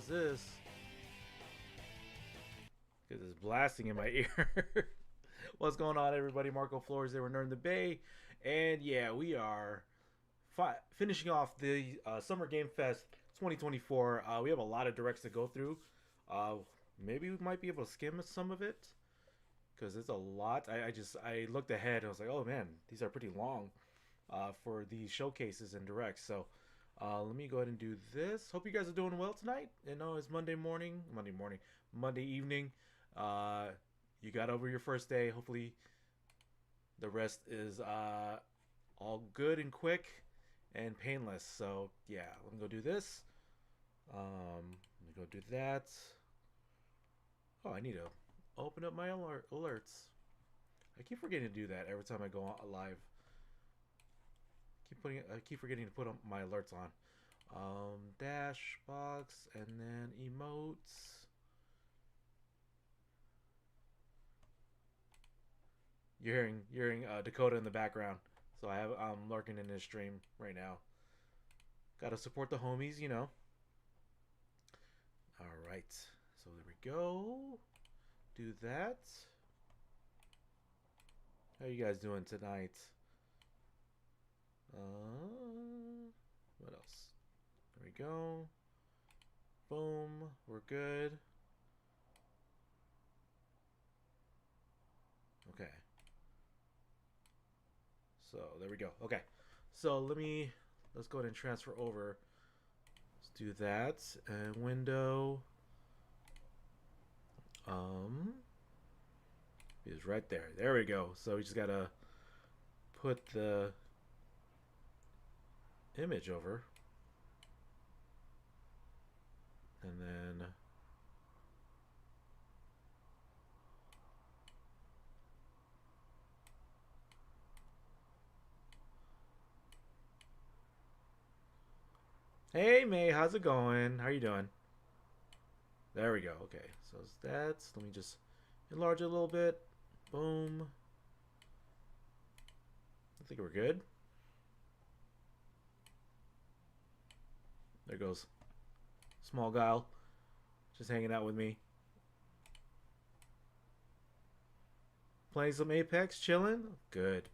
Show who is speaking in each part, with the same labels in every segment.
Speaker 1: is this? Because it's blasting in my ear. What's going on, everybody? Marco Flores there. We're Nerd in the Bay. And yeah, we are finishing off the Summer Game Fest 2024. We have a lot of directs to go through. Maybe we might be able to skim some of it because it's a lot. I looked ahead and I was like, oh man, these are pretty long for these showcases and directs. So let me go ahead and do this. Hope you guys are doing well tonight. You know, it's Monday evening. You got over your first day. Hopefully the rest is all good and quick and painless. So yeah, let me go do this. Let me go do that. Oh, I need to open up my alerts. I keep forgetting to do that every time I go on live. I keep forgetting to put my alerts on. Dash box and then emotes. You're hearing Dakota in the background. So I'm lurking in this stream right now. Gotta support the homies, you know. All right. So there we go. Do that. How you guys doing tonight? What else? There we go. Boom. We're good. Okay. So there we go. Okay. So let's go ahead and transfer over. Let's do that. And window. Is right there. There we go. So we just gotta put the image over. And then hey May, how's it going? How are you doing? There we go. Okay, so that's, let me just enlarge it a little bit. Boom. I think we're good. There goes Small Guile, just hanging out with me. Playing some Apex, chilling? Good.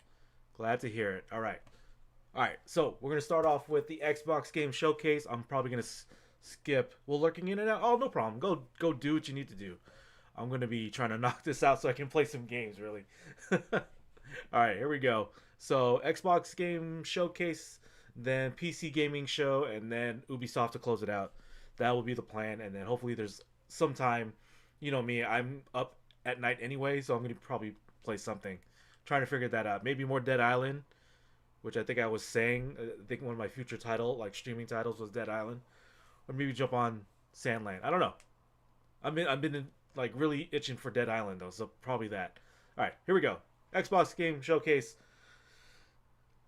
Speaker 1: Glad to hear it. Alright. Alright, so we're going to start off with the Xbox Game Showcase. I'm probably going to skip. We're lurking in and out. Oh, no problem. Go do what you need to do. I'm going to be trying to knock this out so I can play some games, really. Alright, here we go. So, Xbox Game Showcase, then PC Gaming Show, and then Ubisoft to close it out. That will be the plan, and then hopefully there's some time. You know me, I'm up at night anyway, so I'm going to probably play something. Trying to figure that out. Maybe more Dead Island, which I think I was saying. I think one of my future streaming titles was Dead Island. Or maybe jump on Sandland. I don't know. I've been really itching for Dead Island though, so probably that. Alright, here we go. Xbox Game Showcase.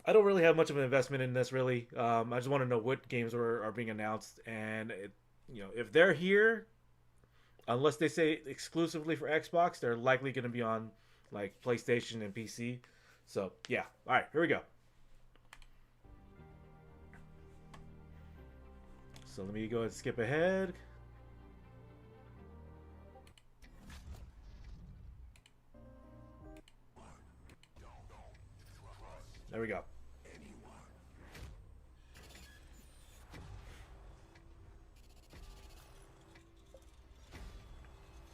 Speaker 1: I don't really have much of an investment in this, really. I just want to know what games are being announced, and if they're here, unless they say exclusively for Xbox, they're likely going to be on like PlayStation and PC. So yeah, all right, here we go. So let me go ahead and skip ahead. There we go.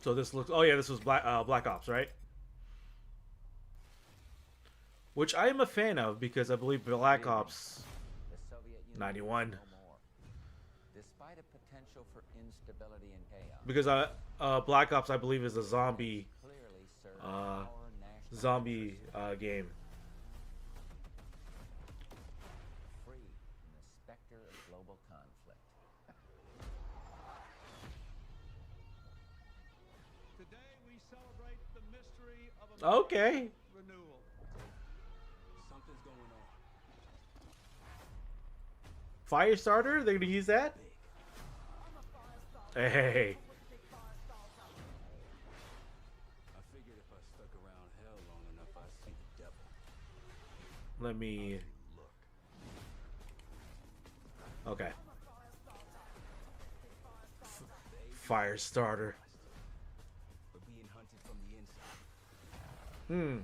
Speaker 1: So this looks. Oh yeah, this was Black Ops, right? Which I am a fan of because I believe Black Ops 91.
Speaker 2: Despite a potential for instability and chaos.
Speaker 1: Because Black Ops, I believe, is a zombie game.
Speaker 2: Free from the specter of global conflict.
Speaker 3: Today we celebrate the mystery of
Speaker 1: Okay.
Speaker 3: renewal. Something's going on.
Speaker 1: Firestarter? They're gonna use that? Hey.
Speaker 3: I figured if I stuck around hell long enough, I'd see the devil.
Speaker 1: Let me.
Speaker 3: Look.
Speaker 1: Okay. Fire starter.
Speaker 3: But being hunted from the inside.
Speaker 1: Hmm.
Speaker 3: You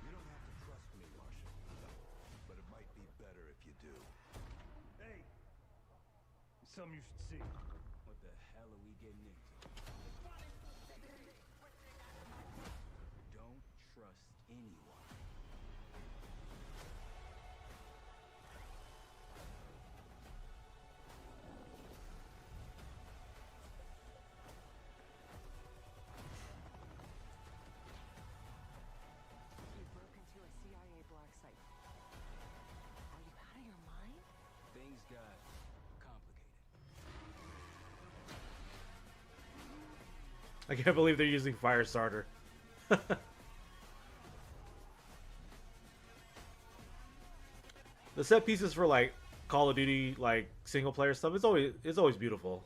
Speaker 3: don't have to trust me, Marshal. But it might be better if you do. Hey! Something you should see. What the hell are we getting into? Don't trust anyone.
Speaker 4: You broke into a CIA black site. Are you out of your mind?
Speaker 3: Things got complicated.
Speaker 1: I can't believe they're using fire starter. The set pieces for like Call of Duty, like single player stuff, it's always beautiful.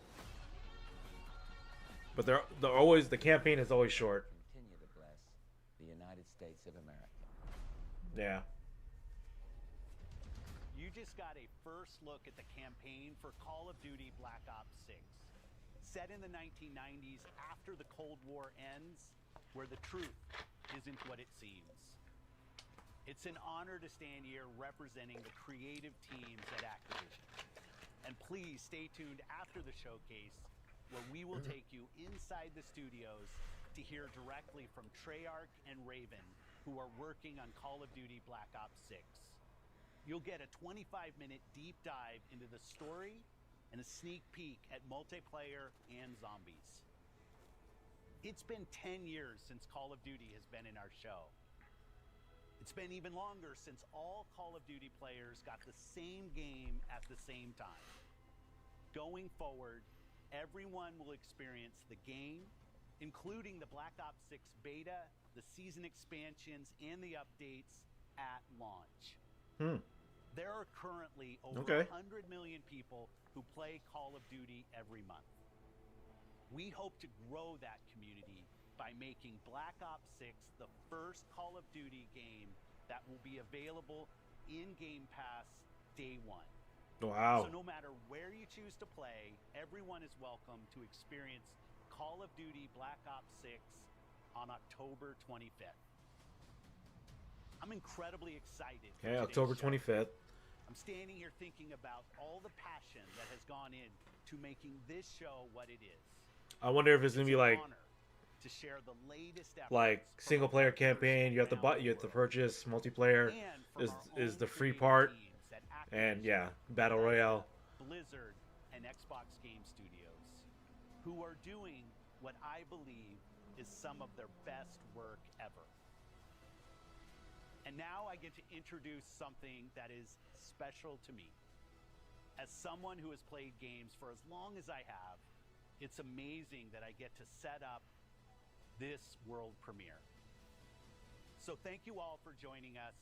Speaker 1: But they're always, the campaign is always short.
Speaker 2: Continue to bless the United States of America.
Speaker 1: Yeah.
Speaker 5: You just got a first look at the campaign for Call of Duty Black Ops 6. Set in the 1990s after the Cold War ends, where the truth isn't what it seems. It's an honor to stand here representing the creative teams at Activision. And please stay tuned after the showcase, where we will take you inside the studios to hear directly from Treyarch and Raven, who are working on Call of Duty Black Ops 6. You'll get a 25-minute deep dive into the story and a sneak peek at multiplayer and zombies. It's been 10 years since Call of Duty has been in our show. It's been even longer since all Call of Duty players got the same game at the same time. Going forward, everyone will experience the game, including the Black Ops 6 beta, the season expansions, and the updates at launch. There are currently over 100 million people who play Call of Duty every month. We hope to grow that community by making Black Ops 6 the first Call of Duty game that will be available in Game Pass day one.
Speaker 1: Wow.
Speaker 5: So no matter where you choose to play, everyone is welcome to experience Call of Duty Black Ops 6 on October 25th. I'm incredibly excited.
Speaker 1: Okay, October 25th.
Speaker 5: I'm standing here thinking about all the passion that has gone in to making this show what it is.
Speaker 1: I wonder if it's gonna be like
Speaker 5: to share the latest
Speaker 1: single player campaign. You have to buy, you have to purchase. Multiplayer is the free part, and yeah, battle royale.
Speaker 5: Blizzard and Xbox Game Studios, who are doing what I believe is some of their best work ever. And now I get to introduce something that is special to me. As someone who has played games for as long as I have, it's amazing that I get to set up this world premiere. So thank you all for joining us,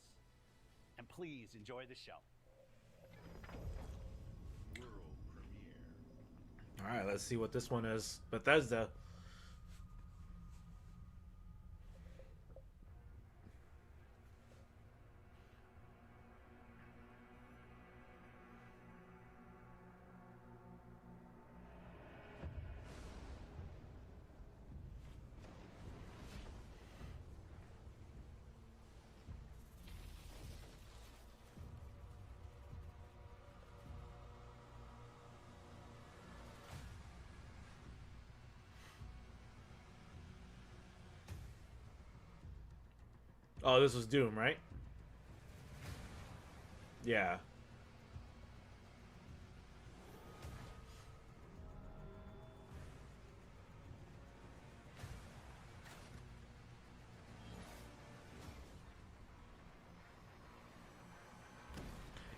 Speaker 5: and please enjoy the show.
Speaker 3: World premiere.
Speaker 1: All right, let's see what this one is. Bethesda. Oh, this was Doom, right? Yeah.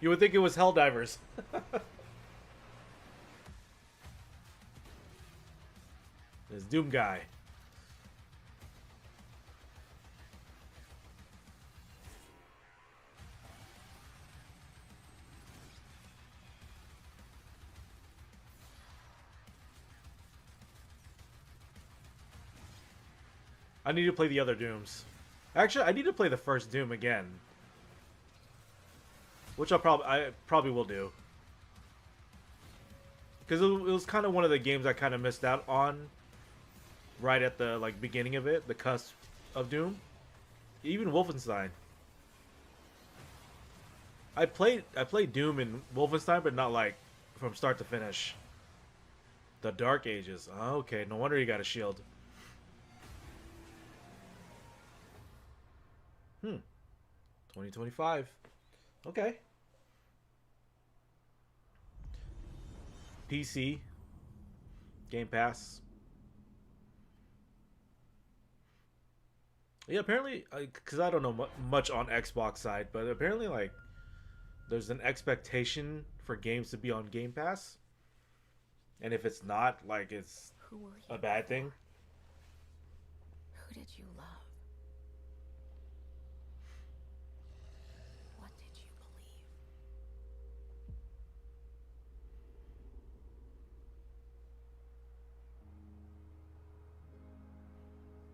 Speaker 1: You would think it was Helldivers. This Doom guy. I need to play the other Dooms. Actually, I need to play the first Doom again. which I probably will do. Because it was kind of one of the games I kind of missed out on right at the like beginning of it, the cusp of Doom. Even Wolfenstein. I played Doom and Wolfenstein, but not like from start to finish. The Dark Ages. Oh, okay, no wonder you got a shield. 2025. Okay. PC. Game Pass. Yeah, apparently, because I don't know much on Xbox side, but apparently, like, there's an expectation for games to be on Game Pass. And if it's not, like, it's
Speaker 4: Who were you
Speaker 1: a bad
Speaker 4: before?
Speaker 1: thing.
Speaker 4: Who did you love? What did you believe?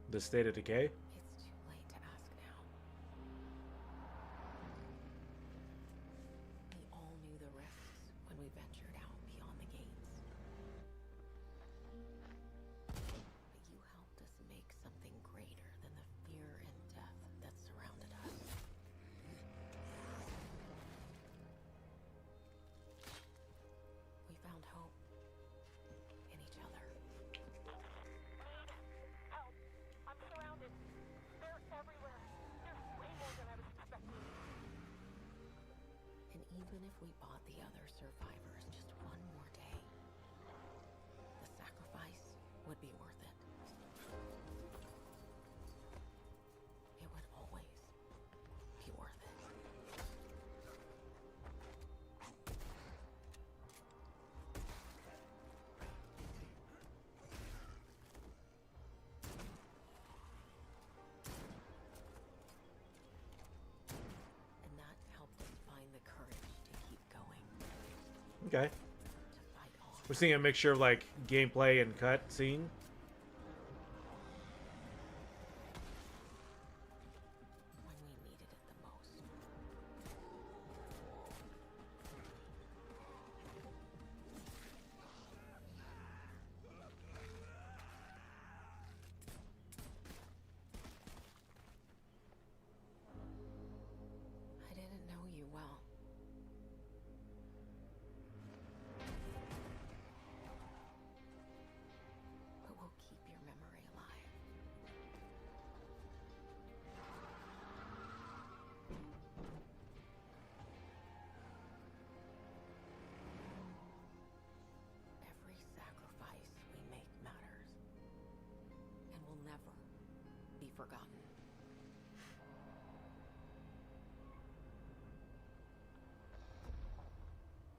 Speaker 1: The State of Decay.
Speaker 4: It's too late to ask now. We all knew the risks when we ventured out beyond the gates. But you helped us make something greater than the fear and death that surrounded us. We found hope in each other.
Speaker 6: Help! I'm surrounded. They're everywhere. There's way more than I was expecting.
Speaker 4: And even if we bought the other survivors just one more day, the sacrifice would be worth it. It would always be worth it. And that helped us find the courage to keep going,
Speaker 1: Okay.
Speaker 4: to fight on.
Speaker 1: We're seeing a mixture of, like, gameplay and cutscene.
Speaker 4: When we needed it the most. I didn't know you well. But we'll keep your memory alive. Every sacrifice we make matters and will never be forgotten.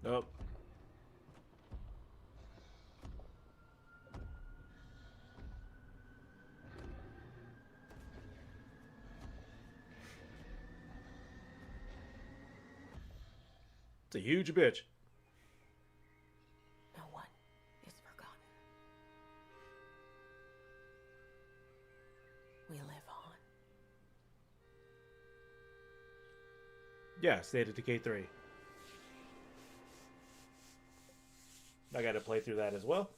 Speaker 1: Nope. It's a huge bitch.
Speaker 4: No one is forgotten. We live on.
Speaker 1: Yeah, State of Decay 3. I gotta play through that as well.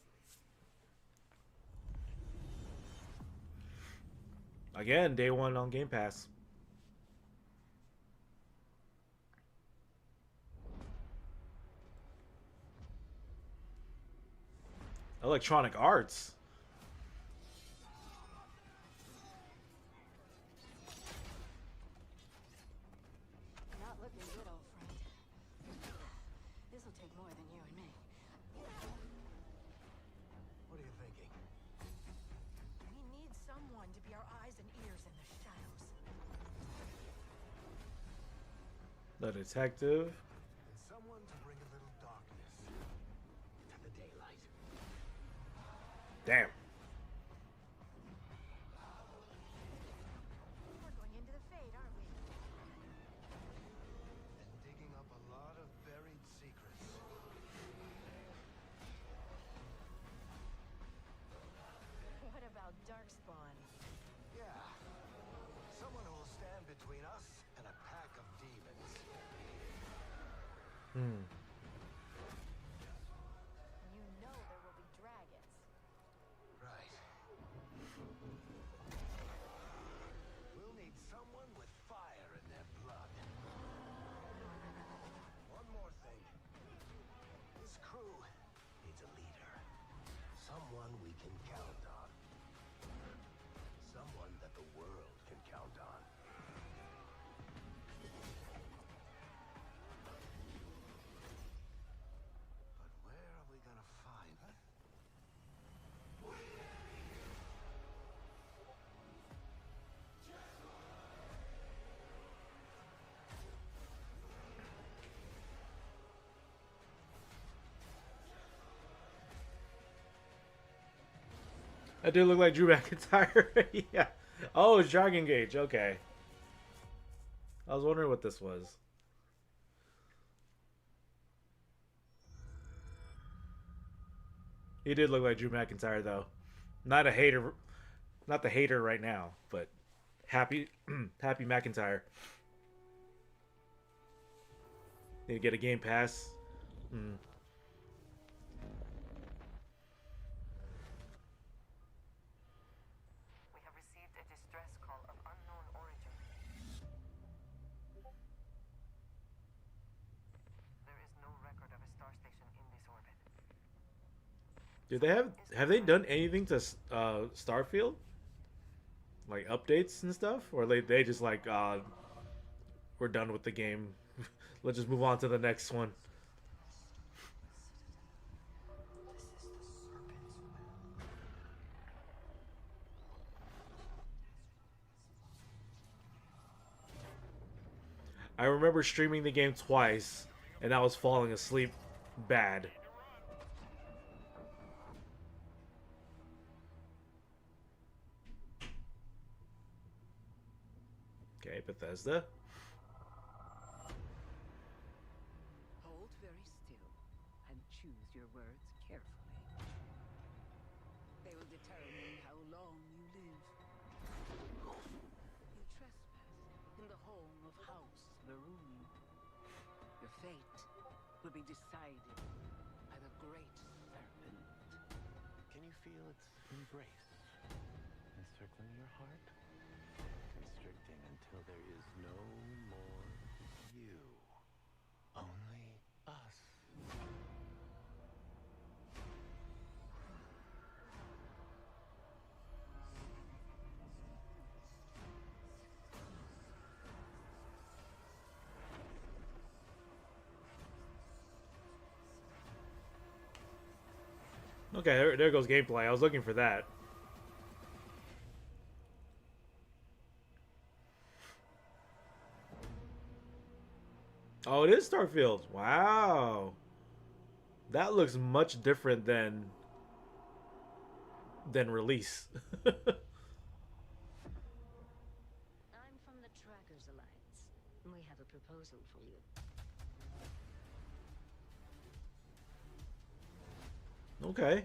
Speaker 1: Again, day one on Game Pass. Electronic Arts.
Speaker 6: Not looking good, old friend. This'll take more than you and me.
Speaker 3: What are you thinking?
Speaker 6: We need someone to be our eyes and ears in the shadows.
Speaker 1: The detective.
Speaker 3: And someone to bring a little darkness to the daylight.
Speaker 1: Damn.
Speaker 6: We're going into the fade, aren't we?
Speaker 3: And digging up a lot of buried secrets.
Speaker 6: What about Darkspawn?
Speaker 3: Yeah. Someone who will stand between us and a pack of demons.
Speaker 1: Hmm.
Speaker 6: You know there will be dragons.
Speaker 3: Right. We'll need someone with fire in their blood. One more thing. This crew needs a leader. Someone we can count on. Someone that the world can count on. But where are we gonna find them?
Speaker 1: That dude look like Drew McIntyre. Yeah. Oh, it's Dragon Gage. Okay. I was wondering what this was. He did look like Drew McIntyre though. Not a hater, not the hater right now, but happy, happy McIntyre. Need to get a Game Pass. Mm.
Speaker 7: We have received a distress call of unknown origin. There is no record of a star station in this orbit.
Speaker 1: Do they have they done anything to Starfield? Like updates and stuff, or they just like we're done with the game. Let's just move on to the next one. I remember streaming the game twice, and I was falling asleep bad. Okay, Bethesda.
Speaker 8: Hold very still and choose your words carefully. They will determine how long you live. You trespass in the home of House Varun. Your fate will be decided by the Great Serpent.
Speaker 3: Can you feel its embrace encircling your heart? Constricting until there is no more you. Only us.
Speaker 1: Okay, there goes gameplay. I was looking for that. Oh, it is Starfield. Wow. That looks much different than release.
Speaker 6: I'm from the Trackers Alliance. We have a proposal for you.
Speaker 1: Okay.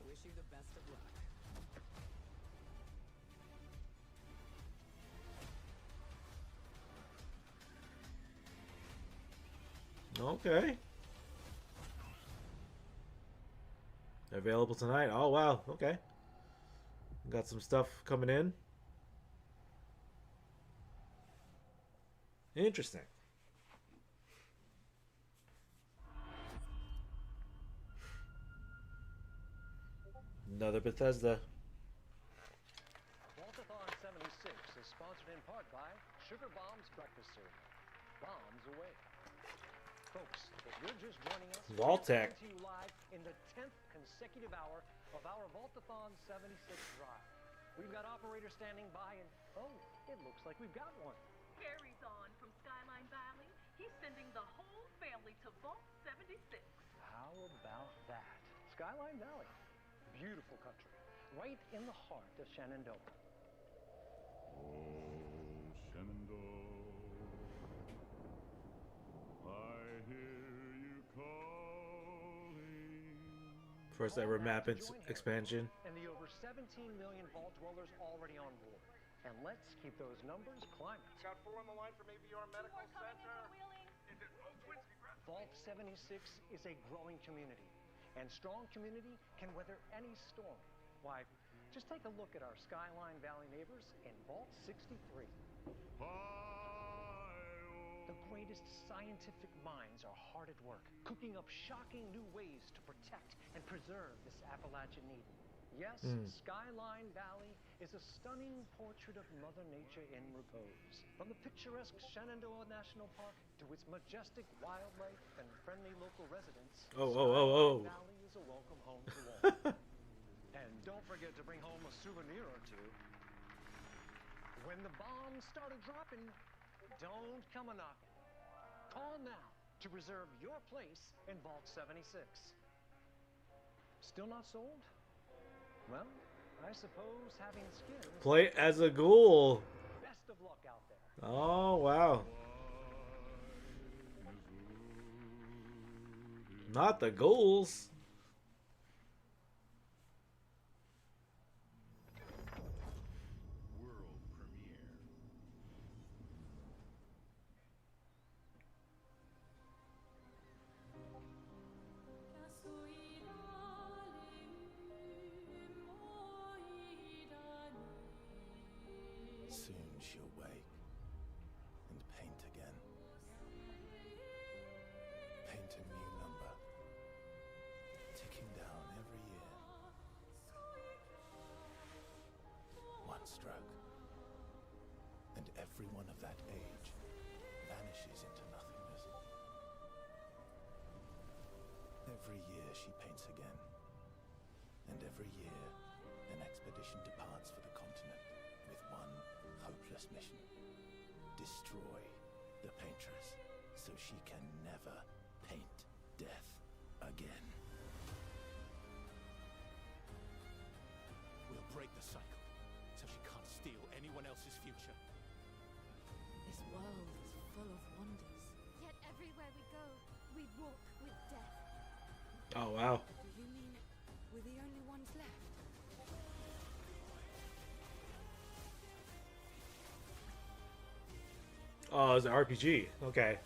Speaker 8: I wish you the best of luck.
Speaker 1: Okay. Available tonight. Oh, wow. Okay. Got some stuff coming in. Interesting. Another Bethesda.
Speaker 9: Waltathon 76 is sponsored in part by Sugar Bombs Breakfast Cereal. Bombs away. Folks, if you're just joining us,
Speaker 1: Vault-Tec.
Speaker 9: we're coming to you live in the 10th consecutive hour of our Waltathon 76 drive. We've got operators standing by and, oh, it looks like we've got one.
Speaker 10: Carries on from Skyline Valley. He's sending the whole family to Vault 76.
Speaker 9: How about that? Skyline Valley. Beautiful country. Right in the heart of Shenandoah.
Speaker 3: Oh, Shenandoah, I hear you calling.
Speaker 1: First ever map expansion.
Speaker 9: And the over 17 million vault dwellers already on board. And let's keep those numbers climbing.
Speaker 11: Got 4 on the line from ABR Medical Center.
Speaker 9: Vault 76 is a growing community, and strong community can weather any storm. Why, just take a look at our Skyline Valley neighbors in Vault 63. The greatest scientific minds are hard at work, cooking up shocking new ways to protect and preserve this Appalachian Eden. Yes, Skyline Valley is a stunning portrait of Mother Nature in repose. From the picturesque Shenandoah National Park to its majestic wildlife and friendly local residents, Skyline Valley is a welcome home to all. And don't forget to bring home a souvenir or two. When the bombs started dropping, don't come a-knocking. Call now to reserve your place in Vault 76. Still not sold? Well, I suppose having skins...
Speaker 1: Play as a ghoul.
Speaker 9: Best of luck out there.
Speaker 1: Oh, wow. Not the ghouls.
Speaker 3: World premiere.
Speaker 12: Soon she'll wake and paint again. Paint a new number, ticking down every year. One stroke, and everyone of that age vanishes into nothingness. Every year she paints again, and every year an expedition departs for the continent with one hopeless mission: destroy the paintress so she can never paint death again. We'll break the cycle so she can't steal anyone else's future.
Speaker 6: This world is full of wonders. Yet everywhere we go, we walk with death.
Speaker 1: Oh, wow.
Speaker 6: Do you mean we're the only ones left?
Speaker 1: Oh, it's an RPG. Okay.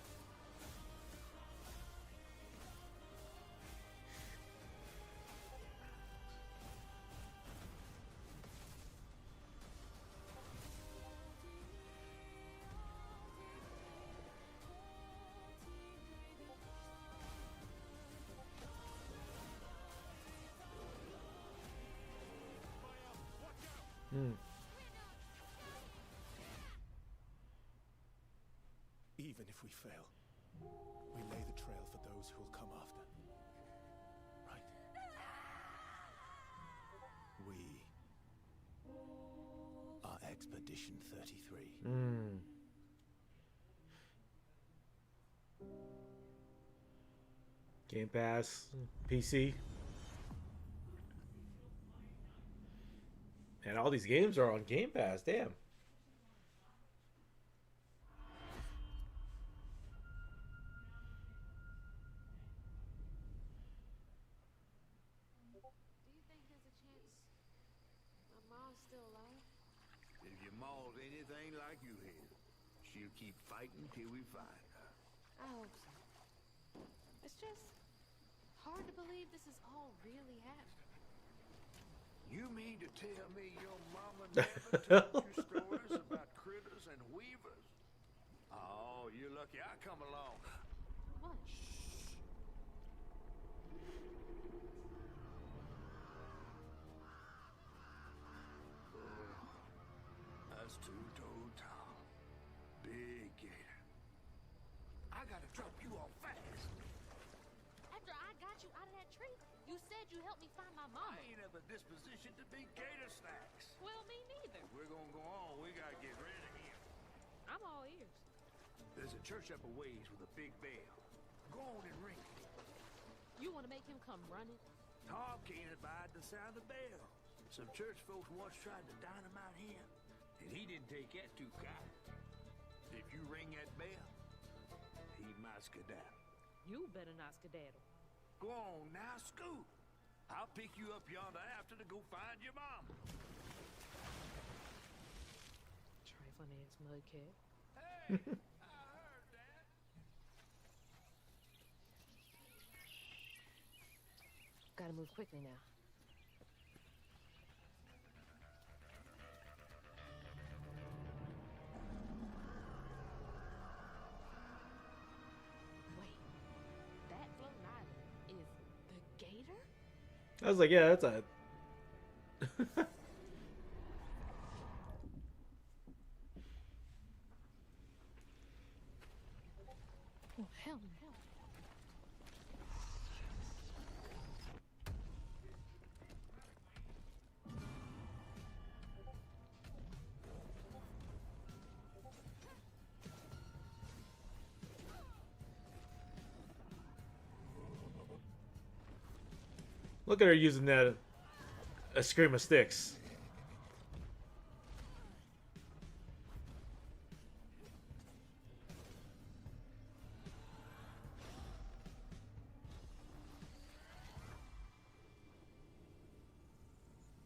Speaker 12: Even if we fail, we lay the trail for those who will come after. Right? We are Expedition 33.
Speaker 1: Game Pass, PC. And all these games are on Game Pass, damn.
Speaker 3: If your maw's anything like you have, she'll keep fighting till we find her.
Speaker 4: I hope so. It's just hard to believe this is all really happening.
Speaker 3: You mean to tell me your mama never told you stories about critters and weavers? Oh, you're lucky I come along.
Speaker 4: What?
Speaker 3: That's two-toed Tom. Big gator. I gotta drop you off fast.
Speaker 4: After I got you out of that tree, you said you helped me find my mama.
Speaker 3: I ain't of a disposition to be gator snacks.
Speaker 4: Well, me neither.
Speaker 3: We're gonna go on. We gotta get ready here.
Speaker 4: I'm all ears.
Speaker 3: There's a church up a ways with a big bell. Go on and ring it.
Speaker 4: You want to make him come running?
Speaker 3: Tom can't abide the sound of the bell. Some church folks once tried to dynamite him, and he didn't take that too kind. If you ring that bell, he might skedaddle.
Speaker 4: You better not skedaddle.
Speaker 3: Go on now, scoot. I'll pick you up yonder after to go find your mom.
Speaker 8: finance mudcat.
Speaker 3: Hey, I heard that.
Speaker 8: Gotta move quickly now. Wait, that floating island is the gator?
Speaker 1: I was like, yeah, that's a.
Speaker 8: Oh, hell no.
Speaker 1: Look at her using that a scream of sticks.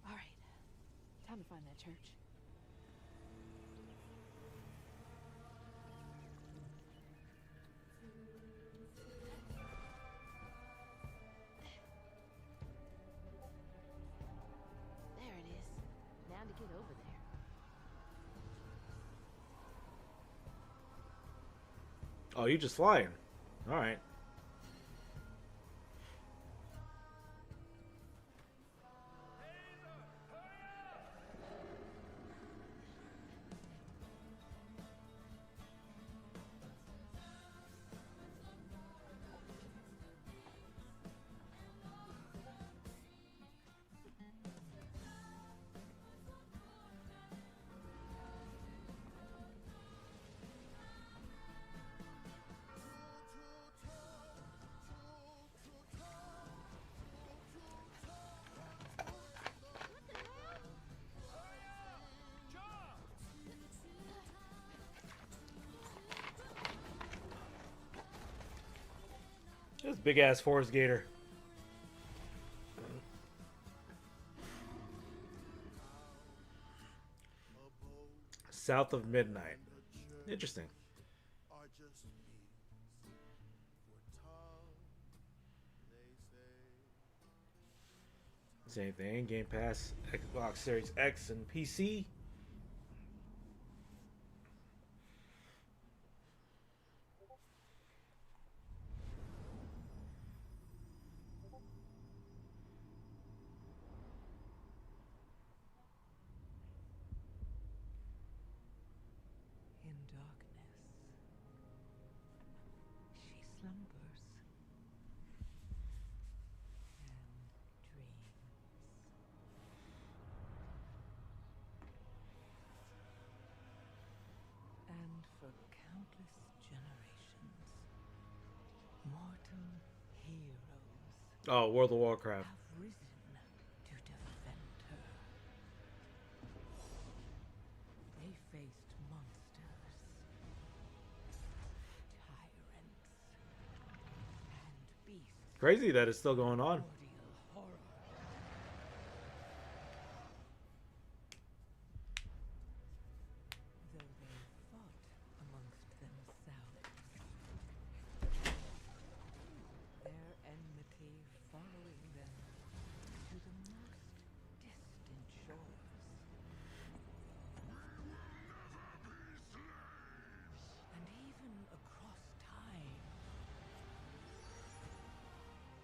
Speaker 8: All right, time to find that church. There it is. Now to get over there.
Speaker 1: Oh, you just flying. All right. This big ass forest gator. South of midnight. Interesting. Same thing. Game Pass, Xbox Series X, and PC.
Speaker 8: In darkness, she slumbers and dreams. And for countless generations, mortal heroes
Speaker 1: Oh, World of Warcraft.
Speaker 8: have risen to defend her. They faced monsters, tyrants, and beasts.
Speaker 1: Crazy that it's still going on.
Speaker 8: Primordial horror. Though they fought amongst themselves, their enmity following them to the most distant shores. And even across time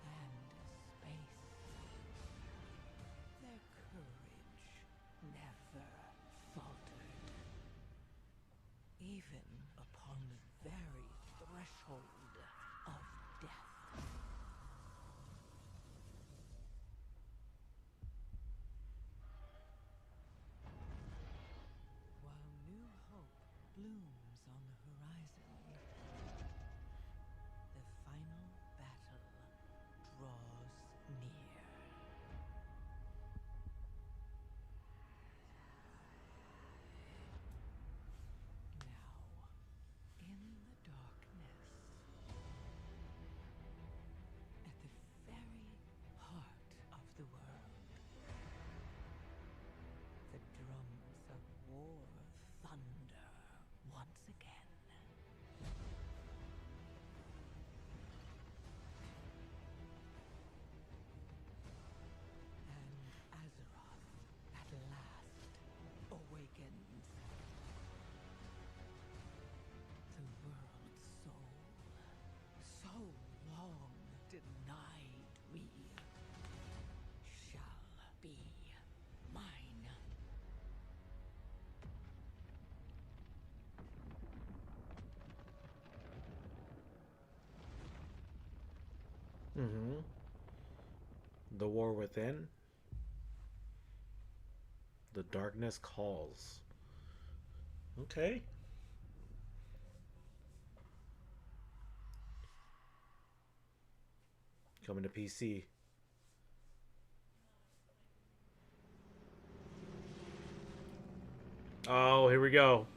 Speaker 8: and space. Their courage never faltered. Even upon the very threshold of death. While new hope blooms on the horizon, the final battle draws near. Now, in the darkness, at the very heart of the world, the drums of war thunder.
Speaker 1: The War Within. The Darkness Calls. Okay. Coming to PC. Oh, here we go.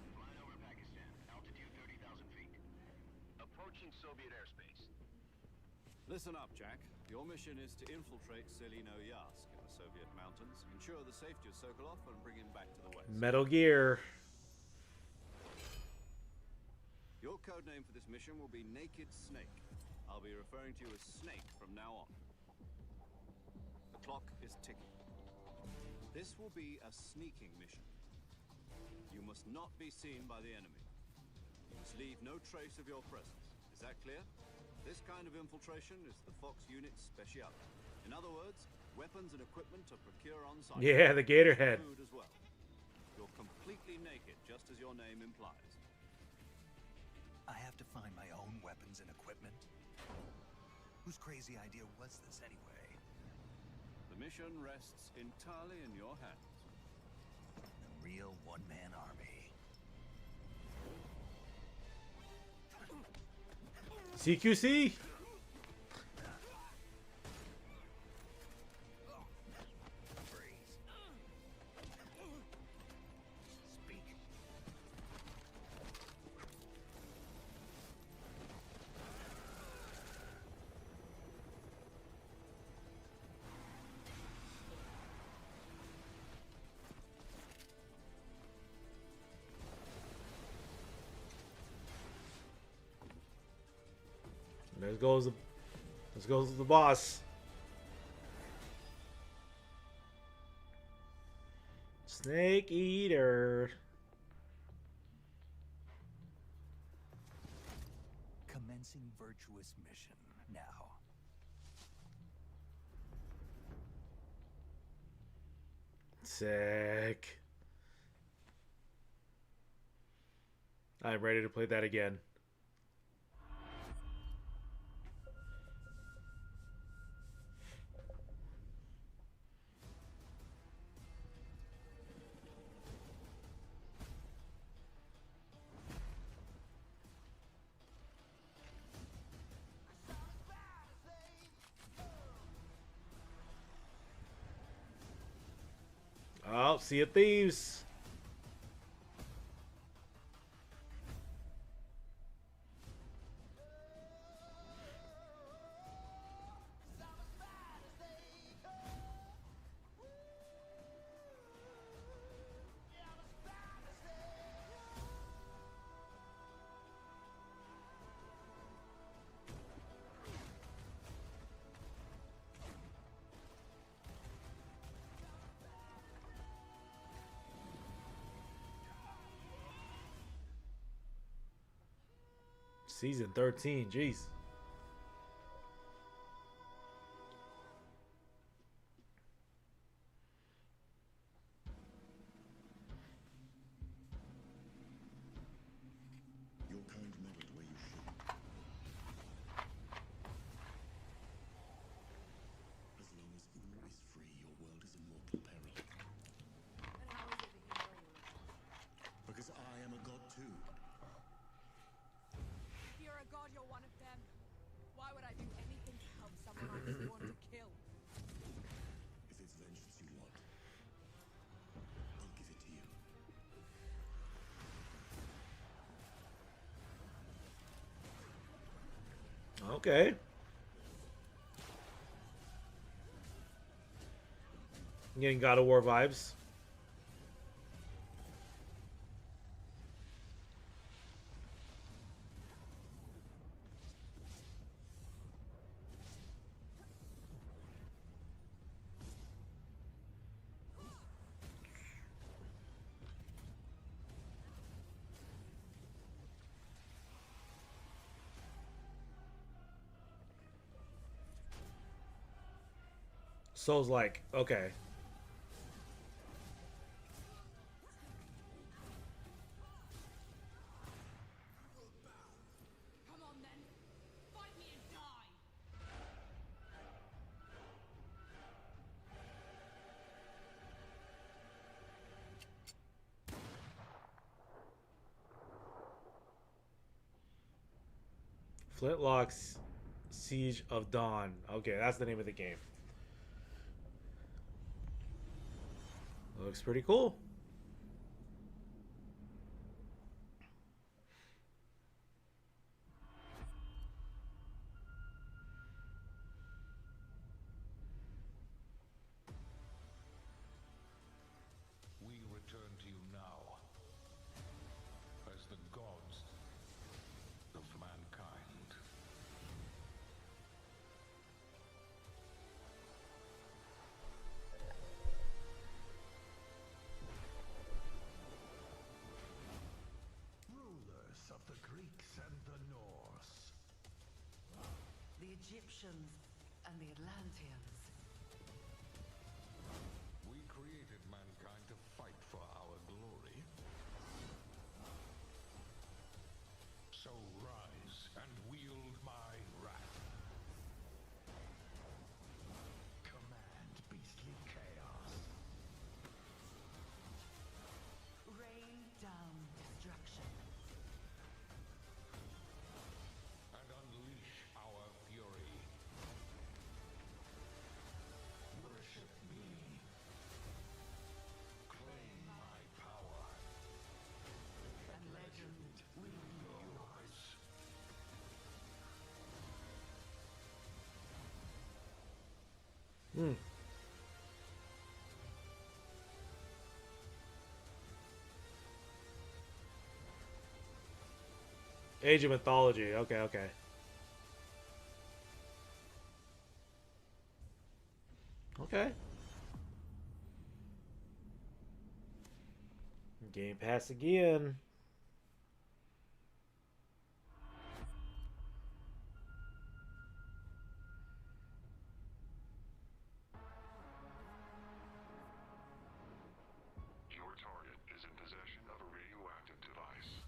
Speaker 13: Listen up, Jack. Your mission is to infiltrate Selino-Yask in the Soviet mountains, ensure the safety of Sokolov, and bring him back to the West.
Speaker 1: Metal Gear.
Speaker 13: Your codename for this mission will be Naked Snake. I'll be referring to you as Snake from now on. The clock is ticking. This will be a sneaking mission. You must not be seen by the enemy. You must leave no trace of your presence. Is that clear? This kind of infiltration is the Fox Unit's specialty. In other words, weapons and equipment to procure on site.
Speaker 1: Yeah, the Gatorhead.
Speaker 13: Food as well. You're completely naked, just as your name implies.
Speaker 14: I have to find my own weapons and equipment? Whose crazy idea was this anyway?
Speaker 13: The mission rests entirely in your hands.
Speaker 14: A real one-man army.
Speaker 1: CQC. There goes the boss. Snake Eater.
Speaker 14: Commencing virtuous mission now.
Speaker 1: Sick. I'm ready to play that again. Oh, Sea of Thieves. Season 13, jeez.
Speaker 15: Your kind merit where you should. As long as Uno is free, your world is in mortal peril.
Speaker 6: And how is it that you know you?
Speaker 15: Because I am a god too.
Speaker 6: If you're a god, you're one of them. Why would I do anything to help someone I just want to kill?
Speaker 15: If it's vengeance you want, I'll give it to you.
Speaker 1: Okay. I'm getting God of War vibes. Souls like, okay.
Speaker 6: Come on then. Fight me and die.
Speaker 1: Flintlock's Siege of Dawn. Okay, that's the name of the game. Looks pretty cool.
Speaker 16: We return to you now as the gods of mankind.
Speaker 3: Rulers of the Greeks and the Norse.
Speaker 8: The Egyptians and the Atlanteans.
Speaker 16: We created mankind to fight for our glory. So rise and wield my wrath.
Speaker 3: Command beastly chaos.
Speaker 8: Rain down destruction.
Speaker 16: And unleash our fury.
Speaker 3: Worship me.
Speaker 16: Claim my power.
Speaker 3: And legend will be yours.
Speaker 1: Hmm. Age of Mythology. Okay, okay. Okay. Game Pass again.
Speaker 15: Your target is in possession of a radioactive device.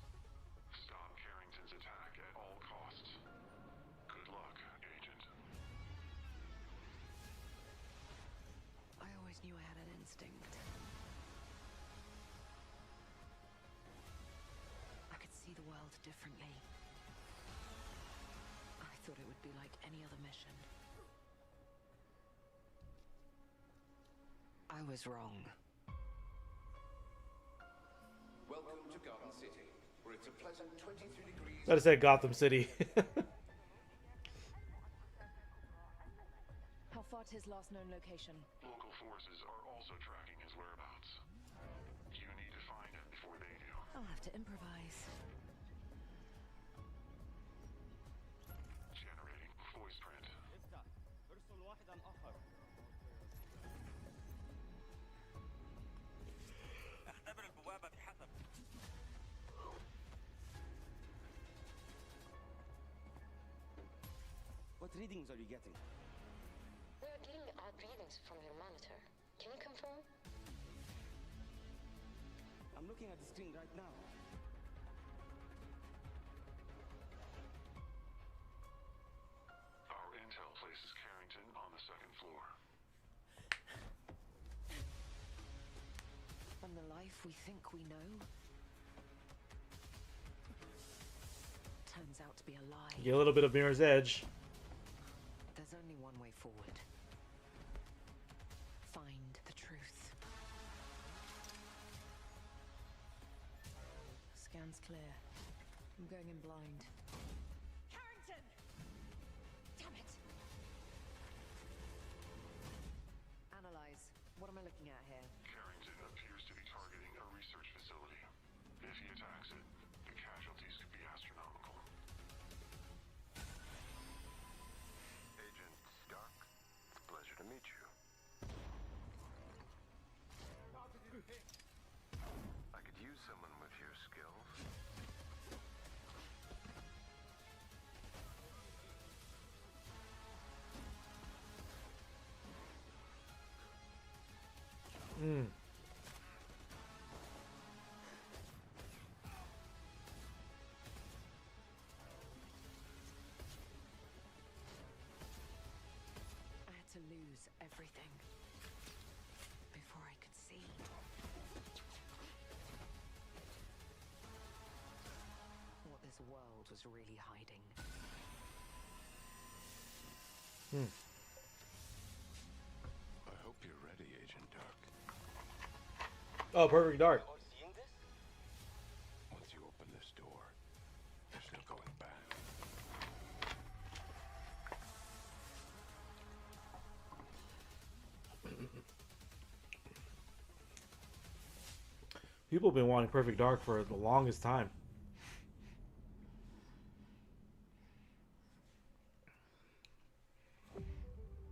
Speaker 15: Stop Carrington's attack at all costs. Good luck, Agent.
Speaker 4: I always knew I had an instinct. I could see the world differently. I thought it would be like any other mission. I was wrong.
Speaker 17: Welcome to Garden City, where it's a pleasant 23 degrees.
Speaker 1: I said Gotham City.
Speaker 6: How far to his last known location?
Speaker 15: Local forces are also tracking his whereabouts. You need to find him before they do.
Speaker 6: I'll have to improvise.
Speaker 15: Generating voice print.
Speaker 18: What readings are you getting?
Speaker 19: We are getting odd readings from your monitor. Can you confirm?
Speaker 18: I'm looking at the screen right now.
Speaker 15: Our intel places Carrington on the second floor.
Speaker 4: And the life we think we know turns out to be a lie.
Speaker 1: Get a little bit of Mirror's Edge.
Speaker 4: There's only one way forward. Find the truth. Scan's clear. I'm going in blind.
Speaker 6: Carrington! Damn it!
Speaker 4: Analyze. What am I looking at here?
Speaker 15: Carrington appears to be targeting a research facility. If he attacks it, the casualties could be astronomical. Agent Stark, it's a pleasure to meet you. I could use someone with your skills.
Speaker 1: Hmm.
Speaker 4: I had to lose everything before I could see. What this world was really hiding.
Speaker 16: I hope you're ready, Agent Dark.
Speaker 1: Oh, Perfect Dark.
Speaker 16: Once you open this door, there's no going back.
Speaker 1: People have been wanting Perfect Dark for the longest time.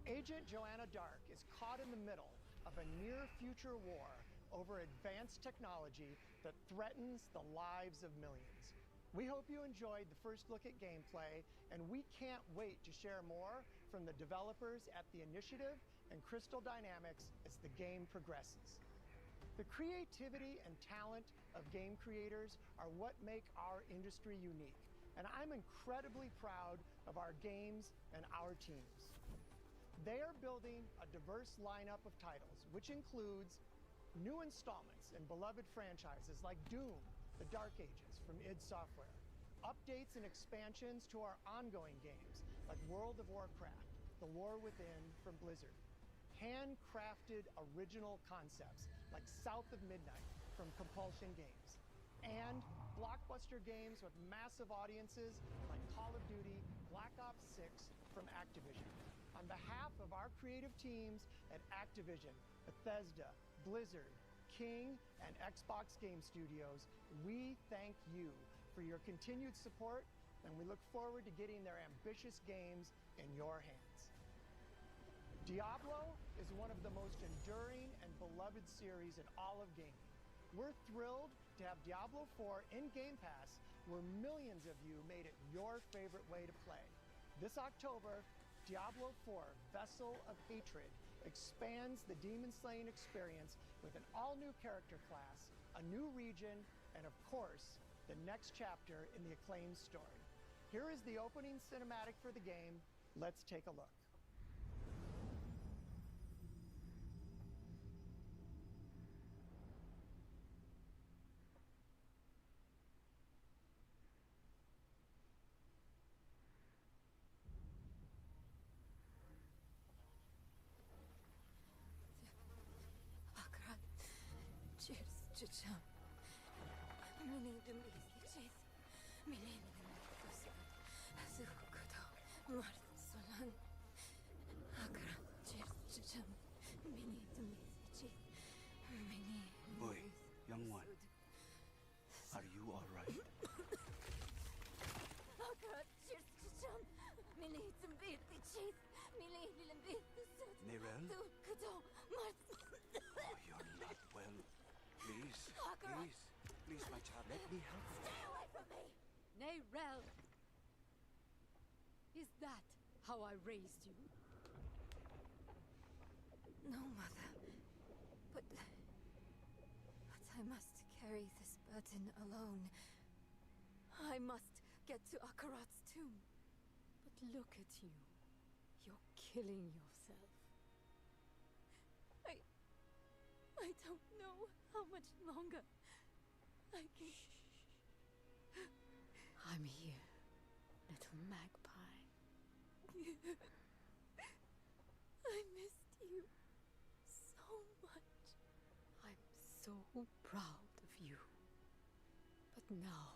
Speaker 20: Agent Joanna Dark is caught in the middle of a near-future war over advanced technology that threatens the lives of millions. We hope you enjoyed the first look at gameplay, and we can't wait to share more from the developers at the Initiative and Crystal Dynamics as the game progresses. The creativity and talent of game creators are what make our industry unique, and I'm incredibly proud of our games and our teams. They are building a diverse lineup of titles, which includes new installments in beloved franchises like Doom, The Dark Ages from id Software, updates and expansions to our ongoing games like World of Warcraft, The War Within from Blizzard, handcrafted original concepts like South of Midnight from Compulsion Games, and blockbuster games with massive audiences like Call of Duty Black Ops 6 from Activision. On behalf of our creative teams at Activision, Bethesda, Blizzard, King, and Xbox Game Studios, we thank you for your continued support, and we look forward to getting their ambitious games in your hands. Diablo is one of the most enduring and beloved series in all of gaming. We're thrilled to have Diablo 4 in Game Pass, where millions of you made it your favorite way to play. This October, Diablo 4 Vessel of Hatred expands the demon slaying experience with an all-new character class, a new region, and of course, the next chapter in the acclaimed story. Here is the opening cinematic for the game. Let's take a look.
Speaker 6: Чичам. Миний дэмбий чийс. Миний дэмбий Сухкото. Марсулан. Акра чичам. Миний дэмбий чийс. Миний.
Speaker 18: Boy, young one. Are you all right?
Speaker 6: Акра чичам. Миний дэмбий чийс. Миний дэмбий
Speaker 18: Nerel?
Speaker 6: Сухкото. Марс.
Speaker 18: Oh, you're not well. Please, my child, let me help you.
Speaker 6: Stay away from me! Nayrel! Is that how I raised you? No, Mother. But I must carry this burden alone. I must get to Akarat's tomb. But look at you. You're killing yourself. I don't know how much longer I can... I'm here, little magpie. I missed you so much. I'm so proud of you. But now,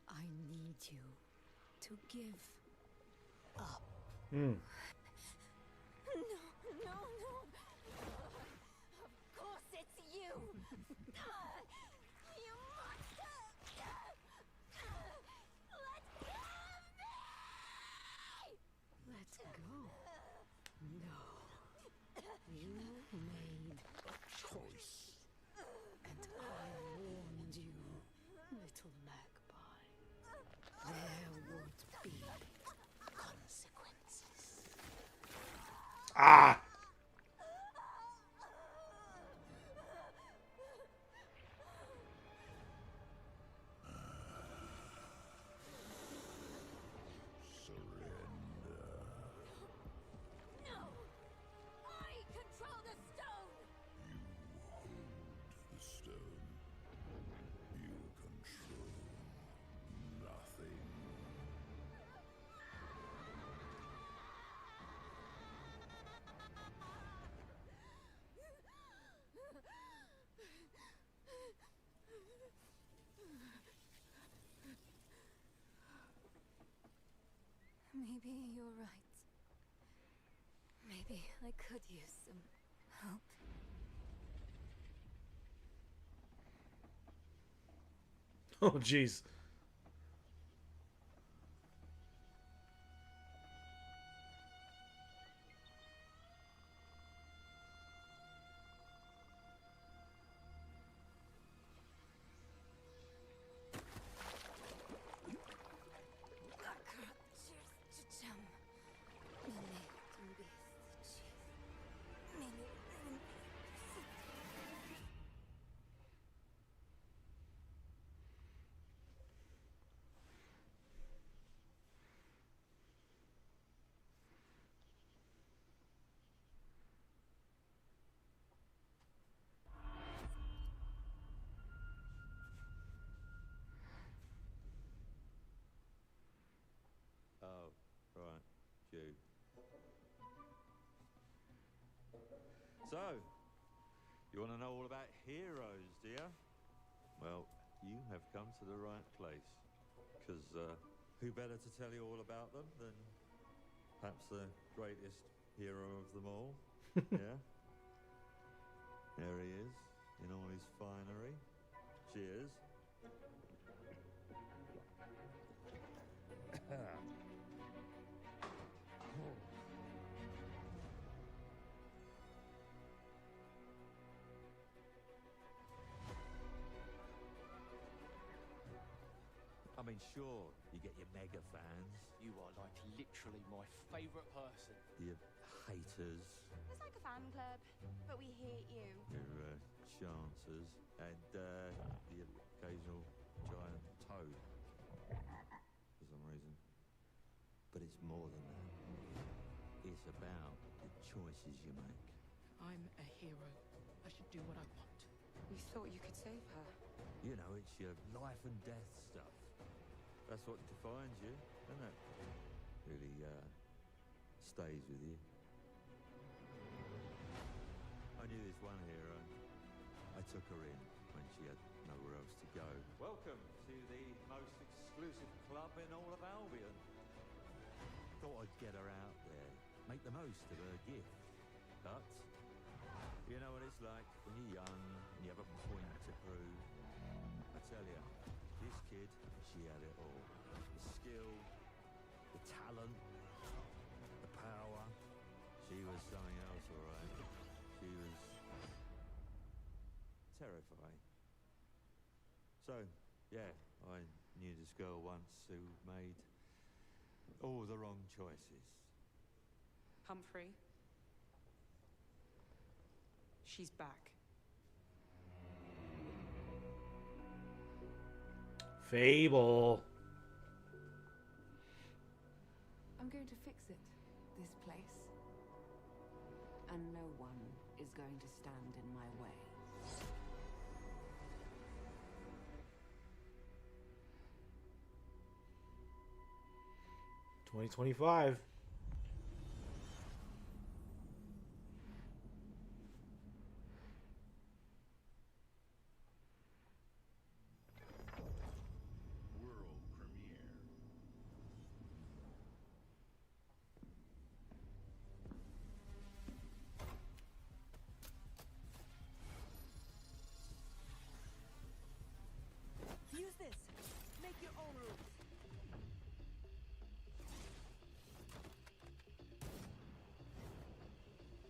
Speaker 6: I need you to give up. No. Of course it's you! You monster! Let go of me! Let go? No. You made a choice. And I warned you, little magpie. There would be consequences.
Speaker 1: Ah!
Speaker 6: Maybe you're right. Maybe I could use some help.
Speaker 1: Oh, jeez.
Speaker 21: Oh, right. Jude. So, you want to know all about heroes, do you? Well, you have come to the right place. Because who better to tell you all about them than perhaps the greatest hero of them all? Yeah? There he is, in all his finery. Cheers. I mean, sure, you get your mega fans.
Speaker 22: You are like literally my favourite person.
Speaker 21: Your haters.
Speaker 23: It's like a fan club, but we hate you.
Speaker 21: Your chancers. And the occasional giant toad. For some reason. But it's more than that. It's about the choices you make.
Speaker 4: I'm a hero. I should do what I want.
Speaker 23: You thought you could save her?
Speaker 21: You know, it's your life and death stuff. That's what defines you, doesn't it? Really, stays with you. I knew this one hero. I took her in when she had nowhere else to go. Welcome to the most exclusive club in all of Albion. Thought I'd get her out there, make the most of her gift. But, you know what it's like when you're young and you have a point to prove. I tell you, this kid, she had it all. The skill, the talent, the power. She was something else, all right. She was terrifying. So, yeah, I knew this girl once who made all the wrong choices.
Speaker 23: Humphrey. She's back.
Speaker 1: Fable.
Speaker 8: I'm going to fix it, this place. And no one is going to stand in my way.
Speaker 1: $2025.
Speaker 16: World premiere.
Speaker 23: Use this. Make your own rules.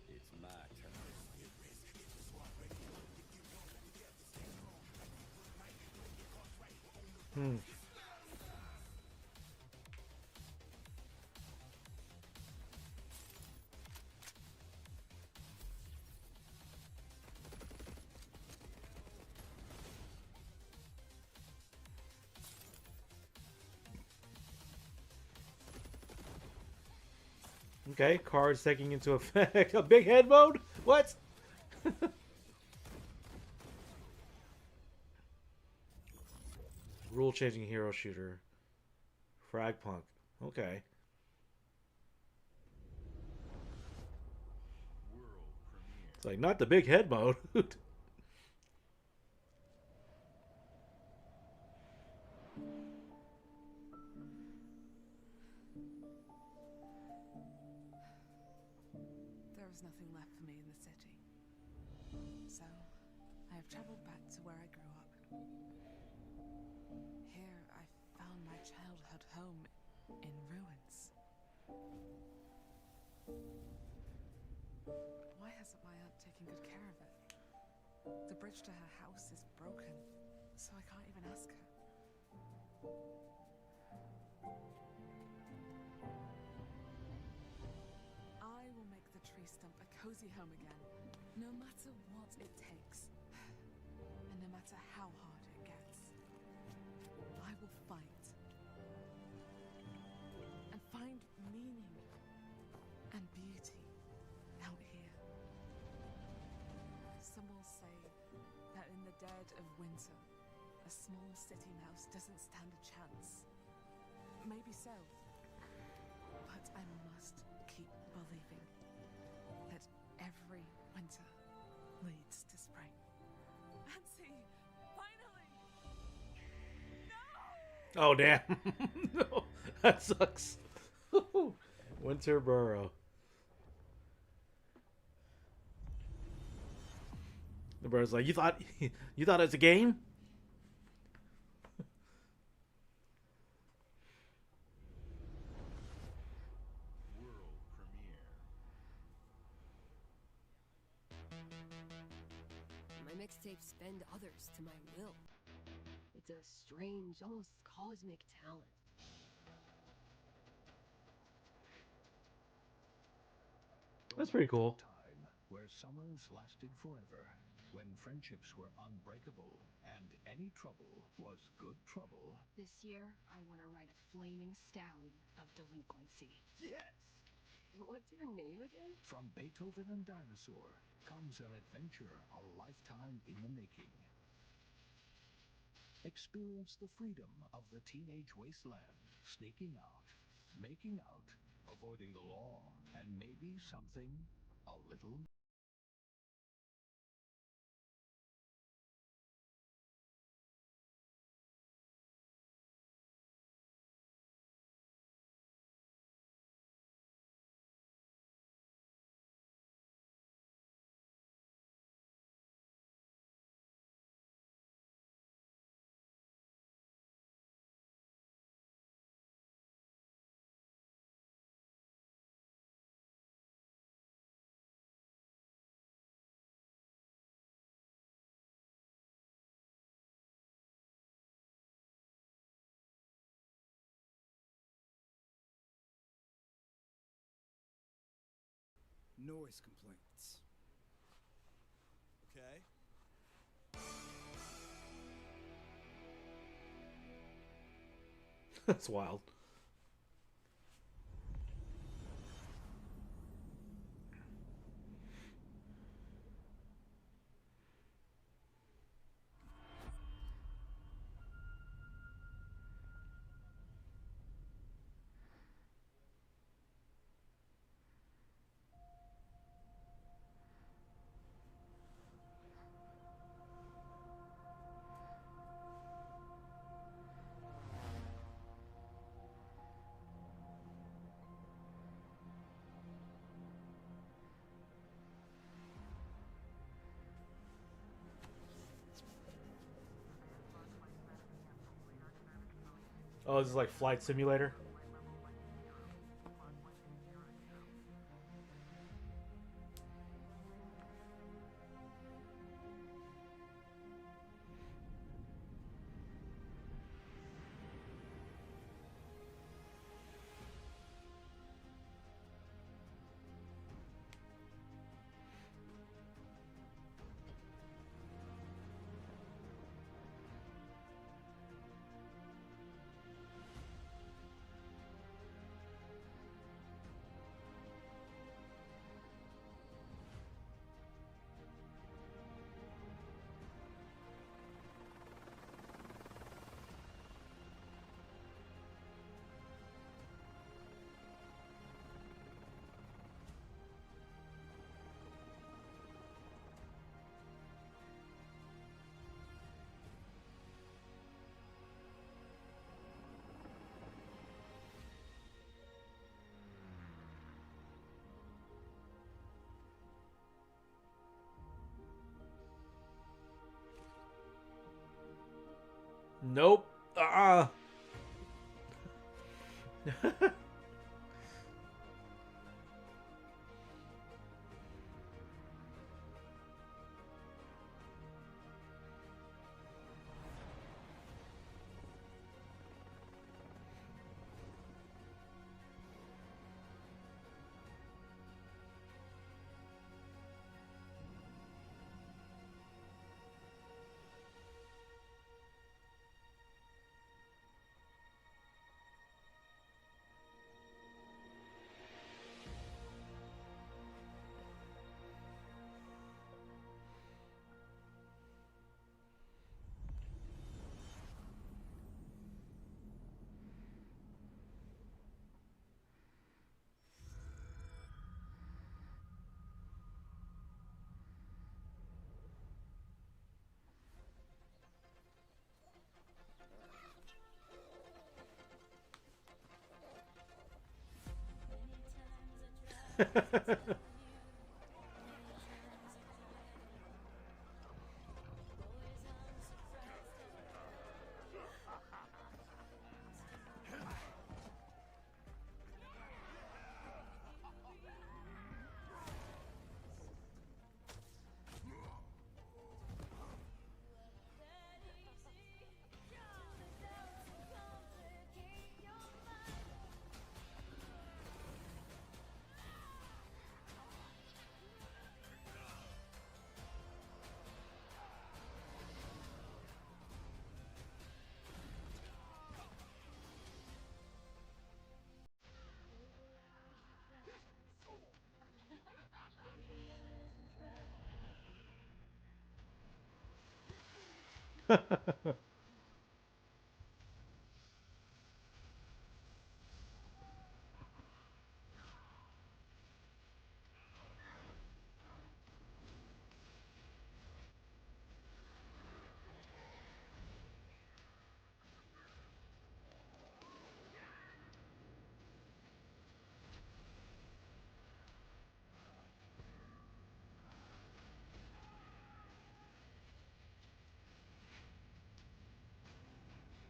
Speaker 3: It's my turn.
Speaker 1: Hmm. Okay, cards taking into effect a big head mode? What? Rule changing hero shooter. Frag punk. Okay. It's like not the big head mode.
Speaker 2: nothing left for me in the city. So, I have traveled back to where I grew up. Here, I found my childhood home in ruins. Why hasn't my aunt taken good care of it? The bridge to her house is broken, so I can't even ask her. I will make the tree stump a cozy home again, no matter what it takes. And no matter how hard it gets. I will fight. And find meaning and beauty out here. Some will say that in the dead of winter, a small city mouse doesn't stand a chance. Maybe so. But I must keep believing that every winter leads to spring. Nancy, finally! No!
Speaker 1: Oh, damn. No, that sucks. Winterboro. The bird's like, you thought it was a game?
Speaker 5: World premiere.
Speaker 7: My mixtapes bend others to my will. It's a strange, almost cosmic talent.
Speaker 1: That's pretty cool.
Speaker 3: Time where summers lasted forever, when friendships were unbreakable, and any trouble was good trouble.
Speaker 7: This year, I want to ride a flaming stallion of delinquency.
Speaker 3: Yes!
Speaker 7: What's your name again?
Speaker 3: From Beethoven and Dinosaur comes an adventure a lifetime in the making. Experience the freedom of the teenage wasteland, sneaking out, making out, avoiding the law, and maybe something a little.
Speaker 18: Noise complaints.
Speaker 12: Okay.
Speaker 1: That's wild. Oh, this is like Flight Simulator. Nope.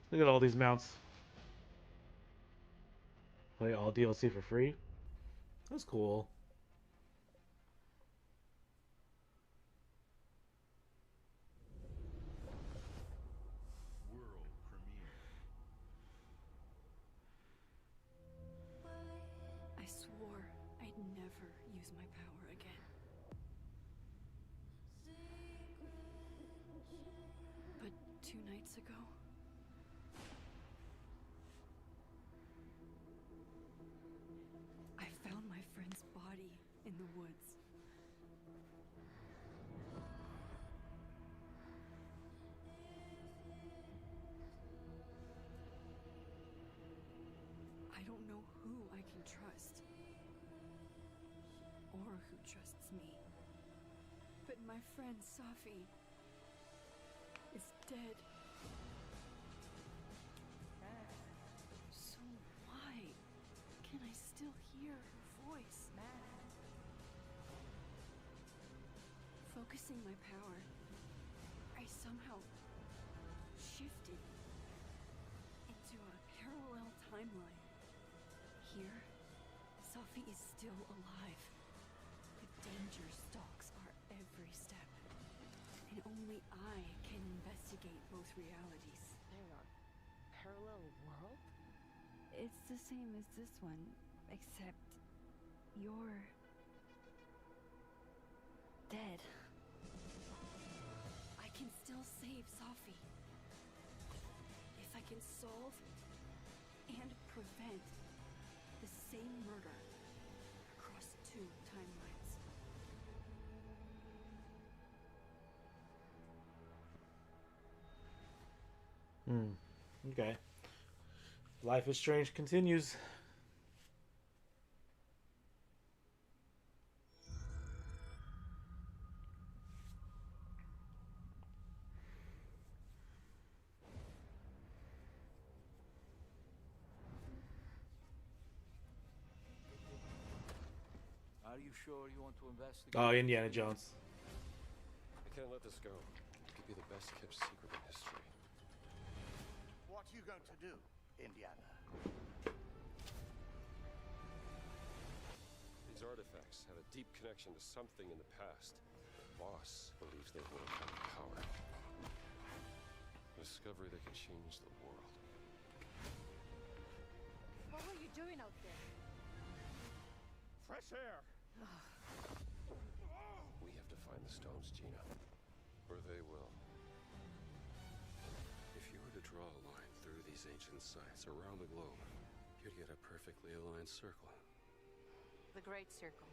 Speaker 1: Look at all these mounts. Play all DLC for free. That's cool.
Speaker 5: World premiere.
Speaker 23: I swore I'd never use my power again. But 2 nights ago, I found my friend's body in the woods. I don't know who I can trust, or who trusts me. But my friend Safi is dead. So why can I still hear her voice? Focusing my power, I somehow shifted into a parallel timeline. Here, Safi is still alive. The danger stalks our every step. And only I can investigate both realities.
Speaker 9: Hang on. Parallel world?
Speaker 10: It's the same as this one, except you're dead.
Speaker 23: I can still save Safi. If I can solve and prevent the same murder across 2 timelines.
Speaker 1: Okay. Life is Strange continues.
Speaker 22: Are you sure you want to investigate?
Speaker 1: Oh, Indiana Jones.
Speaker 11: I can't let this go. It could be the best kept secret in history.
Speaker 18: What are you going to do, Indiana?
Speaker 11: These artifacts have a deep connection to something in the past. The boss believes they hold power. A discovery that could change the world.
Speaker 13: What were you doing out there?
Speaker 11: Fresh air! We have to find the stones, Gina. Or they will. If you were to draw a line through these ancient sites around the globe, you'd get a perfectly aligned circle.
Speaker 9: The Great Circle.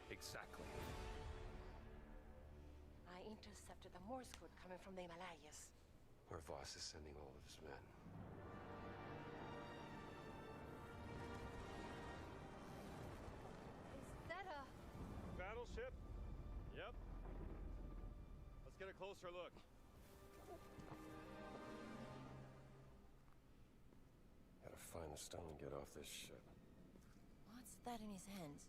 Speaker 11: Exactly.
Speaker 9: I intercepted the Morse code coming from the Himalayas.
Speaker 11: Our boss is sending all of his men.
Speaker 13: Is that a...
Speaker 11: Battleship? Yep. Let's get a closer look. Gotta find the stone and get off this ship.
Speaker 4: What's that in his hands?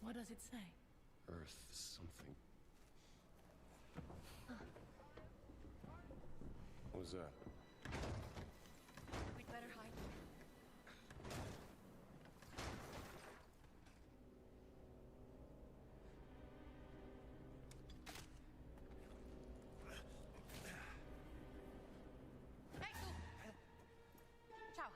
Speaker 4: What does it say?
Speaker 11: Earth something. What was that?
Speaker 13: We'd better hide. Hey, you! Ciao.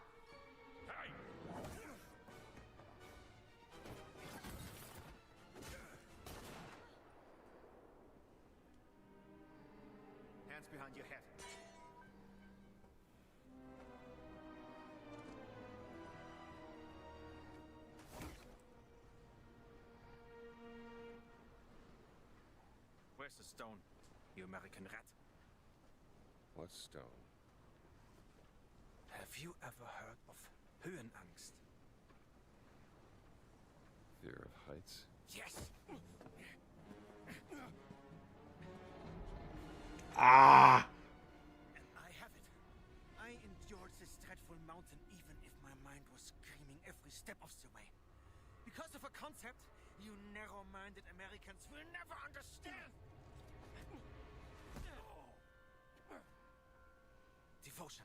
Speaker 18: Hands behind your head.
Speaker 14: Where's the stone, you American rat?
Speaker 11: What stone?
Speaker 14: Have you ever heard of Höhenangst?
Speaker 11: Fear of heights?
Speaker 14: Yes!
Speaker 1: Ah!
Speaker 14: And I have it. I endured this dreadful mountain even if my mind was screaming every step of the way. Because of a concept you narrow-minded Americans will never understand! Devotion.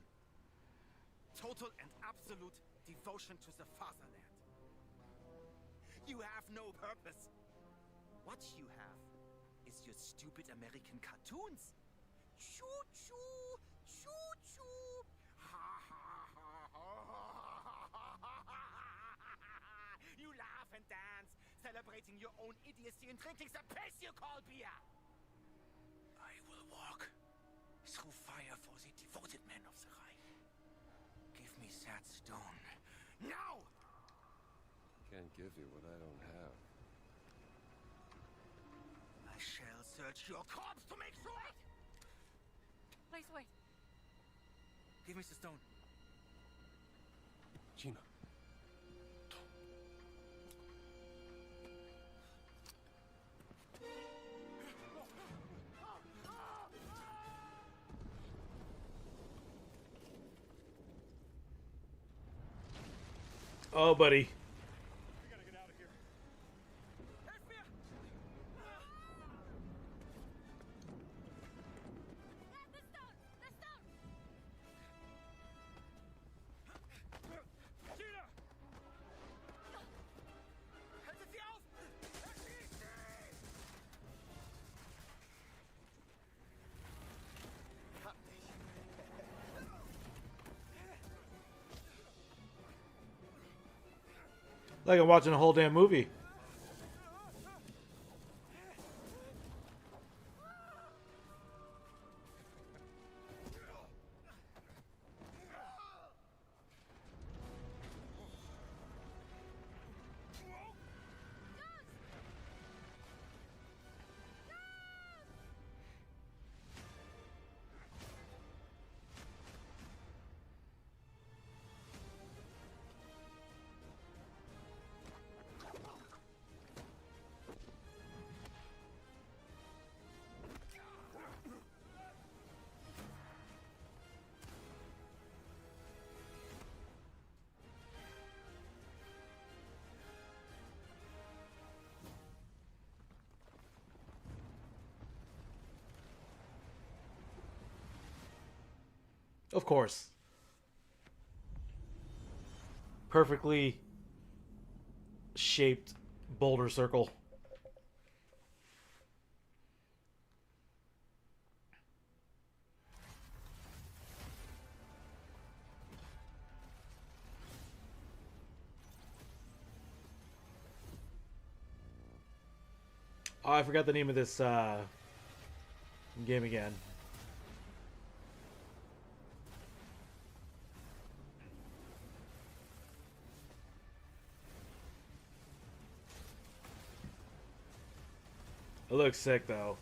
Speaker 14: Total and absolute devotion to the fatherland. You have no purpose. What you have is your stupid American cartoons. Choo-choo! Choo-choo! You laugh and dance, celebrating your own idiocy and drinking the piss you call beer. I will walk through fire for the devoted men of the Reich. Give me that stone. Now!
Speaker 11: Can't give you what I don't have.
Speaker 14: I shall search your corpse to make sure.
Speaker 13: Please wait.
Speaker 14: Give me the stone.
Speaker 11: Gina.
Speaker 1: Oh, buddy. Like I'm watching a whole damn movie. Of course. Perfectly shaped boulder circle. Oh, I forgot the name of this game again. It looks sick though.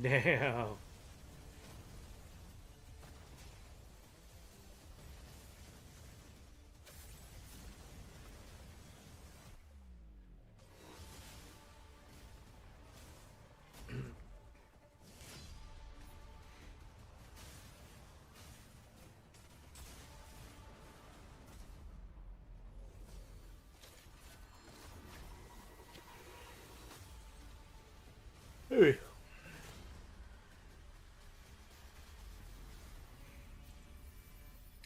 Speaker 1: Damn. Hey.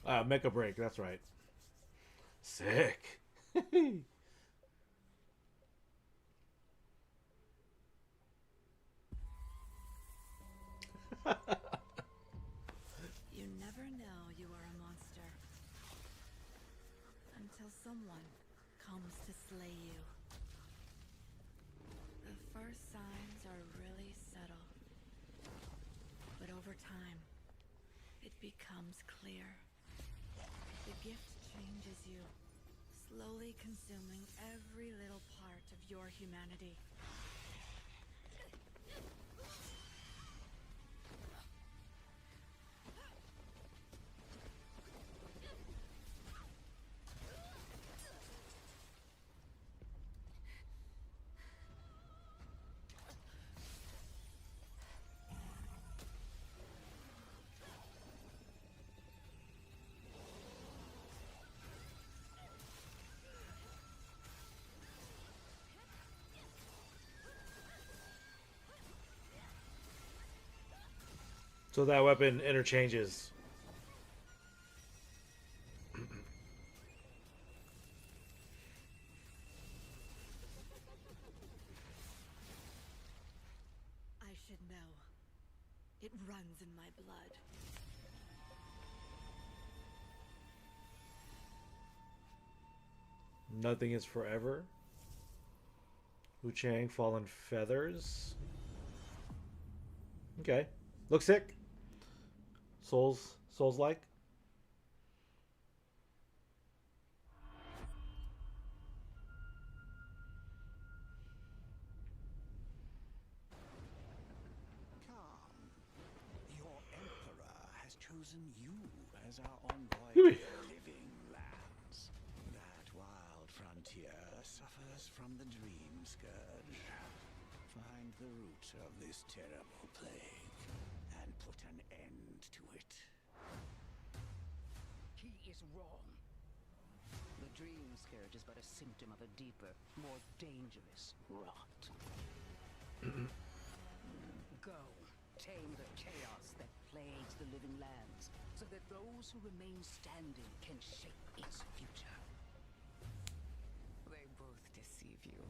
Speaker 1: Mecha Break, that's right. Sick.
Speaker 4: You never know you are a monster until someone comes to slay you. The first signs are really subtle, but over time, it becomes clear. The gift changes you, slowly consuming every little part of your humanity.
Speaker 1: So that weapon interchanges.
Speaker 4: I should know. It runs in my blood.
Speaker 1: Nothing is forever. Wu Chang, Fallen Feathers. Okay. Looks sick. Souls like.
Speaker 18: Your emperor has chosen you as our envoy to the living lands. That wild frontier suffers from the dream scourge. Find the root of this terrible plague and put an end to it.
Speaker 8: He is wrong. The dream scourge is but a symptom of a deeper, more dangerous rot. Go, tame the chaos that plagues the living lands, so that those who remain standing can shape its future.
Speaker 2: They both deceive you.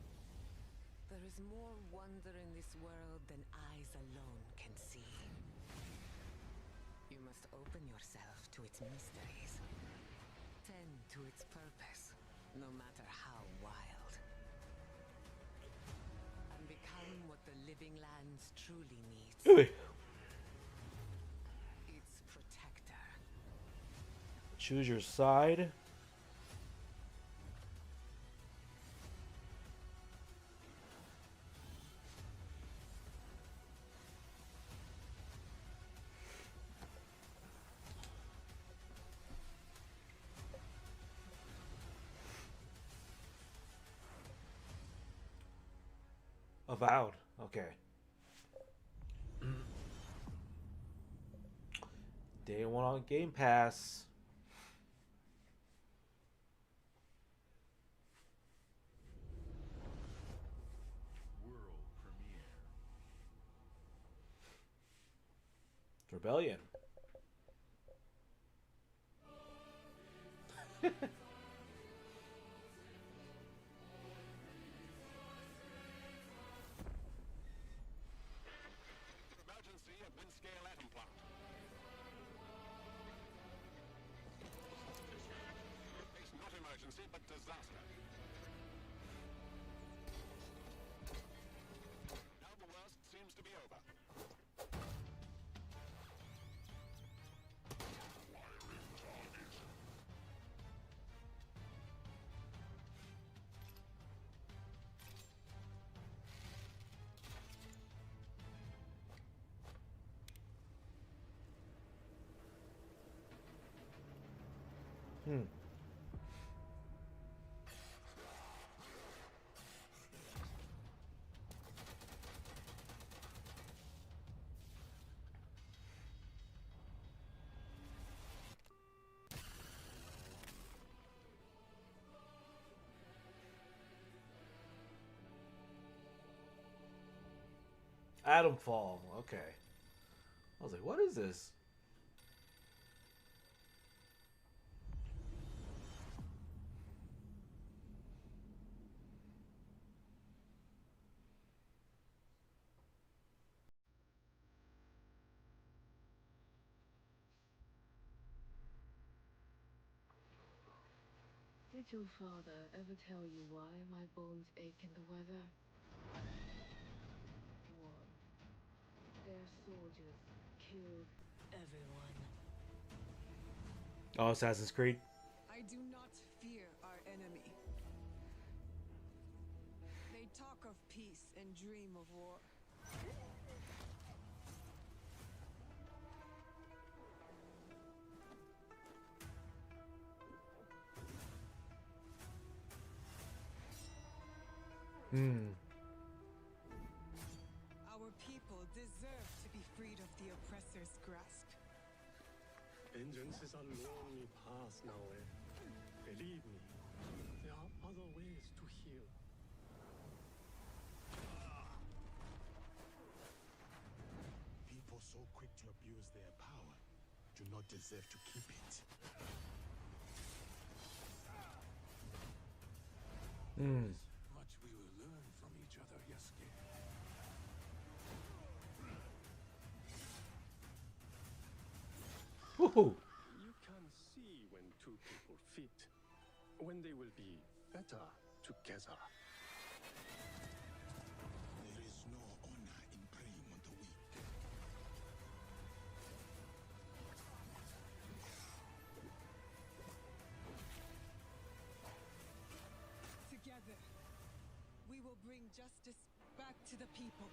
Speaker 2: There is more wonder in this world than eyes alone can see. You must open yourself to its mysteries. Tend to its purpose, no matter how wild. And become what the living lands truly needs. Its protector.
Speaker 1: Choose your side. Avowed. Okay. Day one on Game Pass.
Speaker 5: World premiere.
Speaker 1: Rebellion.
Speaker 11: Emergency at mid-scale atom plant. It's not emergency, but disaster. Now the worst seems to be over.
Speaker 1: Hmm. Atomfall. Okay. I was like, what is this?
Speaker 15: Did your father ever tell you why my bones ache in the weather? War. Their soldiers killed everyone.
Speaker 1: Oh, Assassin's Creed.
Speaker 2: I do not fear our enemy. They talk of peace and dream of war.
Speaker 1: Hmm.
Speaker 2: Our people deserve to be freed of the oppressor's grasp.
Speaker 17: Vengeance is a lonely path now, eh? Believe me, there are other ways to heal.
Speaker 12: People so quick to abuse their power do not deserve to keep it.
Speaker 1: Hmm.
Speaker 11: Much we will learn from each other, Yasuke.
Speaker 1: Woohoo!
Speaker 17: You can see when two people fit, when they will be better together.
Speaker 12: There is no honor in preying on the weak.
Speaker 2: Together, we will bring justice back to the people.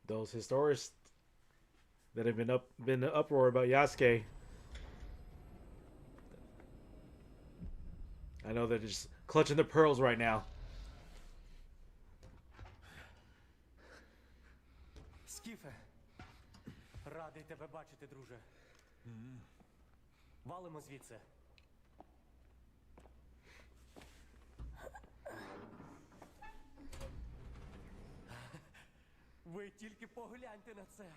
Speaker 1: Those historians that have been in uproar about Yasuke. I know they're just clutching their pearls right now.
Speaker 19: Скіфе, радий тебе бачити, друже. Валимо звідси. Ви тільки погляньте на це.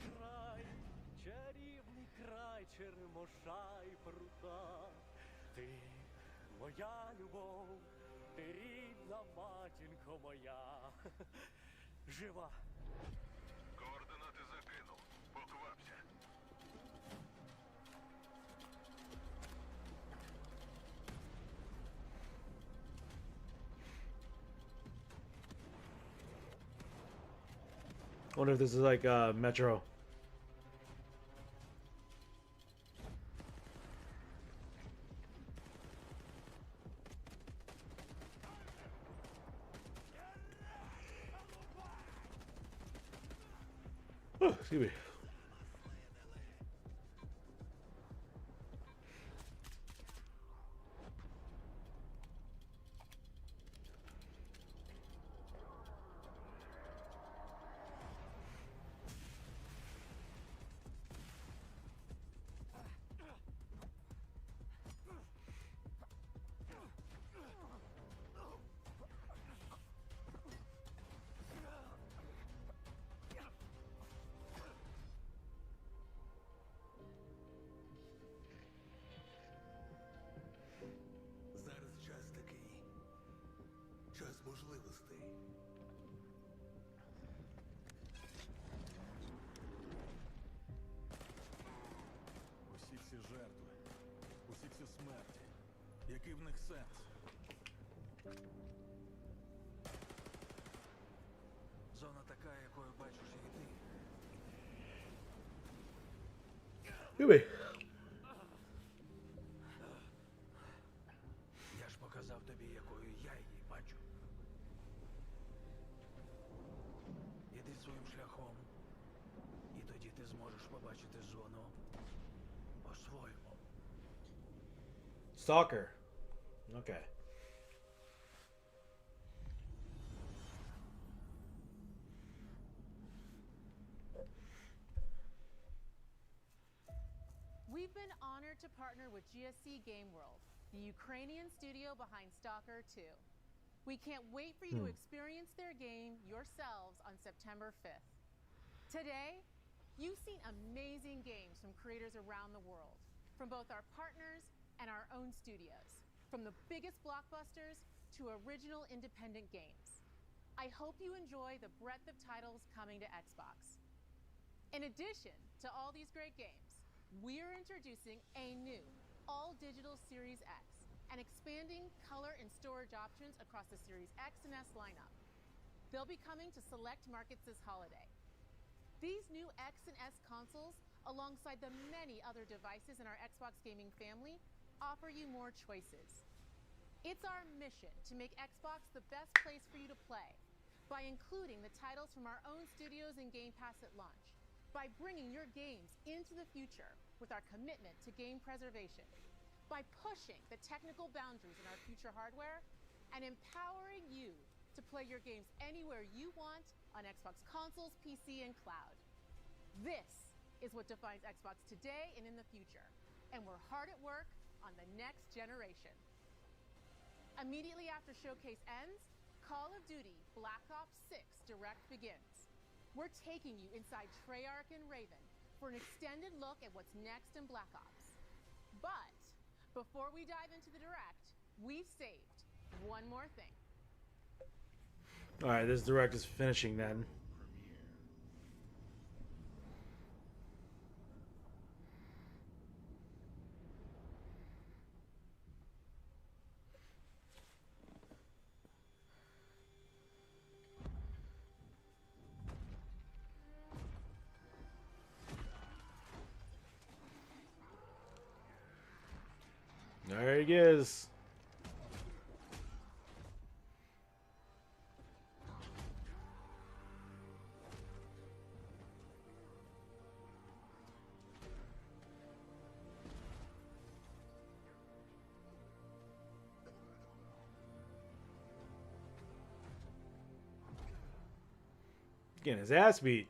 Speaker 19: Край, чарівний край черемоша і прута. Ти моя любов, ти рідна матінко моя. Жива.
Speaker 11: Координати закинув. Поквапся.
Speaker 1: I wonder if this is like Metro. Excuse me.
Speaker 6: Зараз час такий. Час можливостей.
Speaker 12: Усі ці жертви, усі ці смерті. Який в них сенс?
Speaker 14: Зона така, якою бачиш і ти.
Speaker 1: Excuse me.
Speaker 14: Я ж показав тобі, якою я її бачу. Іди своїм шляхом, і тоді ти зможеш побачити зону по-своєму.
Speaker 1: Stalker. Okay.
Speaker 20: We've been honored to partner with GSC Game World, the Ukrainian studio behind Stalker 2. We can't wait for you to experience their game yourselves on September 5th. Today, you've seen amazing games from creators around the world, from both our partners and our own studios, from the biggest blockbusters to original independent games. I hope you enjoy the breadth of titles coming to Xbox. In addition to all these great games, we're introducing a new all-digital Series X and expanding color and storage options across the Series X and S lineup. They'll be coming to select markets this holiday. These new X and S consoles, alongside the many other devices in our Xbox gaming family, offer you more choices. It's our mission to make Xbox the best place for you to play by including the titles from our own studios in Game Pass at launch, by bringing your games into the future with our commitment to game preservation, by pushing the technical boundaries in our future hardware, and empowering you to play your games anywhere you want on Xbox consoles, PC, and cloud. This is what defines Xbox today and in the future, and we're hard at work on the next generation. Immediately after Showcase ends, Call of Duty Black Ops 6 Direct begins. We're taking you inside Treyarch and Raven for an extended look at what's next in Black Ops. But before we dive into the Direct, we've saved one more thing.
Speaker 1: All right, this Direct is finishing then. There he is. Getting his ass beat.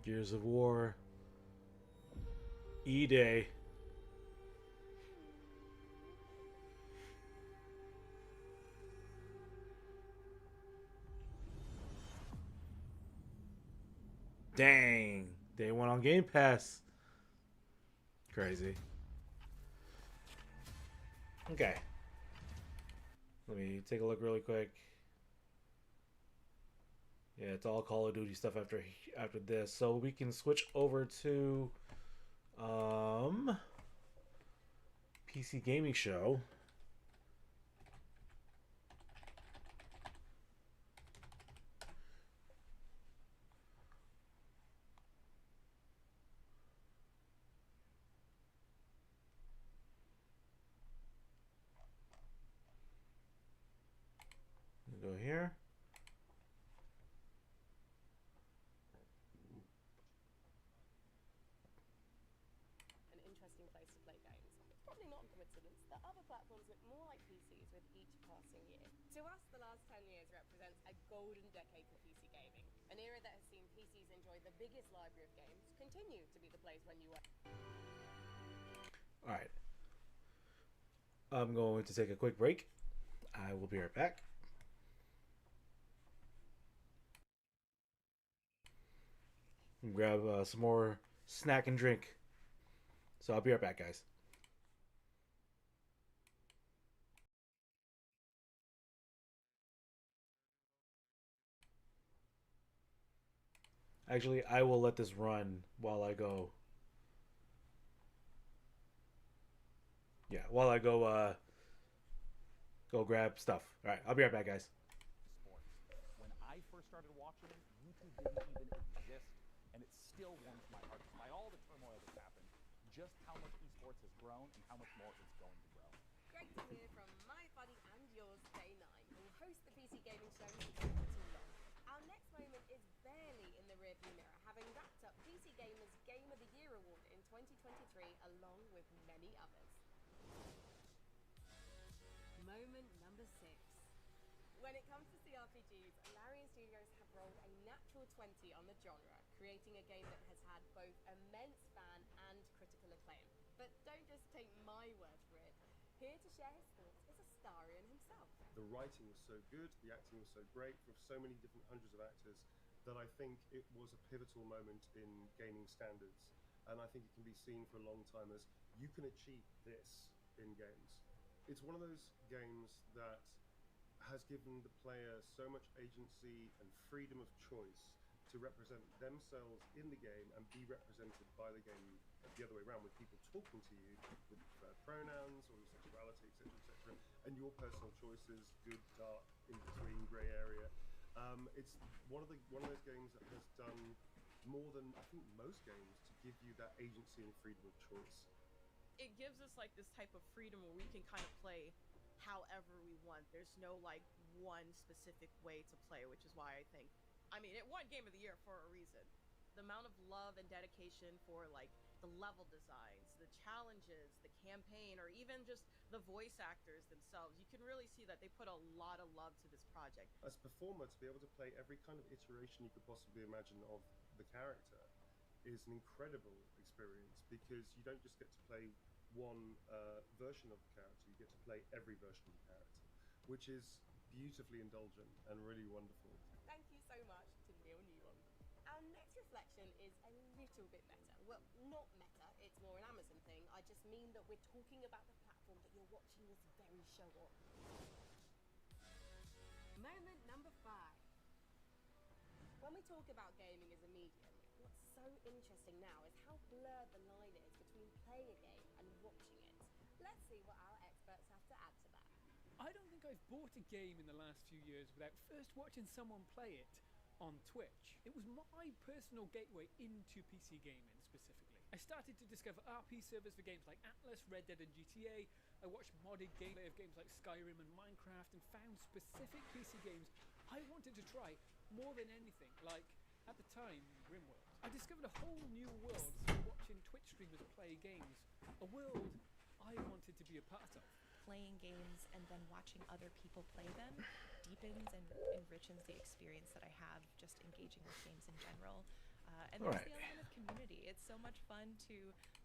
Speaker 1: Gears of War. E-Day. Dang. Day one on Game Pass. Crazy. Okay. Let me take a look really quick. Yeah, it's all Call of Duty stuff after this. So we can switch over to PC Gaming Show. Go here.
Speaker 7: An interesting place to play games. It's probably not a coincidence that other platforms look more like PCs with each passing year. To us, the last 10 years represents a golden decade for PC gaming, an era that has seen PCs enjoy the biggest library of games, continue to be the place when you work.
Speaker 1: Alright. I'm going to take a quick break. I will be right back. Grab some more snack and drink. So I'll be right back, guys. Actually, I will let this run while I go. Yeah, while I go go grab stuff. All right, I'll be right back, guys.
Speaker 16: When I first started watching, YouTube didn't even exist, and it still warms my heart despite all the turmoil that's happened, just how much esports has grown and how much more it's going to grow.
Speaker 7: Great to hear from my buddy and yours, Day9, who will host the PC Gaming Show before too long. Our next moment is barely in the rearview mirror, having wrapped up PC Gamer's Game of the Year award in 2023, along with many others. Moment number 6. When it comes to CRPGs, Larian Studios have rolled a natural 20 on the genre, creating a game that has had both immense fan and critical acclaim. But don't just take my word for it. Here to share his thoughts is Astarion himself.
Speaker 11: The writing was so good, the acting was so great, with so many different hundreds of actors, that I think it was a pivotal moment in gaming standards. And I think it can be seen for a long time as you can achieve this in games. It's one of those games that has given the player so much agency and freedom of choice to represent themselves in the game and be represented by the game the other way around, with people talking to you with pronouns or your sexuality, etc., etc., and your personal choices, good, dark, in between, grey area. It's one of those games that has done more than I think most games to give you that agency and freedom of choice.
Speaker 21: It gives us like this type of freedom where we can kind of play however we want. There's no like one specific way to play, which is why I think, I mean, it won Game of the Year for a reason. The amount of love and dedication for like the level designs, the challenges, the campaign, or even just the voice actors themselves, you can really see that they put a lot of love to this project.
Speaker 11: As a performer, to be able to play every kind of iteration you could possibly imagine of the character is an incredible experience, because you don't just get to play one version of the character, you get to play every version of the character, which is beautifully indulgent and really wonderful.
Speaker 7: Thank you so much to Neil Newham. Our next reflection is a little bit meta. Well, not meta, it's more an Amazon thing. I just mean that we're talking about the platform that you're watching this very show on. Moment number 5. When we talk about gaming as a medium, what's so interesting now is how blurred the line is between playing a game and watching it. Let's see what our experts have to add to that.
Speaker 24: I don't think I've bought a game in the last few years without first watching someone play it on Twitch. It was my personal gateway into PC gaming specifically. I started to discover RP servers for games like Atlas, Red Dead and GTA. I watched modded gameplay of games like Skyrim and Minecraft and found specific PC games I wanted to try more than anything, like, at the time, RimWorld. I discovered a whole new world through watching Twitch streamers play games, a world I wanted to be a part of.
Speaker 25: Playing games and then watching other people play them deepens and enriches the experience that I have just engaging with games in general. And
Speaker 1: All
Speaker 25: there's
Speaker 1: right.
Speaker 25: the element of community. It's so much fun to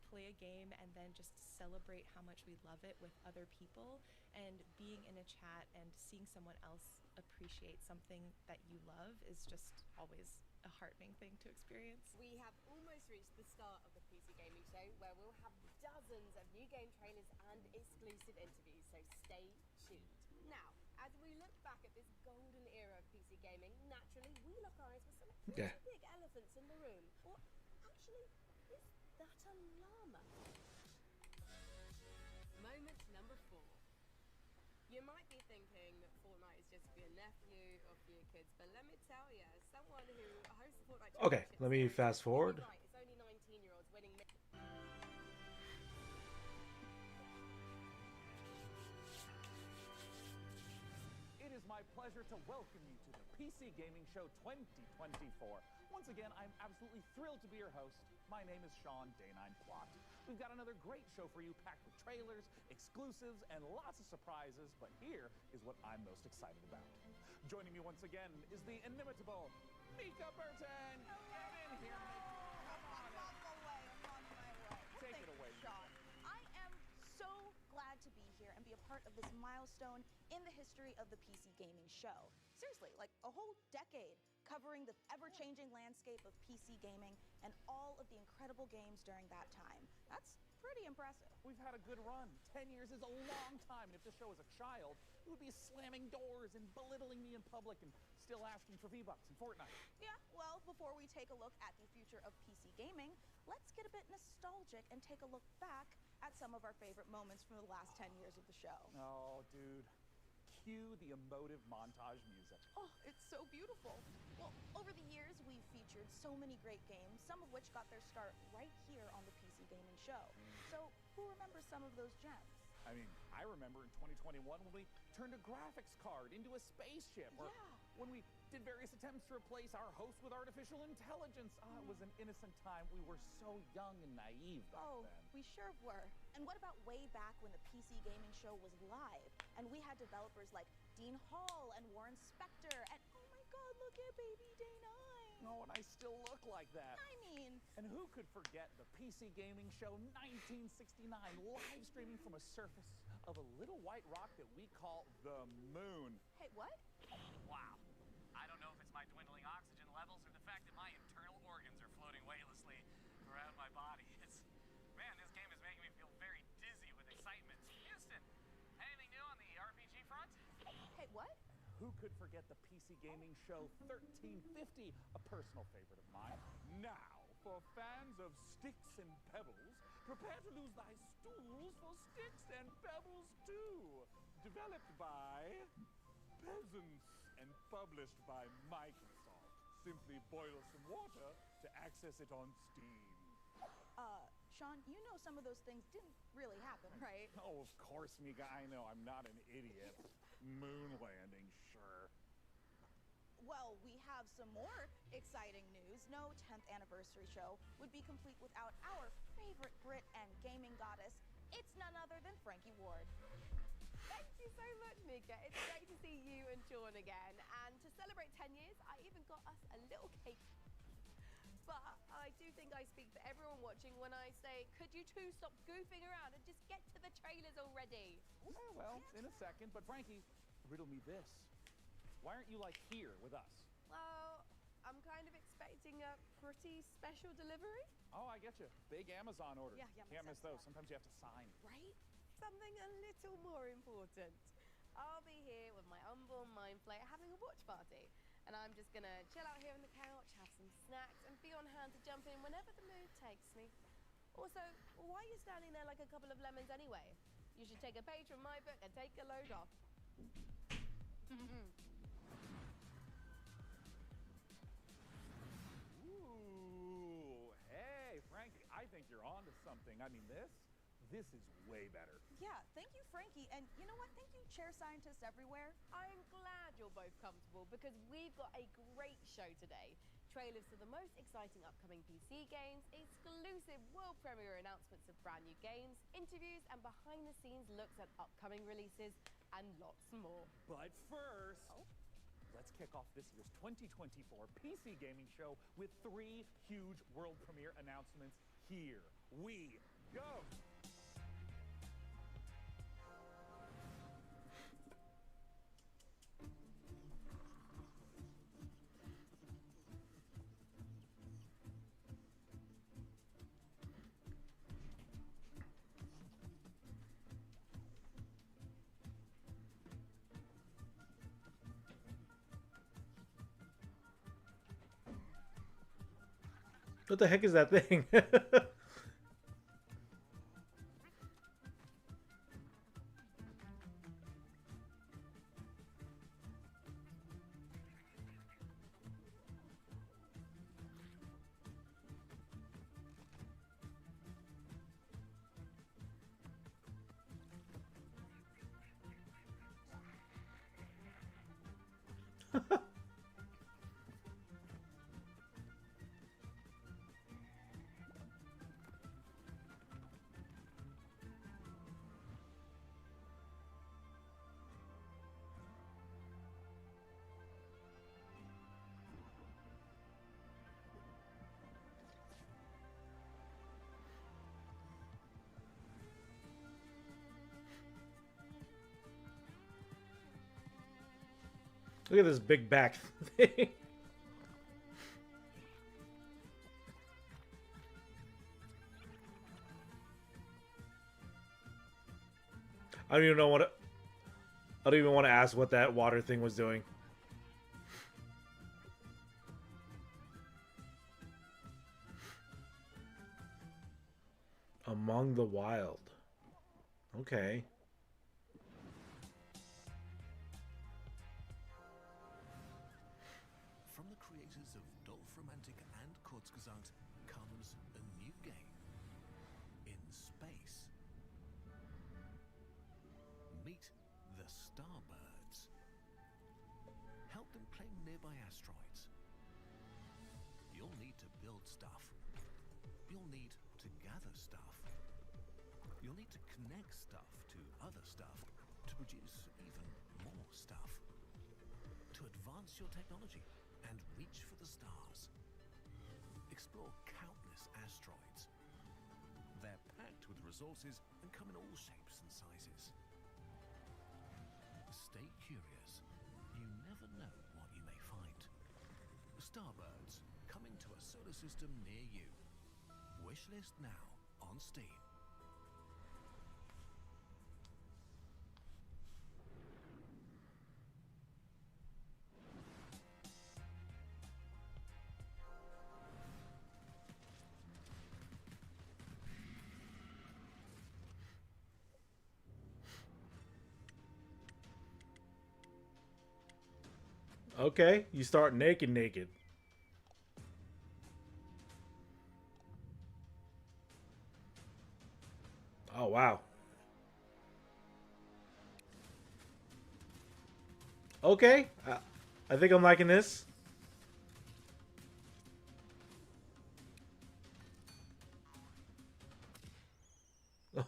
Speaker 25: play a game and then just celebrate how much we love it with other people, and being in a chat and seeing someone else appreciate something that you love is just always a heartening thing to experience.
Speaker 7: We have almost reached the start of the PC Gaming Show, where we'll have dozens of new game trailers and exclusive interviews, so stay tuned. Now, as we look back at this golden era of PC gaming, naturally we lock eyes with some pretty big elephants in the room. Or actually, is that a llama? Moment number 4. You might be thinking Fortnite is just for your nephew or for your kids, but let me tell you, as someone who hosts the Fortnite
Speaker 1: Okay,
Speaker 7: Championship
Speaker 1: let me
Speaker 7: series,
Speaker 1: fast forward.
Speaker 7: you're right, it's only 19-year-olds winning.
Speaker 16: It is my pleasure to welcome you to the PC Gaming Show 2024. Once again, I'm absolutely thrilled to be your host. My name is Sean Day9 Plot. We've got another great show for you, packed with trailers, exclusives, and lots of surprises, but here is what I'm most excited about. Joining me once again is the inimitable Mika Burton. Get in here, Mika. Come on.
Speaker 3: I'm on my way.
Speaker 16: Take
Speaker 3: Thank
Speaker 16: it away,
Speaker 3: you, Sean. I am so glad to be here and be a part of this milestone in the history of the PC gaming show. Seriously, like a whole decade covering the ever-changing landscape of PC gaming and all of the incredible games during that time. That's pretty impressive.
Speaker 16: We've had a good run. 10 years is a long time, and if this show was a child, it would be slamming doors and belittling me in public and still asking for V-Bucks in Fortnite.
Speaker 3: Yeah, well, before we take a look at the future of PC gaming, let's get a bit nostalgic and take a look back at some of our favorite moments from the last 10 years of the show.
Speaker 16: Oh, dude. Cue the emotive montage music.
Speaker 3: Oh, it's so beautiful. Well, over the years, we've featured so many great games, some of which got their start right here on the PC Gaming Show. So, who remembers some of those gems?
Speaker 16: I mean, I remember in 2021 when we turned a graphics card into a spaceship, or when we did various attempts to replace our host with artificial intelligence. It was an innocent time. We were so young and naive back then.
Speaker 3: We sure were. And what about way back when the PC Gaming Show was live, and we had developers like Dean Hall and Warren Spector, and oh my god, look at baby Day9.
Speaker 16: Oh, and I still look like that.
Speaker 3: I mean...
Speaker 16: And who could forget the PC Gaming Show 1969, live streaming from a surface of a little white rock that we call the moon?
Speaker 3: Hey, what?
Speaker 9: Wow. I don't know if it's my dwindling oxygen levels or the fact that my internal organs are floating weightlessly around my body. Man, this game is making me feel very dizzy with excitement. Houston, anything new on the RPG front?
Speaker 3: Hey, what?
Speaker 16: Who could forget the PC Gaming Show 1350, a personal favorite of mine? Now, for fans of sticks and pebbles, prepare to lose thy stools for sticks and pebbles too. Developed by peasants and published by Microsoft. Simply boil some water to access it on Steam.
Speaker 3: Sean, you know some of those things didn't really happen, right?
Speaker 16: Oh, of course, Mika. I know. I'm not an idiot. Moon landing, sure.
Speaker 3: Well, we have some more exciting news. No 10th anniversary show would be complete without our favorite Brit and gaming goddess. It's none other than Frankie Ward.
Speaker 7: Thank you so much, Mika. It's great to see you and Sean again. And to celebrate 10 years, I even got us a little cake. But I do think I speak for everyone watching when I say, could you two stop goofing around and just get to the trailers already?
Speaker 16: Yeah, well, in a second. But Frankie, riddle me this. Why aren't you, like, here with us?
Speaker 7: Well, I'm kind of expecting a pretty special delivery.
Speaker 16: Oh, I get you. Big Amazon order.
Speaker 7: Yeah,
Speaker 16: Can't miss
Speaker 7: makes
Speaker 16: those.
Speaker 7: sense,
Speaker 16: Sometimes you have to sign.
Speaker 7: Right? Something a little more important. I'll be here with my unborn mind flare having a watch party. And I'm just gonna chill out here on the couch, have some snacks, and be on hand to jump in whenever the mood takes me. Also, why are you standing there like a couple of lemons anyway? You should take a page from my book and take a load off.
Speaker 16: Ooh, hey, Frankie, I think you're onto something. I mean, this is way better.
Speaker 3: Yeah, thank you, Frankie. And you know what? Thank you, chair scientists everywhere.
Speaker 7: I'm glad you're both comfortable because we've got a great show today. Trailers to the most exciting upcoming PC games, exclusive world premiere announcements of brand new games, interviews and behind-the-scenes looks at upcoming releases, and lots more.
Speaker 16: But first, let's kick off this year's 2024 PC gaming show with 3 huge world premiere announcements. Here we go.
Speaker 1: What the heck is that thing? Look at this big back thing. I don't even know what. I don't even want to ask what that water thing was doing. Among the Wild. Okay.
Speaker 18: From the creators of Dolphromantic and Kurzgesagt comes a new game in space. Meet the Starbirds. Help them claim nearby asteroids. You'll need to build stuff. You'll need to gather stuff. You'll need to connect stuff to other stuff to produce even more stuff. To advance your technology and reach for the stars. Explore countless asteroids. They're packed with resources and come in all shapes and sizes. Stay curious. You never know what you may find. Starbirds, coming to a solar system near you. Wishlist now on Steam.
Speaker 1: Okay, you start naked. Oh, wow. Okay, I think I'm liking this.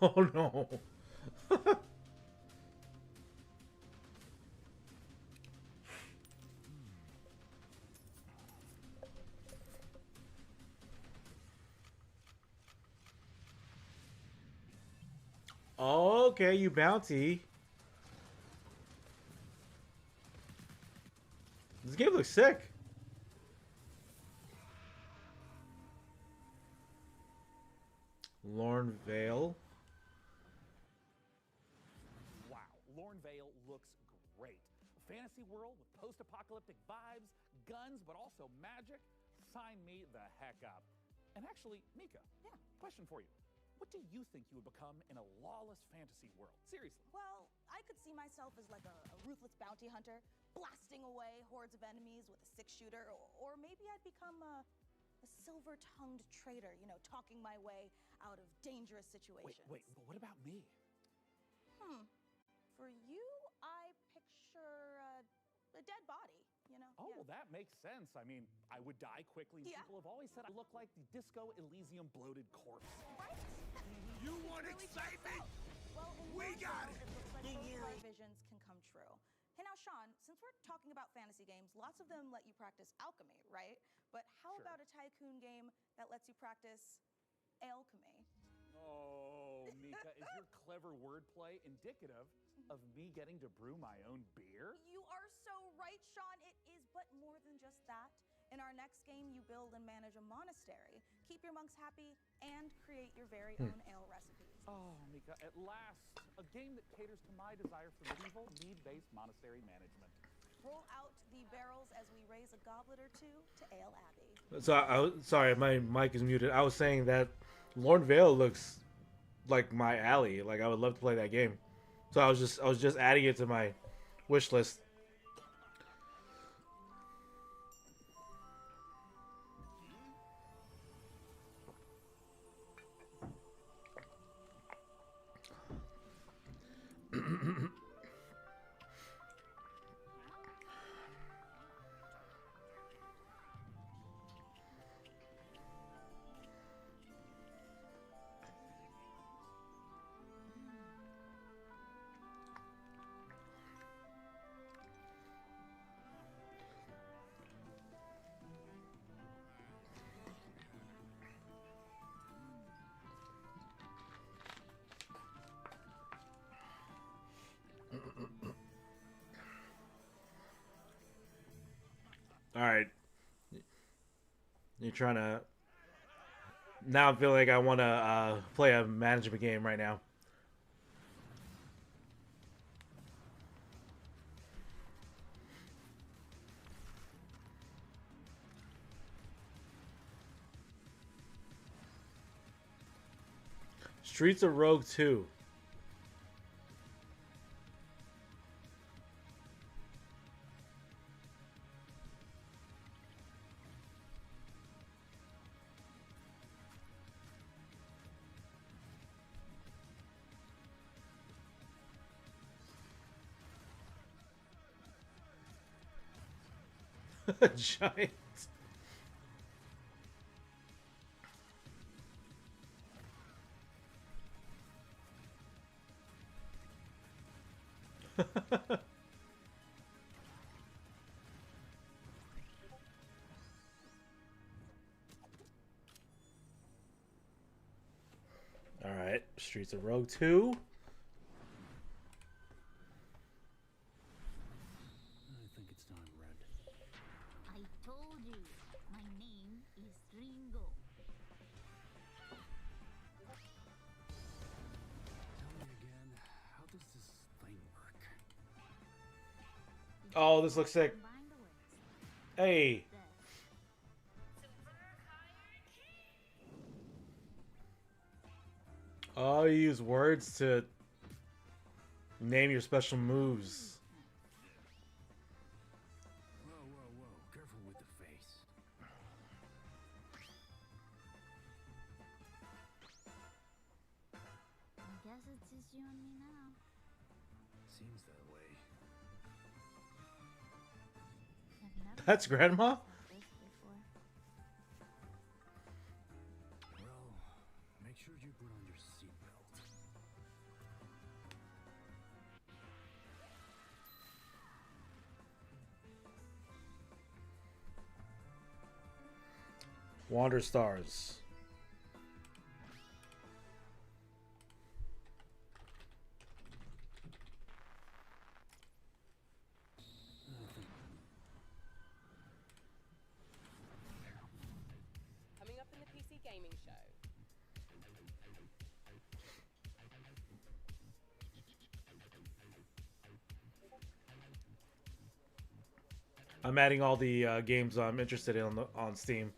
Speaker 1: Oh, no. Okay, you bounty. This game looks sick. Lorne Vale.
Speaker 16: Wow, Lorne Vale looks great. A fantasy world with post-apocalyptic vibes, guns, but also magic. Sign me the heck up. And actually, Mika, question for you. What do you think you would become in a lawless fantasy world? Seriously.
Speaker 3: Well, I could see myself as like a ruthless bounty hunter, blasting away hordes of enemies with a 6-shooter, or maybe I'd become a silver-tongued trader, you know, talking my way out of dangerous situations.
Speaker 16: Wait, but what about me?
Speaker 3: For you, I picture a dead body, you know?
Speaker 16: Oh, well, that makes sense. I mean, I would die quickly.
Speaker 3: Yeah.
Speaker 16: People have always said I look like the Disco Elysium bloated corpse.
Speaker 3: Right?
Speaker 6: You want excitement?
Speaker 3: Well, in
Speaker 6: We
Speaker 3: your
Speaker 6: got
Speaker 3: world,
Speaker 6: it.
Speaker 3: looks like
Speaker 6: The
Speaker 3: those
Speaker 6: world.
Speaker 3: visions can come true. And now, Sean, since we're talking about fantasy games, lots of them let you practice alchemy, right? But how about a tycoon game that lets you practice alchemy?
Speaker 16: Oh, Mika, is your clever wordplay indicative of me getting to brew my own beer?
Speaker 3: You are so right, Sean. It is, but more than just that. In our next game, you build and manage a monastery, keep your monks happy, and create your very own ale recipes.
Speaker 16: Oh, Mika, at last, a game that caters to my desire for medieval, mead-based monastery management.
Speaker 3: Roll out the barrels as we raise a goblet or two to Ale Abbey.
Speaker 1: So, sorry, my mic is muted. I was saying that Lorne Vale looks like my alley. Like, I would love to play that game. So I was just adding it to my wish list. All right. You're trying to... Now I feel like I want to play a management game right now. Streets of Rogue 2. Giant. All right, Streets of Rogue 2.
Speaker 4: I think it's time, Red. I told you, my name is Ringo. Tell me again, how does this thing work?
Speaker 1: Oh, this looks sick. Hey. Oh, you use words to name your special moves.
Speaker 4: Whoa, whoa, whoa. Careful with the face. I guess it's just you and me now. Seems that way.
Speaker 1: That's Grandma?
Speaker 4: Well, make sure you put on your seatbelt.
Speaker 1: Wander Stars.
Speaker 7: Coming up in the PC Gaming Show.
Speaker 1: I'm adding all the games I'm interested in on Steam.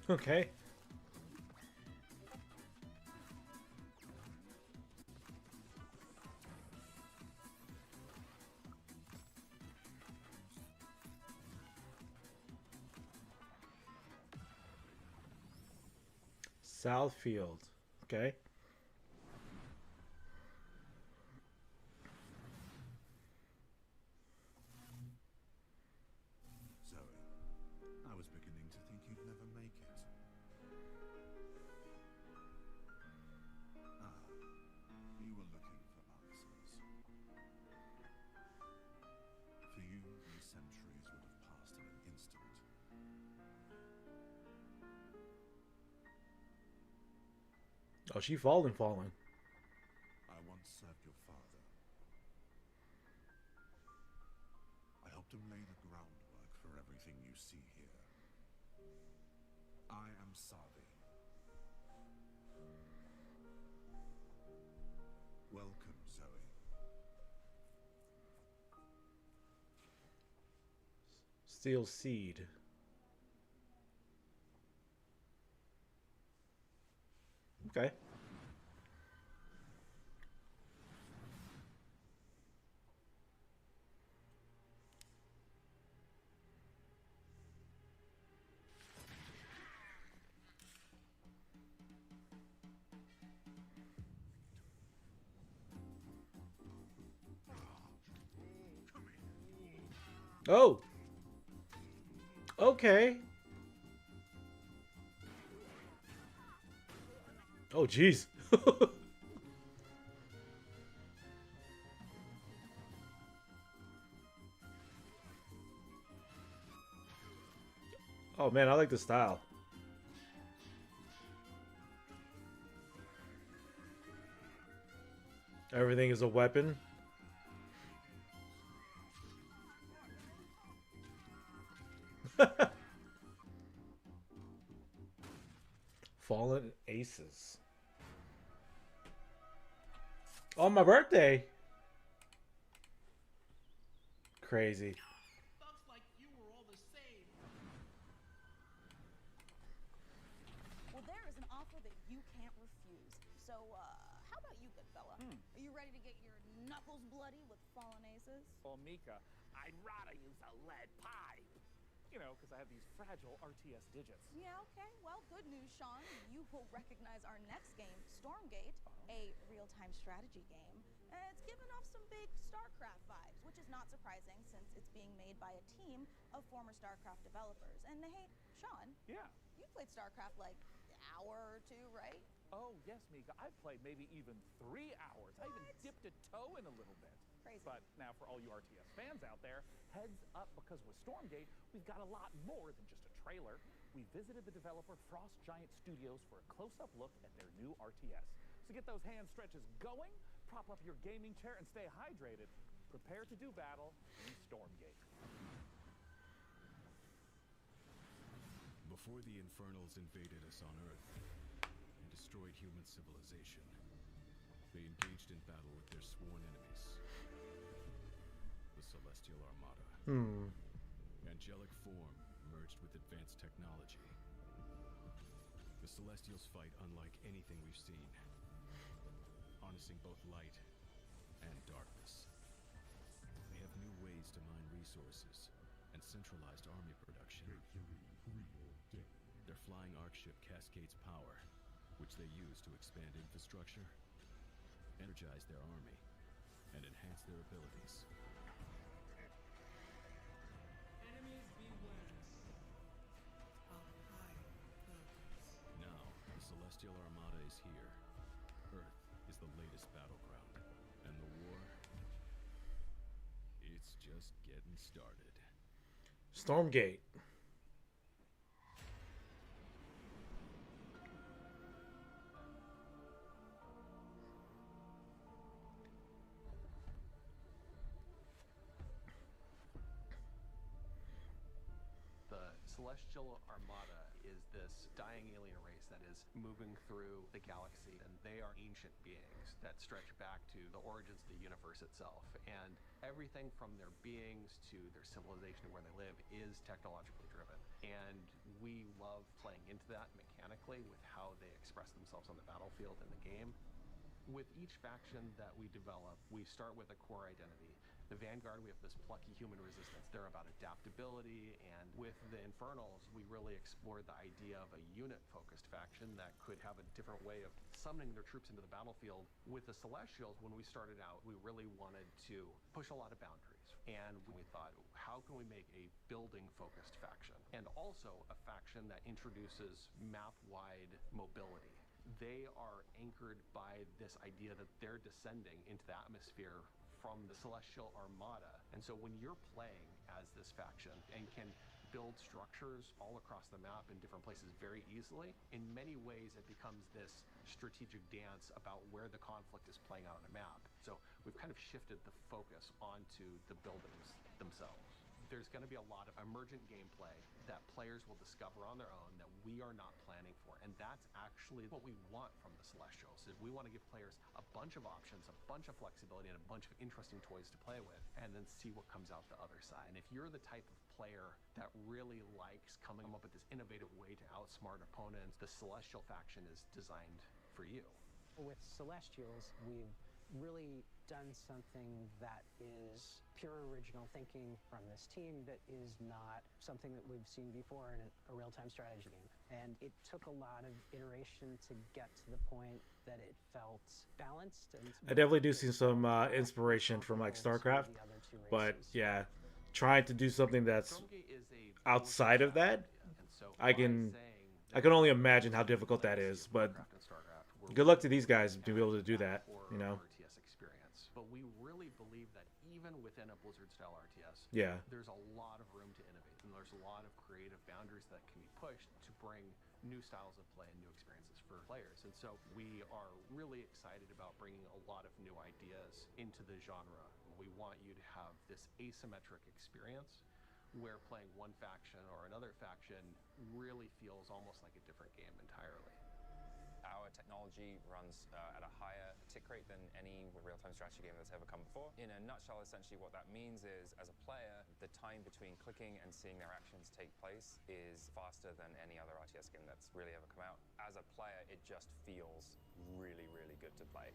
Speaker 1: Okay. Southfield. Okay.
Speaker 8: Zoe, I was beginning to think you'd never make it. Ah, you were looking for answers. For you, these centuries would have passed in an instant.
Speaker 1: Oh, she fallen.
Speaker 8: I once served your father. I helped him lay the groundwork for everything you see here. I am Savi. Welcome, Zoe.
Speaker 1: Steel Seed. Okay. Oh. Okay. Oh, jeez. Oh man, I like the style. Everything is a weapon. Fallen Aces. On my birthday. Crazy.
Speaker 3: Well, there is an offer that you can't refuse. So, how about you, good fella? Are you ready to get your knuckles bloody with fallen aces?
Speaker 16: Well, Mika, I'd rather use a lead pipe. You know, because I have these fragile RTS digits.
Speaker 3: Yeah, okay. Well, good news, Sean. You will recognize our next game, Stormgate, a real-time strategy game. It's given off some big StarCraft vibes, which is not surprising since it's being made by a team of former StarCraft developers. And hey, Sean.
Speaker 16: Yeah.
Speaker 3: You played StarCraft like an hour or two, right?
Speaker 16: Oh, yes, Mika. I've played maybe even 3 hours.
Speaker 3: What?
Speaker 16: I even dipped a toe in a little bit.
Speaker 3: Crazy.
Speaker 16: But now for all you RTS fans out there, heads up, because with Stormgate, we've got a lot more than just a trailer. We visited the developer Frost Giant Studios for a close-up look at their new RTS. So get those hand stretches going, prop up your gaming chair, and stay hydrated. Prepare to do battle in Stormgate.
Speaker 10: Before the Infernals invaded us on Earth and destroyed human civilization, they engaged in battle with their sworn enemies, the Celestial Armada. Angelic form merged with advanced technology. The Celestials fight unlike anything we've seen, harnessing both light and darkness. They have new ways to mine resources and centralized army production. Their flying arc ship cascades power, which they use to expand infrastructure, energize their army, and enhance their abilities.
Speaker 19: Enemies beware.
Speaker 10: Now, the Celestial Armada is here. Earth is the latest battleground, and the war, it's just getting started.
Speaker 1: Stormgate.
Speaker 13: The
Speaker 5: Celestial Armada is this dying alien race that is moving through the galaxy, and they are ancient beings that stretch back to the origins of the universe itself. And everything from their beings to their civilization and where they live is technologically driven. And we love playing into that mechanically with how they express themselves on the battlefield in the game. With each faction that we develop, we start with a core identity. The Vanguard, we have this plucky human resistance. They're about adaptability, and with the Infernals, we really explored the idea of a unit-focused faction that could have a different way of summoning their troops into the battlefield. With the Celestials, when we started out, we really wanted to push a lot of boundaries. And we thought, how can we make a building-focused faction? And also a faction that introduces map-wide mobility. They are anchored by this idea that they're descending into the atmosphere from the Celestial Armada. And so when you're playing as this faction and can build structures all across the map in different places very easily, in many ways it becomes this strategic dance about where the conflict is playing out on a map. So we've kind of shifted the focus onto the buildings themselves. There's going to be a lot of emergent gameplay that players will discover on their own that we are not planning for. And that's actually what we want from the Celestials, is we want to give players a bunch of options, a bunch of flexibility, and a bunch of interesting toys to play with, and then see what comes out the other side. And if you're the type of player that really likes coming up with this innovative way to outsmart opponents, the Celestial faction is designed for you.
Speaker 13: With Celestials, we've really done something that is pure original thinking from this team that is not something that we've seen before in a real-time strategy game. And it took a lot of iteration to get to the point that it felt balanced. And
Speaker 1: I definitely do see some inspiration from like StarCraft, but yeah, trying to do something that's outside of that, I can only imagine how difficult that is. But good luck to these guys to be able to do that, you know.
Speaker 5: But we really believe that even within a Blizzard-style RTS, there's a lot of room to innovate, and there's a lot of creative boundaries that can be pushed to bring new styles of play and new experiences for players. And so we are really excited about bringing a lot of new ideas into the genre. We want you to have this asymmetric experience where playing one faction or another faction really feels almost like a different game entirely.
Speaker 15: Our technology runs at a higher tick rate than any real-time strategy game that's ever come before. In a nutshell, essentially what that means is, as a player, the time between clicking and seeing their actions take place is faster than any other RTS game that's really ever come out. As a player, it just feels really, really good to play.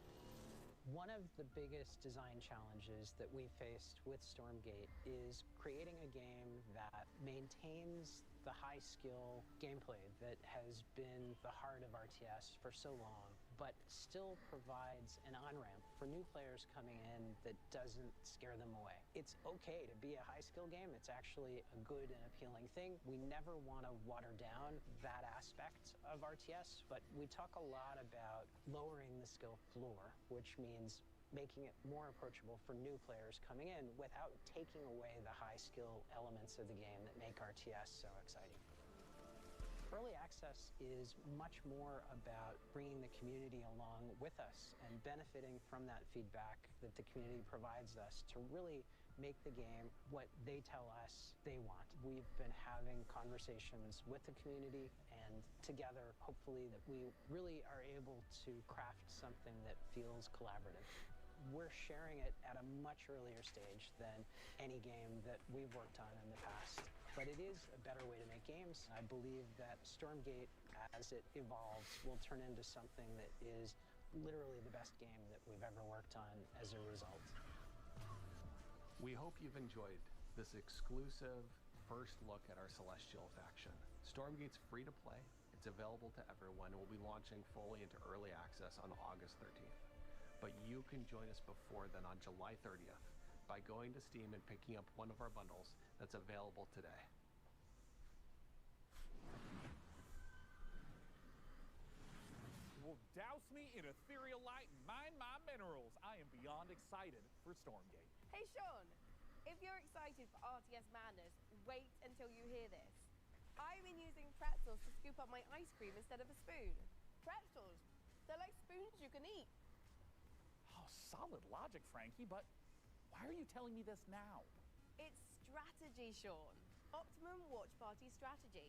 Speaker 13: One of the biggest design challenges that we faced with Stormgate is creating a game that maintains the high-skill gameplay that has been the heart of RTS for so long, but still provides an on-ramp for new players coming in that doesn't scare them away. It's okay to be a high-skill game. It's actually a good and appealing thing. We never want to water down that aspect of RTS, but we talk a lot about lowering the skill floor, which means making it more approachable for new players coming in without taking away the high skill elements of the game that make RTS so exciting. Early access is much more about bringing the community along with us and benefiting from that feedback that the community provides us to really make the game what they tell us they want. We've been having conversations with the community, and together, hopefully, that we really are able to craft something that feels collaborative. We're sharing it at a much earlier stage than any game that we've worked on in the past, but it is a better way to make games. I believe that Stormgate, as it evolves, will turn into something that is literally the best game that we've ever worked on as a result.
Speaker 5: We hope you've enjoyed this exclusive first look at our Celestial faction. Stormgate's free to play. It's available to everyone. We'll be launching fully into early access on August 13th. But you can join us before then on July 30th by going to Steam and picking up one of our bundles that's available today.
Speaker 16: Well, douse me in ethereal light and mine my minerals. I am beyond excited for Stormgate.
Speaker 7: Hey Sean, if you're excited for RTS madness, wait until you hear this. I've been using pretzels to scoop up my ice cream instead of a spoon. Pretzels, they're like spoons you can eat.
Speaker 16: Solid logic, Frankie, but why are you telling me this now?
Speaker 7: It's strategy, Sean. Optimum watch party strategy.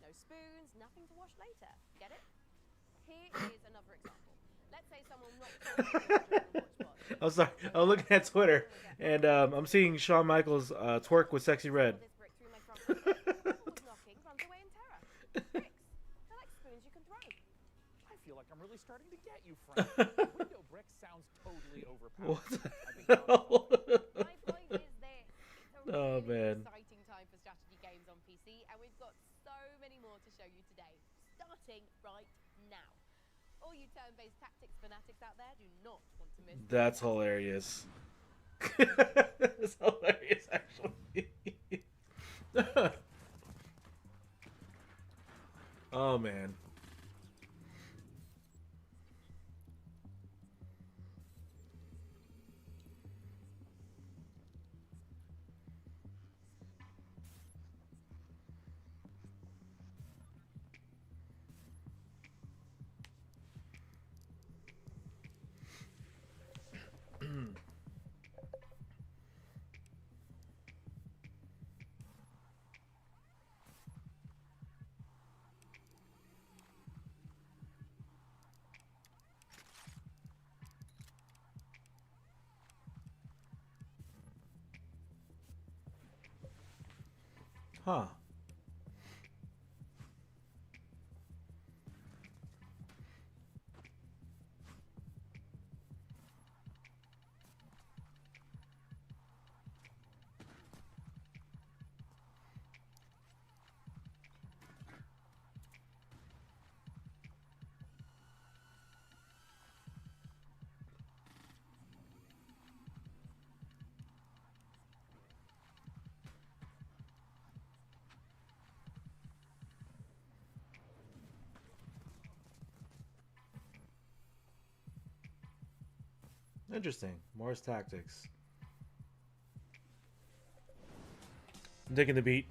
Speaker 7: No spoons, nothing to wash later. Get it? Here is another example. Let's say someone knocked on the door during the watch party.
Speaker 1: I'm sorry. I'm looking at Twitter, and I'm seeing Shawn Michaels twerk with Sexy Red.
Speaker 7: This brick through my front window. Whoever was knocking runs away in terror. Bricks. They're like spoons you can throw.
Speaker 16: I feel like I'm really starting to get you, Frank. Window brick sounds totally overpowered.
Speaker 1: What the hell?
Speaker 7: My point is this. It's a
Speaker 1: Oh,
Speaker 7: really
Speaker 1: man.
Speaker 7: exciting time for strategy games on PC, and we've got so many more to show you today, starting right now. All you turn-based tactics fanatics out there do not want to miss.
Speaker 1: That's hilarious. It's hilarious, actually. Oh, man. Huh. Interesting. Morse tactics. I'm digging the beat.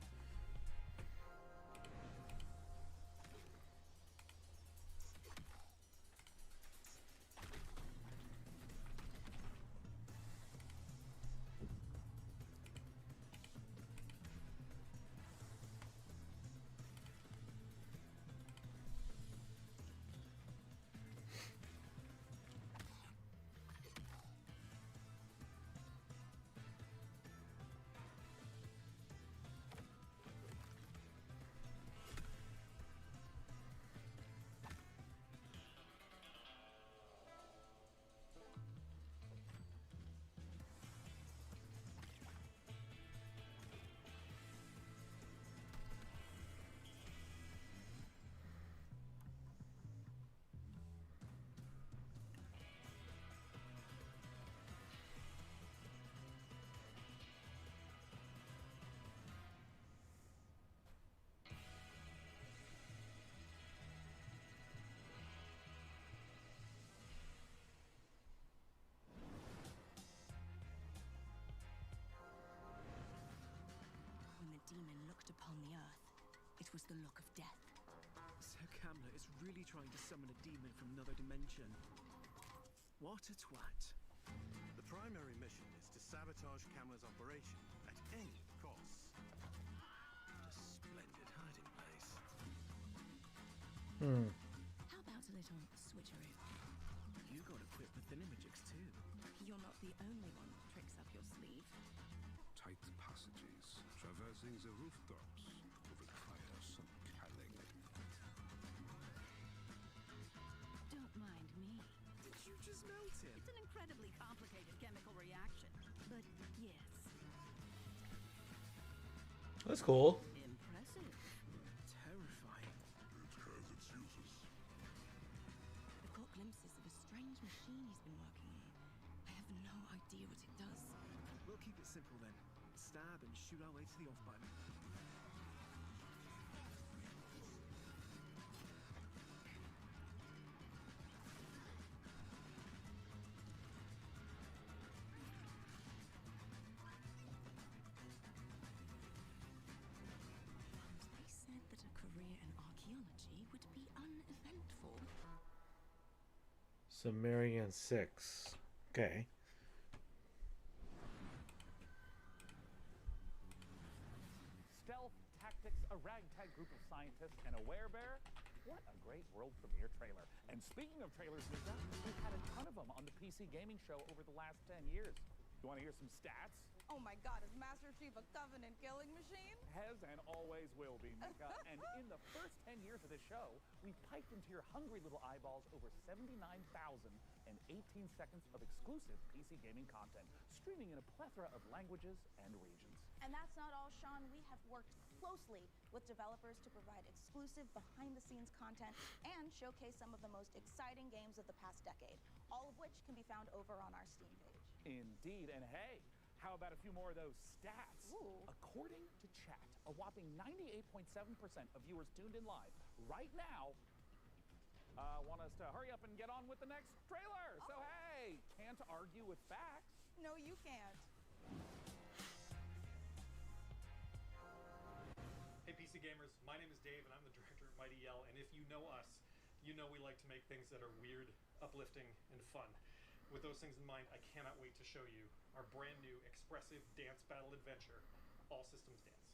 Speaker 2: When the demon looked upon the earth, it was the look of death.
Speaker 12: Sir Kamler is really trying to summon a demon from another dimension. What a twat.
Speaker 8: The primary mission is to sabotage Kamler's operation at any cost. What a splendid hiding place.
Speaker 2: How about a little switcheroo?
Speaker 12: You got equipped with thinamajigs too.
Speaker 2: You're not the only one with tricks up your sleeve.
Speaker 10: Tight passages, traversing the rooftops, will require some cunning.
Speaker 2: Don't mind me.
Speaker 12: Did you just melt him?
Speaker 2: It's an incredibly complicated chemical reaction. But yes.
Speaker 1: That's cool.
Speaker 2: Impressive.
Speaker 12: Terrifying.
Speaker 8: It has its uses.
Speaker 2: I've caught glimpses of a strange machine he's been working on. I have no idea what it does.
Speaker 12: We'll keep it simple then. Stab and shoot our way to the off button.
Speaker 2: They said that a career in archaeology would be uneventful.
Speaker 1: Sumerian 6. Okay.
Speaker 16: Stealth tactics, a ragtag group of scientists, and a werebear. What a great world premiere trailer. And speaking of trailers, Lisa, we've had a ton of them on the PC gaming show over the last 10 years. You want to hear some stats?
Speaker 3: Oh my god, is Master Chief a Covenant killing machine?
Speaker 16: Has and always will be, Mika. And in the first 10 years of this show, we've piped into your hungry little eyeballs over 79,018 seconds of exclusive PC gaming content, streaming in a plethora of languages and regions.
Speaker 3: And that's not all, Sean. We have worked closely with developers to provide exclusive behind-the-scenes content and showcase some of the most exciting games of the past decade, all of which can be found over on our Steam page.
Speaker 16: Indeed. And hey, how about a few more of those stats?
Speaker 3: Ooh.
Speaker 16: According to chat, a whopping 98.7% of viewers tuned in live right now want us to hurry up and get on with the next trailer. So hey, can't argue with facts.
Speaker 3: No, you can't.
Speaker 14: Hey PC gamers, my name is Dave and I'm the director of Mighty Yell, and if you know us, you know we like to make things that are weird, uplifting, and fun. With those things in mind, I cannot wait to show you our brand new expressive dance battle adventure, All Systems Dance.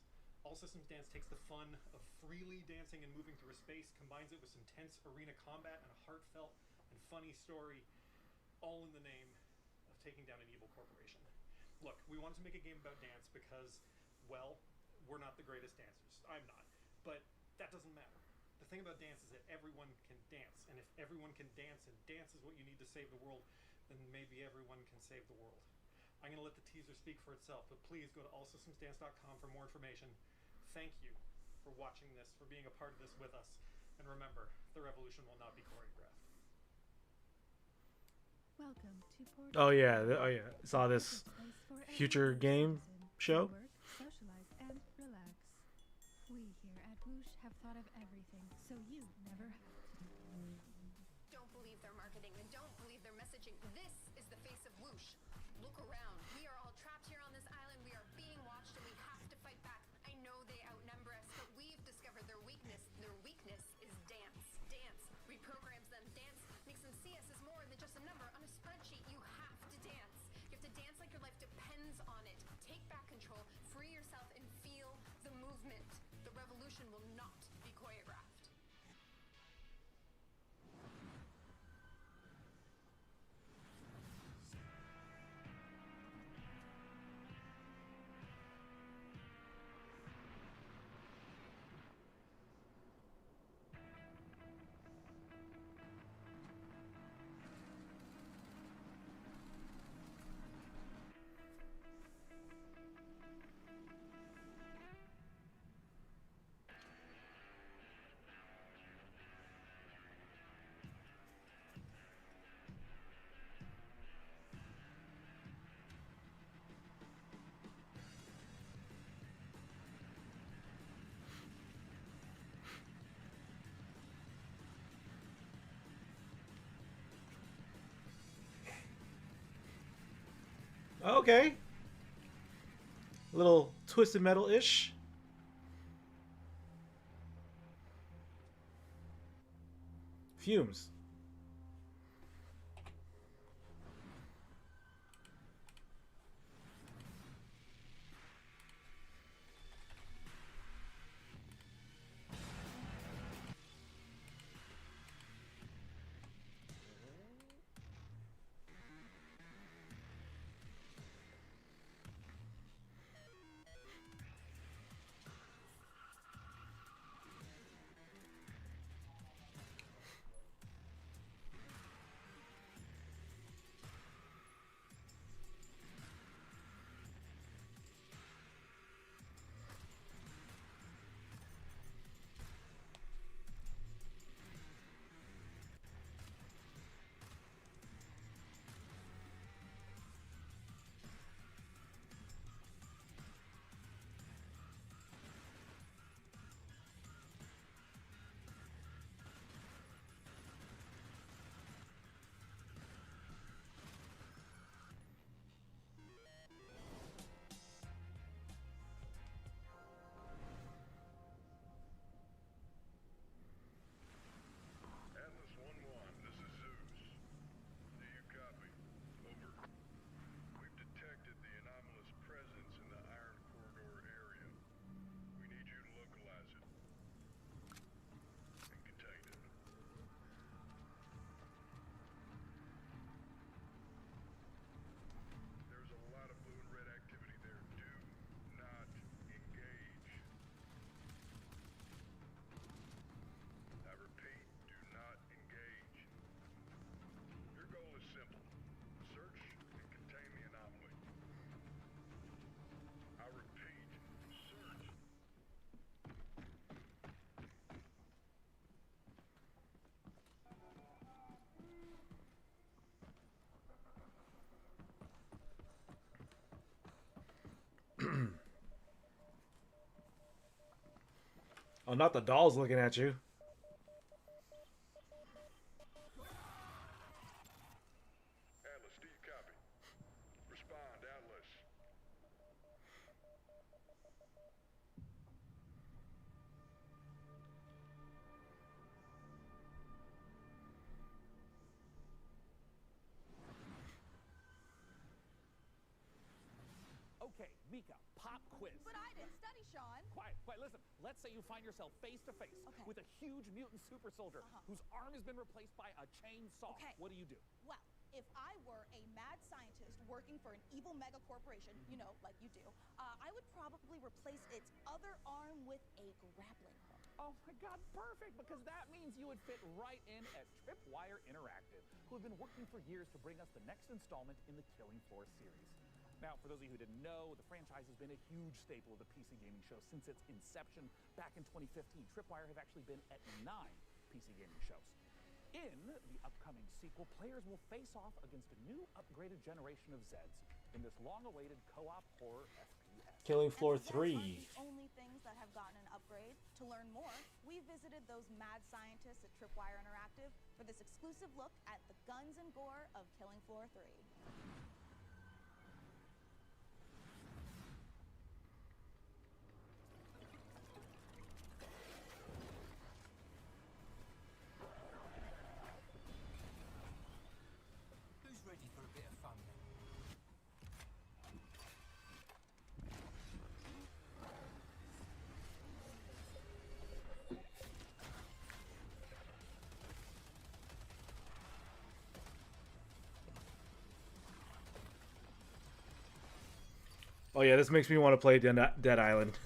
Speaker 14: All Systems Dance takes the fun of freely dancing and moving through a space, combines it with some tense arena combat and a heartfelt and funny story, all in the name of taking down an evil corporation. Look, we wanted to make a game about dance because, well, we're not the greatest dancers. I'm not. But that doesn't matter. The thing about dance is that everyone can dance, and if everyone can dance, and dance is what you need to save the world, then maybe everyone can save the world. I'm going to let the teaser speak for itself, but please go to allsystemsdance.com for more information. Thank you for watching this, for being a part of this with us, and remember, the revolution will not be choreographed.
Speaker 17: Welcome to Port.
Speaker 1: Oh yeah, saw this future game show.
Speaker 17: Work, socialize, and relax. We here at Whoosh have thought of everything, so you never have to.
Speaker 20: Don't believe their marketing and don't believe their messaging. This is the face of Whoosh. Look around. We are all trapped here on this island. We are being watched and we have to fight back. I know they outnumber us, but we've discovered their weakness. Their weakness is dance. Dance reprograms them. Dance makes them see us as more than just a number on a spreadsheet. You have to dance. You have to dance like your life depends on it. Take back control, free yourself, and feel the movement. The revolution will not be choreographed.
Speaker 1: Okay. A little Twisted Metal-ish. Fumes. Oh, not the dolls looking at you.
Speaker 11: Atlas, do you copy? Respond, Atlas.
Speaker 16: Okay, Mika, pop quiz.
Speaker 3: But I didn't study, Sean.
Speaker 16: Quiet, quiet, listen. Let's say you find yourself face to face with a huge mutant super soldier whose arm has been replaced by a chainsaw.
Speaker 3: Okay.
Speaker 16: What do you do?
Speaker 3: Well, if I were a mad scientist working for an evil mega corporation, you know, like you do, I would probably replace its other arm with a grappling hook.
Speaker 16: Oh my God, perfect, because that means you would fit right in at Tripwire Interactive, who have been working for years to bring us the next installment in the Killing Floor series. Now, for those of you who didn't know, the franchise has been a huge staple of the PC gaming show since its inception back in 2015. Tripwire have actually been at 9 PC gaming shows. In the upcoming sequel, players will face off against a new upgraded generation of Zeds in this long-awaited co-op horror FPS.
Speaker 1: Killing Floor
Speaker 3: And Zeds aren't
Speaker 1: 3.
Speaker 3: the only things that have gotten an upgrade. To learn more, we visited those mad scientists at Tripwire Interactive for this exclusive look at the guns and gore of Killing Floor 3.
Speaker 19: Who's ready for a bit of fun then?
Speaker 1: Oh yeah, this makes me want to play Dead Island.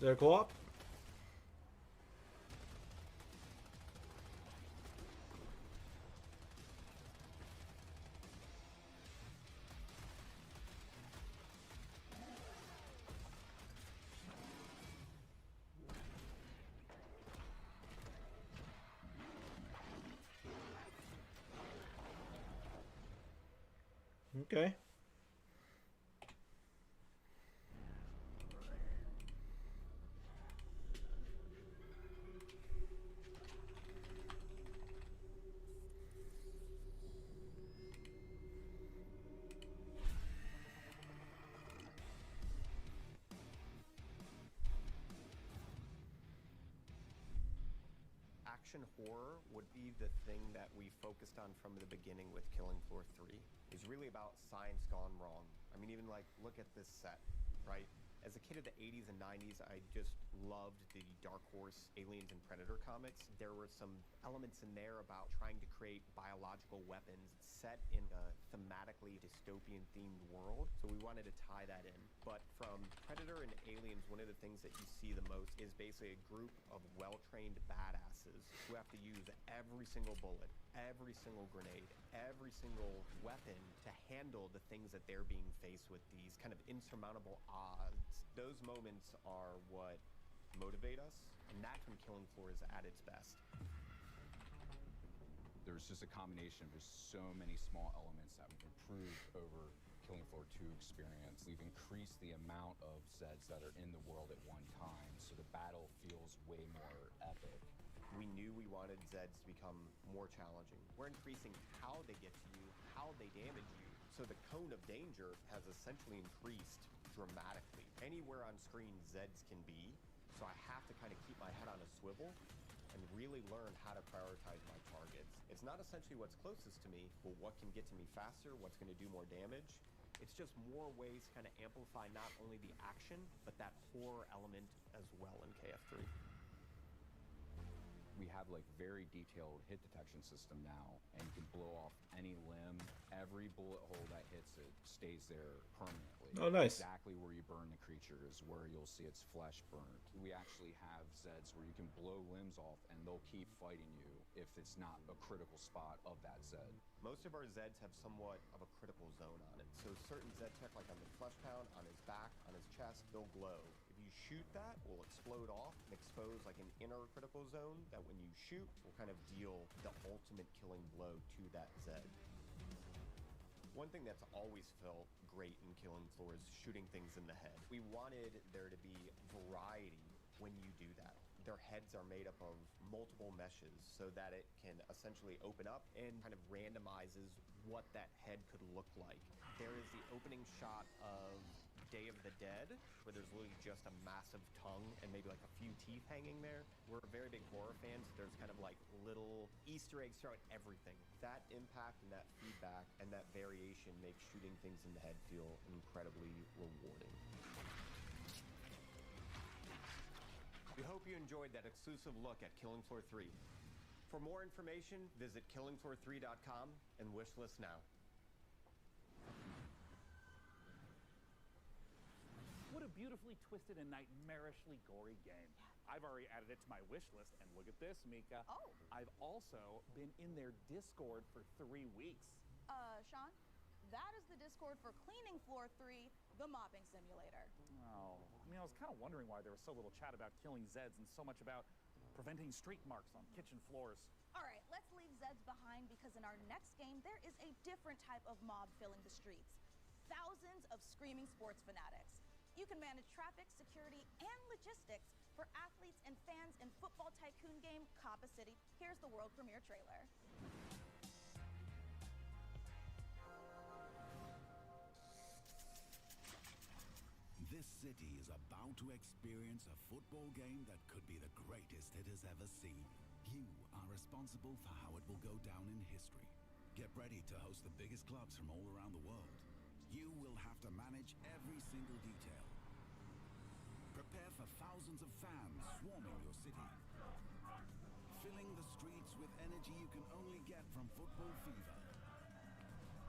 Speaker 1: Is there a co-op? Okay.
Speaker 5: Action horror would be the thing that we focused on from the beginning with Killing Floor 3. It was really about science gone wrong. I mean, even like, look at this set, right? As a kid of the 80s and 90s, I just loved the Dark Horse Aliens and Predator comics. There were some elements in there about trying to create biological weapons set in a thematically dystopian themed world. So we wanted to tie that in. But from Predator and Aliens, one of the things that you see the most is basically a group of well-trained badasses who have to use every single bullet, every single grenade, every single weapon to handle the things that they're being faced with, these kind of insurmountable odds. Those moments are what motivate us, and that's when Killing Floor is at its best.
Speaker 15: There's just a combination of just so many small elements that we've improved over Killing Floor 2 experience. We've increased the amount of Zeds that are in the world at one time, so the battle feels way more epic.
Speaker 5: We knew we wanted Zeds to become more challenging. We're increasing how they get to you, how they damage you, so the cone of danger has essentially increased dramatically. Anywhere on screen Zeds can be, so I have to kind of keep my head on a swivel and really learn how to prioritize my targets. It's not essentially what's closest to me, but what can get to me faster, what's going to do more damage. It's just more ways to kind of amplify not only the action, but that horror element as well in KF3.
Speaker 15: We have like very detailed hit detection system now, and you can blow off any limb. Every bullet hole that hits it stays there permanently.
Speaker 1: Oh, nice.
Speaker 15: Exactly where you burn the creature is where you'll see its flesh burned. We actually have Zeds where you can blow limbs off and they'll keep fighting you if it's not a critical spot of that Zed.
Speaker 5: Most of our Zeds have somewhat of a critical zone on it. So certain Zed tech, like on the flesh pound, on his back, on his chest, they'll glow. If you
Speaker 21: you shoot that will explode off and expose like an inner critical zone that when you shoot will kind of deal the ultimate killing blow to that Zed. One thing that's always felt great in Killing Floor is shooting things in the head. We wanted there to be variety when you do that. Their heads are made up of multiple meshes so that it can essentially open up and kind of randomizes what that head could look like. There is the opening shot of Day of the Dead, where there's literally just a massive tongue and maybe like a few teeth hanging there. We're very big horror fans. There's kind of like little Easter eggs throughout everything. That impact and that feedback and that variation makes shooting things in the head feel incredibly rewarding. We hope you enjoyed that exclusive look at Killing Floor 3. For more information, visit killingfloor3.com and wishlist now.
Speaker 16: What a beautifully twisted and nightmarishly gory game. I've already added it to my wish list, and look at this, Mika.
Speaker 3: Oh.
Speaker 16: I've also been in their Discord for 3 weeks.
Speaker 3: Sean, that is the Discord for Cleaning Floor 3, the mopping simulator.
Speaker 16: Oh, I mean, I was kind of wondering why there was so little chat about killing Zeds and so much about preventing streak marks on kitchen floors.
Speaker 3: All right, let's leave Zeds behind because in our next game, there is a different type of mob filling the streets. Thousands of screaming sports fanatics. You can manage traffic, security, and logistics for athletes and fans in football tycoon game Kappa City. Here's the world premiere trailer.
Speaker 18: This city is about to experience a football game that could be the greatest it has ever seen. You are responsible for how it will go down in history. Get ready to host the biggest clubs from all around the world. You will have to manage every single detail. Prepare for thousands of fans swarming your city. Filling the streets with energy you can only get from football fever.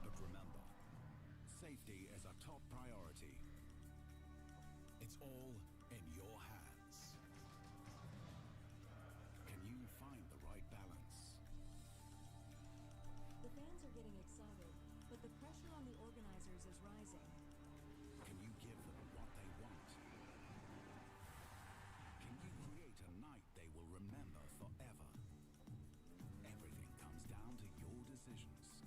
Speaker 18: But remember, safety is a top priority. It's all in your hands. Can you find the right balance?
Speaker 22: The fans are getting excited, but the pressure on the organizers is rising.
Speaker 18: Can you give them what they want? Can you create a night they will remember forever? Everything comes down to your decisions.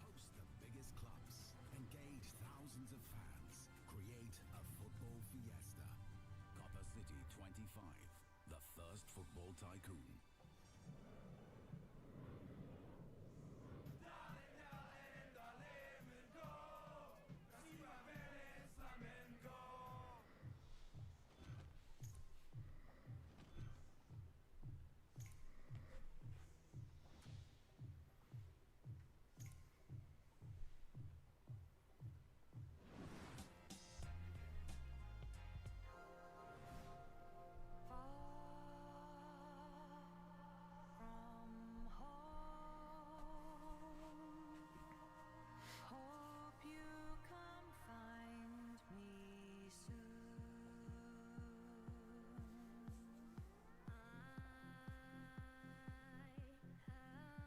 Speaker 18: Host the biggest clubs, engage thousands of fans, create a football fiesta. Copper City 25, the first football tycoon.
Speaker 22: Hope you come find me soon. I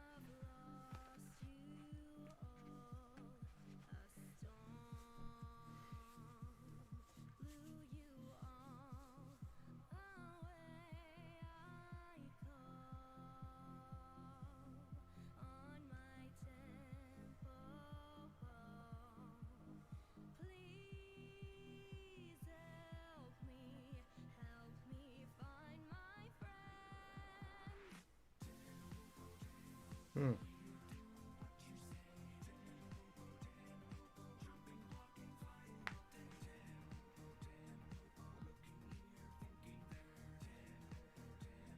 Speaker 22: have lost you all. A storm blew you all away. I call on my temple wall. Please help me find my friends.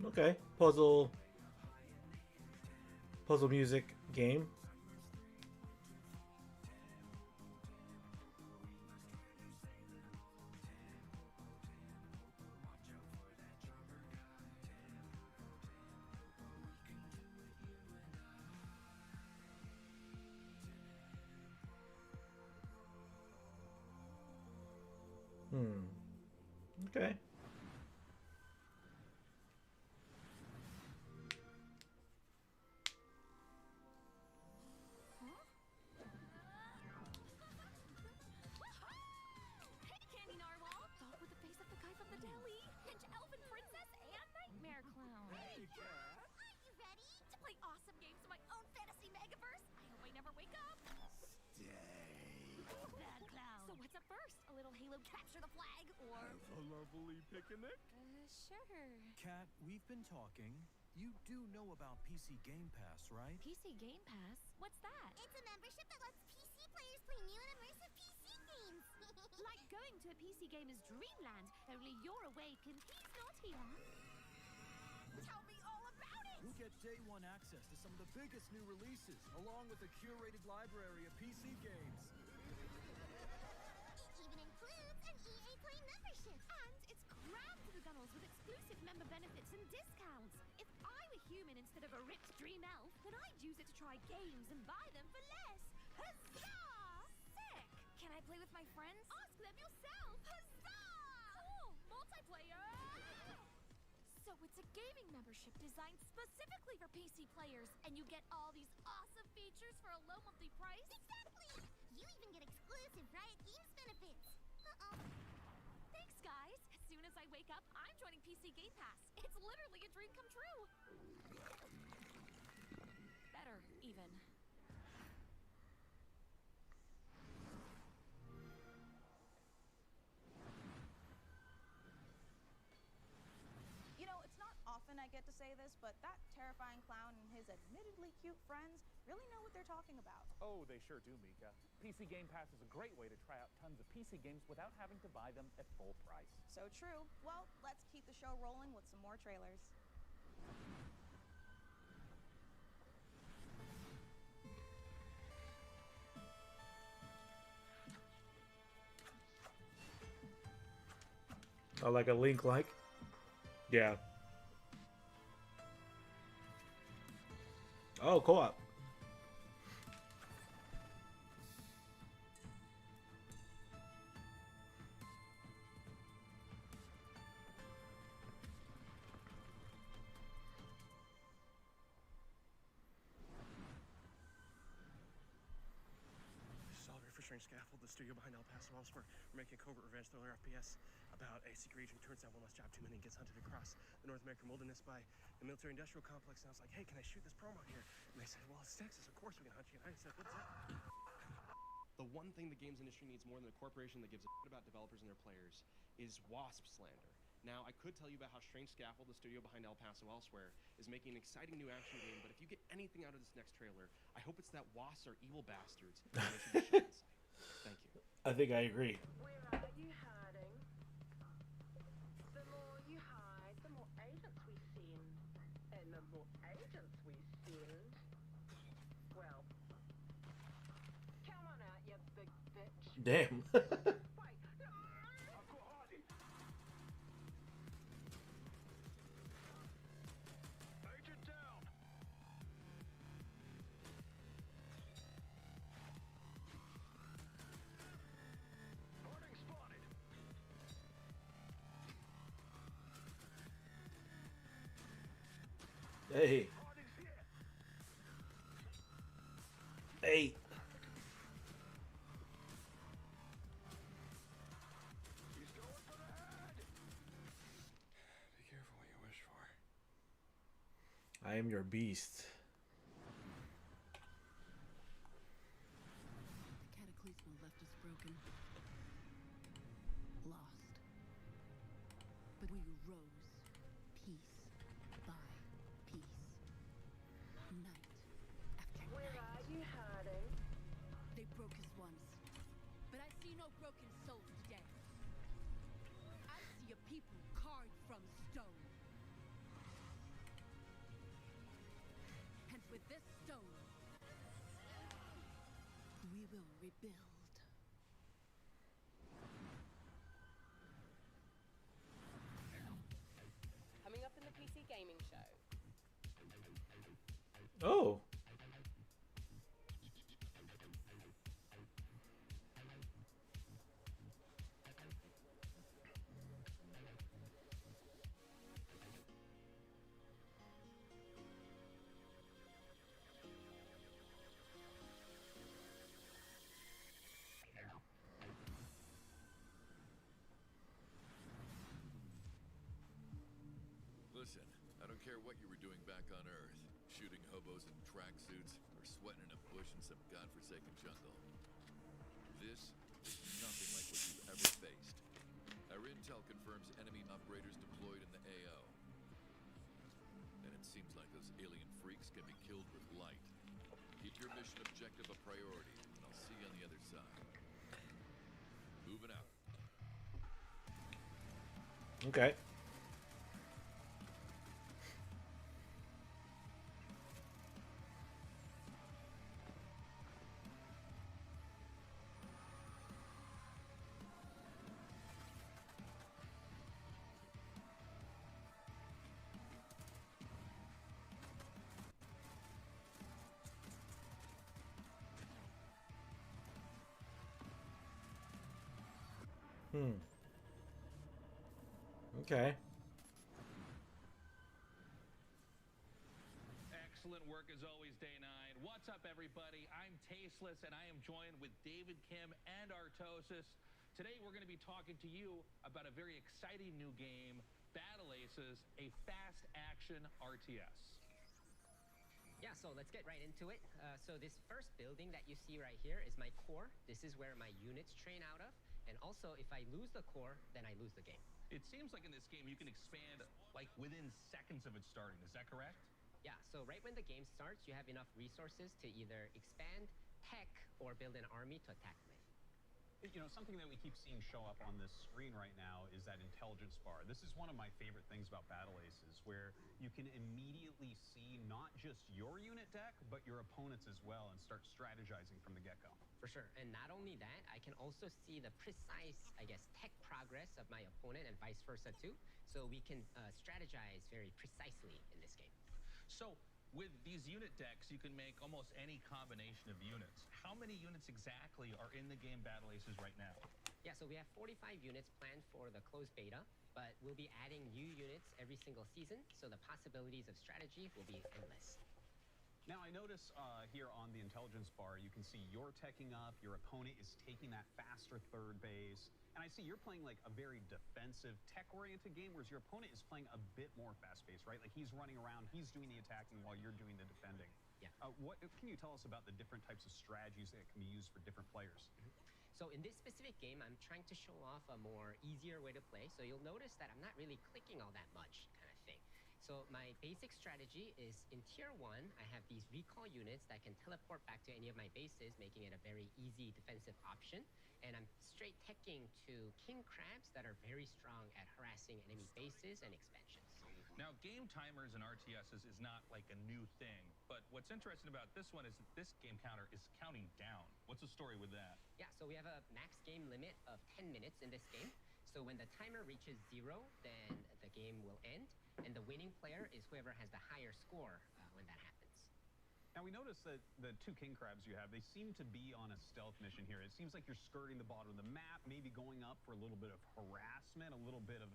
Speaker 1: Okay, puzzle music game. Okay.
Speaker 6: Hey, Candy Narwhal! Dog with the face of the guy from the deli! Pinch Elfin Princess and Nightmare Clown!
Speaker 12: Hey, Cat!
Speaker 6: Are you ready to play awesome games in my own fantasy megaverse? I hope I never wake up!
Speaker 18: Stay.
Speaker 6: Bad Clown! So what's up first? A little Halo capture the flag, or...
Speaker 12: Have a lovely picnic?
Speaker 6: Sure.
Speaker 9: Kat, we've been talking. You do know about PC Game Pass, right?
Speaker 6: PC Game Pass? What's that?
Speaker 4: It's a membership that lets PC players play new and immersive PC games.
Speaker 6: Like going to a PC gamer's dreamland, only you're awake and he's not here. Tell me all about it!
Speaker 9: You'll get day one access to some of the biggest new releases, along with a curated library of PC games.
Speaker 4: It even includes an EA Play membership.
Speaker 6: And it's crammed to the gunnels with exclusive member benefits and discounts. If I were human instead of a ripped dream elf, then I'd use it to try games and buy them for less. Huzzah! Sick!
Speaker 20: Can I play with my friends?
Speaker 6: Ask them yourself! Huzzah! Cool! Multiplayer! So it's a gaming membership designed specifically for PC players, and you get all these awesome features for a low monthly price?
Speaker 4: Exactly! You even get exclusive Riot Games benefits. Uh-oh.
Speaker 6: Thanks, guys. As soon as I wake up, I'm joining PC Game Pass. It's literally a dream come true. Better, even.
Speaker 3: You know, it's not often I get to say this, but that terrifying clown and his admittedly cute friends really know what they're talking about.
Speaker 16: Oh, they sure do, Mika. PC Game Pass is a great way to try out tons of PC games without having to buy them at full price.
Speaker 3: So true. Well, let's keep the show rolling with some more trailers.
Speaker 1: Oh, like a Link like? Yeah. Oh, co-op.
Speaker 23: Strange Scaffold, the studio behind El Paso Elsewhere. We're making a covert revenge thriller FPS about a secret agent who turns out one less job too many and gets hunted across the North American wilderness by the military-industrial complex. And I was like, hey, can I shoot this promo here? And they said, well, it's Texas. Of course we can hunt you. And I said, what's that?
Speaker 21: The one thing the games industry needs more than a corporation that gives a shit about developers and their players is WASP slander. Now, I could tell you about how Strange Scaffold, the studio behind El Paso Elsewhere, is making an exciting new action game, but if you get anything out of this next trailer, I hope it's that WASPs are evil bastards. And they should be shot inside. Thank you.
Speaker 1: I think I agree.
Speaker 24: Where are you hiding? The more you hide, the more agents we send. And the more agents we send, well, come on out, you big bitch.
Speaker 1: Damn. Hey. Hey.
Speaker 23: Be careful what you wish for.
Speaker 1: I am your beast.
Speaker 2: The cataclysm left us broken. Lost. But we rose, piece by piece. Night after
Speaker 24: Where
Speaker 2: night.
Speaker 24: are you hiding?
Speaker 2: They broke us once, but I see no broken souls today. I see a people carved from stone. And with this stone, we will rebuild.
Speaker 7: Coming up in the PC Gaming Show.
Speaker 1: Oh.
Speaker 8: Listen, I don't care what you were doing back on Earth, shooting hobos in tracksuits or sweating in a bush in some godforsaken jungle. This is nothing like what you've ever faced. Our intel confirms enemy operators deployed in the AO. And it seems like those alien freaks can be killed with light. Keep your mission objective a priority, and I'll see you on the other side. Moving out.
Speaker 1: Okay. Okay.
Speaker 10: Excellent work as always, Day 9. What's up, everybody? I'm Tasteless, and I am joined with David Kim and Artosis. Today, we're going to be talking to you about a very exciting new game, Battle Aces, a fast-action RTS.
Speaker 13: Yeah, so let's get right into it. So this first building that you see right here is my core. This is where my units train out of. And also, if I lose the core, then I lose the game.
Speaker 10: It seems like in this game, you can expand like within seconds of it starting. Is that correct?
Speaker 13: Yeah, so right when the game starts, you have enough resources to either expand, tech, or build an army to attack with.
Speaker 14: You know, something that we keep seeing show up on this screen right now is that intelligence bar. This is one of my favorite things about Battle Aces, where you can immediately see not just your unit deck, but your opponent's as well, and start strategizing from the get-go.
Speaker 13: For sure, and not only that, I can also see the precise, I guess, tech progress of my opponent and vice versa too, so we can strategize very precisely in this game.
Speaker 10: So, with these unit decks, you can make almost any combination of units. How many units exactly are in the game Battle Aces right now?
Speaker 13: Yeah, so we have 45 units planned for the closed beta, but we'll be adding new units every single season, so the possibilities of strategy will be endless.
Speaker 14: Now, I notice here on the intelligence bar, you can see you're teching up, your opponent is taking that faster third base, and I see you're playing like a very defensive, tech-oriented game, whereas your opponent is playing a bit more fast-paced, right? Like he's running around, he's doing the attacking while you're doing the defending.
Speaker 13: Yeah.
Speaker 14: What can you tell us about the different types of strategies that can be used for different players?
Speaker 13: So in this specific game, I'm trying to show off a more easier way to play, so you'll notice that I'm not really clicking all that much kind of thing. So my basic strategy is in tier 1, I have these recall units that can teleport back to any of my bases, making it a very easy defensive option. And I'm straight teching to king crabs that are very strong at harassing enemy bases and expansions.
Speaker 10: Now, game timers and RTSs is not like a new thing, but what's interesting about this one is that this game counter is counting down. What's the story with that?
Speaker 13: Yeah, so we have a max game limit of 10 minutes in this game. So when the timer reaches 0, then the game will end, and the winning player is whoever has the higher score when that happens.
Speaker 14: Now, we notice that the 2 king crabs you have, they seem to be on a stealth mission here. It seems like you're skirting the bottom of the map, maybe going up for a little bit of harassment, a little bit of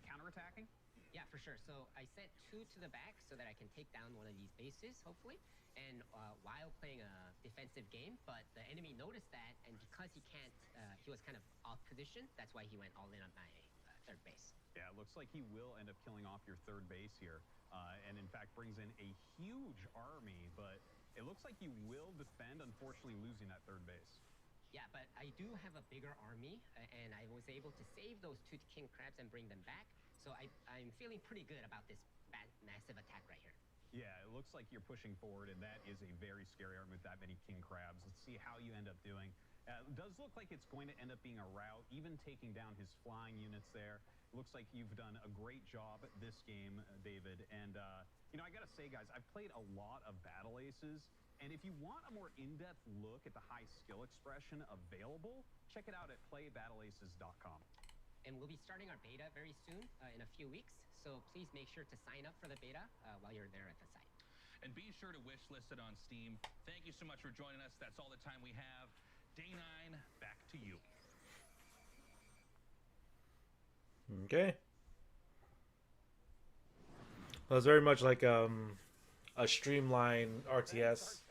Speaker 14: counterattacking.
Speaker 13: Yeah, for sure. So I sent 2 to the back so that I can take down one of these bases, hopefully, and while playing a defensive game, but the enemy noticed that, and because he can't, he was kind of off position, that's why he went all in on my third base.
Speaker 14: Yeah, it looks like he will end up killing off your third base here, and in fact brings in a huge army, but it looks like you will defend, unfortunately losing that third base.
Speaker 13: Yeah, but I do have a bigger army, and I was able to save those 2 king crabs and bring them back, so I'm feeling pretty good about this massive attack right here.
Speaker 14: Yeah, it looks like you're pushing forward, and that is a very scary army with that many king crabs. Let's see how you end up doing. It does look like it's going to end up being a rout, even taking down his flying units there. It looks like you've done a great job this game, David. And, you know, I got to say, guys, I've played a lot of Battle Aces. And if you want a more in-depth look at the high skill expression available, check it out at playbattleaces.com.
Speaker 13: And we'll be starting our beta very soon, in a few weeks. So please make sure to sign up for the beta while you're there at the site.
Speaker 10: And be sure to wishlist it on Steam. Thank you so much for joining us. That's all the time we have. Day 9, back to you.
Speaker 1: Okay. Well, it's very much like a streamlined RTS.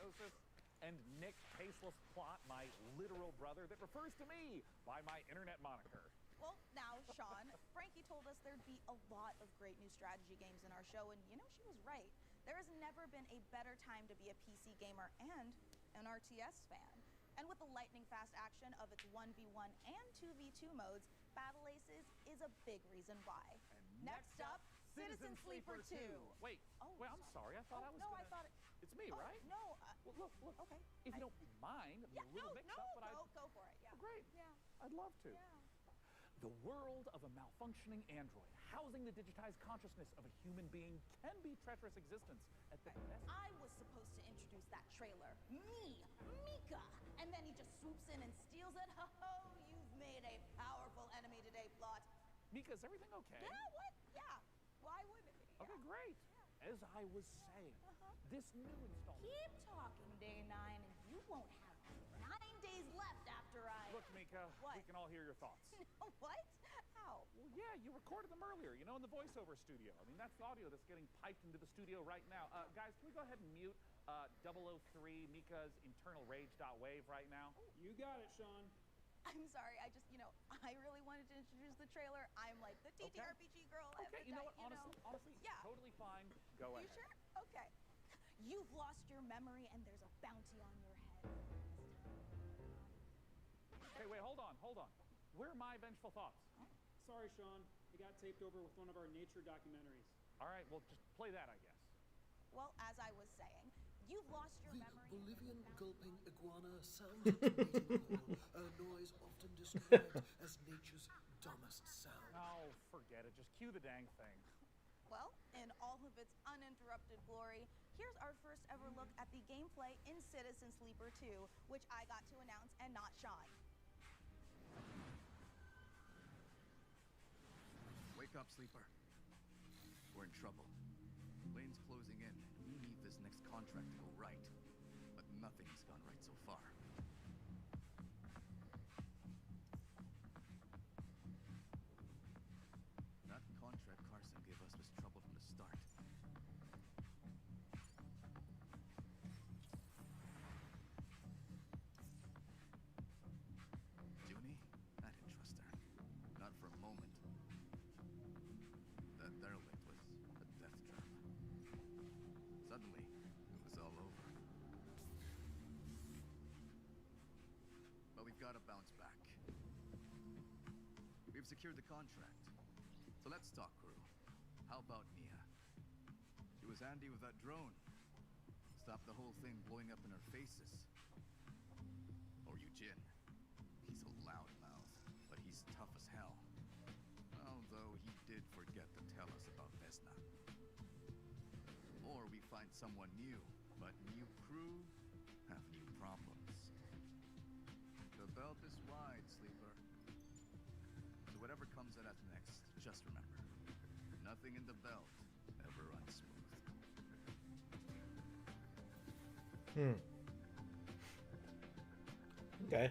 Speaker 16: And Nick Tasteless Plot, my literal brother that refers to me by my internet moniker.
Speaker 3: Well, now, Sean, Frankie told us there'd be a lot of great new strategy games in our show, and you know, she was right. There has never been a better time to be a PC gamer and an RTS fan. And with the lightning-fast action of its 1v1 and 2v2 modes, Battle Aces is a big reason why. Next up, Citizen Sleeper 2.
Speaker 16: Wait, I'm sorry. I thought I was
Speaker 3: no,
Speaker 16: gonna...
Speaker 3: I thought it...
Speaker 16: It's me, right?
Speaker 3: No,
Speaker 16: Well, look.
Speaker 3: Okay.
Speaker 16: If you don't mind,
Speaker 3: Yeah,
Speaker 16: a little mix-up, but
Speaker 3: go for it, yeah.
Speaker 16: Oh, great.
Speaker 3: Yeah.
Speaker 16: I'd love to.
Speaker 3: Yeah.
Speaker 16: The world of a malfunctioning android, housing the digitized consciousness of a human being, can be treacherous existence at the best.
Speaker 3: I was supposed to introduce that trailer. Me, Mika. And then he just swoops in and steals it. Ho, you've made a powerful enemy today, plot.
Speaker 16: Mika, is everything okay?
Speaker 3: Yeah, what? Yeah. Why wouldn't it be?
Speaker 16: Okay, great. As I was saying, this new installment...
Speaker 3: Keep talking, Day 9, and you won't have 9 days left after I...
Speaker 16: Look, Mika,
Speaker 3: What?
Speaker 16: we can all hear your thoughts.
Speaker 3: What? How?
Speaker 16: Well, yeah, you recorded them earlier, in the voiceover studio. I mean, that's the audio that's getting piped into the studio right now. Guys, can we go ahead and mute 003 Mika's internal rage.wave right now?
Speaker 9: You got it, Sean.
Speaker 3: I'm sorry, I just, I really wanted to introduce the trailer. I'm like the TTRPG girl.
Speaker 16: Okay, you know what? Honestly,
Speaker 3: Yeah.
Speaker 16: totally fine. Go
Speaker 3: You
Speaker 16: ahead.
Speaker 3: sure? Okay. You've lost your memory and there's a bounty on your head.
Speaker 16: Hey, wait, hold on. Where are my vengeful thoughts?
Speaker 9: Sorry, Sean. It got taped over with one of our nature documentaries.
Speaker 16: All right, well, just play that, I guess.
Speaker 3: Well, as I was saying, you've lost your
Speaker 12: The
Speaker 3: memory.
Speaker 12: Bolivian gulping iguana sounds like a mating call, a noise often described as nature's dumbest sound.
Speaker 16: Oh, forget it. Just cue the dang thing.
Speaker 3: Well, in all of its uninterrupted glory, here's our first ever look at the gameplay in Citizen Sleeper 2, which I got to announce and not Sean.
Speaker 8: Wake up, Sleeper. We're in trouble. Lane's closing in. We need this next contract to go right. But nothing's gone right so far. That contract Carson gave us was trouble from the start. Junie? I didn't trust her. Not for a moment. That derelict was a death trap. Suddenly, it was all over. But we've got to bounce back. We've secured the contract. So let's talk, crew. How about Mia? She was handy with that drone. Stopped the whole thing blowing up in our faces. Or Eugene. He's a loudmouth, but he's tough as hell. Although he did forget to tell us about Vesna. Or we find someone new, but new crew have new problems. The belt is wide, Sleeper. So whatever comes at us next, just remember, nothing in the belt ever runs smooth.
Speaker 1: Okay.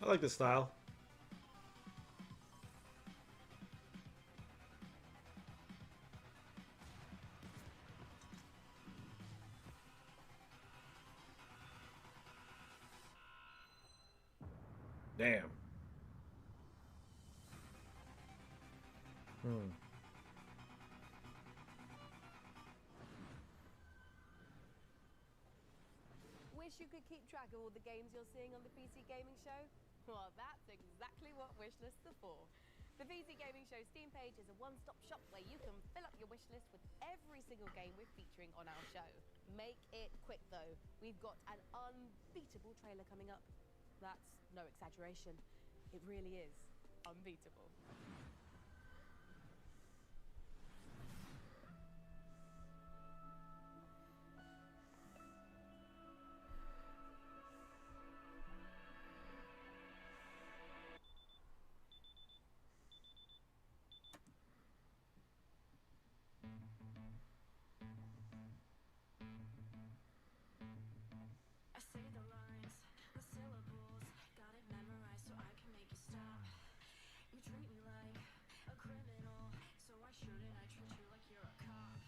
Speaker 1: I like this style. Damn.
Speaker 7: Wish you could keep track of all the games you're seeing on the PC Gaming Show? Well, that's exactly what wishlists are for. The PC Gaming Show Steam page is a one-stop shop where you can fill up your wishlist with every single game we're featuring on our show. Make it quick though. We've got an unbeatable trailer coming up. That's no exaggeration. It really is unbeatable.
Speaker 11: I say the lines, the syllables, got it memorized so I can make you stop. You treat me like a criminal, so why shouldn't I treat you like you're a cop?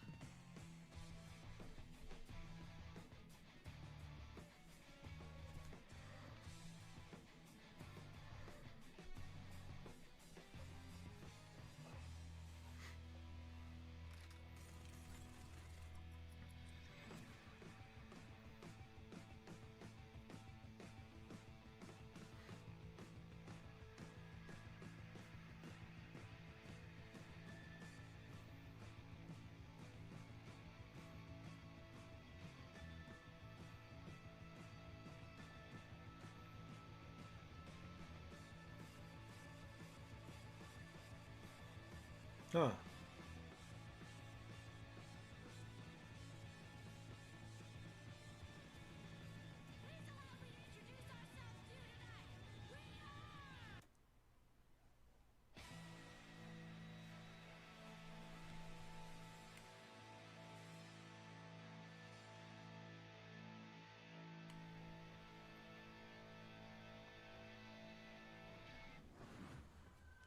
Speaker 1: Huh.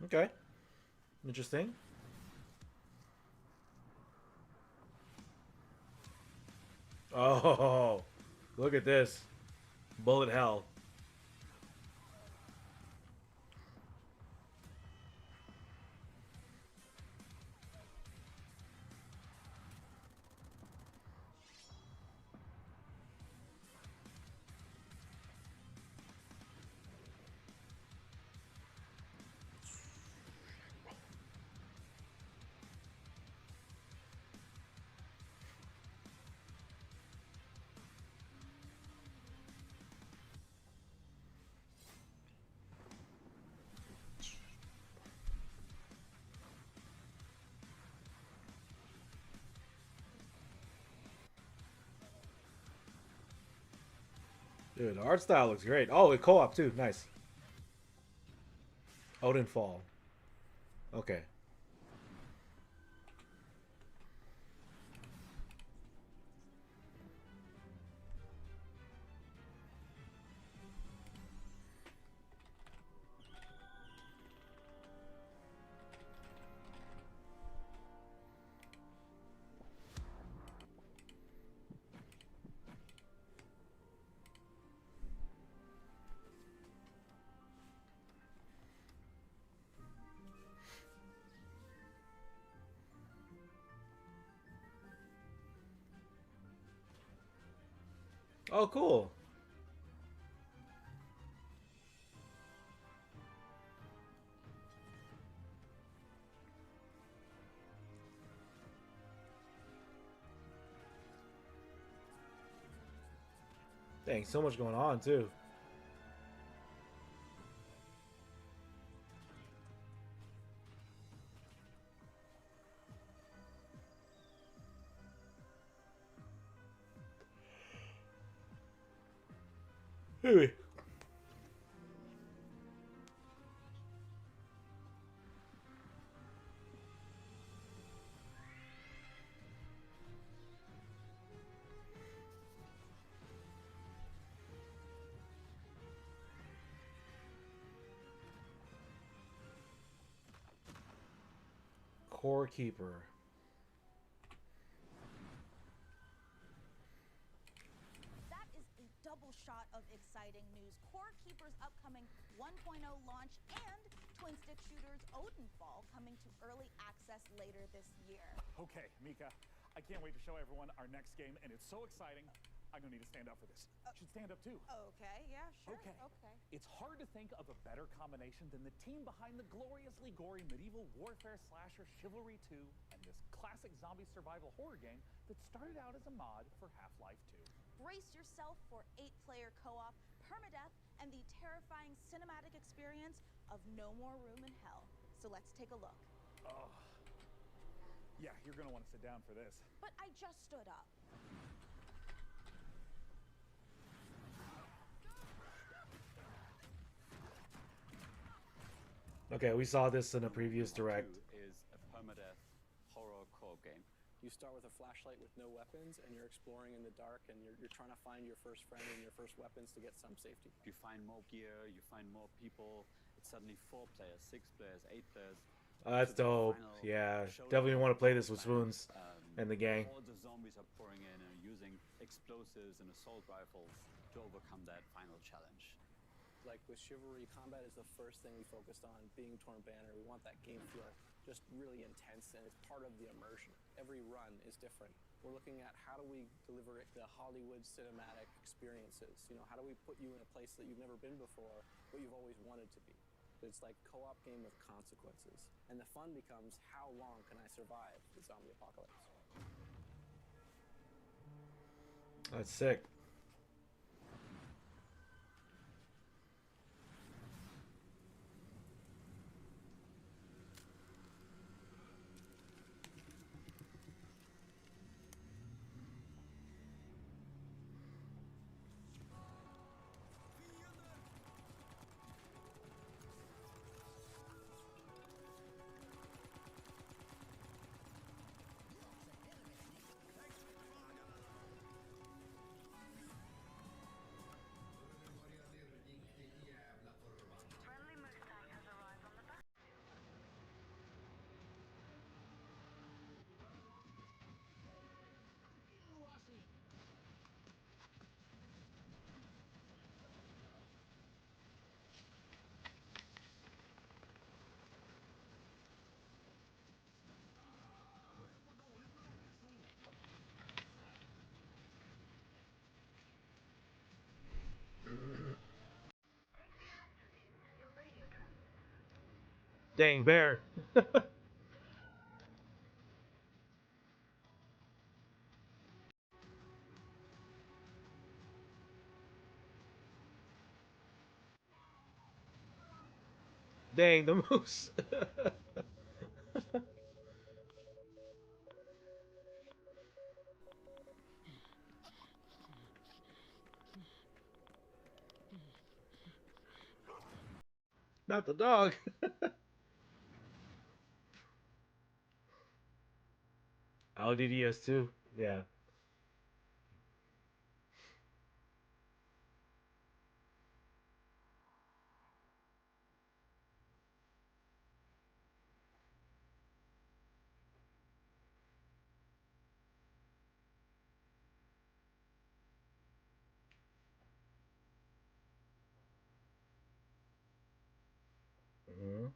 Speaker 1: Okay. Interesting. Oh, look at this. Bullet hell. Dude, the art style looks great. Oh, it co-op too. Nice. Odin Fall. Okay. Oh, cool. Dang, so much going on too. Anyway. Core Keeper.
Speaker 3: That is a double shot of exciting news. Core Keeper's upcoming 1.0 launch and twin stick shooters Odenfall coming to early access later this year.
Speaker 16: Okay, Mika, I can't wait to show everyone our next game, and it's so exciting. I'm gonna need to stand up for this. Should stand up too.
Speaker 3: Okay, yeah, sure.
Speaker 16: Okay.
Speaker 3: Okay.
Speaker 16: It's hard to think of a better combination than the team behind the gloriously gory medieval warfare slasher Chivalry 2 and this classic zombie survival horror game that started out as a mod for Half-Life 2.
Speaker 3: Brace yourself for 8-player co-op, permadeath, and the terrifying cinematic experience of No More Room in Hell. So let's take a look.
Speaker 16: Oh. Yeah, you're gonna want to sit down for this.
Speaker 3: But I just stood up.
Speaker 1: Okay, we saw this in a previous direct.
Speaker 5: Is a permadeath horror co-op game.
Speaker 15: You start with a flashlight with no weapons, and you're exploring in the dark, and you're trying to find your first friend and your first weapons to get some safety.
Speaker 5: You find more gear, you find more people. It's suddenly 4 players, 6 players, 8 players.
Speaker 1: That's dope. Yeah, definitely want to play this with Spoons and the gang.
Speaker 5: All the zombies are pouring in and using explosives and assault rifles to overcome that final challenge.
Speaker 15: Like with Chivalry, combat is the first thing we focused on, being Torn Banner. We want that game feel just really intense, and it's part of the immersion. Every run is different. We're looking at how do we deliver the Hollywood cinematic experiences. You know, how do we put you in a place that you've never been before, but you've always wanted to be. It's like co-op game with consequences. And the fun becomes, how long can I survive the zombie apocalypse?
Speaker 1: That's sick. Dang bear. Dang the moose. Not the dog. LDDS too. Yeah. Mm-hmm.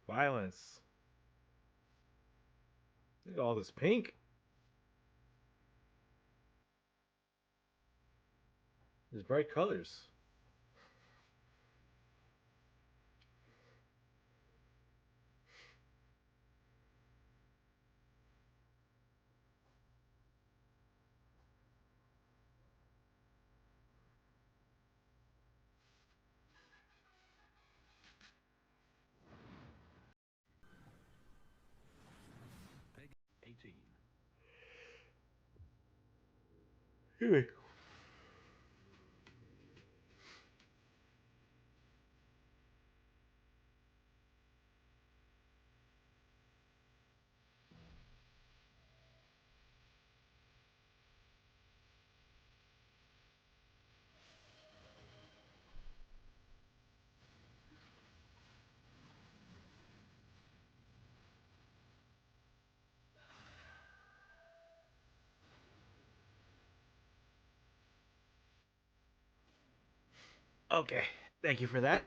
Speaker 1: Violence. Look at all this pink. These bright colors.
Speaker 14: Peg 18.
Speaker 1: Here. Okay, thank you for that.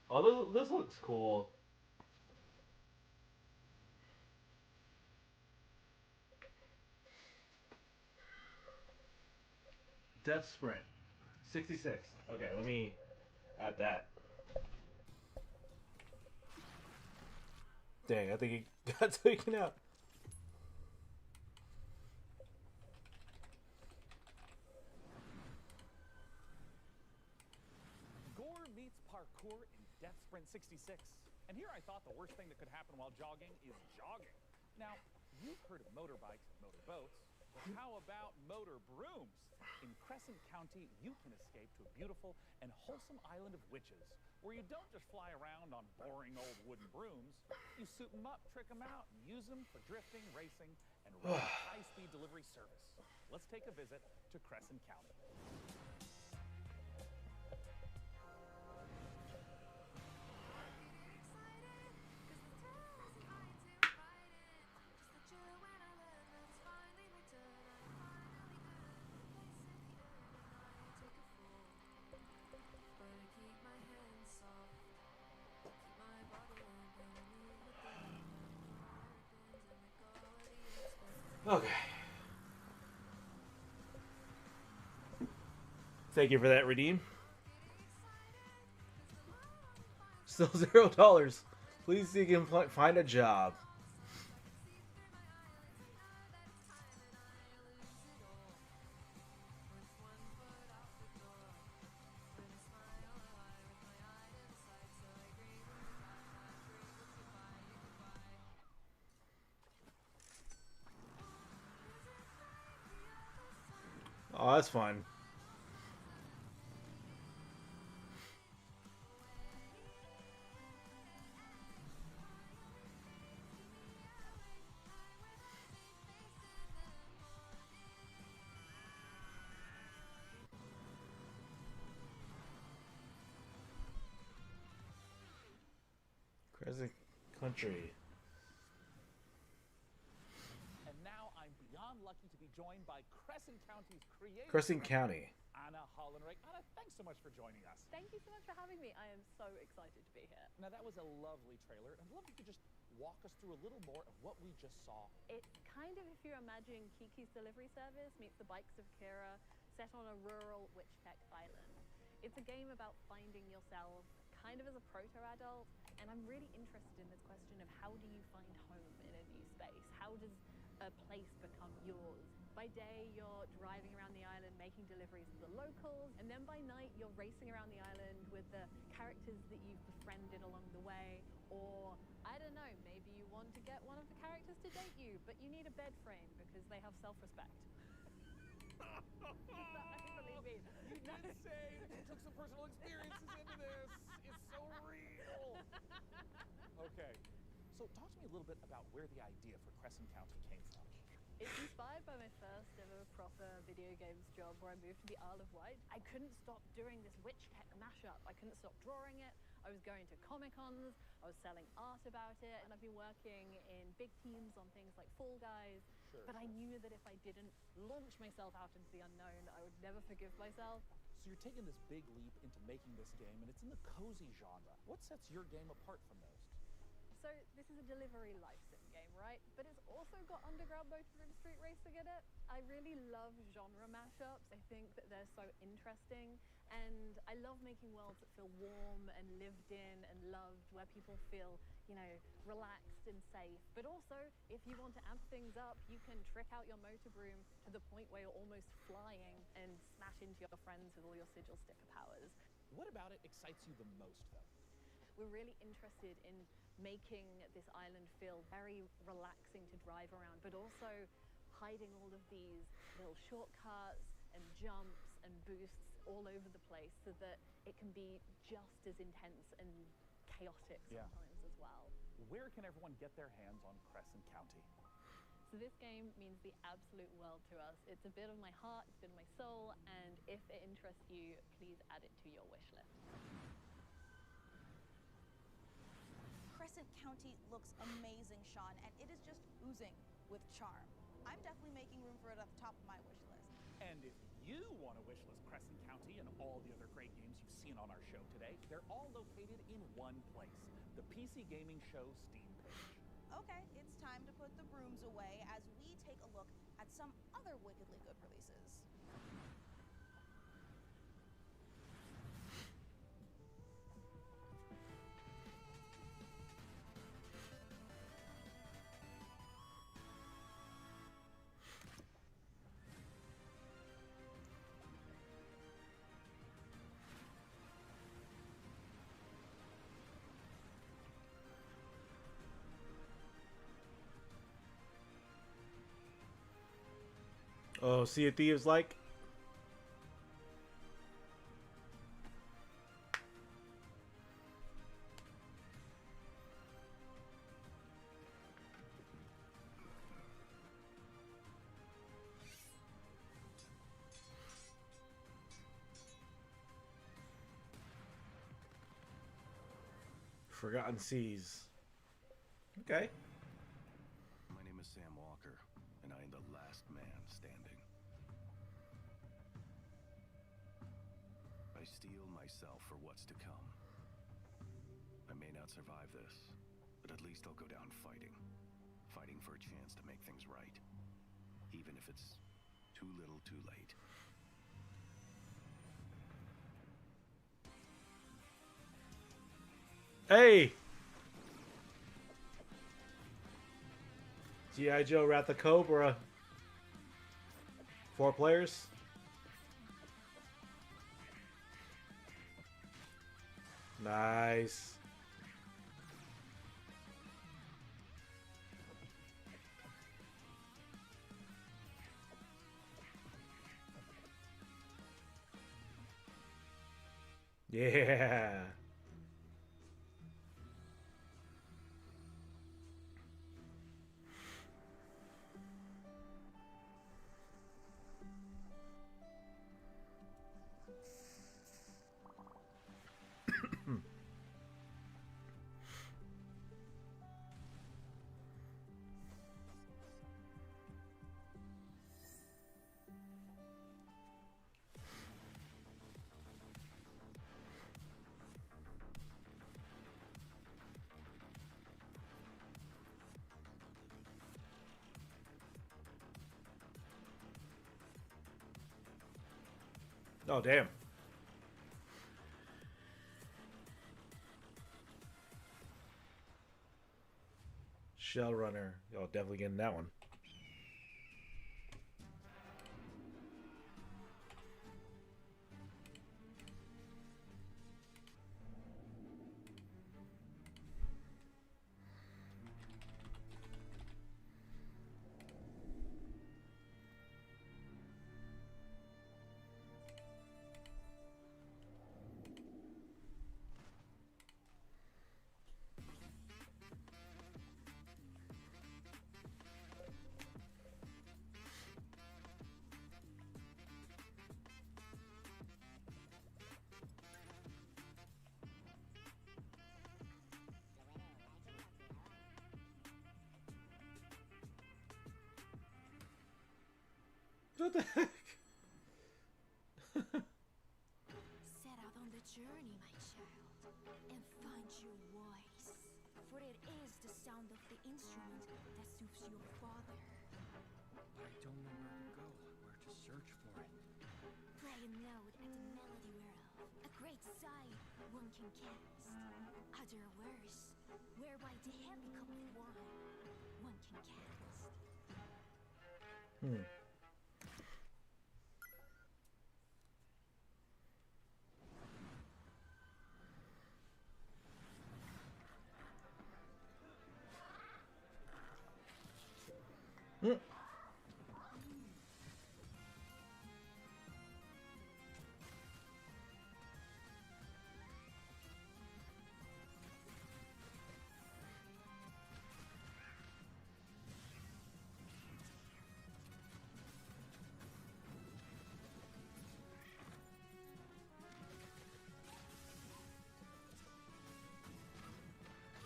Speaker 1: Oh, this looks cool. Death Sprint. 66. Okay, let me add that. Dang, I think he got taken out.
Speaker 16: Gore meets parkour in Death Sprint 66. And here I thought the worst thing that could happen while jogging is jogging. Now, you've heard of motorbikes and motorboats, but how about motor brooms? In Crescent County, you can escape to a beautiful and wholesome island of witches, where you don't just fly around on boring old wooden brooms. You suit them up, trick them out, and use them for drifting, racing, and high-speed delivery service. Let's take a visit to Crescent County.
Speaker 1: Okay. Thank you for that, Redeem. Still $0. Please seek and find a job. Oh, that's fun. Crescent Country.
Speaker 16: And now I'm beyond lucky to be joined by Crescent County's creator.
Speaker 1: Crescent County.
Speaker 16: Anna Hollenreich. Anna, thanks so much for joining us.
Speaker 17: Thank you so much for having me. I am so excited to be here.
Speaker 16: Now, that was a lovely trailer. I'd love if you could just walk us through a little more of what we just saw.
Speaker 17: It's kind of if you're imagining Kiki's Delivery Service meets the Bikes of Kira, set on a rural Witch Tech island. It's a game about finding yourself kind of as a proto-adult, and I'm really interested in this question of how do you find home in a new space? How does a place become yours? By day, you're driving around the island, making deliveries to the locals, and then by night, you're racing around the island with the characters that you've befriended along the way, or, I don't know, maybe you want to get one of the characters to date you, but you need a bed frame because they have self-respect.
Speaker 16: You did say that you took some personal experiences into this. It's so real. Okay, so talk to me a little bit about where the idea for Crescent County came from.
Speaker 17: It's inspired by my first ever proper video games job where I moved to the Isle of Wight. I couldn't stop doing this Witch Tech mashup. I couldn't stop drawing it. I was going to Comic-Cons. I was selling art about it. And I've been working in big teams on things like Fall Guys.
Speaker 16: Sure.
Speaker 17: But I knew that if I didn't launch myself out into the unknown, I would never forgive myself.
Speaker 16: So you're taking this big leap into making this game, and it's in the cozy genre. What sets your game apart from those?
Speaker 17: So this is a delivery life sim game, right? But it's also got underground motor and street racing in it. I really love genre mashups. I think that they're so interesting. And I love making worlds that feel warm and lived in and loved, where people feel, you know, relaxed and safe. But also, if you want to amp things up, you can trick out your motor broom to the point where you're almost flying and smash into your friends with all your sigil sticker powers.
Speaker 16: What about it excites you the most, though?
Speaker 17: We're really interested in making this island feel very relaxing to drive around, but also hiding all of these little shortcuts and jumps and boosts all over the place so that it can be just as intense and chaotic sometimes as well.
Speaker 16: Where can everyone get their hands on Crescent County?
Speaker 17: So this game means the absolute world to us. It's a bit of my heart, it's a bit of my soul, and if it interests you, please add it to your wish list.
Speaker 3: Crescent County looks amazing, Sean, and it is just oozing with charm. I'm definitely making room for it at the top of my wish list.
Speaker 16: And if you want to wishlist Crescent County and all the other great games you've seen on our show today, they're all located in one place, the PC Gaming Show Steam page.
Speaker 3: Okay, it's time to put the brooms away as we take a look at some other wickedly good releases.
Speaker 1: Oh, Sea of Thieves like? Forgotten Seas. Okay.
Speaker 18: My name is Sam Walker, and I am the last man standing. I steel myself for what's to come. I may not survive this, but at least I'll go down fighting. Fighting for a chance to make things right. Even if it's too little too late.
Speaker 1: Hey! G.I. Joe Wrath of Cobra. 4 players. Nice. Yeah. Oh, damn. Shell Runner. Oh, definitely getting that one. What the heck?
Speaker 6: Set out on the journey, my child, and find your voice. For it is the sound of the instrument that soothes your father.
Speaker 9: I don't know where to go, where to search for it.
Speaker 6: Play a note at the melody whereof a great sigh one can cast. Other words, whereby the hand becometh one can cast.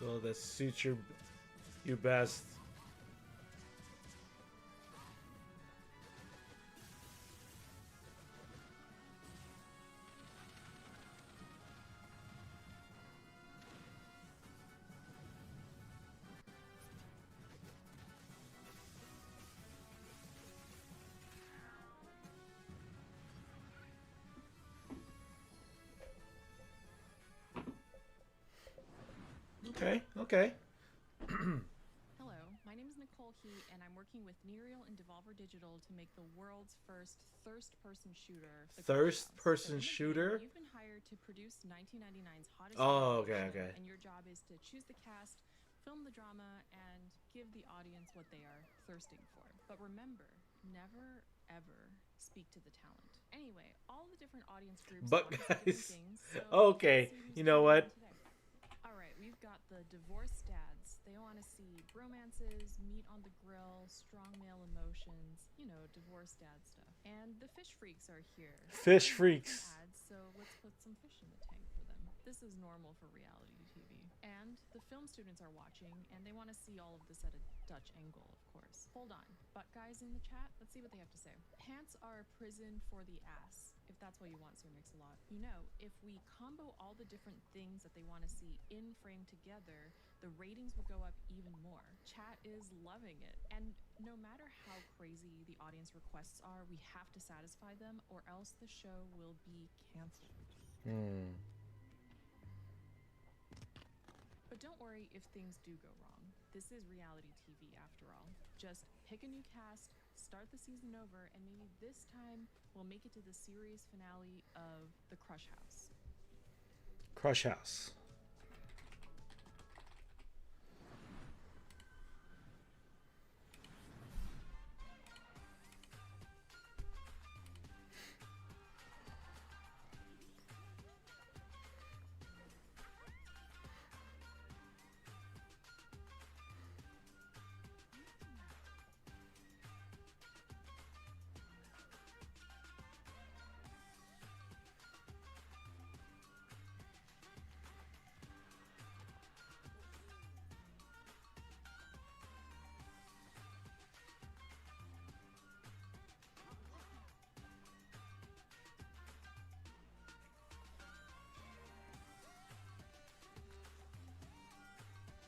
Speaker 1: Well, that suits you best. Okay, okay.
Speaker 4: Hello, my name is Nicole Heat, and I'm working with Nereal and Devolver Digital to make the world's first thirst-person shooter. The
Speaker 1: Thirst-person
Speaker 4: So in the
Speaker 1: shooter?
Speaker 4: game, you've been hired to produce 1999's hottest
Speaker 1: Oh,
Speaker 4: reality
Speaker 1: okay,
Speaker 4: show,
Speaker 1: okay.
Speaker 4: and your job is to choose the cast, film the drama, and give the audience what they are thirsting for. But remember, never ever speak to the talent. Anyway, all the different audience groups
Speaker 1: But
Speaker 4: want to see different
Speaker 1: guys,
Speaker 4: things, so
Speaker 1: okay,
Speaker 4: let's see who's
Speaker 1: you know
Speaker 4: tuning in
Speaker 1: what?
Speaker 4: today. All right, we've got the divorced dads. They want to see bromances, meat on the grill, strong male emotions, you know, divorced dad stuff. And the fish freaks are here.
Speaker 1: Fish
Speaker 4: They want
Speaker 1: freaks.
Speaker 4: some ads, so let's put some fish in the tank for them. This is normal for reality TV. And the film students are watching, and they want to see all of this at a Dutch angle, of course. Hold on. But guys in the chat, let's see what they have to say. Pants are a prison for the ass, if that's what you want, Sir Mix-a-Lot. You know, if we combo all the different things that they want to see in frame together, the ratings will go up even more. Chat is loving it. And no matter how crazy the audience requests are, we have to satisfy them, or else the show will be canceled. But don't worry if things do go wrong. This is reality TV after all. Just pick a new cast, start the season over, and maybe this time we'll make it to the series finale of The Crush House.
Speaker 1: Crush House.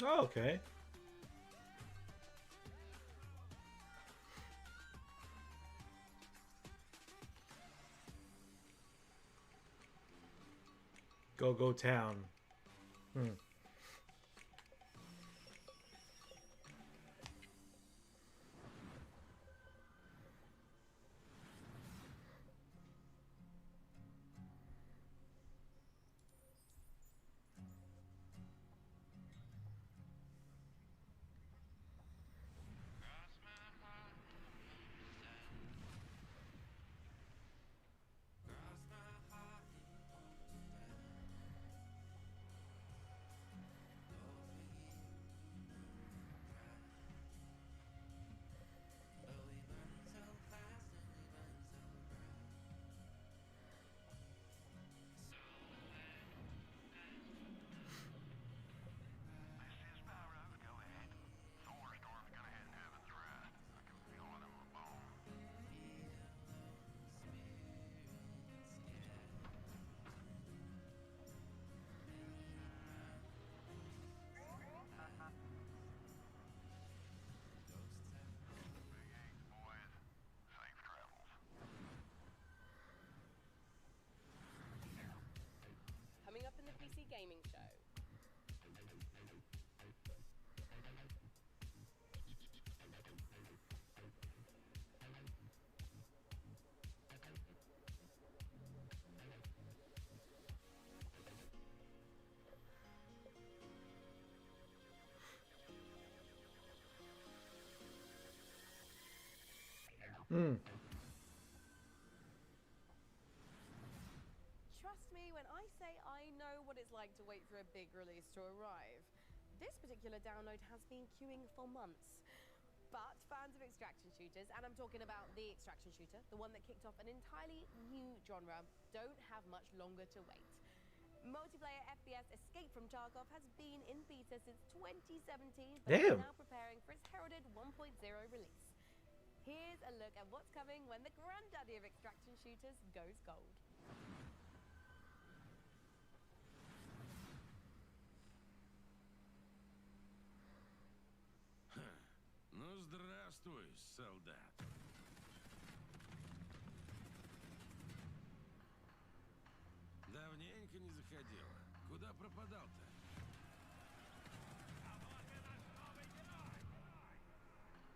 Speaker 1: Oh, okay. Go town.
Speaker 7: Coming up in the PC Gaming Show. Trust me when I say I know what it's like to wait for a big release to arrive. This particular download has been queuing for months. But fans of extraction shooters, and I'm talking about the extraction shooter, the one that kicked off an entirely new genre, don't have much longer to wait. Multiplayer FPS Escape from Tarkov has been in beta since 2017, but
Speaker 1: Damn.
Speaker 7: is now preparing for its heralded 1.0 release. Here's a look at what's coming when the granddaddy of extraction shooters goes gold.
Speaker 19: Ну, здравствуй, солдат. Давненько не заходила. Куда пропадал-то?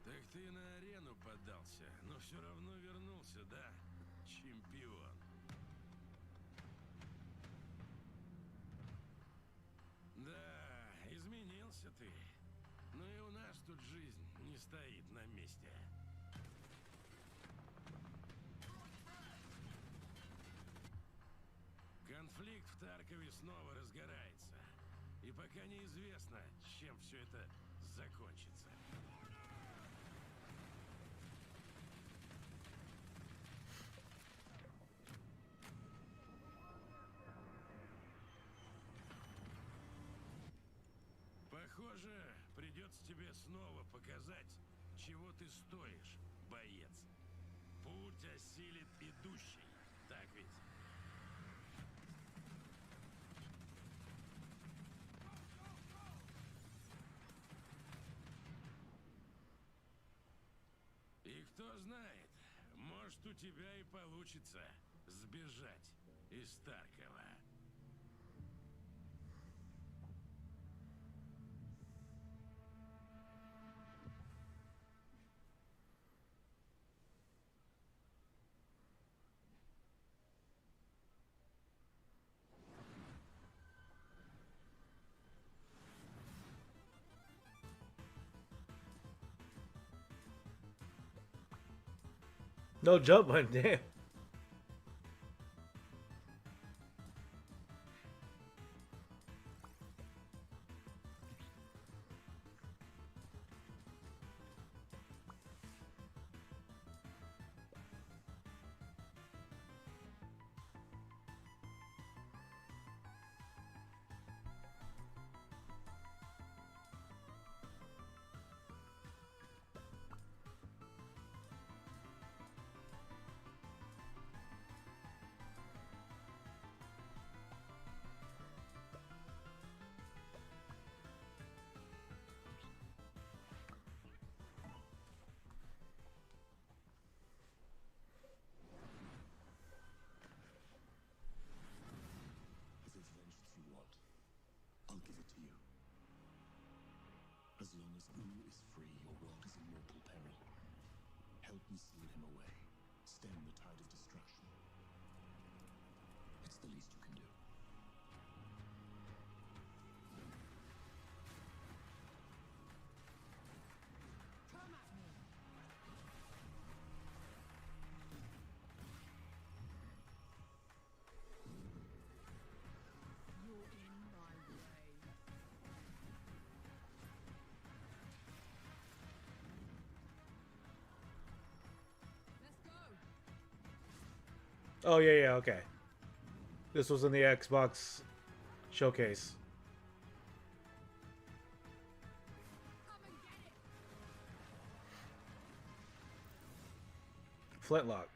Speaker 19: Так ты на арену поддался, но все равно вернулся, да? Чемпион. Да, изменился ты. Но и у нас тут жизнь не стоит на месте. Конфликт в Таркове снова разгорается. И пока неизвестно, чем все это закончится. Похоже, придется тебе снова показать, чего ты стоишь, боец. Путь осилит идущий, так ведь? И кто знает, может, у тебя и получится сбежать из Таркова.
Speaker 1: No jump button, damn.
Speaker 20: If it's vengeance you want, I'll give it to you. As long as Wu is free, your world is in mortal peril. Help me seal him away. Stem the tide of destruction. It's the least you can do.
Speaker 11: Come at me! You're in my way. Let's go!
Speaker 1: Oh yeah, yeah, okay. This was in the Xbox showcase. Flintlock.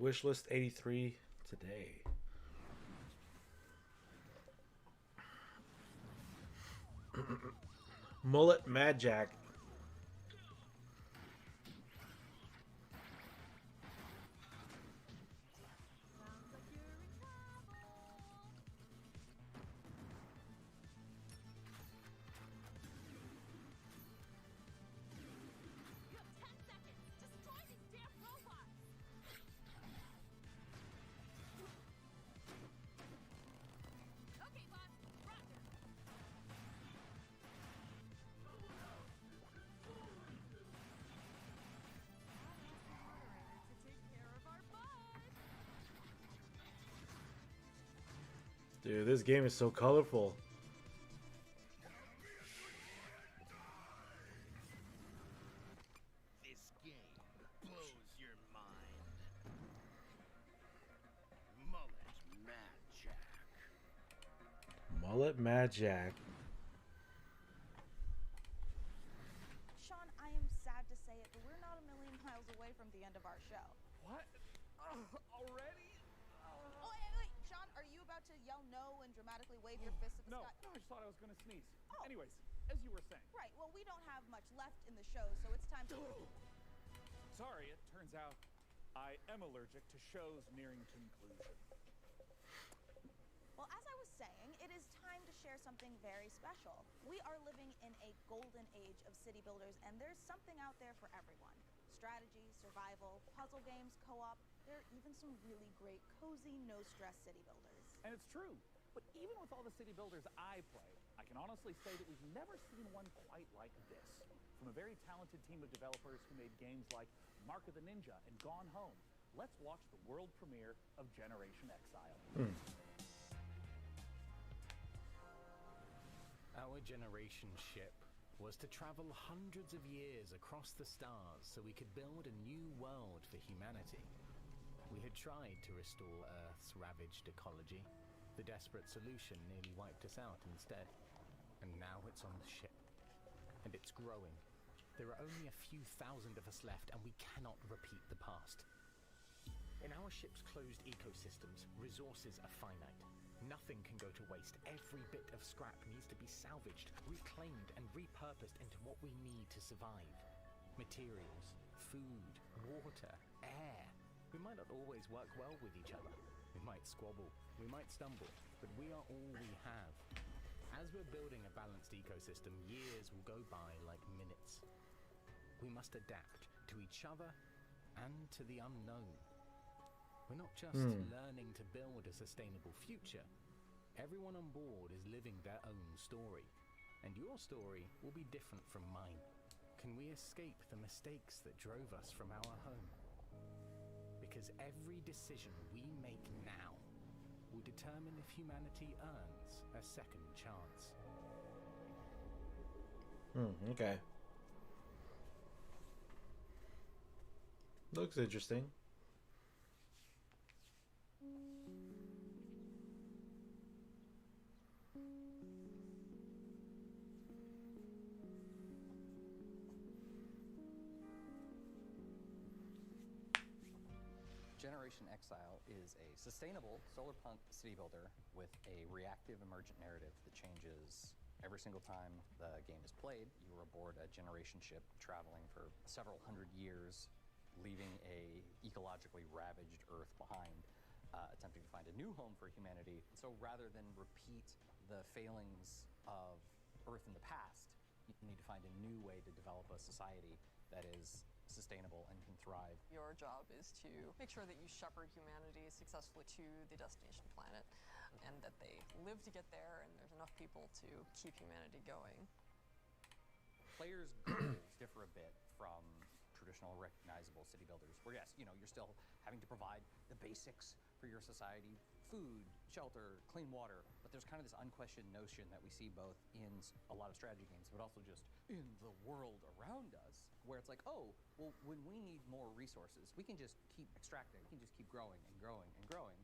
Speaker 1: Wishlist 83 today. Mullet Mad Jack. Dude, this game is so colorful.
Speaker 19: This game blows your mind. Mullet Mad Jack.
Speaker 1: Mullet Mad Jack.
Speaker 3: Sean, I am sad to say it, but we're not a million miles away from the end of our show.
Speaker 16: What? Already?
Speaker 3: Oh, wait. Sean, are you about to yell no and dramatically wave your fist at the
Speaker 16: No,
Speaker 3: sky?
Speaker 16: no, I just thought I was going to sneeze.
Speaker 3: Oh.
Speaker 16: Anyways, as you were saying.
Speaker 3: Right, well, we don't have much left in the show, so it's time to...
Speaker 16: Sorry, it turns out I am allergic to shows nearing conclusion.
Speaker 3: Well, as I was saying, it is time to share something very special. We are living in a golden age of city builders, and there's something out there for everyone. Strategy, survival, puzzle games, co-op. There are even some really great, cozy, no-stress city builders.
Speaker 16: And it's true. But even with all the city builders I play, I can honestly say that we've never seen one quite like this. From a very talented team of developers who made games like Mark of the Ninja and Gone Home, let's watch the world premiere of Generation Exile.
Speaker 21: Our generation ship was to travel hundreds of years across the stars so we could build a new world for humanity. We had tried to restore Earth's ravaged ecology. The desperate solution nearly wiped us out instead. And now it's on the ship. And it's growing. There are only a few thousand of us left, and we cannot repeat the past. In our ship's closed ecosystems, resources are finite. Nothing can go to waste. Every bit of scrap needs to be salvaged, reclaimed, and repurposed into what we need to survive. Materials, food, water, air. We might not always work well with each other. We might squabble, we might stumble, but we are all we have. As we're building a balanced ecosystem, years will go by like minutes. We must adapt to each other and to the unknown. We're not just learning to build a sustainable future. Everyone on board is living their own story, and your story will be different from mine. Can we escape the mistakes that drove us from our home? Because every decision we make now will determine if humanity earns a second chance.
Speaker 1: Okay. Looks interesting.
Speaker 22: Generation Exile is a sustainable solarpunk city builder with a reactive emergent narrative that changes every single time the game is played. You are aboard a generation ship traveling for several hundred years, leaving a ecologically ravaged Earth behind, attempting to find a new home for humanity. So rather than repeat the failings of Earth in the past, you need to find a new way to develop a society that is sustainable and can thrive.
Speaker 23: Your job is to make sure that you shepherd humanity successfully to the destination planet, and that they live to get there, and there's enough people to keep humanity going.
Speaker 22: Players' goals differ a bit from traditional recognizable city builders, where yes, you're still having to provide the basics for your society, food, shelter, clean water, but there's kind of this unquestioned notion that we see both in a lot of strategy games, but also just in the world around us, where it's like, oh, well, when we need more resources, we can just keep extracting, we can just keep growing and growing and growing.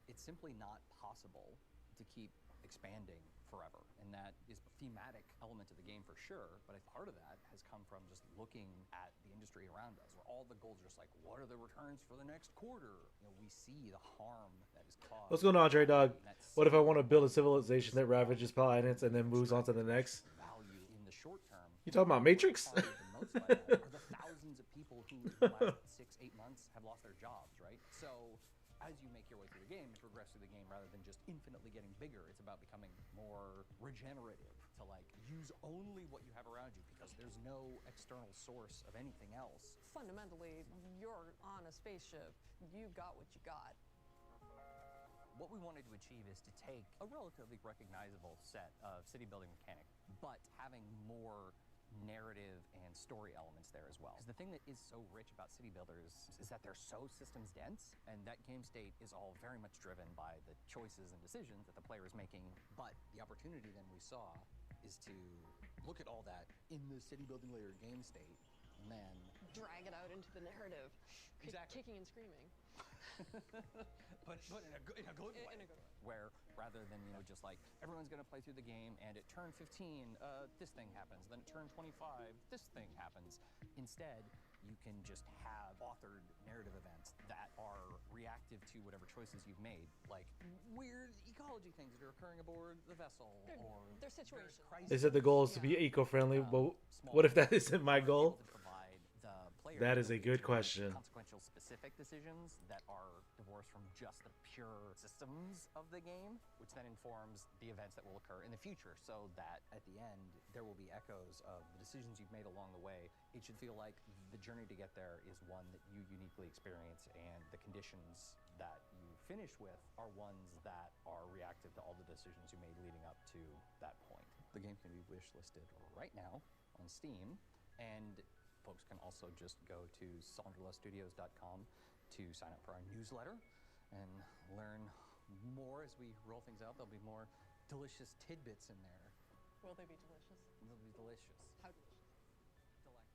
Speaker 22: It's simply not possible to keep expanding forever. And that is a thematic element of the game for sure, but part of that has come from just looking at the industry around us, where all the goals are just like, what are the returns for the next quarter? You know, we see the harm that is caused.
Speaker 1: What's going on, Trey Dog? What if I want to build a civilization that ravages planets and then moves on to the next?
Speaker 22: Value in the short term.
Speaker 1: You talking about Matrix?
Speaker 22: The most by that are the thousands of people who in the last 6-8 months have lost their jobs, right? So as you make your way through the game, progress through the game, rather than just infinitely getting bigger, it's about becoming more regenerative, to like use only what you have around you because there's no external source of anything else.
Speaker 23: Fundamentally, you're on a spaceship. You got what you got.
Speaker 22: What we wanted to achieve is to take a relatively recognizable set of city building mechanic, but having more narrative and story elements there as well. Because the thing that is so rich about city builders is that they're so systems dense, and that game state is all very much driven by the choices and decisions that the player is making. But the opportunity then we saw is to look at all that in the city building layer game state, and then
Speaker 23: drag it out into the narrative.
Speaker 22: Exactly.
Speaker 23: Kicking and screaming.
Speaker 22: but in a good way.
Speaker 23: In a good way.
Speaker 22: Where rather than, you know, just like everyone's going to play through the game and at turn 15, this thing happens. Then at turn 25, this thing happens. Instead, you can just have authored narrative events that are reactive to whatever choices you've made, like weird ecology things that are occurring aboard the vessel, or
Speaker 23: their situations.
Speaker 1: They said the goal is to be eco-friendly, but what if that isn't my goal? That is a good question.
Speaker 22: Consequential specific decisions that are divorced from just the pure systems of the game, which then informs the events that will occur in the future, so that at the end there will be echoes of the decisions you've made along the way. It should feel like the journey to get there is one that you uniquely experience, and the conditions that you finish with are ones that are reactive to all the decisions you made leading up to that point. The game can be wishlisted right now on Steam, and folks can also just go to sonderlastudios.com to sign up for our newsletter and learn more as we roll things out. There'll be more delicious tidbits in there.
Speaker 23: Will they be delicious?
Speaker 22: They'll be delicious.
Speaker 23: How delicious?
Speaker 22: Delightful.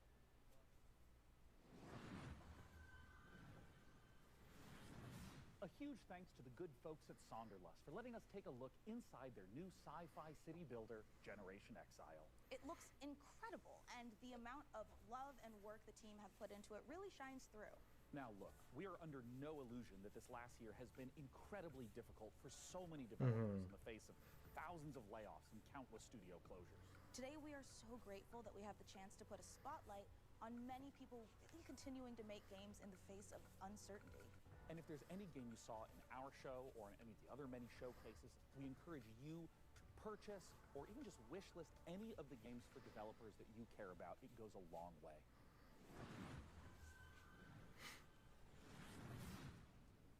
Speaker 16: A huge thanks to the good folks at Sonderlust for letting us take a look inside their new sci-fi city builder, Generation Exile.
Speaker 3: It looks incredible, and the amount of love and work the team have put into it really shines through.
Speaker 16: Now look, we are under no illusion that this last year has been incredibly difficult for so many developers in the face of thousands of layoffs and countless studio closures.
Speaker 3: Today we are so grateful that we have the chance to put a spotlight on many people really continuing to make games in the face of uncertainty.
Speaker 16: And if there's any game you saw in our show or in any of the other many showcases, we encourage you to purchase or even just wish list any of the games for developers that you care about. It goes a long way.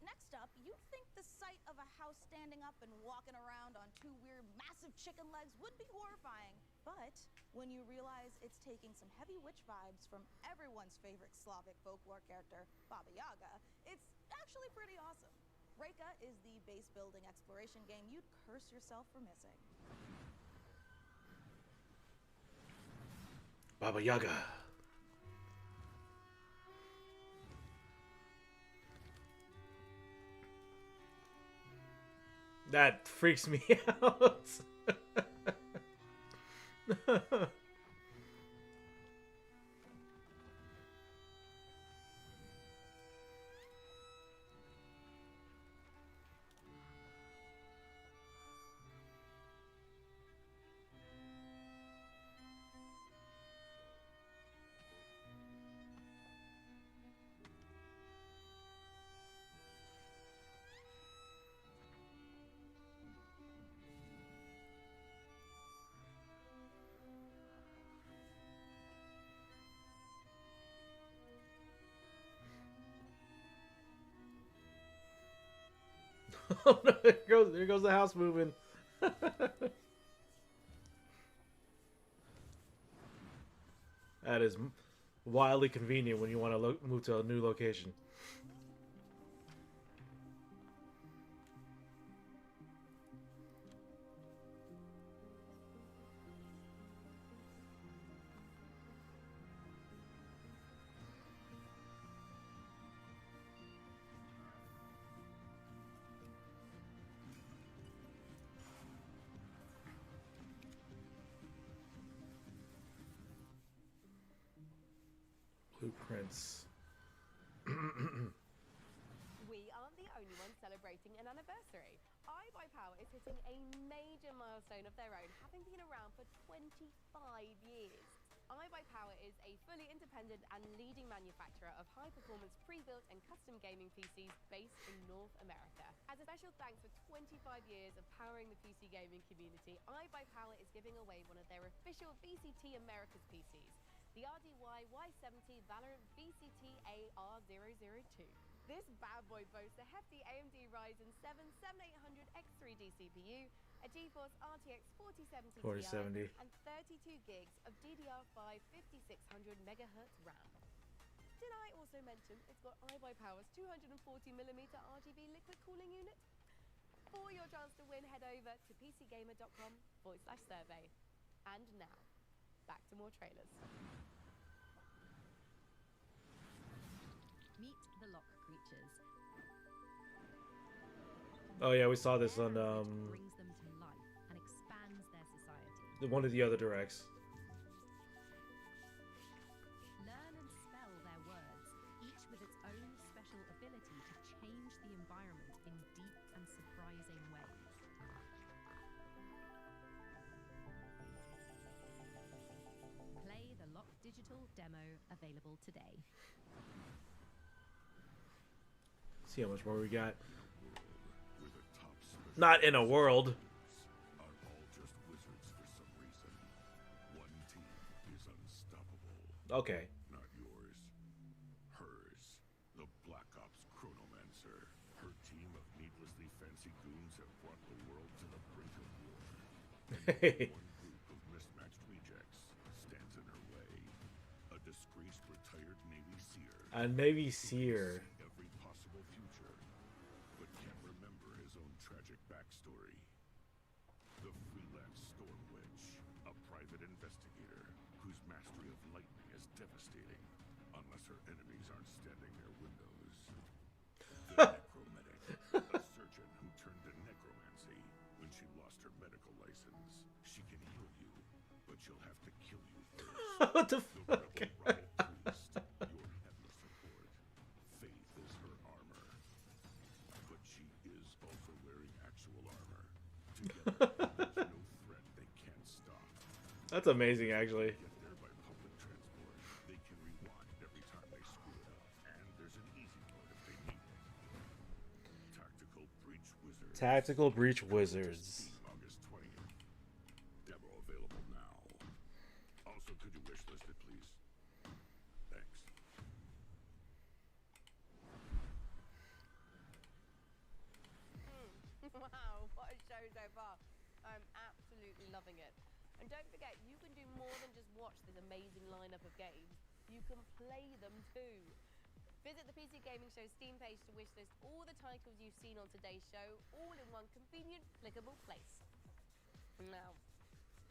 Speaker 3: Next up, you'd think the sight of a house standing up and walking around on two weird massive chicken legs would be horrifying. But when you realize it's taking some heavy witch vibes from everyone's favorite Slavic folklore character, Baba Yaga, it's actually pretty awesome. Reka is the base building exploration game you'd curse yourself for missing.
Speaker 1: Baba Yaga. That freaks me out. Oh no, there goes the house moving. That is wildly convenient when you want to move to a new location. Blueprints.
Speaker 7: We aren't the only ones celebrating an anniversary. iBuyPower is hitting a major milestone of their own, having been around for 25 years. iBuyPower is a fully independent and leading manufacturer of high-performance pre-built and custom gaming PCs based in North America. As a special thanks for 25 years of powering the PC gaming community, iBuyPower is giving away one of their official VCT Americas PCs, the RDY Y70 Valorant VCT AR002. This bad boy boasts a hefty AMD Ryzen 7 7800X3D CPU, a GeForce RTX 4070 Ti, and 32 gigs of DDR5 5600 MHz RAM. Did I also mention it's got iBuyPower's 240mm RGB liquid cooling unit? For your chance to win, head over to pcgamer.com/survey. And now, back to more trailers.
Speaker 2: Meet the lock creatures.
Speaker 1: Oh yeah, we saw this on
Speaker 2: Brings them to life and expands their society.
Speaker 1: one of the other directs.
Speaker 2: Learn and spell their words, each with its own special ability to change the environment in deep and surprising ways. Play the Lock Digital demo available today.
Speaker 1: See how much more we got. Not in a world.
Speaker 10: Are all just wizards for some reason. One team is unstoppable.
Speaker 1: Okay.
Speaker 10: Not yours. Hers. The Black Ops Chronomancer. Her team of needlessly fancy goons have brought the world to the brink of war. And one group of mismatched rejects stands in her way. A disgraced retired Navy seer.
Speaker 1: A Navy seer.
Speaker 10: Backstory. The freelance Storm Witch, a private investigator whose mastery of lightning is devastating unless her enemies aren't standing near windows. The Necromantic, a surgeon who turned to necromancy when she lost her medical license. She can heal you, but she'll have to kill you first.
Speaker 1: What the fuck?
Speaker 10: Priest, your headless support. Faith is her armor. But she is also wearing actual armor. Together, there's no threat they can't stop.
Speaker 1: That's amazing, actually.
Speaker 10: Get there by public transport. They can rewind every time they screw it up. And there's an easy mode if they need it. Tactical Breach Wizards.
Speaker 1: Tactical Breach Wizards.
Speaker 10: August 20th. Demo available now. Also, could you wish list it, please? Thanks.
Speaker 7: Wow, what a show so far. I'm absolutely loving it. And don't forget, you can do more than just watch this amazing lineup of games. You can play them too. Visit the PC Gaming Show Steam page to wishlist all the titles you've seen on today's show, all in one convenient, clickable place. Now,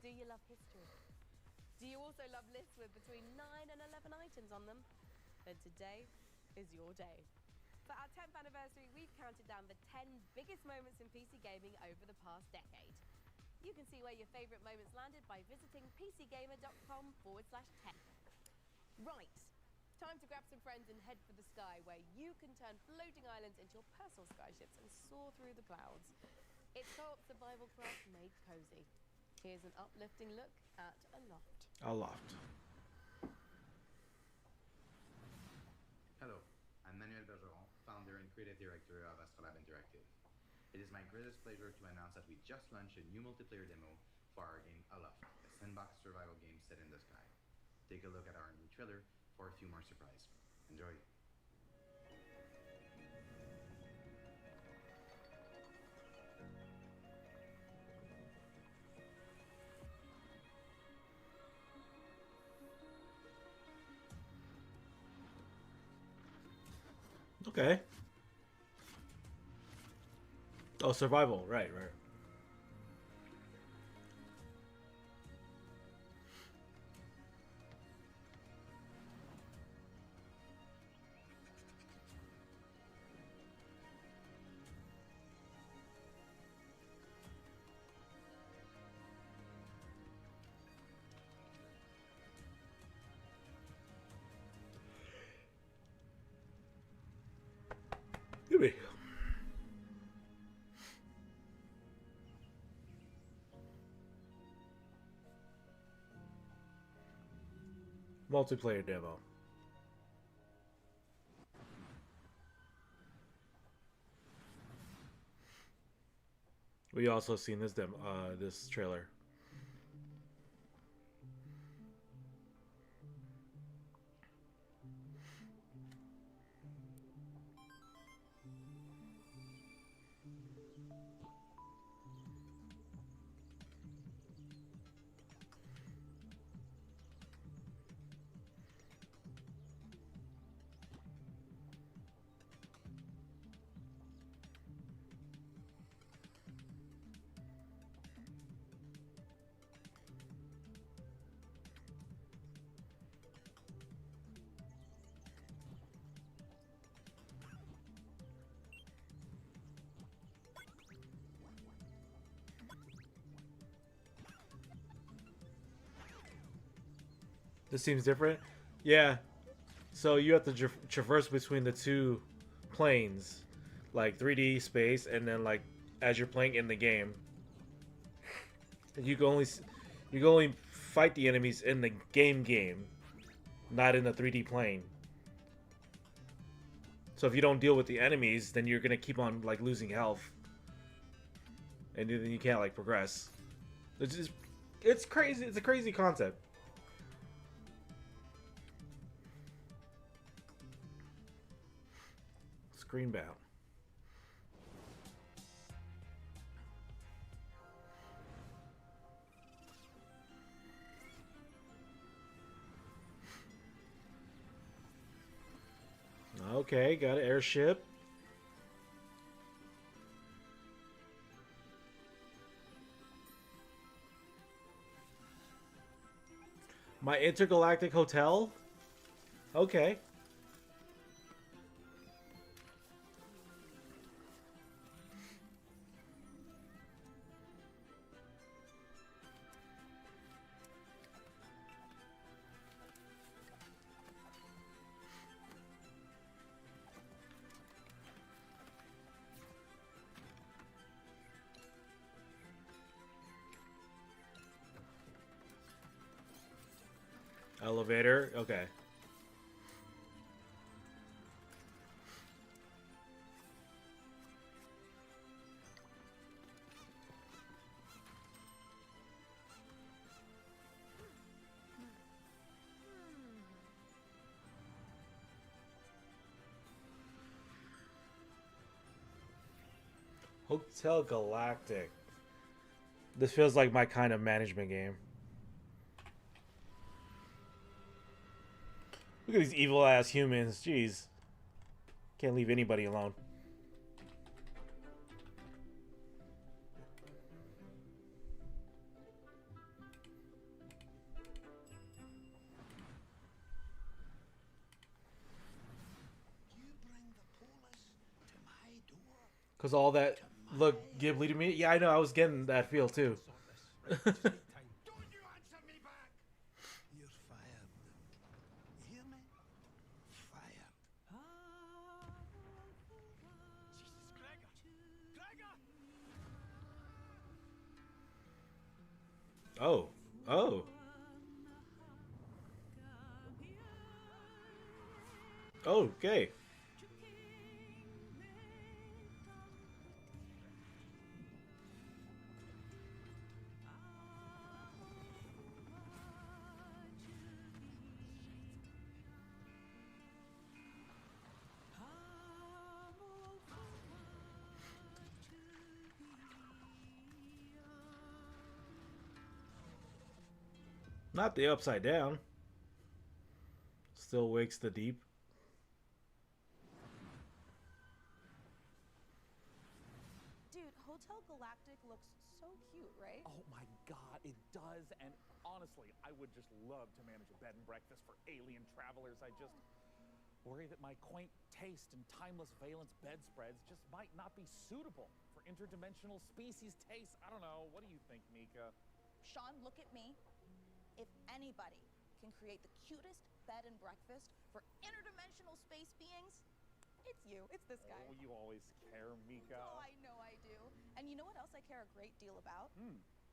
Speaker 7: do you love history? Do you also love lists with between 9 and 11 items on them? Then today is your day. For our 10th anniversary, we've counted down the 10 biggest moments in PC gaming over the past decade. You can see where your favorite moments landed by visiting pcgamer.com/10. Right, time to grab some friends and head for the sky, where you can turn floating islands into your personal skyships and soar through the clouds. It's co-op survival craft made cozy. Here's an uplifting look at Aloft.
Speaker 1: Aloft.
Speaker 13: Hello, I'm Manuel Bergeron, founder and creative director of Astrolab Interactive. It is my greatest pleasure to announce that we just launched a new multiplayer demo for our game Aloft, a sandbox survival game set in the sky. Take a look at our new trailer for a few more surprises. Enjoy.
Speaker 1: Okay. Oh, survival. Right, right. Excuse me. Multiplayer demo. We also seen this demo, this trailer. This seems different. Yeah. So you have to traverse between the two planes, like 3D space, and then like as you're playing in the game, you can only fight the enemies in the game, not in the 3D plane. So if you don't deal with the enemies, then you're gonna keep on like losing health, and then you can't like progress. It's crazy. It's a crazy concept. Screenbound. Okay, got an airship. My intergalactic hotel? Okay. Elevator, okay. Hotel Galactic. This feels like my kind of management game. Look at these evil ass humans. Jeez. Can't leave anybody alone. Cause all that look Ghibli to me. Yeah, I know. I was getting that feel too. Oh. Oh. Okay. Not the upside down. Still wakes the deep.
Speaker 3: Dude, Hotel Galactic looks so cute, right?
Speaker 16: Oh my god, it does. And honestly, I would just love to manage a bed and breakfast for alien travelers. I just worry that my quaint taste and timeless valence bedspreads just might not be suitable for interdimensional species tastes. I don't know. What do you think, Mika?
Speaker 3: Sean, look at me. If anybody can create the cutest bed and breakfast for interdimensional space beings, It's you. It's this guy.
Speaker 16: Oh, you always care, Mika.
Speaker 3: Oh, I know I do. And you know what else I care a great deal about?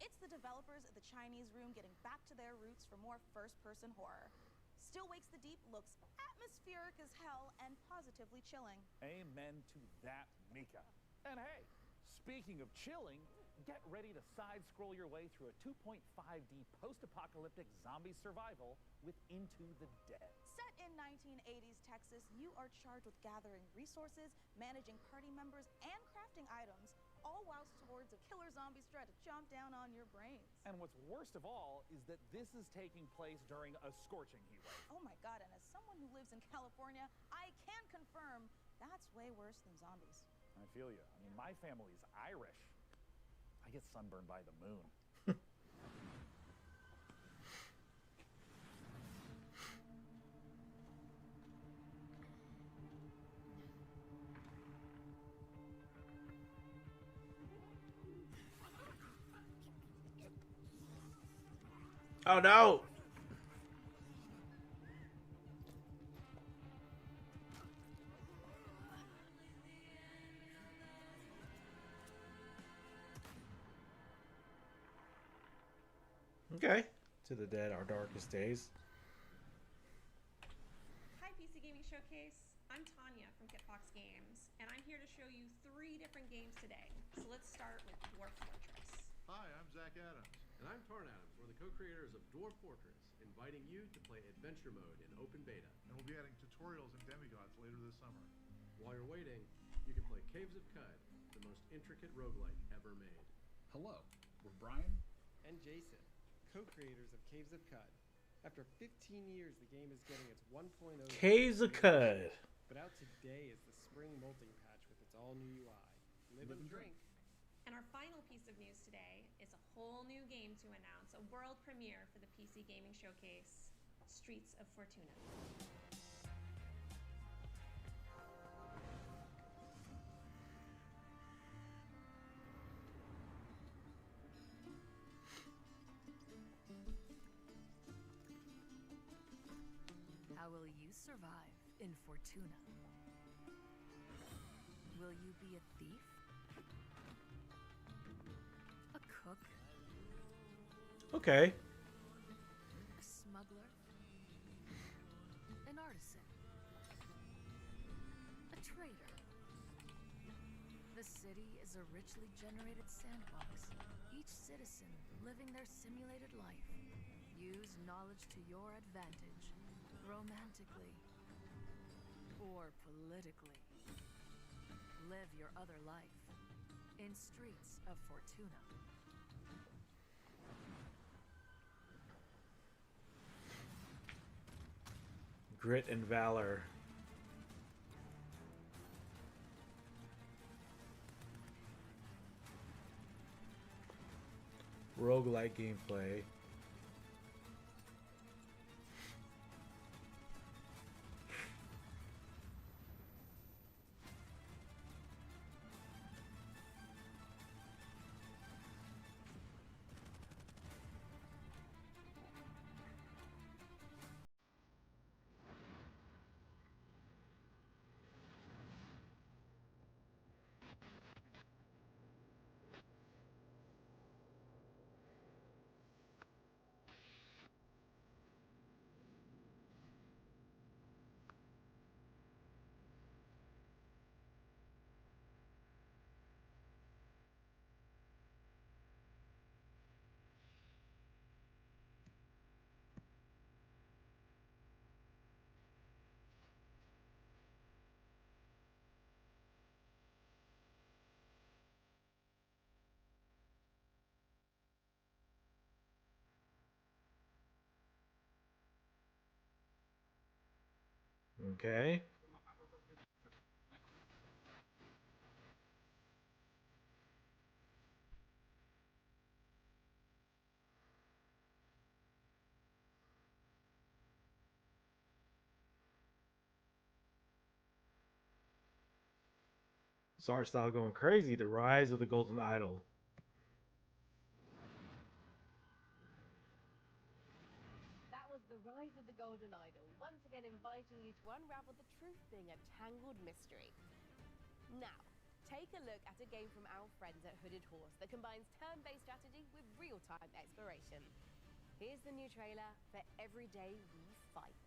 Speaker 3: It's the developers at the Chinese Room getting back to their roots for more first-person horror. Still Wakes the Deep looks atmospheric as hell and positively chilling.
Speaker 16: Amen to that, Mika. And hey, speaking of chilling, get ready to side-scroll your way through a 2.5D post-apocalyptic zombie survival with Into the Dead.
Speaker 3: Set in 1980s Texas, you are charged with gathering resources, managing party members, and crafting items, all whilst hordes of killer zombies try to chomp down on your brains.
Speaker 16: And what's worst of all is that this is taking place during a scorching heat wave.
Speaker 3: Oh my god, and as someone who lives in California, I can confirm that's way worse than zombies.
Speaker 16: I feel you. I mean, my family's Irish. I get sunburned by the moon.
Speaker 1: Oh no! Okay. To the Dead, Our Darkest Days.
Speaker 5: Hi, PC Gaming Showcase. I'm Tanya from Kitbox Games, and I'm here to show you 3 different games today. So let's start with Dwarf Fortress.
Speaker 8: Hi, I'm Zach Adams. And I'm Tarn Adams. We're the co-creators of Dwarf Fortress, inviting you to play Adventure Mode in open beta.
Speaker 12: And we'll be adding tutorials and demigods later this summer.
Speaker 8: While you're waiting, you can play Caves of Cud, the most intricate roguelike ever made.
Speaker 24: Hello, we're Brian
Speaker 25: and Jason, co-creators of Caves of Cud. After 15 years, the game is getting its 1.0.
Speaker 1: Caves of Cud.
Speaker 25: But out today is the spring molting patch with its all-new UI. Live and drink.
Speaker 5: And our final piece of news today is a whole new game to announce, a world premiere for the PC Gaming Showcase, Streets of Fortuna.
Speaker 26: How will you survive in Fortuna? Will you be a thief? A cook?
Speaker 1: Okay.
Speaker 26: A smuggler? An artisan? A trader? The city is a richly generated sandbox, each citizen living their simulated life. Use knowledge to your advantage, romantically or politically. Live your other life in Streets of Fortuna.
Speaker 1: Grit and Valor. Roguelike gameplay. Okay. This art style going crazy. The Rise of the Golden Idol.
Speaker 27: That was
Speaker 7: The Rise of the Golden Idol, once again inviting you to unravel the truth being a tangled mystery. Now, take a look at a game from our friends at Hooded Horse that combines turn-based strategy with real-time exploration. Here's the new trailer for Every Day We Fight.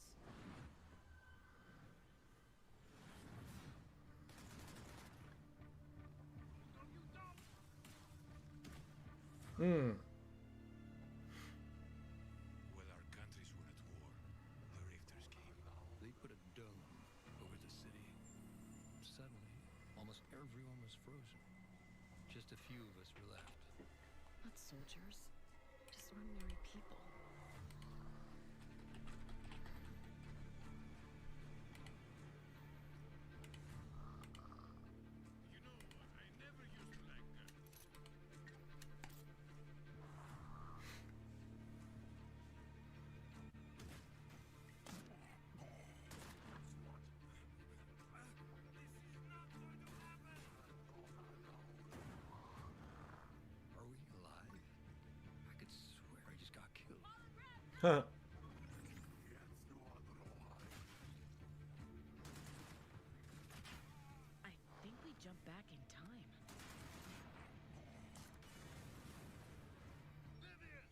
Speaker 1: Hmm.
Speaker 19: While our countries were at war, the Rifters came.
Speaker 20: They put a dome over the city. Suddenly, almost everyone was frozen. Just a few of us were left.
Speaker 4: Not soldiers, just ordinary people.
Speaker 19: You know, I never used to like guns.
Speaker 20: Are we alive? I could swear I just got killed.
Speaker 1: Huh.
Speaker 4: I think we jumped back in time.
Speaker 19: Vivian,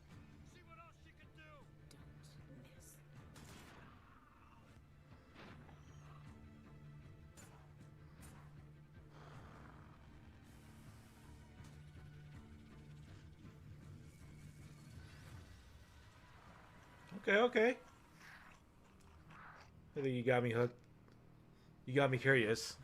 Speaker 19: see what else she can do.
Speaker 4: Don't miss.
Speaker 1: Okay, okay. I think you got me hooked. You got me curious.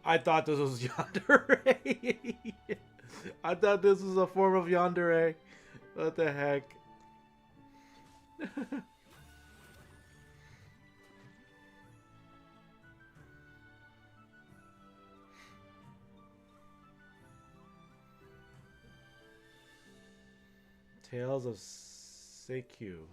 Speaker 1: I thought this was yandere. I thought this was a form of yandere. What the heck? Tales of Seikyu.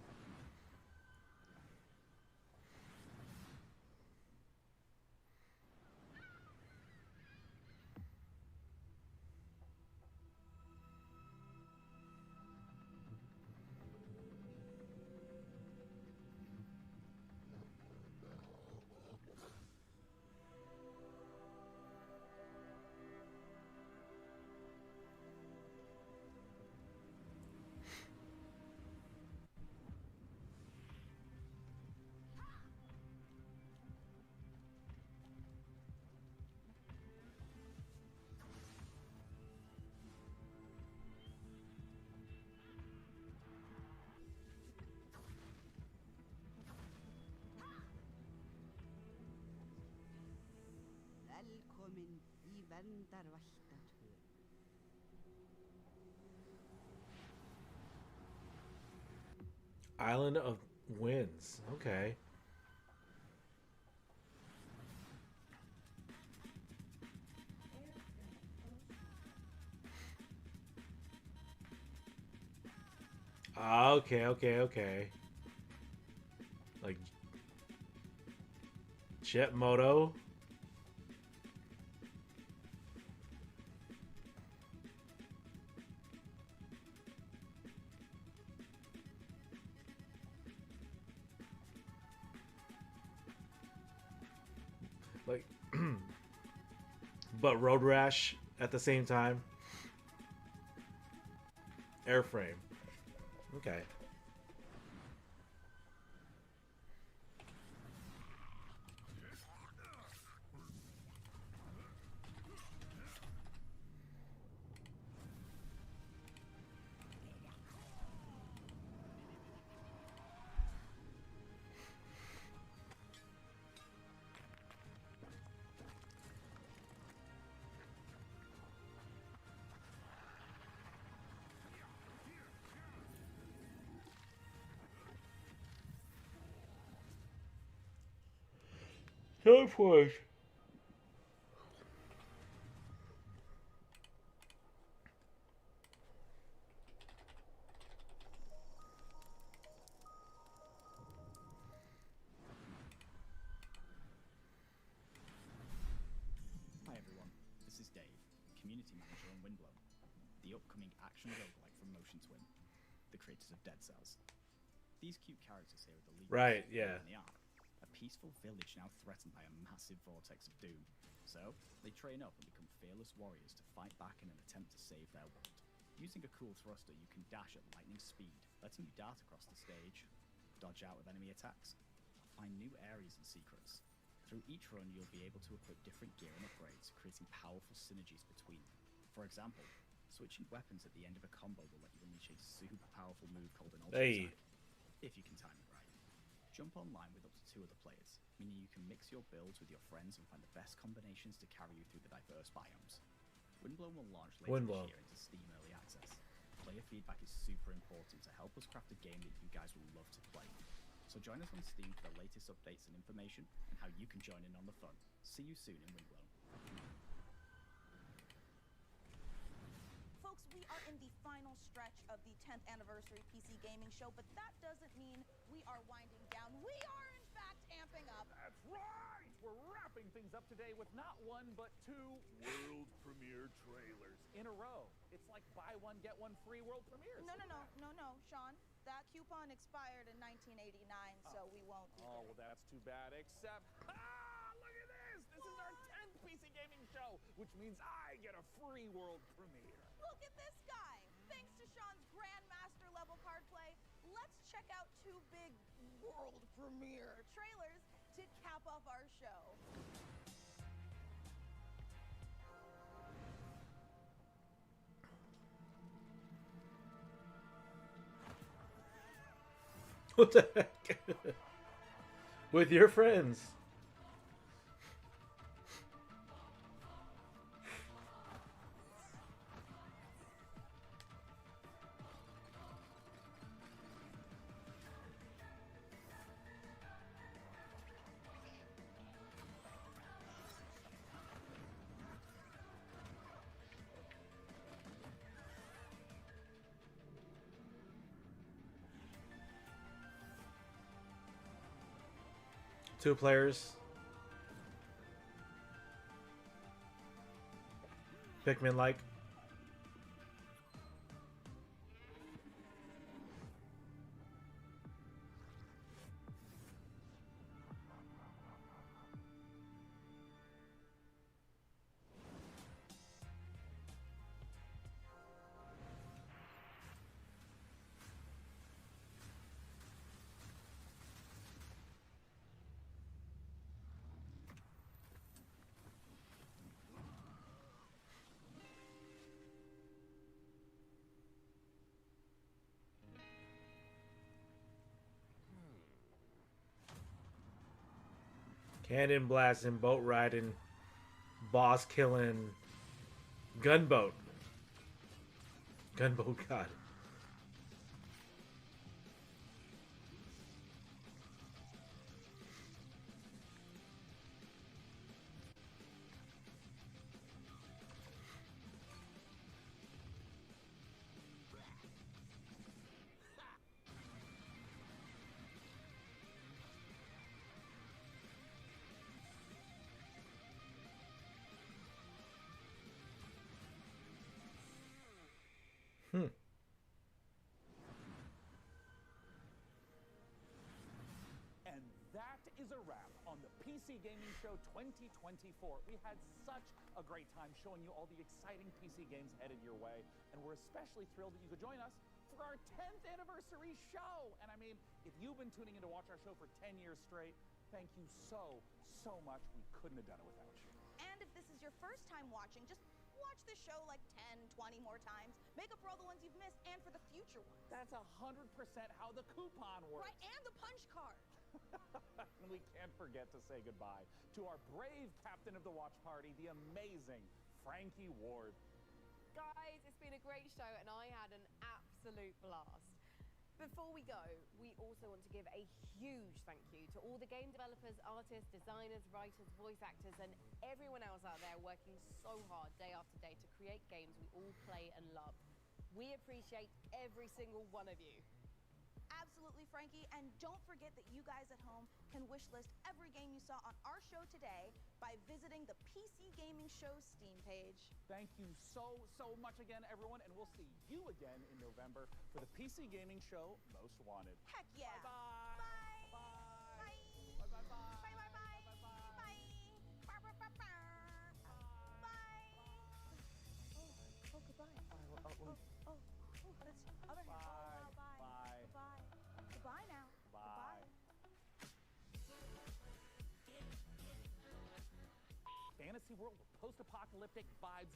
Speaker 6: Velkomin í verndarvættartún.
Speaker 1: Island of Winds. Okay. Ah, okay, okay, okay. Like Jet Moto. Like but Road Rash at the same time. Airframe. Okay. Teleport.
Speaker 16: Hi everyone, this
Speaker 9: community manager on Windblown, the upcoming action roguelike from Motion Twin, the creators of Dead Cells. These cute characters here are the leaders
Speaker 1: Right, yeah.
Speaker 9: in the arc, a peaceful village now threatened by a massive vortex of doom. So, they train up and become fearless warriors to fight back in an attempt to save their world. Using a cool thruster, you can dash at lightning speed, letting you dart across the stage, dodge out of enemy attacks, find new areas and secrets. Through each run, you'll be able to equip different gear and upgrades, creating powerful synergies between them. For example, switching weapons at the end of a combo will let you unleash a super powerful move called an ultra attack, if you can time it right. Jump online with up to 2 other players, meaning you can mix your builds with your friends and find the best combinations to carry you through the diverse biomes. Windblown will launch later this year into Steam Early Access. Player feedback is super important to help us craft a game that you guys will love to play. So join us on Steam for the latest updates and information, and how you can join in on the fun. See you soon in Windblown.
Speaker 3: Folks, we are in the final stretch of the 10th anniversary PC gaming show, but that doesn't mean we are winding down. We are, in fact, amping up.
Speaker 16: That's right! We're wrapping things up today with not 1, but 2 world premiere trailers in a row. It's like buy one, get one free world premieres.
Speaker 3: No, Sean. That coupon expired in 1989, so we won't be
Speaker 16: Oh, well, that's too bad, except... Look at this! This is our 10th PC gaming show, which means I get a free world premiere.
Speaker 3: Look at this guy! Thanks to Sean's Grandmaster level card play, let's check out 2 big world premiere trailers to cap off our show.
Speaker 1: What the heck? With your friends. Two players. Pikmin like. Cannon blasting, boat riding, boss killing, gunboat. Gunboat god.
Speaker 16: And that is a wrap on the PC Gaming Show 2024. We had such a great time showing you all the exciting PC games headed your way, and we're especially thrilled that you could join us for our 10th anniversary show. And I mean, if you've been tuning in to watch our show for 10 years straight, thank you so much. We couldn't have done it without you.
Speaker 3: And if this is your first time watching, just watch this show like 10, 20 more times. Make up for all the ones you've missed and for the future ones.
Speaker 16: That's 100% how the coupon works.
Speaker 3: Right, and the punch card.
Speaker 16: And we can't forget to say goodbye to our brave captain of the watch party, the amazing Frankie Ward.
Speaker 7: Guys, it's been a great show and I had an absolute blast. Before we go, we also want to give a huge thank you to all the game developers, artists, designers, writers, voice actors, and everyone else out there working so hard day after day to create games we all play and love. We appreciate every single one of you.
Speaker 3: Absolutely. Absolutely, Frankie. And don't forget that you guys at home can wishlist every game you saw on our show today by visiting the PC Gaming Show Steam page.
Speaker 16: Thank you so much again, everyone, and we'll see you again in November for the PC Gaming Show Most Wanted.
Speaker 3: Heck yeah.
Speaker 16: Bye-bye.
Speaker 3: Bye.
Speaker 16: Bye. Bye. Bye.
Speaker 3: Bye. Bye. Bye. Bye. Bye. Bye. Bye. Bye. Oh, goodbye. Oh, that's other hand. Oh, wow, bye.
Speaker 16: Bye.
Speaker 3: Goodbye. Goodbye now.
Speaker 16: Bye. Fantasy world with post-apocalyptic vibes.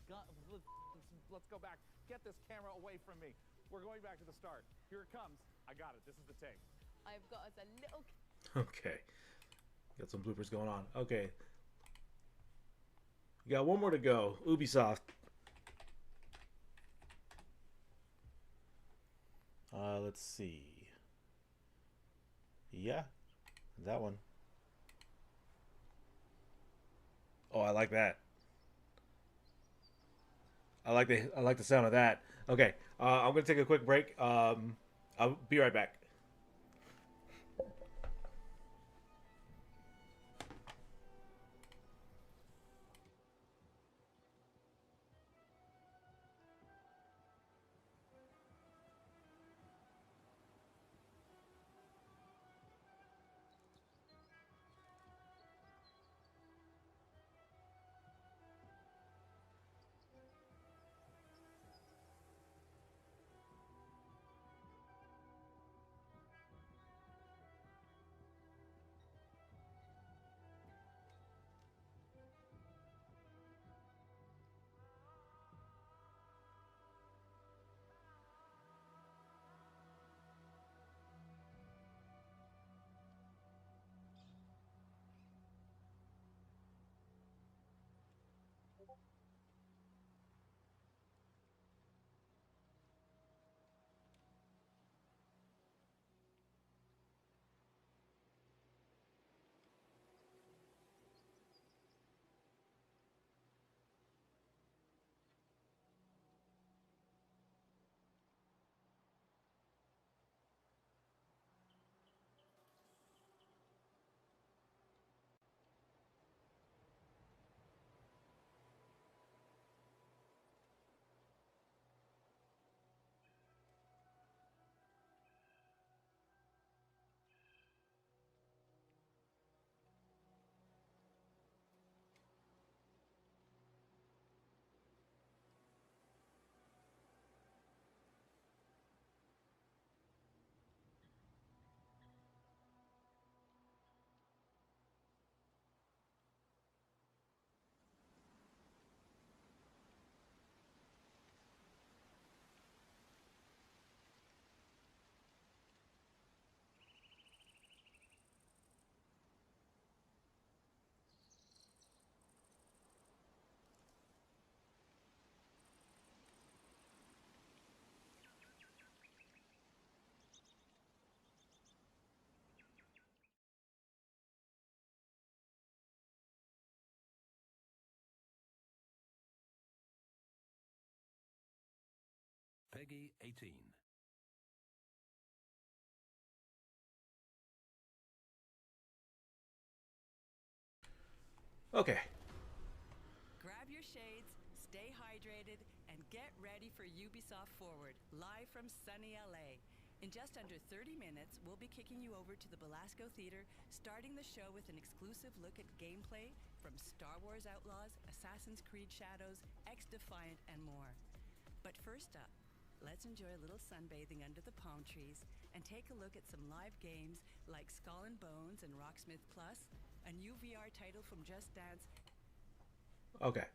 Speaker 16: Let's go back. Get this camera away from me. We're going back to the start. Here it comes. I got it. This is the take.
Speaker 7: I've got us a little.
Speaker 1: Okay. Got some bloopers going on. Okay. We got one more to go. Ubisoft. Let's see. Yeah, that one. Oh, I like that. I like the sound of that. Okay, I'm gonna take a quick break. I'll be right back.
Speaker 19: Peggy 18.
Speaker 1: Okay.
Speaker 11: Grab your shades, stay hydrated, and get ready for Ubisoft Forward, live from sunny LA. In just under 30 minutes, we'll be kicking you over to the Belasco Theater, starting the show with an exclusive look at gameplay from Star Wars Outlaws, Assassin's Creed Shadows, X-Defiant, and more. But first up, let's enjoy a little sunbathing under the palm trees and take a look at some live games like Skull and Bones and Rocksmith Plus, a new VR title from Just Dance.
Speaker 1: Okay.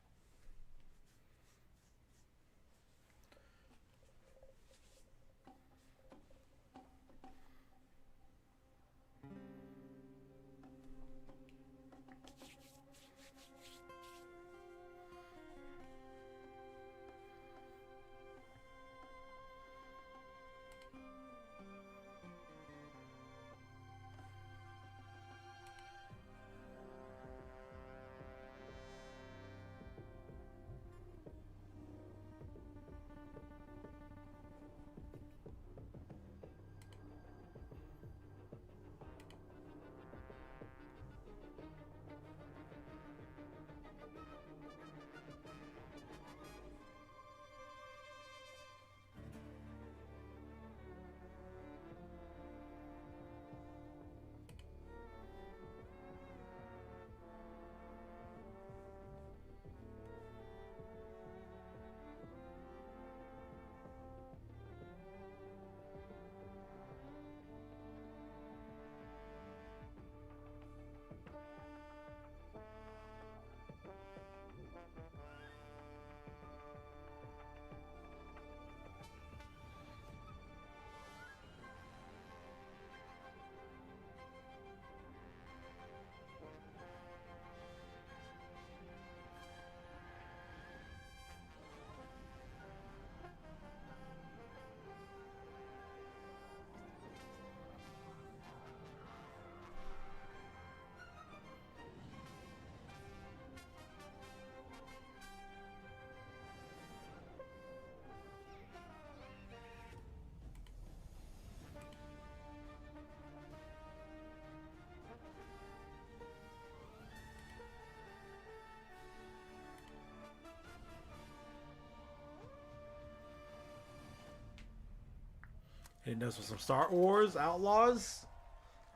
Speaker 1: Hitting us with some Star Wars Outlaws.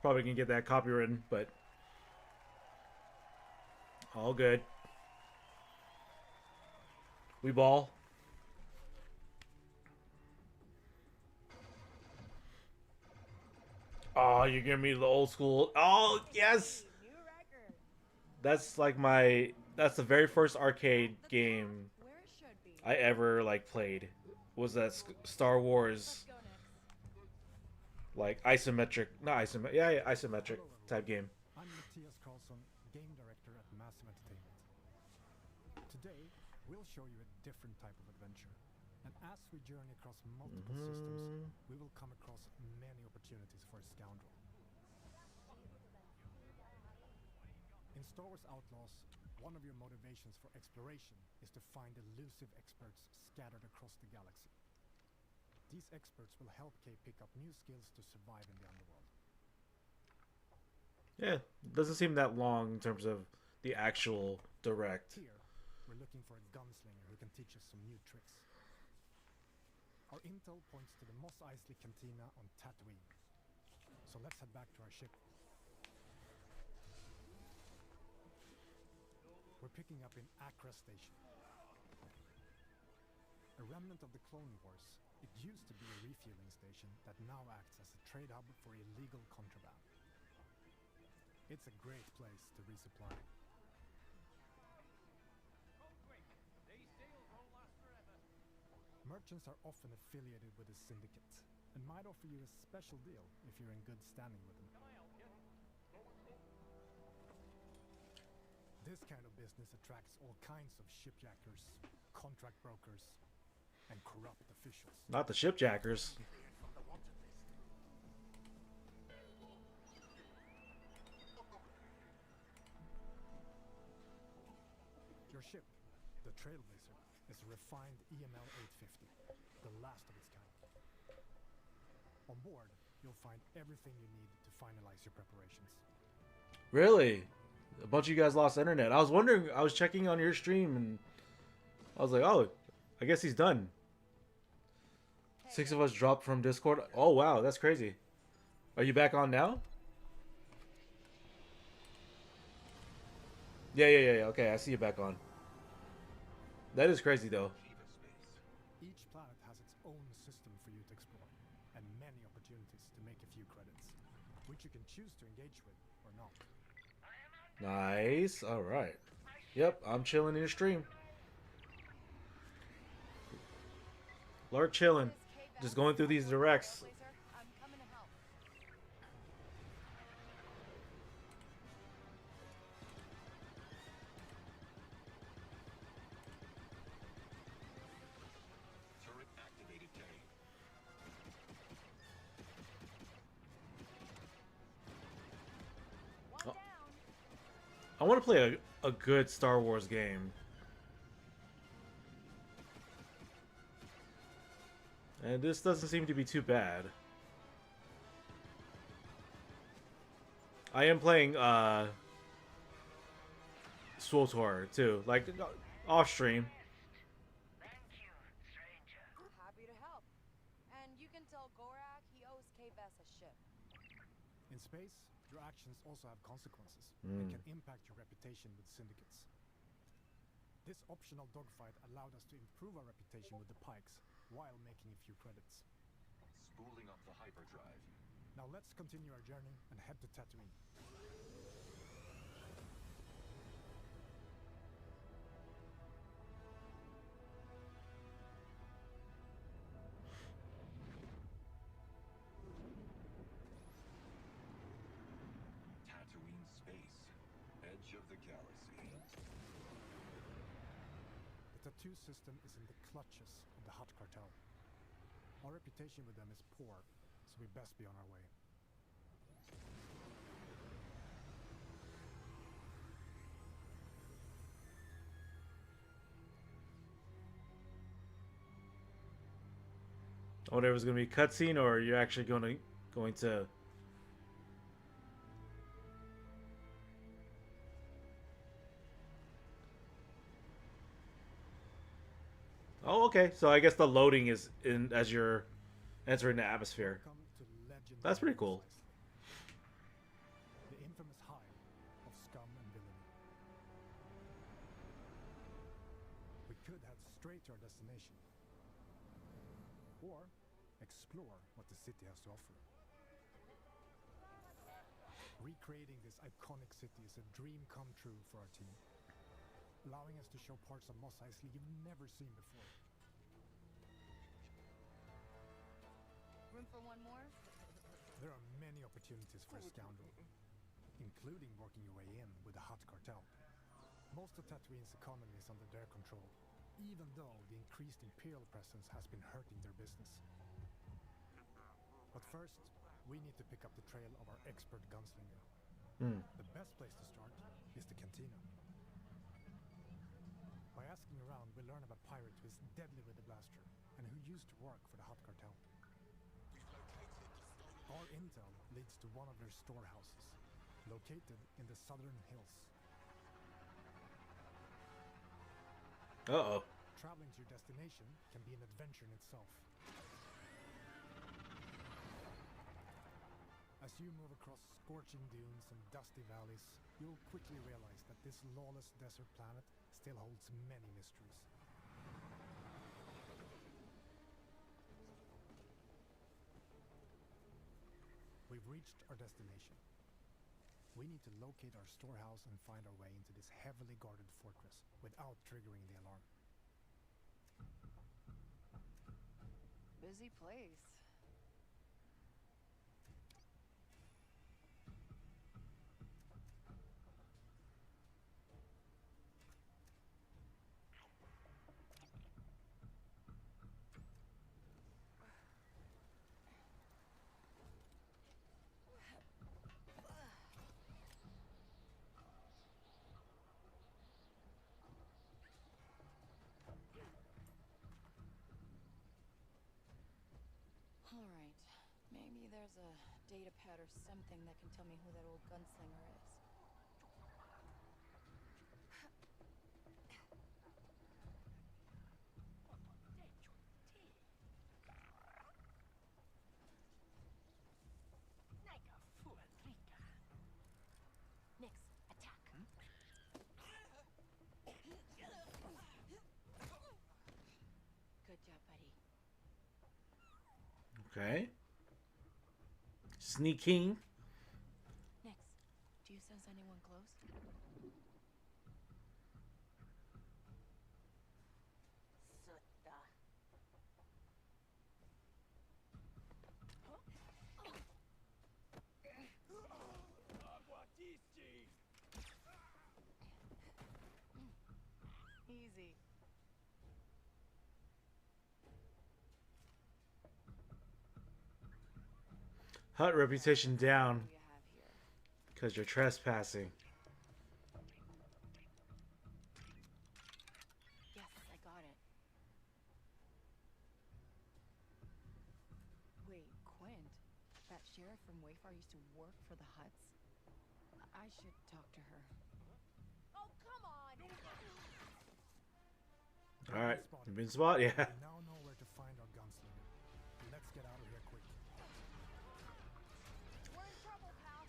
Speaker 1: Probably can get that copywritten, but all good. We ball. Oh, you're giving me the old school. Oh, yes. That's like that's the very first arcade game I ever like played. Was that Star Wars like isometric, not isometric, yeah, isometric type game.
Speaker 14: I'm Matthias Carlson, game director at Massive Entertainment. Today, we'll show you a different type of adventure. And as we journey across multiple systems, we will come across many opportunities for a scoundrel. In Star Wars Outlaws, one of your motivations for exploration is to find elusive experts scattered across the galaxy. These experts will help Kay pick up new skills to survive in the underworld.
Speaker 1: Yeah, doesn't seem that long in terms of the actual direct.
Speaker 14: Here, we're looking for a gunslinger who can teach us some new tricks. Our intel points to the Mos Eisley Cantina on Tatooine. So let's head back to our ship. We're picking up in Accra Station. A remnant of the Clone Wars, it used to be a refueling station that now acts as a trade hub for illegal contraband. It's a great place to resupply. Merchants are often affiliated with a syndicate and might offer you a special deal if you're in good standing with them. This kind of business attracts all kinds of shipjackers, contract brokers, and corrupt officials.
Speaker 1: Not the shipjackers.
Speaker 14: Your ship, the Trailblazer, is a refined EML 850, the last of its kind. On board, you'll find everything you need to finalize your preparations.
Speaker 1: Really? A bunch of you guys lost internet. I was wondering, I was checking on your stream and I was like, oh, I guess he's done. 6 of us dropped from Discord. Oh, wow, that's crazy. Are you back on now? Yeah. Okay, I see you back on. That is crazy, though.
Speaker 14: Each planet has its own system for you to explore, and many opportunities to make a few credits, which you can choose to engage with or not.
Speaker 1: Nice. All right. Yep, I'm chilling in your stream. Lurk chilling. Just going through these directs. I want to play a good Star Wars game. And this doesn't seem to be too bad. I am playing SWTOR too, like off stream.
Speaker 6: Happy to help. And you can tell Gorak he owes K-Vess a ship.
Speaker 14: In space, your actions also have consequences and can impact your reputation with syndicates. This optional dogfight allowed us to improve our reputation with the Pikes while making a few credits.
Speaker 10: Spooling up the hyperdrive.
Speaker 14: Now let's continue our journey and head to Tatooine.
Speaker 10: Tatooine space. Edge of the galaxy.
Speaker 14: The tattoo system is in the clutches of the Hutt cartel. Our reputation with them is poor, so we best be on our way.
Speaker 1: I wonder if it's gonna be a cutscene or you're actually going to. Oh, okay. So I guess the loading is in as you're Entering the atmosphere.
Speaker 14: Welcome to legendary
Speaker 1: That's pretty cool.
Speaker 14: The infamous hive of scum and villainy. We could head straight to our destination, or explore what the city has to offer. Recreating this iconic city is a dream come true for our team, allowing us to show parts of Mos Eisley you've never seen before.
Speaker 6: Room for one more?
Speaker 14: There are many opportunities for a scoundrel, including working your way in with the Hutt cartel. Most of Tatooine's economy is under their control, even though the increased Imperial presence has been hurting their business. But first, we need to pick up the trail of our expert gunslinger. The best place to start is the cantina. By asking around, we learn about a pirate who is deadly with the blaster and who used to work for the Hutt cartel. Our intel leads to one of their storehouses, located in the southern hills.
Speaker 1: Uh-oh.
Speaker 14: Traveling to your destination can be an adventure in itself. As you move across scorching dunes and dusty valleys, you will quickly realize that this lawless desert planet still holds many mysteries. We've reached our destination. We need to locate our storehouse and find our way into this heavily guarded fortress without triggering the alarm.
Speaker 6: Busy place. Alright, maybe there's a data pad or something that can tell me who that old gunslinger is. Nix, attack. Good job, buddy.
Speaker 1: Okay. Sneaking.
Speaker 6: Nix, do you sense anyone close? Sutta. Easy.
Speaker 1: Hutt reputation down because you're trespassing.
Speaker 6: Yes, I got it. Wait, Quint, that sheriff from Wayfar used to work for the Hutts? I should talk to her. Oh, come on!
Speaker 1: Alright, you've been spotted, yeah.
Speaker 14: We now know where to find our gunslinger. Let's get out of here quick.
Speaker 6: We're in trouble, pal.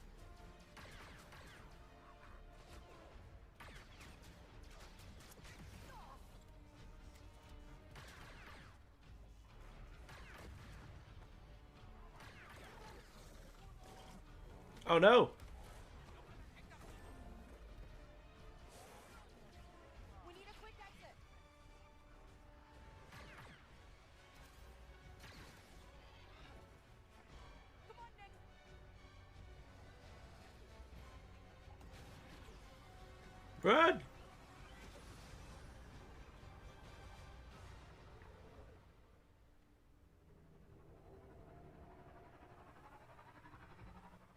Speaker 1: Oh no!
Speaker 6: We need a quick exit. Come on, Nick.
Speaker 1: Run!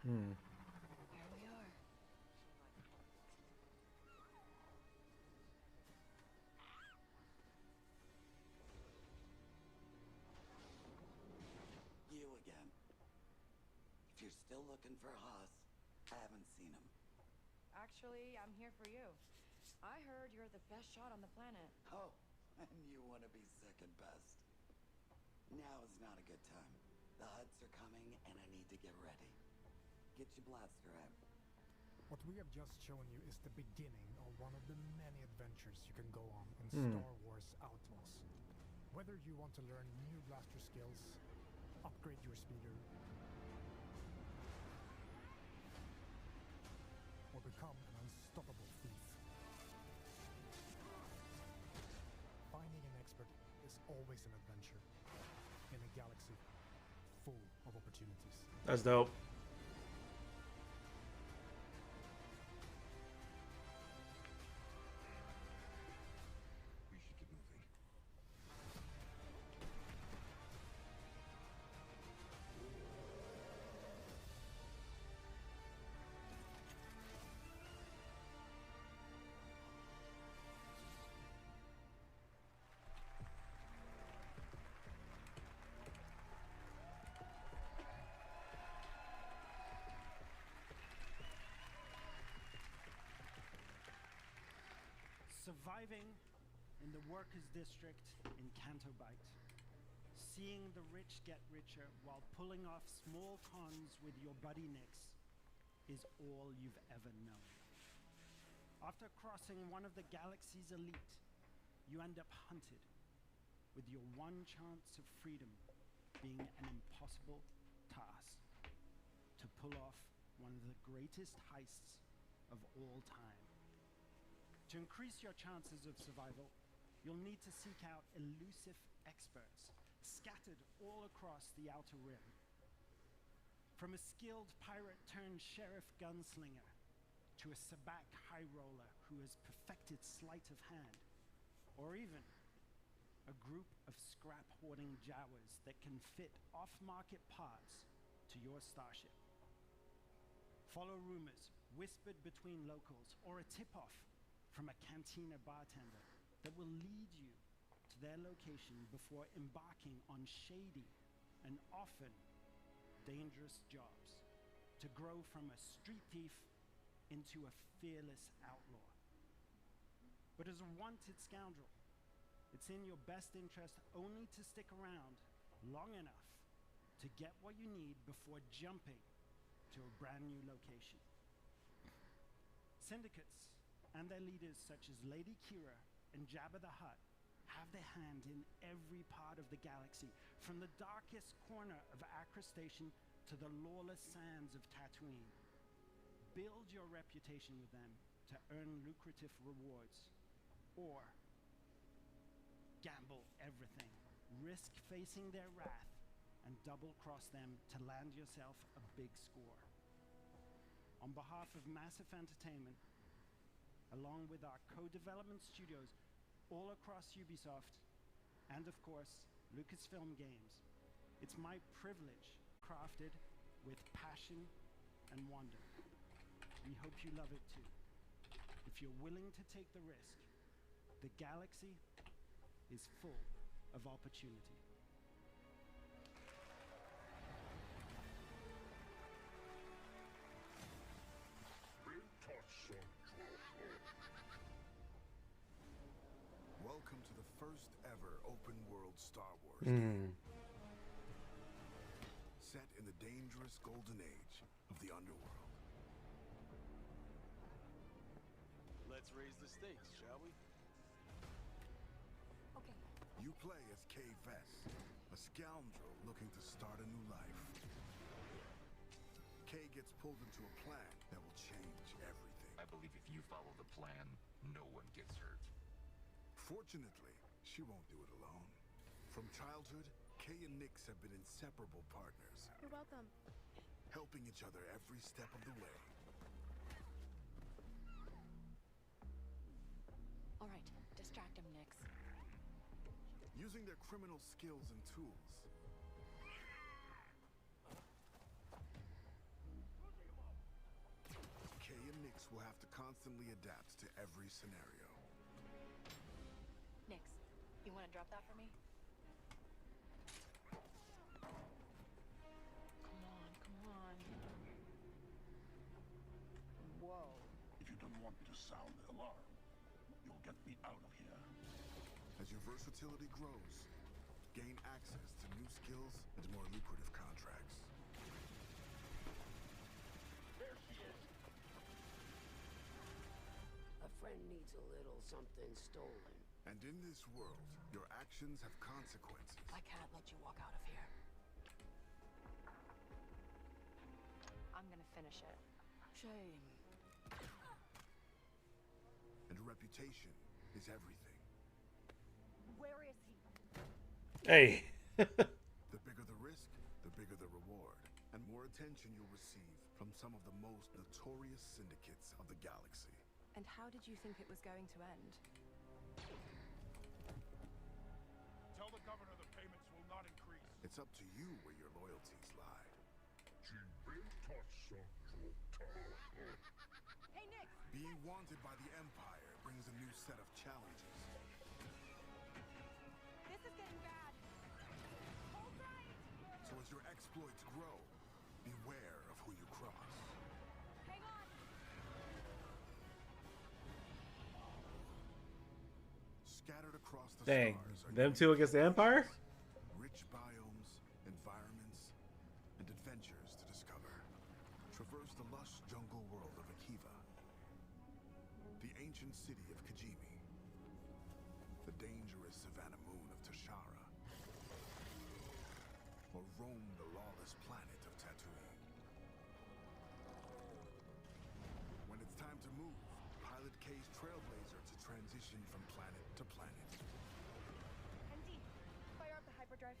Speaker 6: Here we are.
Speaker 15: You again. If you're still looking for Haas, I haven't seen him.
Speaker 6: Actually, I'm here for you. I heard you're the best shot on the planet.
Speaker 15: Oh, and you want to be second best. Now is not a good time. The Huts are coming, and I need to get ready. Get your blaster out.
Speaker 14: What we have just shown you is the beginning of one of the many adventures you can go on in Star Wars Outlaws. Whether you want to learn new blaster skills, upgrade your speeder, or become an unstoppable thief, finding an expert is always an adventure in a galaxy full of opportunities.
Speaker 1: That's dope.
Speaker 10: We should get moving.
Speaker 2: Surviving in the workers' district in Canto Bight. Seeing the rich get richer while pulling off small cons with your buddy Nix is all you've ever known. After crossing one of the galaxy's elite, you end up hunted, with your one chance of freedom being an impossible task: to pull off one of the greatest heists of all time. To increase your chances of survival, you'll need to seek out elusive experts scattered all across the Outer Rim. From a skilled pirate-turned-sheriff gunslinger to a sabacc high roller who has perfected sleight of hand, or even a group of scrap-hoarding Jawas that can fit off-market parts to your starship. Follow rumors whispered between locals, or a tip-off from a cantina bartender that will lead you to their location before embarking on shady and often dangerous jobs to grow from a street thief into a fearless outlaw. But as a wanted scoundrel, it's in your best interest only to stick around long enough to get what you need before jumping to a brand new location. Syndicates and their leaders such as Lady Kira and Jabba the Hutt have their hand in every part of the galaxy, from the darkest corner of Acra Station to the lawless sands of Tatooine. Build your reputation with them to earn lucrative rewards, or gamble everything, risk facing their wrath, and double-cross them to land yourself a big score. On behalf of Massive Entertainment, along with our co-development studios all across Ubisoft, and of course, Lucasfilm Games, it's my privilege, crafted with passion and wonder. We hope you love it too. If you're willing to take the risk, the galaxy is full of opportunity.
Speaker 10: Welcome to the first ever open world Star Wars
Speaker 1: Mm.
Speaker 10: game. Set in the dangerous golden age of the underworld.
Speaker 17: Let's raise the stakes, shall we?
Speaker 6: Okay.
Speaker 10: You play as Kay Vess, a scoundrel looking to start a new life. Kay gets pulled into a plan that will change everything.
Speaker 18: I believe if you follow the plan, no one gets hurt.
Speaker 10: Fortunately, she won't do it alone. From childhood, Kay and Nix have been inseparable partners,
Speaker 6: You're welcome.
Speaker 10: helping each other every step of the way.
Speaker 6: All right, distract him, Nix.
Speaker 10: Using their criminal skills and tools. Kay and Nix will have to constantly adapt to every scenario.
Speaker 6: Nix, you want to drop that for me? Come on, come on. Whoa.
Speaker 10: If you don't want me to sound the alarm, you'll get me out of here. As your versatility grows, Gain access to new skills and more lucrative contracts.
Speaker 8: There she is. A friend needs a little something stolen.
Speaker 10: And in this world, your actions have consequences.
Speaker 6: I can't let you walk out of here. I'm gonna finish it.
Speaker 8: Shame.
Speaker 10: And reputation is everything.
Speaker 6: Where is he?
Speaker 1: Hey.
Speaker 10: The bigger the risk, the bigger the reward, and more attention you'll receive from some of the most notorious syndicates of the galaxy.
Speaker 6: And how did you think it was going to end?
Speaker 10: Tell the governor the payments will not increase. It's up to you where your loyalties lie.
Speaker 6: Hey, Nick!
Speaker 10: Being wanted by the Empire brings a new set of challenges.
Speaker 6: This is getting bad. Hold tight!
Speaker 10: So as your exploits grow, beware of who you cross.
Speaker 6: Hang on!
Speaker 10: Scattered across the
Speaker 1: Dang.
Speaker 10: stars are
Speaker 1: Them two against the Empire?
Speaker 10: rich biomes, environments, and adventures to discover. Traverse the lush jungle world of Akiva, the ancient city of Kijimi, the dangerous savannah moon of Tashara, or roam the lawless planet of Tatooine. When it's time to move, pilot K's Trailblazer to transition from planet to planet.
Speaker 6: MD, fire up the hyperdrive.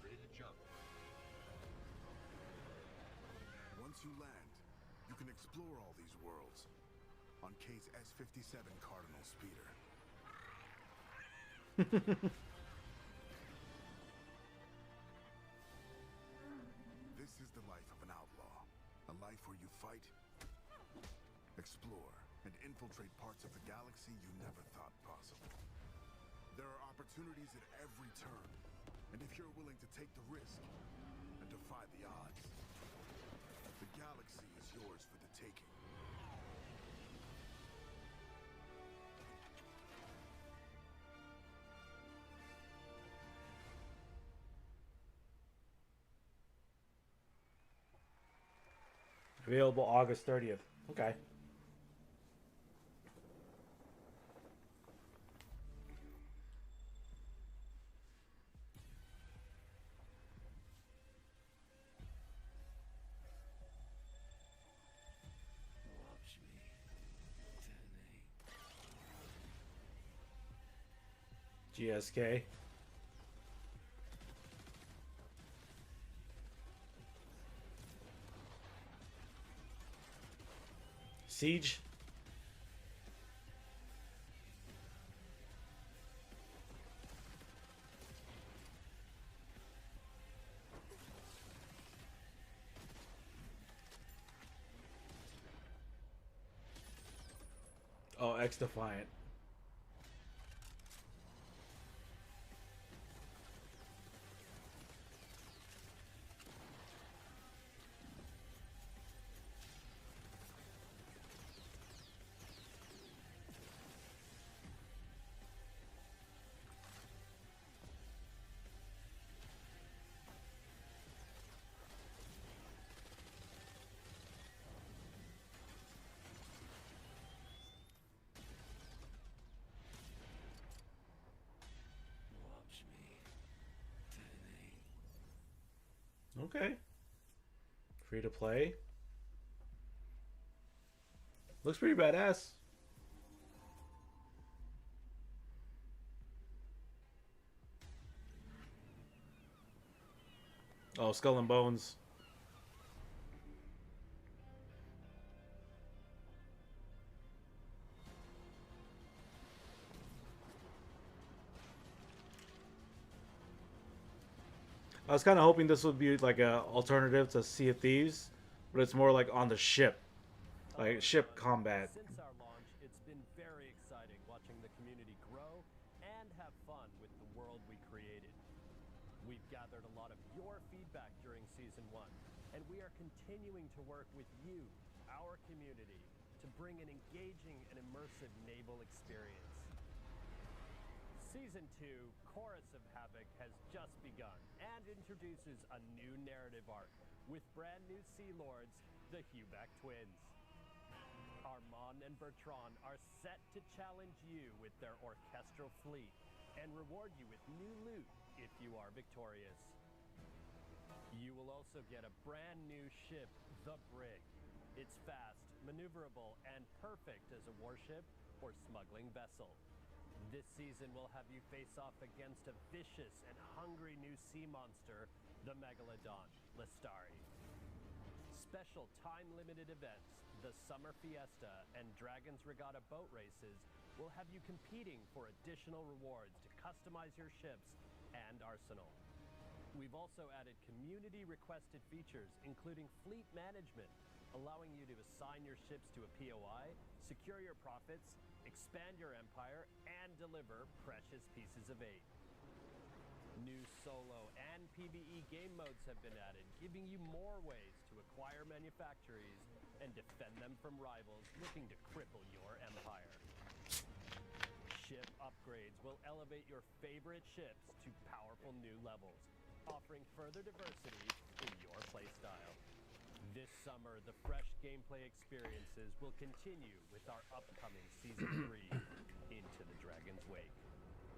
Speaker 18: Ready to jump.
Speaker 10: Once you land, you can explore all these worlds on K's S-57 Cardinal speeder. This is the life of an outlaw. A life where you fight, explore, and infiltrate parts of the galaxy you never thought possible. There are opportunities at every turn, and if you're willing to take the risk and defy the odds, the galaxy is yours for the taking.
Speaker 1: Available August 30th. Okay.
Speaker 20: Watch me.
Speaker 1: GSK. Siege. Oh, X Defiant.
Speaker 20: Watch me.
Speaker 1: Okay. Free to play. Looks pretty badass. Oh, Skull and Bones. I was kind of hoping this would be like a alternative to Sea of Thieves, but it's more like on the ship, like ship combat.
Speaker 12: Since our launch, it's been very exciting watching the community grow and have fun with the world we created. We've gathered a lot of your feedback during Season 1, and we are continuing to work with you, our community, to bring an engaging and immersive naval experience. Season 2, Chorus of Havoc, has just begun and introduces a new narrative arc with brand new Sea Lords, the Huback twins. Armand and Bertrand are set to challenge you with their orchestral fleet and reward you with new loot if you are victorious. You will also get a brand new ship, the Brig. It's fast, maneuverable, and perfect as a warship or smuggling vessel. This season will have you face off against a vicious and hungry new sea monster, the Megalodon, Lestari. Special time-limited events, the Summer Fiesta and Dragon's Regatta boat races will have you competing for additional rewards to customize your ships and arsenal. We've also added community-requested features, including fleet management, allowing you to assign your ships to a POI, secure your profits, expand your empire, and deliver precious pieces of aid. New solo and PvE game modes have been added, giving you more ways to acquire manufactories and defend them from rivals looking to cripple your empire. Ship upgrades will elevate your favorite ships to powerful new levels, offering further diversity in your playstyle. This summer, the fresh gameplay experiences will continue with our upcoming Season 3, Into the Dragon's Wake.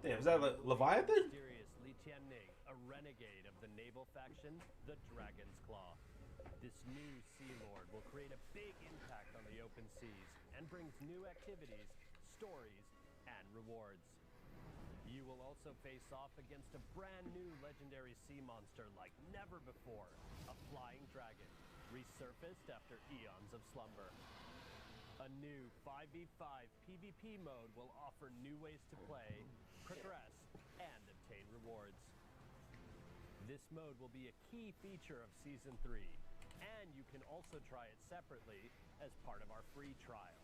Speaker 1: Damn, is that Leviathan?
Speaker 12: Mysterious Li Tianning, a renegade of the naval faction, the Dragon's Claw. This new Sea Lord will create a big impact on the open seas and brings new activities, stories, and rewards. You will also face off against a brand new legendary sea monster like never before, a flying dragon, resurfaced after eons of slumber. A new 5v5 PvP mode will offer new ways to play, progress, and obtain rewards. This mode will be a key feature of Season 3, and you can also try it separately as part of our free trial.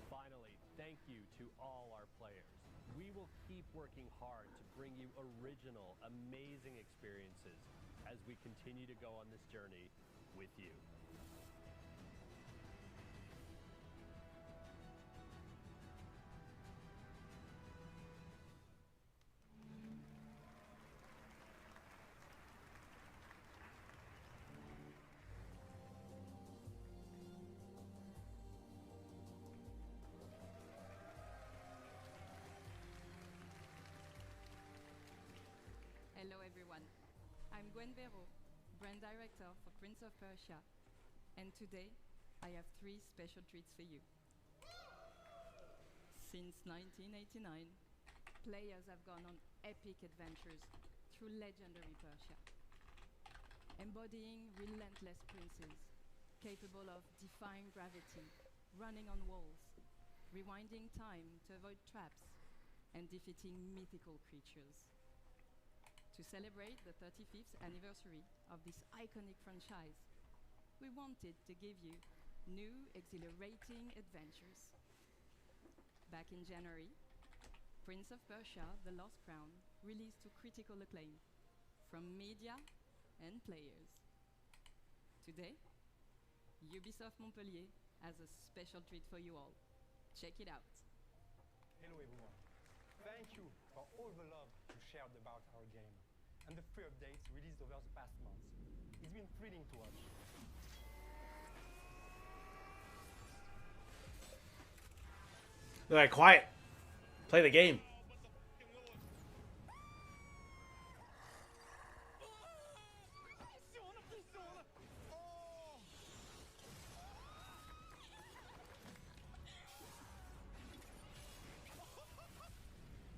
Speaker 12: Finally, thank you to all our players. We will keep working hard to bring you original, amazing experiences as we continue to go on this journey with you.
Speaker 6: Hello everyone, I'm Gwen Vero, brand director for Prince of Persia, and today I have 3 special treats for you. Since 1989, players have gone on epic adventures through legendary Persia, embodying relentless princes capable of defying gravity, running on walls, rewinding time to avoid traps, and defeating mythical creatures. To celebrate the 35th anniversary of this iconic franchise, we wanted to give you new, exhilarating adventures. Back in January, Prince of Persia: The Lost Crown released to critical acclaim from media and players. Today, Ubisoft Montpellier has a special treat for you all. Check it out.
Speaker 13: Hello everyone. Thank you for all the love you shared about our game and the free updates released over the past months. It's been thrilling to watch.
Speaker 1: All right, quiet. Play the game.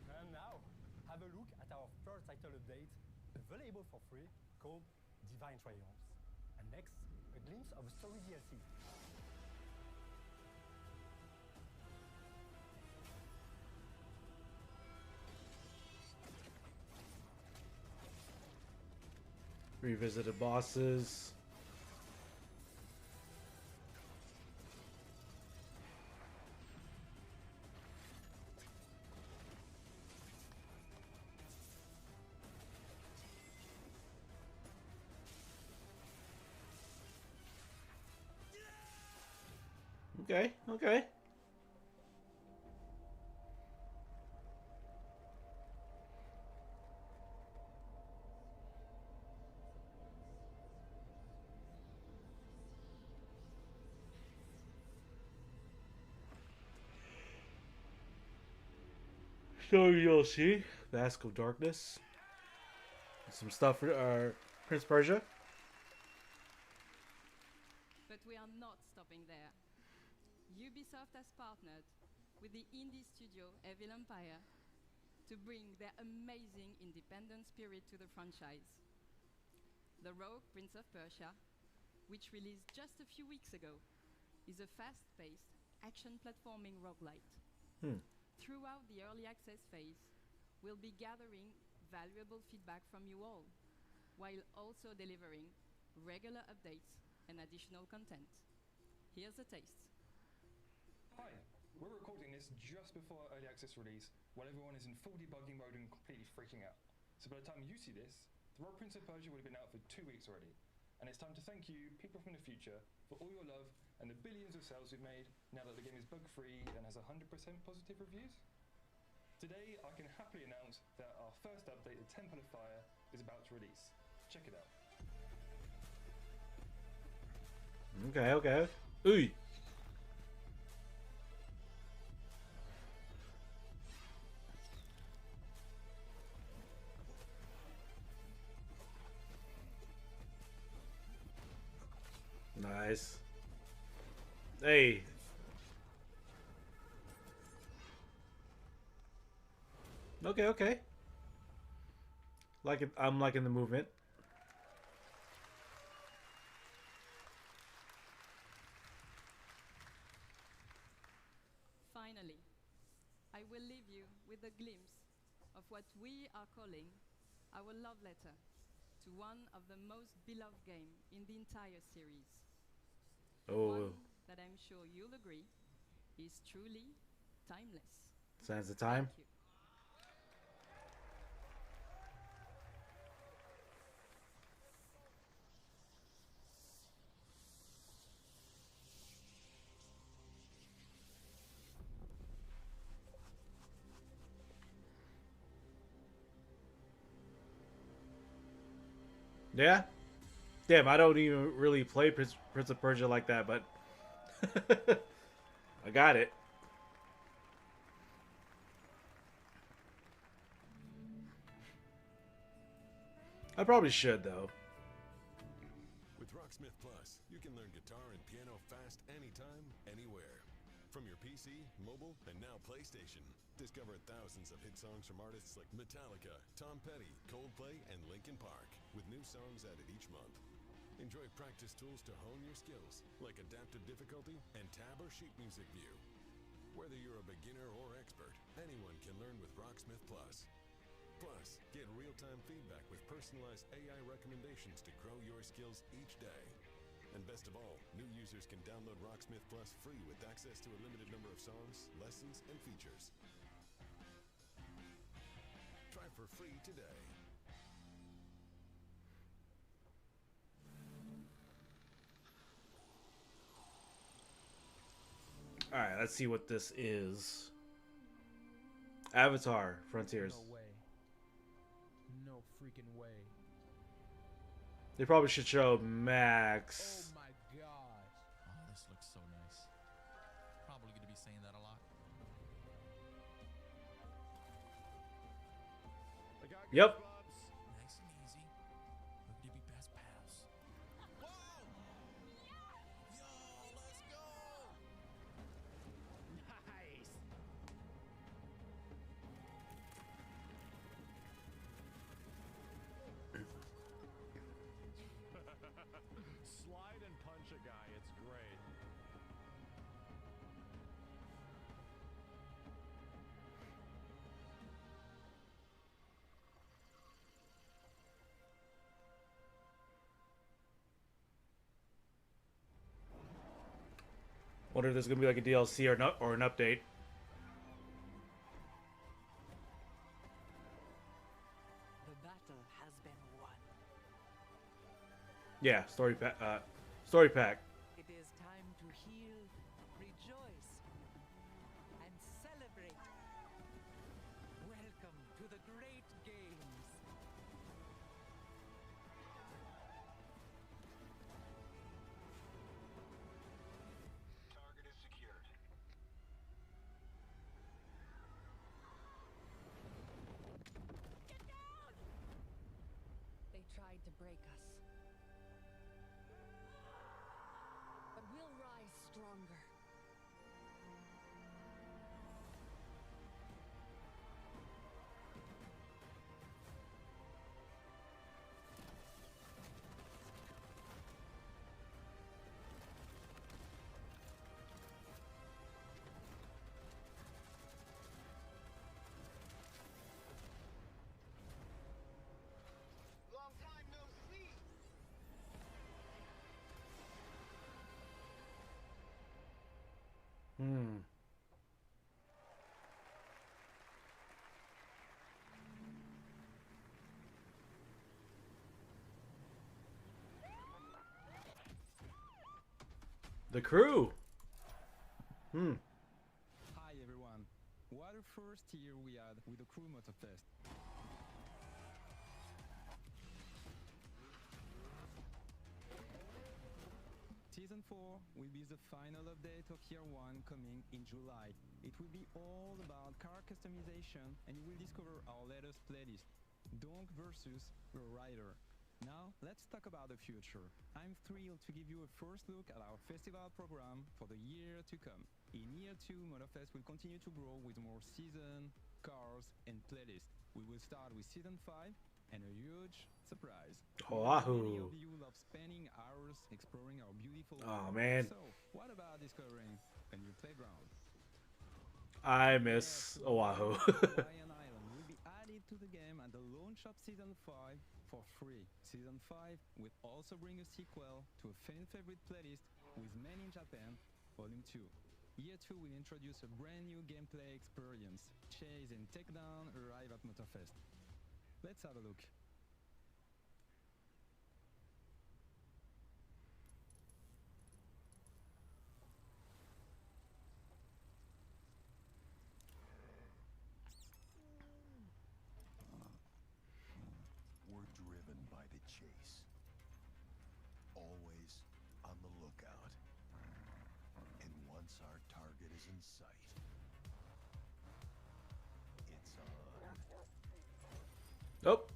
Speaker 13: And now, have a look at our first title update, available for free, called Divine Triumphs. And next, a glimpse of a story DLC.
Speaker 1: Revisited bosses. Okay, okay. So you'll see Mask of Darkness. Some stuff for Prince Persia.
Speaker 6: But we are not stopping there. Ubisoft has partnered with the indie studio Evil Empire to bring their amazing independent spirit to the franchise. The Rogue Prince of Persia, which released just a few weeks ago, is a fast-paced action platforming roguelite. Throughout the early access phase, we'll be gathering valuable feedback from you all, while also delivering regular updates and additional content. Here's a taste.
Speaker 5: Hi, we're recording this just before our early access release, while everyone is in full debugging mode and completely freaking out. So by the time you see this, the Rogue Prince of Persia would have been out for 2 weeks already. And it's time to thank you, people from the future, for all your love and the billions of sales we've made now that the game is bug-free and has 100% positive reviews. Today, I can happily announce that our first update, the Temple of Fire, is about to release. Check it out.
Speaker 1: Okay, okay. Ooh. Nice. Hey. Okay, okay. Like it, I'm liking the movement.
Speaker 6: Finally, I will leave you with a glimpse of what we are calling our love letter to one of the most beloved games in the entire series. One that I'm sure you'll agree is truly timeless.
Speaker 1: Sands of Time.
Speaker 6: Thank you.
Speaker 1: Yeah? Damn, I don't even really play Prince of Persia like that, but I got it. I probably should, though.
Speaker 21: With Rocksmith Plus, you can learn guitar and piano fast anytime, anywhere. From your PC, mobile, and now PlayStation. Discover thousands of hit songs from artists like Metallica, Tom Petty, Coldplay, and Linkin Park, with new songs added each month. Enjoy practice tools to hone your skills, like adaptive difficulty and tab or sheet music view. Whether you're a beginner or expert, anyone can learn with Rocksmith Plus. Plus, get real-time feedback with personalized AI recommendations to grow your skills each day. And best of all, new users can download Rocksmith Plus free with access to a limited number of songs, lessons, and features. Try for free today.
Speaker 1: Alright, let's see what this is. Avatar Frontiers.
Speaker 22: No way. No freaking way.
Speaker 1: They probably should show Max.
Speaker 22: Oh my god.
Speaker 23: Oh, this looks so nice. Probably gonna be saying that a lot.
Speaker 1: Yep.
Speaker 23: Nice and easy. We're gonna be best pals. Whoa! Yo, let's go!
Speaker 12: Nice! Slide and punch a guy, it's great.
Speaker 1: Wonder if there's gonna be like a DLC or not, or an update.
Speaker 11: The battle has been won.
Speaker 1: Yeah, story pack. Story pack.
Speaker 11: It is time to heal, rejoice, and celebrate. Welcome to the great games.
Speaker 18: Target is secured.
Speaker 11: stronger.
Speaker 15: Long time no see.
Speaker 1: Hmm. The crew. Hmm.
Speaker 3: Hi everyone. What a first year we had with the Crew Motorfest. Season 4 will be the final update of Year 1 coming in July. It will be all about car customization and you will discover our latest playlist, Donk versus the Rider. Now, let's talk about the future. I'm thrilled to give you a first look at our festival program for the year to come. In Year 2, Motorfest will continue to grow with more season, cars, and playlists. We will start with Season 5 and a huge surprise.
Speaker 1: Oahu.
Speaker 3: Many of you love spending hours exploring our beautiful
Speaker 1: Oh,
Speaker 3: world.
Speaker 1: man.
Speaker 3: So, what about discovering a new playground?
Speaker 1: I miss Oahu.
Speaker 3: Hawaiian Island will be added to the game at the launch of Season 5 for free. Season 5 will also bring a sequel to a fan favorite playlist with Men in Japan, Volume 2. Year 2 will introduce a brand new gameplay experience. Chase and Takedown arrive at Motorfest. Let's have a look.
Speaker 10: We're driven by the chase. Always on the lookout. And once our target is in sight, it's on.
Speaker 1: Nope.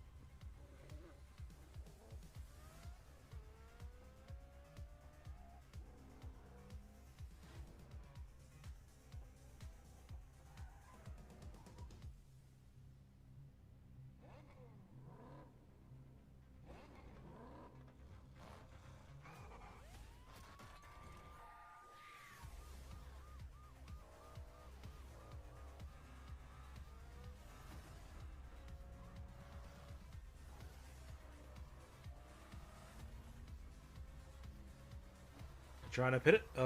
Speaker 1: Trying to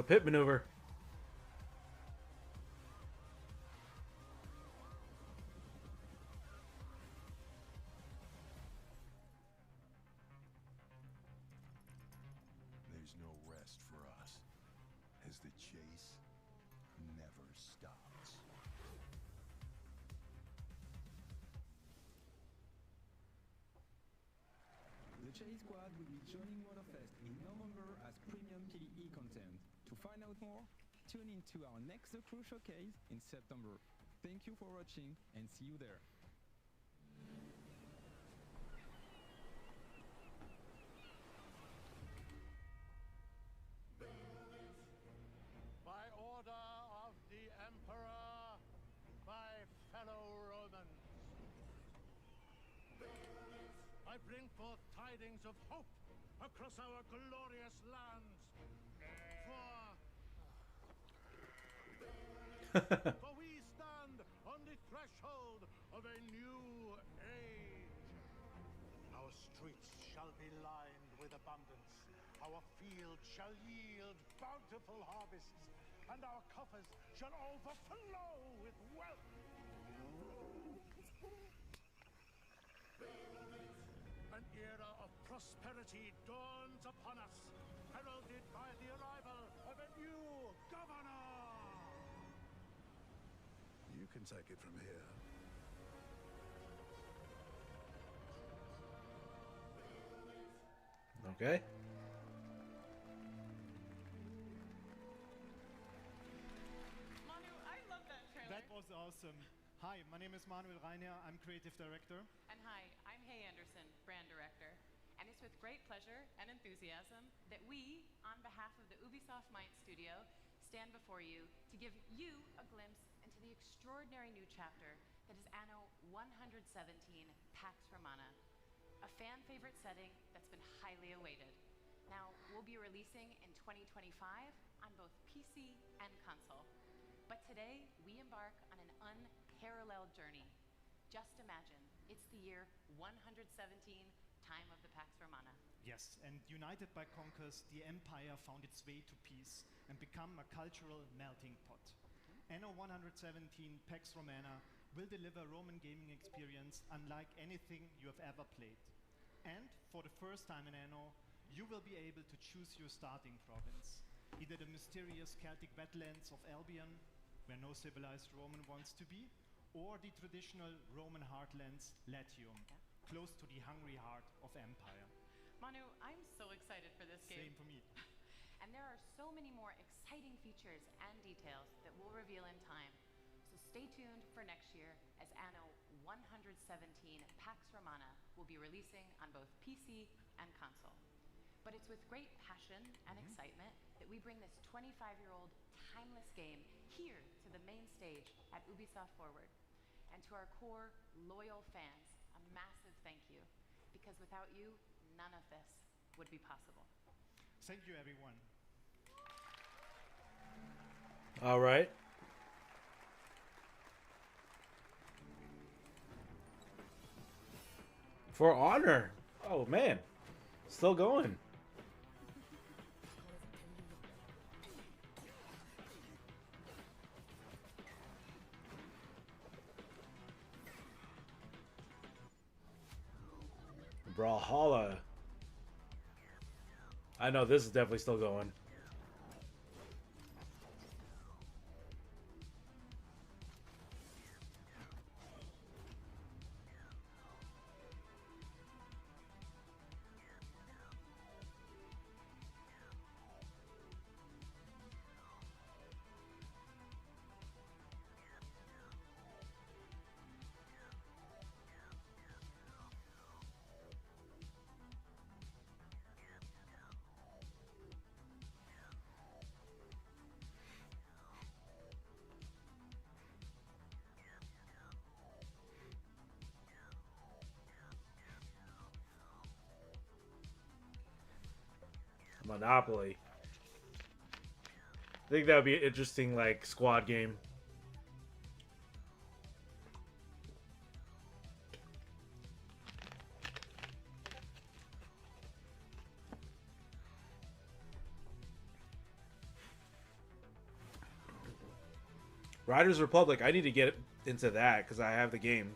Speaker 1: pit maneuver.
Speaker 10: There's no rest for us, as the chase never stops.
Speaker 3: The Chase Squad will be joining Motorfest in November as premium PvE content. To find out more, tune in to our next The Crew Showcase in September. Thank you for watching and see you there.
Speaker 4: By order of the Emperor, my fellow Romans, I bring forth tidings of hope across our glorious lands. For we stand on the threshold of a new age. Our streets shall be lined with abundance. Our fields shall yield bountiful harvests, and our coffers shall overflow with wealth. An era of prosperity dawns upon us, heralded by the arrival of a new governor.
Speaker 10: You can take it from here.
Speaker 1: Okay.
Speaker 9: Manu, I love that trailer.
Speaker 24: That was awesome. Hi, my name is Manuel Reiner. I'm creative director.
Speaker 9: And hi, I'm Hay Anderson, brand director. And it's with great pleasure and enthusiasm that we, on behalf of the Ubisoft Mind Studio, stand before you to give you a glimpse into the extraordinary new chapter that is Anno 117 Pax Romana, a fan favorite setting that's been highly awaited. Now, we'll be releasing in 2025 on both PC and console. But today, we embark on an unparalleled journey. Just imagine, it's the year 117, time of the Pax Romana.
Speaker 2: Yes, and united by conquest, the Empire found its way to peace and become a cultural melting pot. Anno 117 Pax Romana will deliver Roman gaming experience unlike anything you have ever played. And for the first time in Anno, you will be able to choose your starting province. Either the mysterious Celtic wetlands of Albion, where no civilized Roman wants to be, or the traditional Roman heartlands, Latium, close to the hungry heart of Empire.
Speaker 9: Manu, I'm so excited for this game.
Speaker 2: Same for me.
Speaker 9: And there are so many more exciting features and details that we'll reveal in time. So stay tuned for next year as Anno 117 Pax Romana will be releasing on both PC and console. But it's with great passion and excitement that we bring this 25-year-old timeless game here to the main stage at Ubisoft Forward. And to our core, loyal fans, a massive thank you. Because without you, none of this would be possible.
Speaker 2: Thank you, everyone.
Speaker 1: All right. For Honor. Oh, man. Still going. Brawlhalla. I know this is definitely still going. Monopoly. I think that would be an interesting, like, squad game. Riders Republic. I need to get into that because I have the game.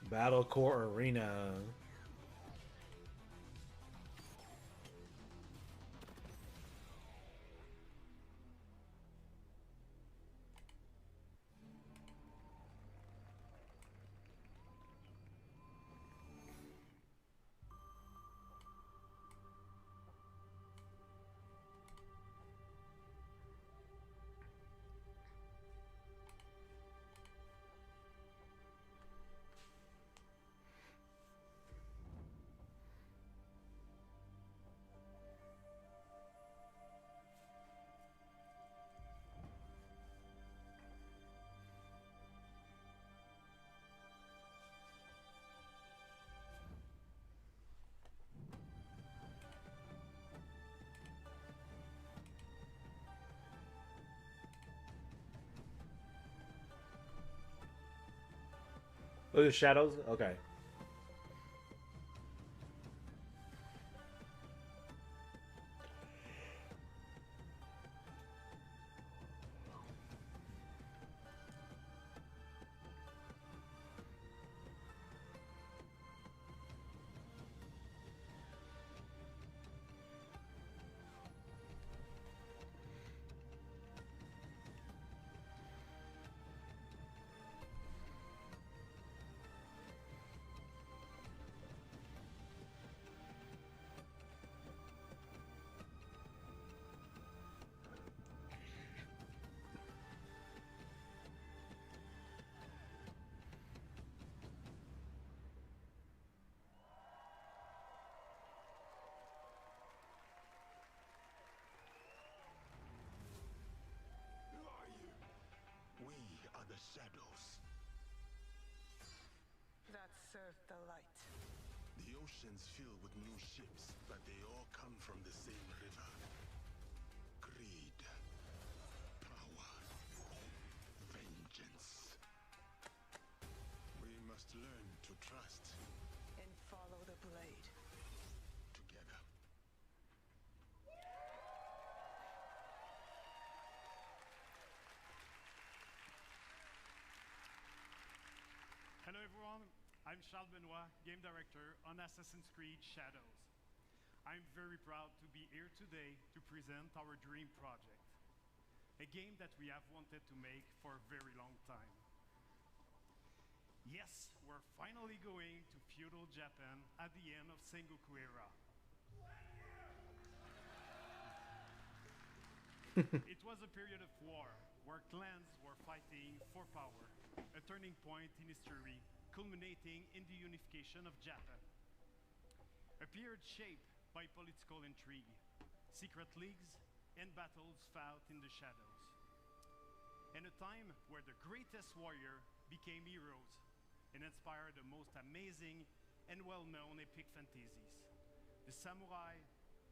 Speaker 1: Battle Core Arena. Look at the shadows. Okay.
Speaker 4: shadows.
Speaker 11: That served the light.
Speaker 4: The ocean's filled with new ships, but they all come from the same river. Greed. Power. Vengeance. We must learn to trust.
Speaker 11: And follow the blade.
Speaker 4: Together.
Speaker 2: Hello everyone, I'm Charles Benoit, Game Director on Assassin's Creed Shadows. I'm very proud to be here today to present our dream project. A game that we have wanted to make for a very long time. Yes, we're finally going to feudal Japan at the end of Sengoku era. It was a period of war where clans were fighting for power, a turning point in history culminating in the unification of Japan. A period shaped by political intrigue, secret leagues, and battles fought in the shadows. And a time where the greatest warrior became heroes and inspired the most amazing and well-known epic fantasies, the samurai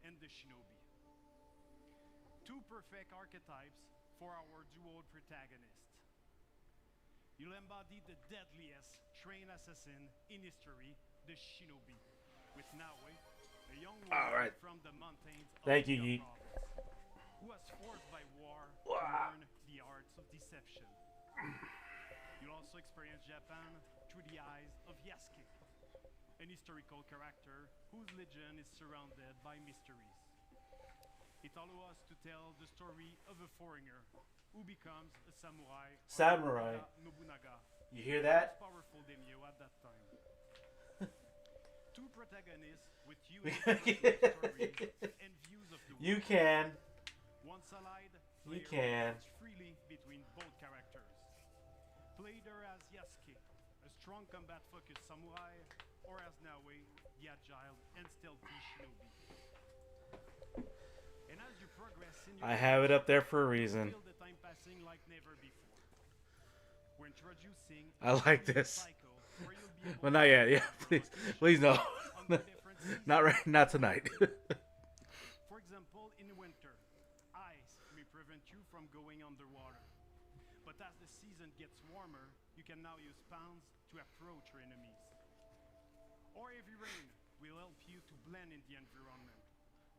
Speaker 2: and the shinobi. Two perfect archetypes for our dual protagonists. You'll embody the deadliest trained assassin in history, the shinobi, with Nawe, a young warrior from the mountains of
Speaker 1: Thank you,
Speaker 2: Iga
Speaker 1: Yeet.
Speaker 2: province, who was forced by war to learn the arts of deception. You'll also experience Japan through the eyes of Yasuke, an historical character whose legend is surrounded by mysteries. It allows us to tell the story of a foreigner who becomes a samurai.
Speaker 1: Samurai.
Speaker 2: Nobunaga.
Speaker 1: You hear that?
Speaker 2: The most powerful daimyo at that time. Two protagonists with unique stories and views of the world.
Speaker 1: You can.
Speaker 2: Once allied,
Speaker 1: You
Speaker 2: player
Speaker 1: can.
Speaker 2: switch freely between both characters. Play either as Yasuke, a strong combat-focused samurai, or as Nawe, the agile and stealthy shinobi. And as you progress in your
Speaker 1: I have it up there for a reason.
Speaker 2: feel the time passing like never before. We're introducing
Speaker 1: I like
Speaker 2: a
Speaker 1: this.
Speaker 2: cycle where you'll be able
Speaker 1: Well, not yet. Yeah, please, please no. Not right. Not tonight.
Speaker 2: For example, in winter, ice may prevent you from going underwater. But as the season gets warmer, you can now use spawns to approach your enemies. Or heavy rain will help you to blend in the environment,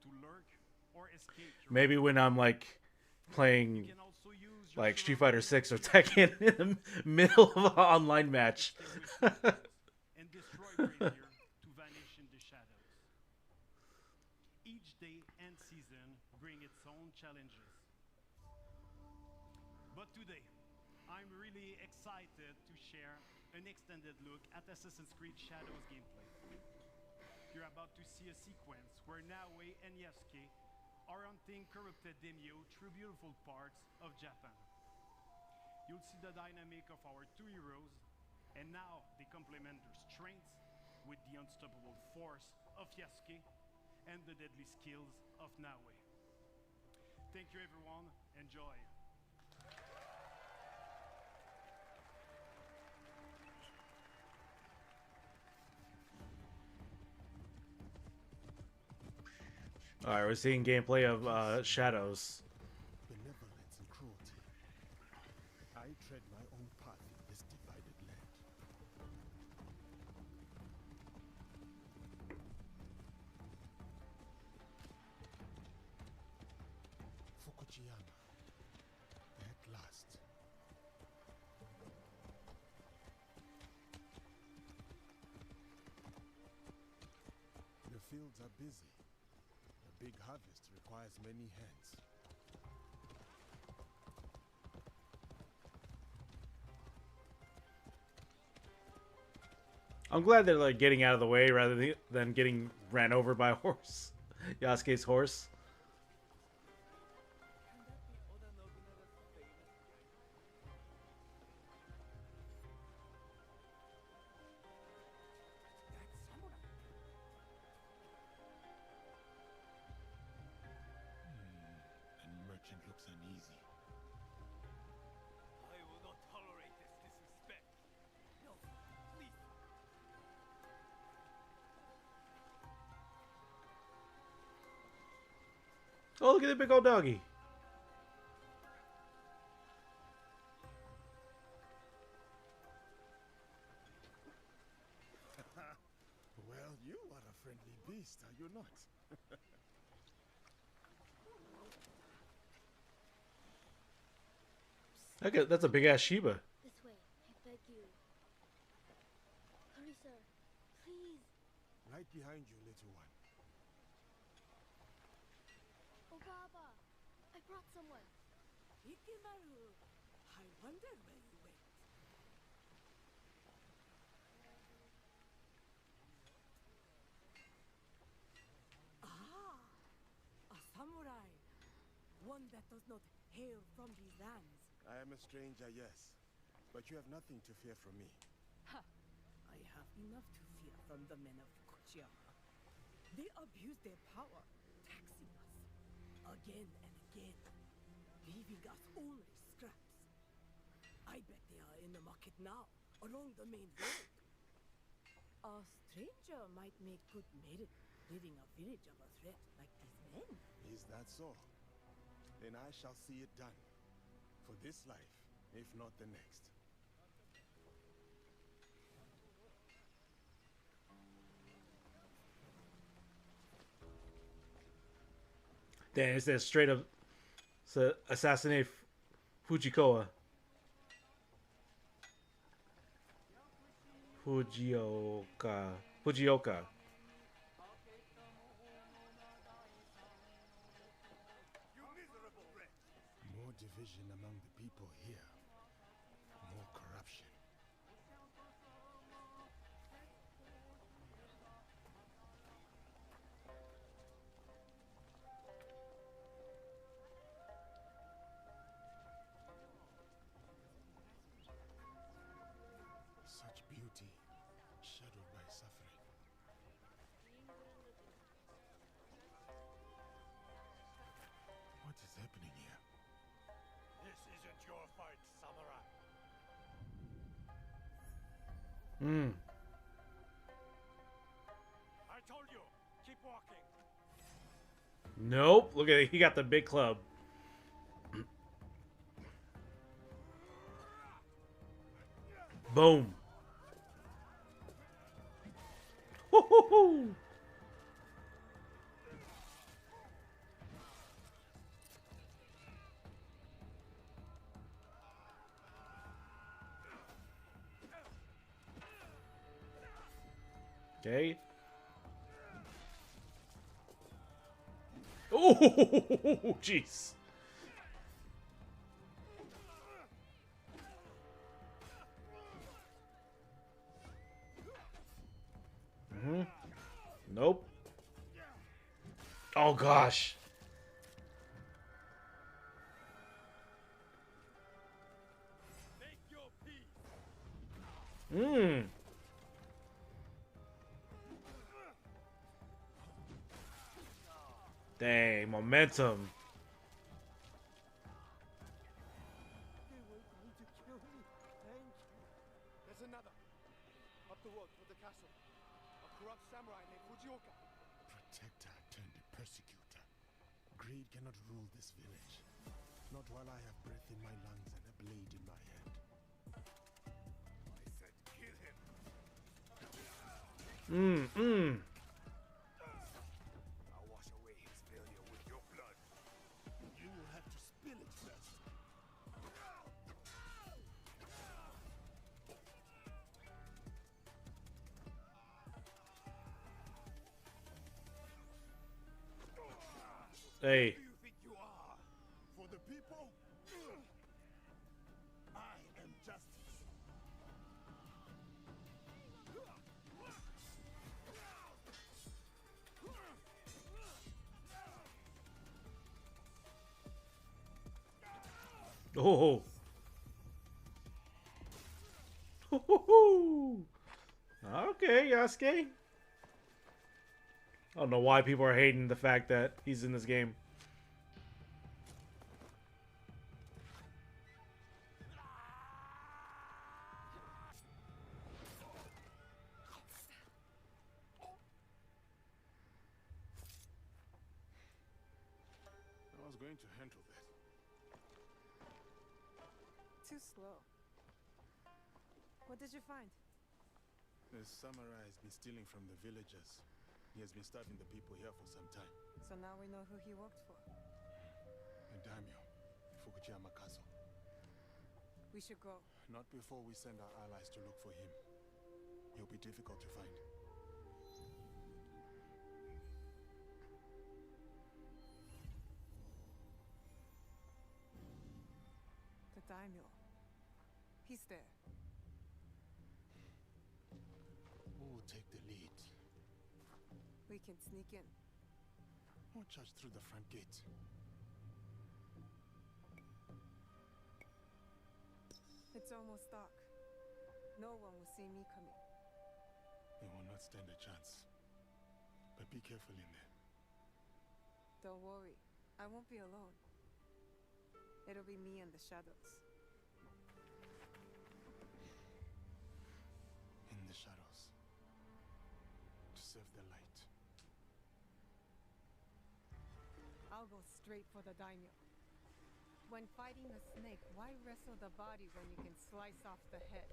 Speaker 2: to lurk or escape.
Speaker 1: Maybe when I'm like playing like Street Fighter 6 or Tekken in the middle of an online match.
Speaker 2: And destroy brazier to vanish in the shadows. Each day and season bring its own challenges. But today, I'm really excited to share an extended look at Assassin's Creed Shadows gameplay. You're about to see a sequence where Nawe and Yasuke are hunting corrupted daimyo through beautiful parts of Japan. You'll see the dynamic of our two heroes, and now they complement their strengths with the unstoppable force of Yasuke and the deadly skills of Nawe. Thank you everyone, enjoy.
Speaker 1: Alright, we're seeing gameplay of Shadows.
Speaker 4: Benevolence and cruelty. I tread my own path in this divided land. Fukujiyama. At last. The fields are busy. A big harvest requires many hands.
Speaker 1: I'm glad they're like getting out of the way rather than getting ran over by a horse. Yasuke's horse.
Speaker 4: And merchant looks uneasy.
Speaker 13: I will not tolerate this.
Speaker 1: Oh, look at the big old doggy.
Speaker 4: Well, you are a friendly beast, are you not?
Speaker 1: Okay, that's a big ass Shiba.
Speaker 7: This way, I beg you. Hurry, sir. Please.
Speaker 4: Right behind you, little one.
Speaker 7: Oh, Baba. I brought someone.
Speaker 11: Ikimaru, I wonder where you went. Ah, a samurai. One that does not hail from these lands.
Speaker 4: I am a stranger, yes. But you have nothing to fear from me.
Speaker 11: Ha! I have enough to fear from the men of Kochiyama. They abuse their power, taxing us again and again, leaving us only scraps. I bet they are in the market now, along the main road. A stranger might make good merit, leaving a village of a threat like these men.
Speaker 4: Is that so? Then I shall see it done. For this life, if not the next.
Speaker 1: Damn, it says straight up assassinate Fujikoa. Fujioka.
Speaker 4: More division among the people here. More corruption. Such beauty, shadowed by suffering. What is happening here?
Speaker 17: This isn't your fight, samurai.
Speaker 1: Hmm.
Speaker 17: I told you, keep walking.
Speaker 1: Nope. Look at it. He got the big club. Boom. Woo-hoo-hoo. Okay. Oh, jeez. Nope. Oh gosh. Hmm. Dang, momentum.
Speaker 17: They were going to kill me. Thank you. There's another. Up the road toward the castle. A corrupt samurai named Fujioka.
Speaker 4: Protector turned persecutor. Greed cannot rule this village. Not while I have breath in my lungs and a blade in my hand.
Speaker 17: I said kill him. I'll wash away his failure with your blood. You will have to spill it first.
Speaker 1: Hey.
Speaker 4: Who do you think you are? For the people? I am justice.
Speaker 1: Oh. Ho-ho-ho. Okay, Yasuke. I don't know why people are hating the fact that he's in this game.
Speaker 8: going to handle that.
Speaker 14: Too slow. What did you find?
Speaker 8: The samurai has been stealing from the villagers. He has been starving the people here for some time.
Speaker 14: So now we know who he worked for.
Speaker 8: The daimyo, Fukujiyama Castle.
Speaker 14: We should go.
Speaker 8: Not before we send our allies to look for him. He'll be difficult to find.
Speaker 14: The daimyo. He's there.
Speaker 8: Who will take the lead?
Speaker 14: We can sneak in.
Speaker 8: Or charge through the front gate?
Speaker 14: It's almost dark. No one will see me coming.
Speaker 8: They will not stand a chance. But be careful in there.
Speaker 14: Don't worry. I won't be alone. It'll be me and the shadows.
Speaker 8: In the shadows. To serve the light.
Speaker 14: I'll go straight for the daimyo. When fighting a snake, why wrestle the body when you can slice off the head?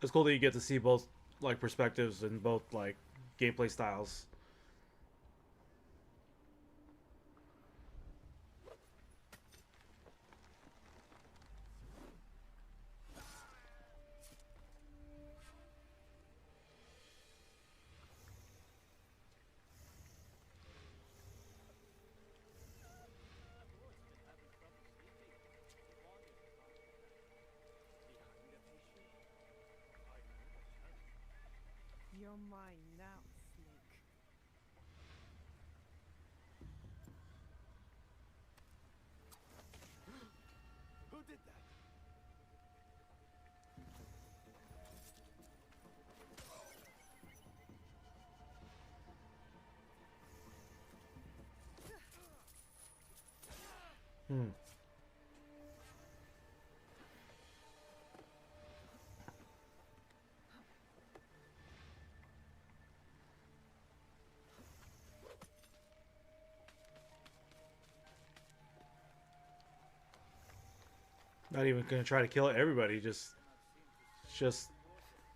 Speaker 1: It's cool that you get to see both like perspectives and both like gameplay styles.
Speaker 14: You're mine now, snake.
Speaker 17: Who did that?
Speaker 1: Hmm. Not even gonna try to kill everybody, just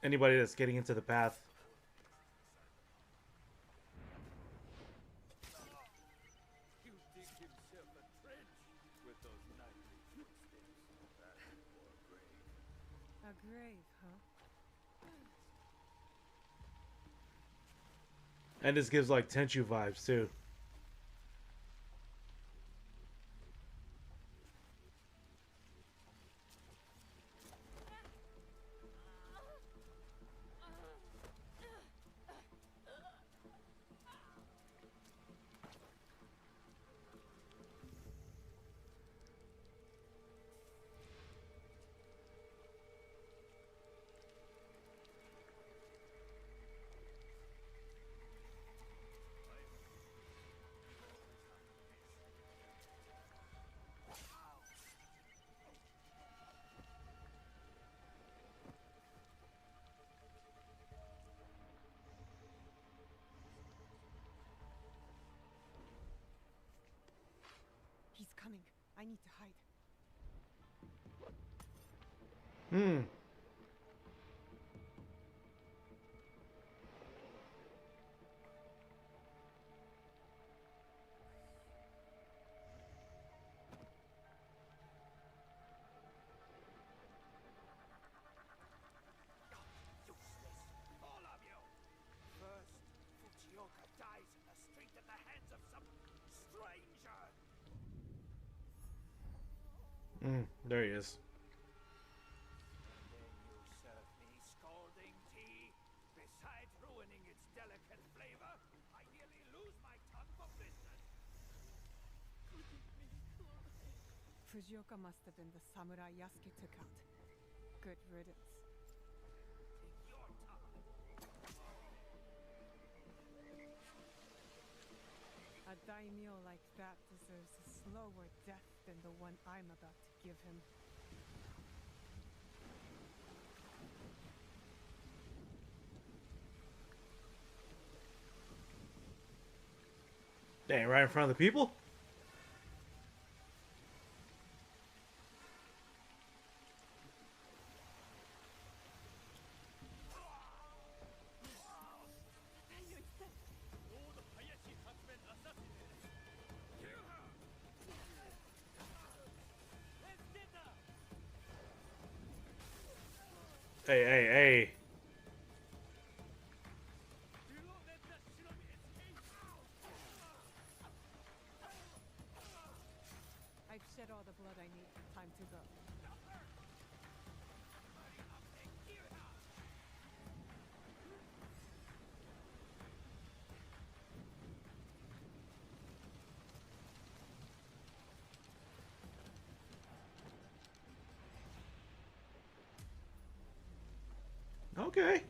Speaker 1: anybody that's getting into the path.
Speaker 17: You dig himself a trench with those nightly footsteps. That's more grave.
Speaker 14: A grave, huh?
Speaker 1: And this gives like Tenchu vibes too.
Speaker 14: He's coming. I need to hide.
Speaker 1: Hmm.
Speaker 17: All of you! First, Fujioka dies in the street at the hands of some stranger!
Speaker 1: There he is.
Speaker 17: Then you serve me scalding tea. Besides ruining its delicate flavor, I nearly lose my tongue for business.
Speaker 14: Fujioka must have been the samurai Yasuke took out. Good riddance. A daimyo like that deserves a slower death than the one I'm about to give him.
Speaker 1: Dang, right in front of the people? Hey, hey, hey.
Speaker 14: I've shed all the blood I need. Time to go.
Speaker 1: Okay.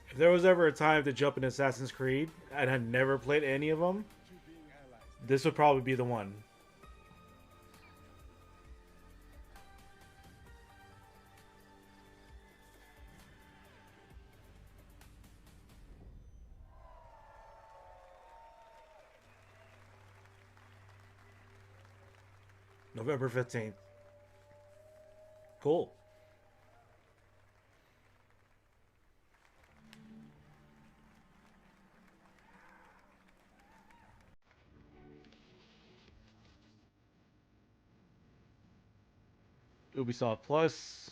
Speaker 1: If there was ever a time to jump in Assassin's Creed and had never played any of them, this would probably be the one. November 15th. Cool. Ubisoft Plus.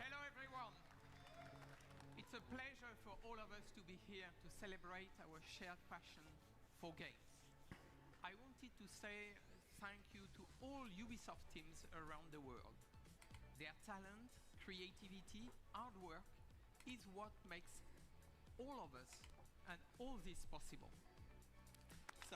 Speaker 3: Hello everyone! It's a pleasure for all of us to be here to celebrate our shared passion for games. I wanted to say thank you to all Ubisoft teams around the world. Their talent, creativity, hard work is what makes all of us and all this possible. So,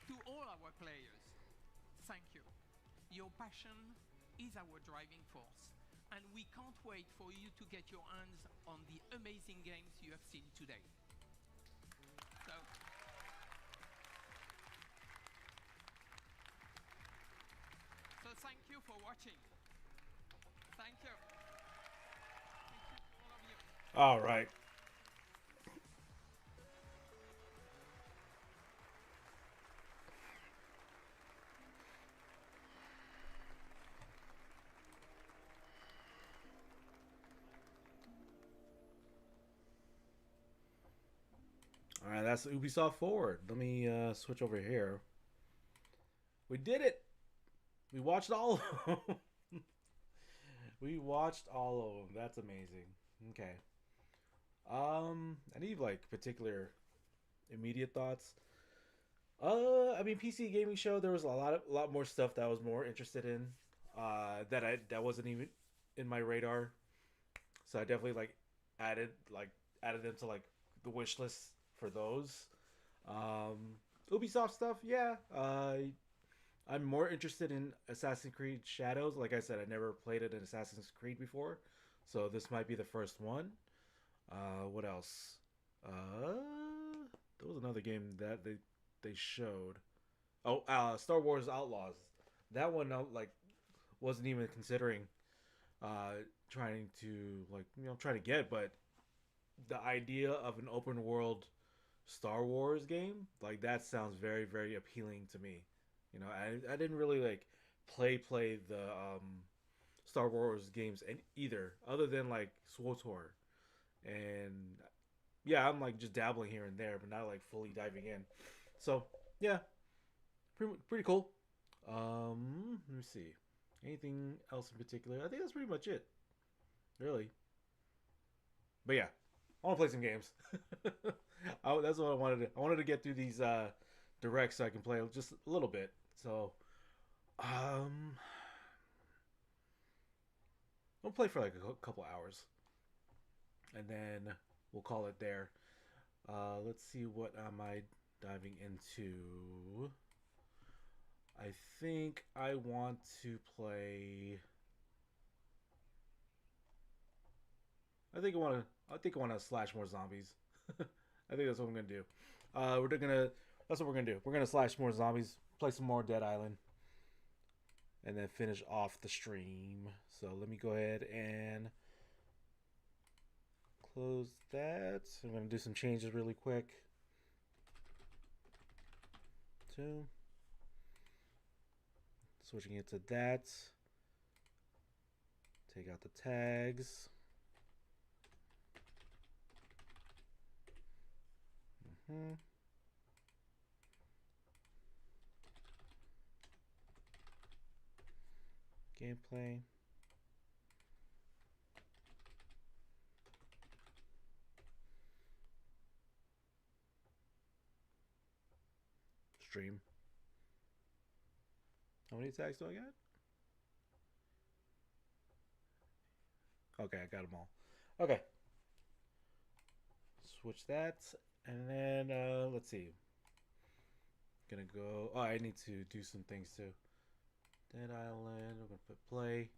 Speaker 3: to all our players, thank you. Your passion is our driving force, and we can't wait for you to get your hands on the amazing games you have seen today. So, thank you for watching. Thank you. Thank you to all of you.
Speaker 1: All right. All right, that's Ubisoft Forward. Let me switch over here. We did it. We watched all of them. We watched all of them. That's amazing. Okay. Any like particular immediate thoughts? I mean, PC gaming show. There was a lot more stuff that I was more interested in. That wasn't even in my radar. So I definitely added like added them to like the wish list for those. Ubisoft stuff, yeah. I'm more interested in Assassin's Creed Shadows. Like I said, I never played it in Assassin's Creed before, so this might be the first one. What else? There was another game that they showed. Oh, Star Wars Outlaws. That one, wasn't even considering trying to try to get, but the idea of an open world Star Wars game, like that sounds very very appealing to me. You know, I didn't really like play the Star Wars games and either, other than like SWTOR, and yeah, I'm like just dabbling here and there, but not like fully diving in. So yeah, pretty cool. Let me see. Anything else in particular? I think that's pretty much it, really. But yeah, I want to play some games. That's what I wanted to. I wanted to get through these directs so I can play just a little bit. So, um, I'll play for like a couple hours, and then we'll call it there. Let's see, what am I diving into? I think I want to play. I think I want to slash more zombies. I think that's what I'm gonna do. We're gonna. That's what we're gonna do. We're gonna slash more zombies, play some more Dead Island, and then finish off the stream. So let me go ahead and close that. I'm gonna do some changes really quick. Two. Switching it to that. Take out the tags. Gameplay. Stream. How many tags do I got? Okay, I got them all. Okay. Switch that. And then, let's see. Gonna go. Oh, I need to do some things too. Dead Island. I'm gonna put play.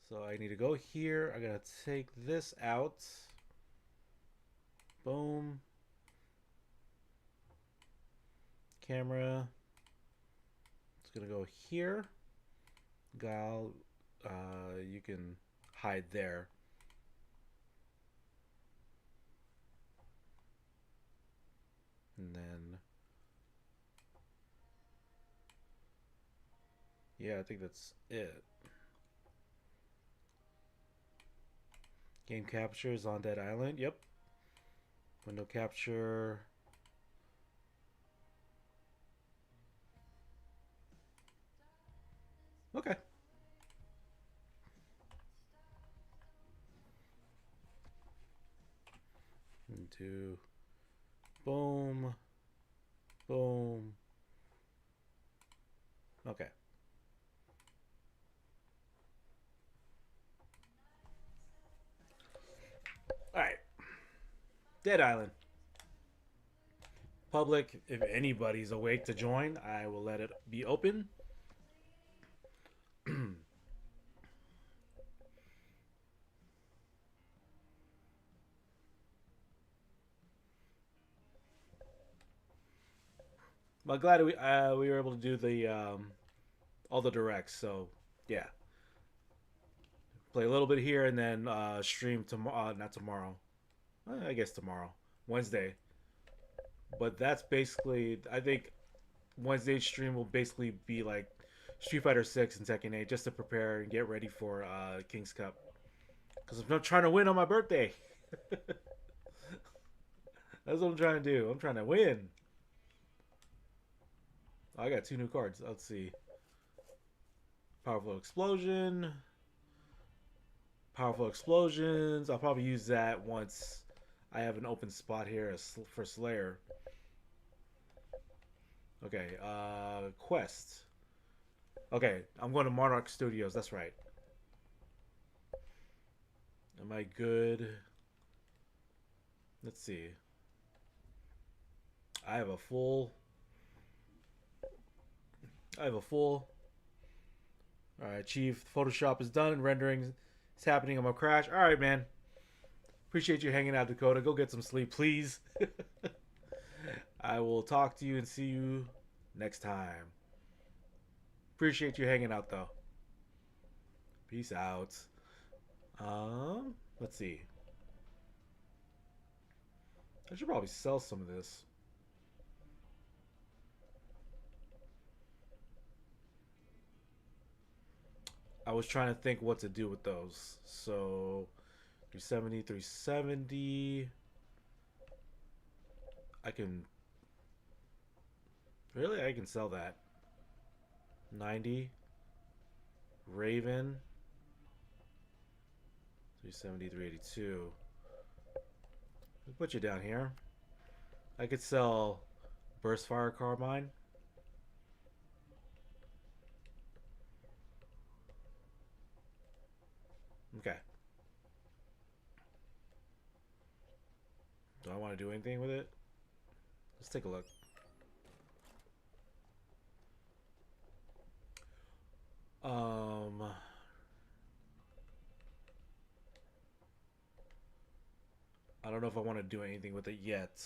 Speaker 1: So I need to go here. I gotta take this out. Boom. Camera. It's gonna go here. Gal, you can hide there. And then, yeah, I think that's it. Game capture is on Dead Island. Yep. Window capture. Okay. Into boom. Boom. Okay. Alright. Dead Island. Public, if anybody's awake to join, I will let it be open. But glad we were able to do the all the directs. So yeah, play a little bit here and then stream tomorrow. Not tomorrow. I guess tomorrow, Wednesday. But that's basically, I think Wednesday's stream will basically be like Street Fighter 6 and Tekken 8, just to prepare and get ready for King's Cup. Because I'm not trying to win on my birthday. That's what I'm trying to do. I'm trying to win. Oh, I got 2 new cards. Let's see. Powerful Explosion. Powerful Explosions. I'll probably use that once I have an open spot here for Slayer. Okay, Quest. Okay, I'm going to Monarch Studios. That's right. Am I good? Let's see. I have a full. Alright, Chief. Photoshop is done. Rendering is happening. I'm going to crash. Alright, man. Appreciate you hanging out, Dakota. Go get some sleep, please. I will talk to you and see you next time. Appreciate you hanging out, though. Peace out. Let's see. I should probably sell some of this. was trying to think what to do with those. So 370, 370. I can really, I can sell that. 90. Raven. 370, 382. We'll put you down here. I could sell Burst Fire Carbine. Okay. Do I want to do anything with it? Let's take a look. I don't know if I want to do anything with it yet.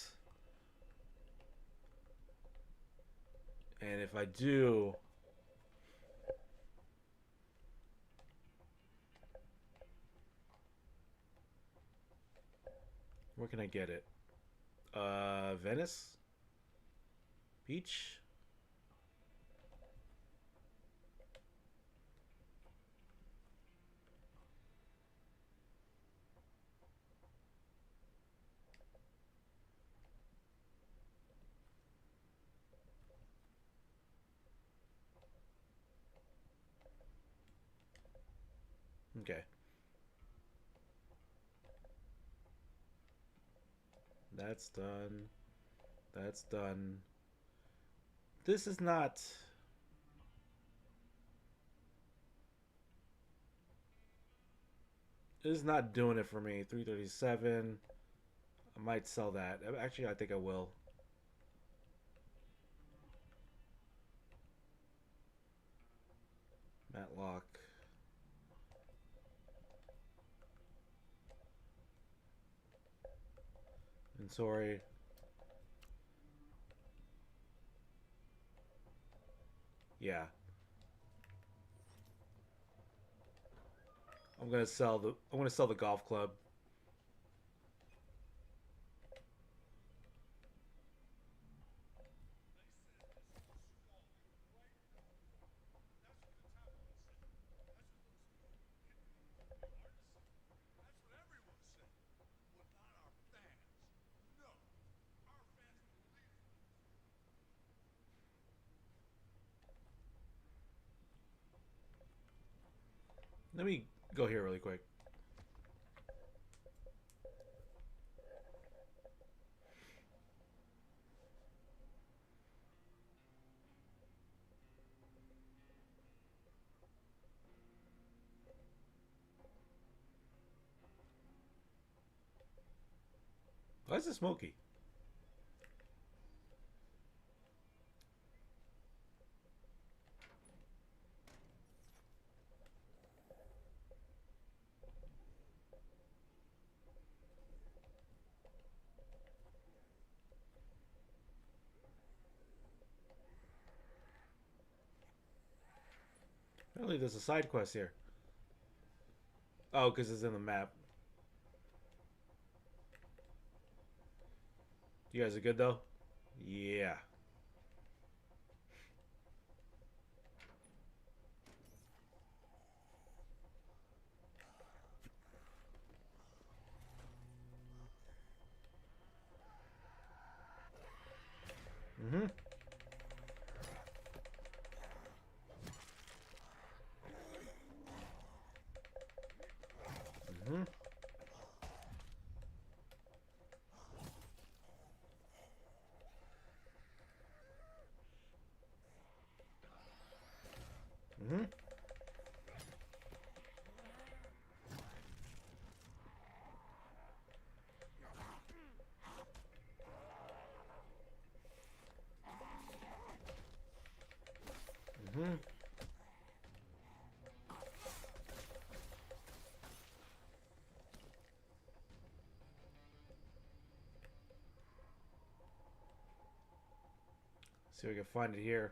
Speaker 1: And if I do, where can I get it? Venice? Beach? Okay. That's done. That's done. This is not... This is not doing it for me. 337. I might sell that. Actually, I think I will. Matlock. And sorry. Yeah. I'm gonna sell the golf club. Let me go here really quick. Why is it smoky? Apparently there's a side quest here. Oh, because it's in the map. You guys are good though? Yeah. Mm-hmm. Mm-hmm. Mm-hmm. Mm-hmm. See if we can find it here.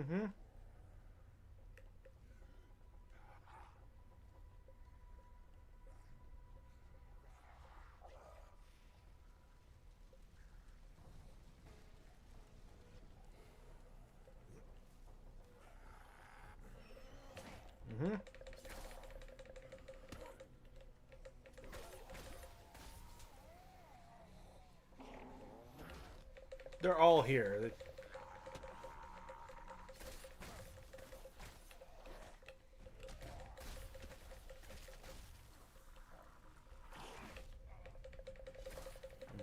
Speaker 1: Mm-hmm. Mm-hmm. They're all here.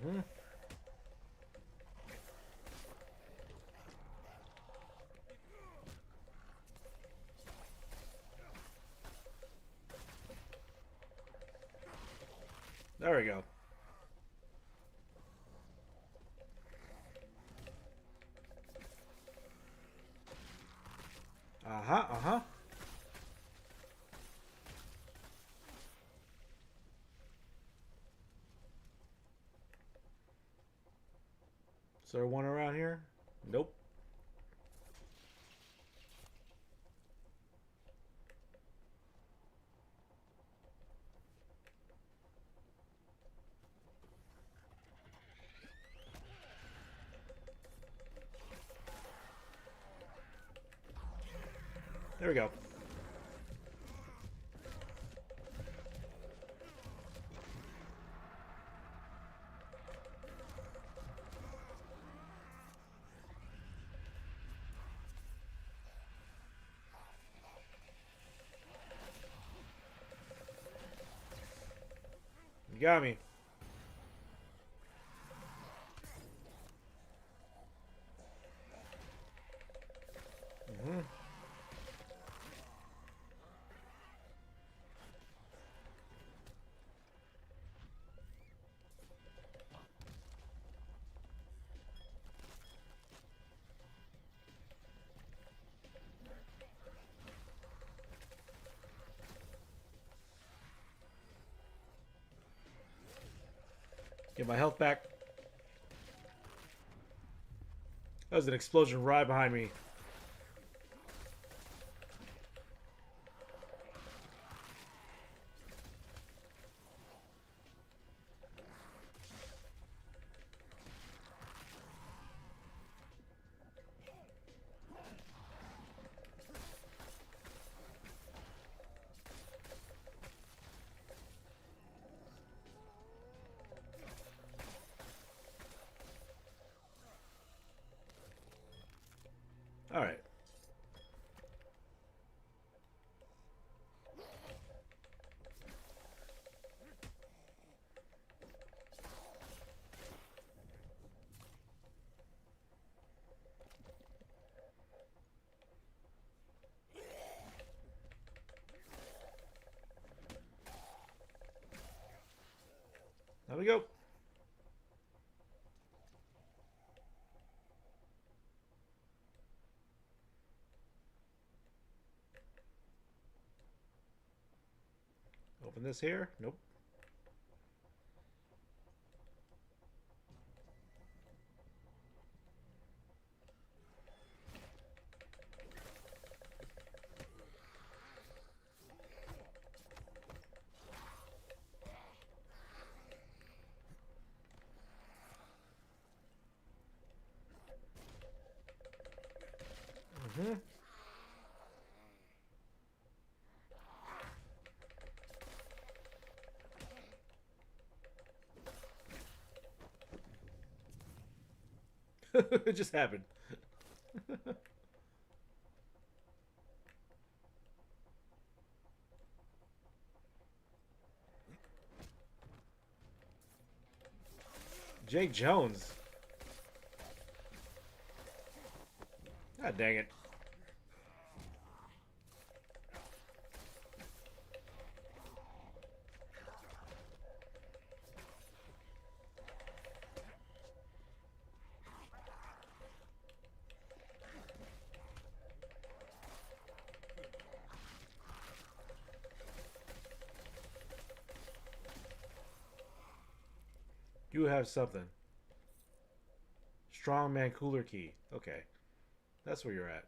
Speaker 1: Mm-hmm. There we go. Uh-huh, uh-huh. Is there one around here? Nope. There we go. You got me. Mm-hmm. Get my health back. That was an explosion right behind me. All right. There we go. Open this here. Nope. Mm-hmm. It just happened. Jake Jones. God dang it. You have something. Strongman cooler key. Okay. That's where you're at.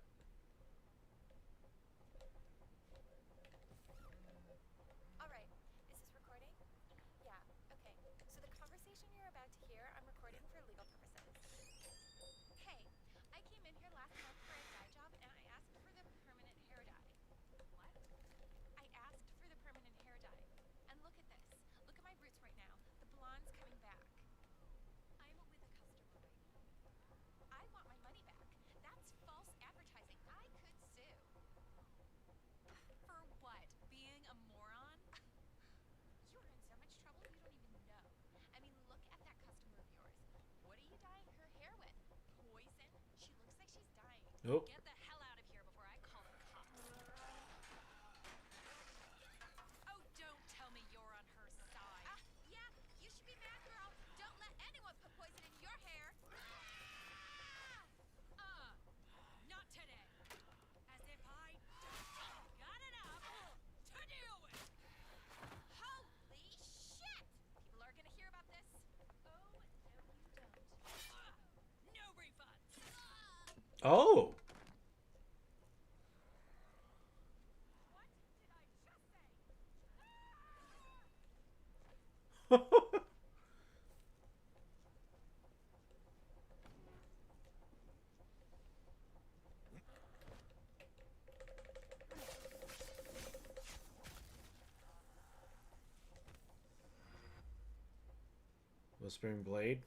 Speaker 1: Whispering Blade.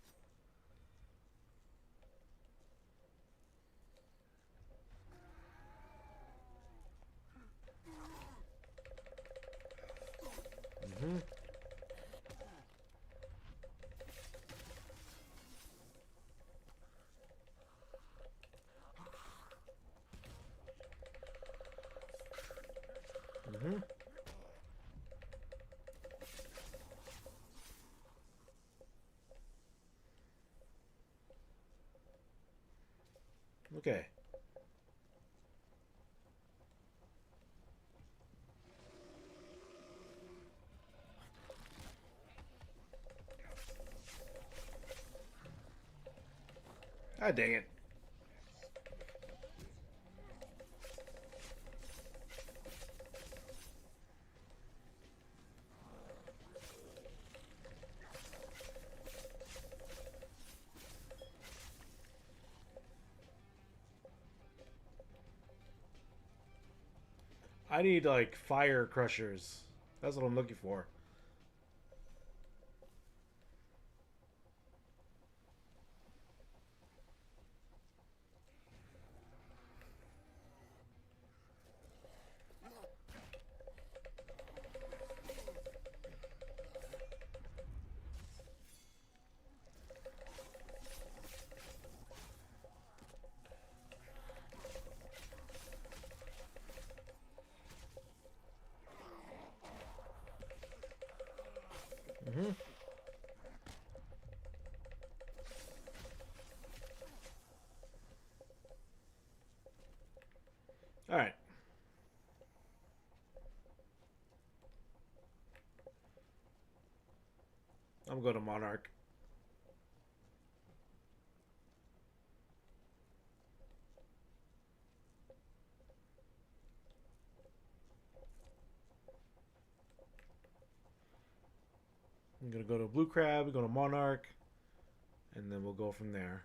Speaker 1: Mm-hmm. Mm-hmm. Okay. Ah, dang it. I need, like, fire crushers. That's what I'm looking for. Mm-hmm. Alright. I'm going to Monarch. I'm going to go to Blue Crab, go to Monarch, and then we'll go from there.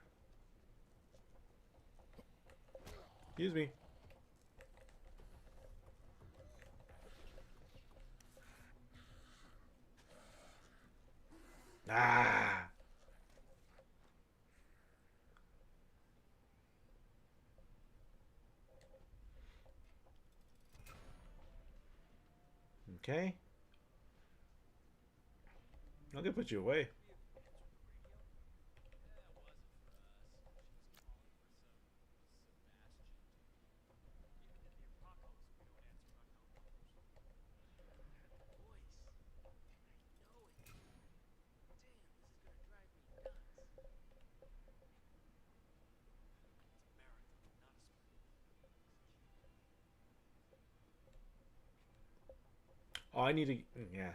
Speaker 1: Excuse me. Ah! Okay. I'm going to put you away. Oh, I need to... Yeah.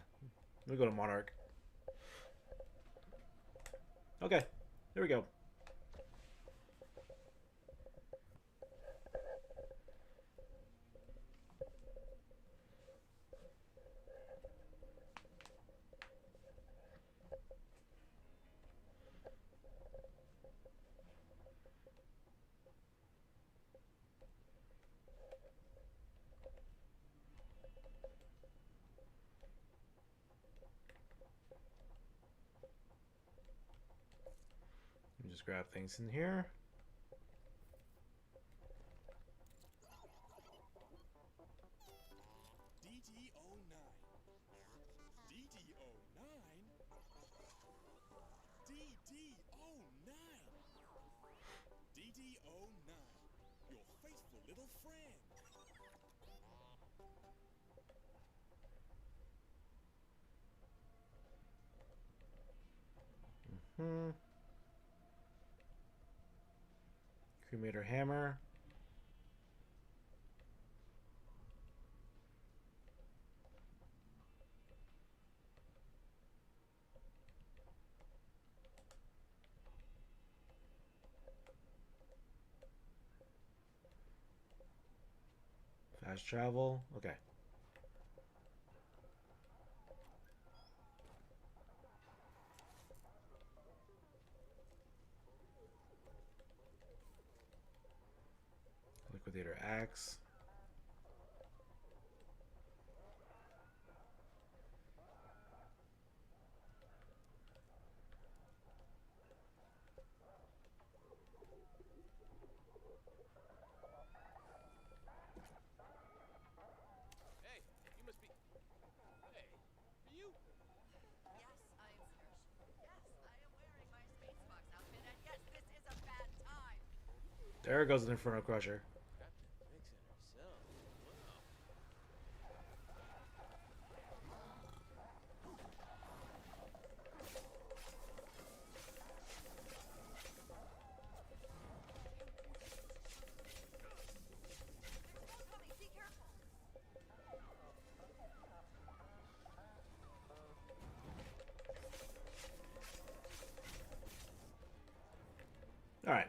Speaker 1: Let me go to Monarch. Okay. There we go. Let me just grab things in here.
Speaker 21: Your faithful little friend.
Speaker 1: Hmm. Cremator hammer. Fast travel. Okay. axe.
Speaker 5: Hey, you must be. Hey, are you?
Speaker 11: Yes, I am Serge. Yes, I am wearing my Spacebox outfit, and yes, this is a bad time.
Speaker 1: There goes the Inferno Crusher.
Speaker 5: Got that fixing herself. Wow.
Speaker 11: Be careful.
Speaker 1: All right.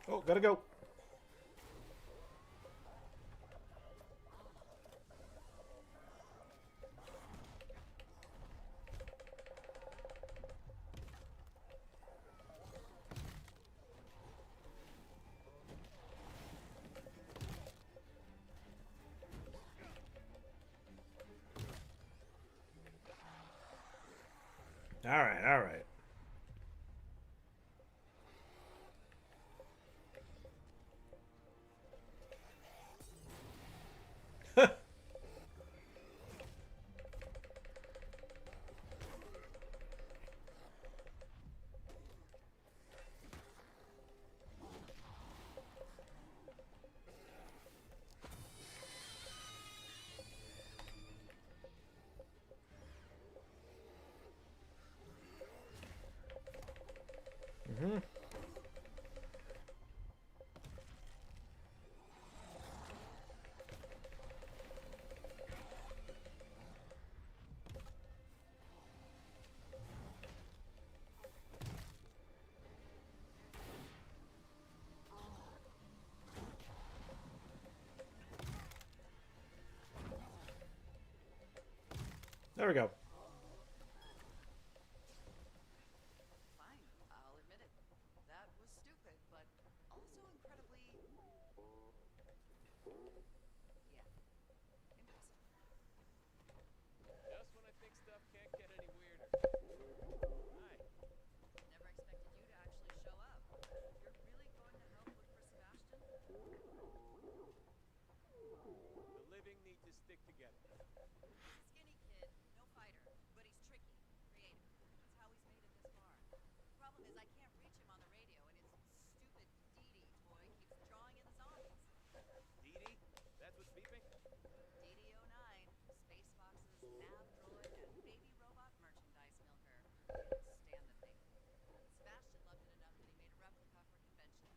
Speaker 1: Oh, gotta go. All right, all right. Mm-hmm. There we go.
Speaker 11: Fine, I'll admit it. That was stupid, but also incredibly. Yeah, impressive.
Speaker 5: Just when I think stuff can't get any weirder. Hi.
Speaker 11: Never expected you to actually show up. You're really going to help look for Sebastian?
Speaker 5: The living need to stick together.
Speaker 11: He's a skinny kid, no fighter, but he's tricky, creative. That's how he's made it this far. Problem is, I can't reach him on the radio, and his stupid Dee toy keeps drawing in the zombies.
Speaker 5: Dee? That's what's beeping?
Speaker 11: DD-09, Spacebox's nav droid and baby robot merchandise milker. Can't stand the thing. Sebastian loved it enough that he made a replica for conventions.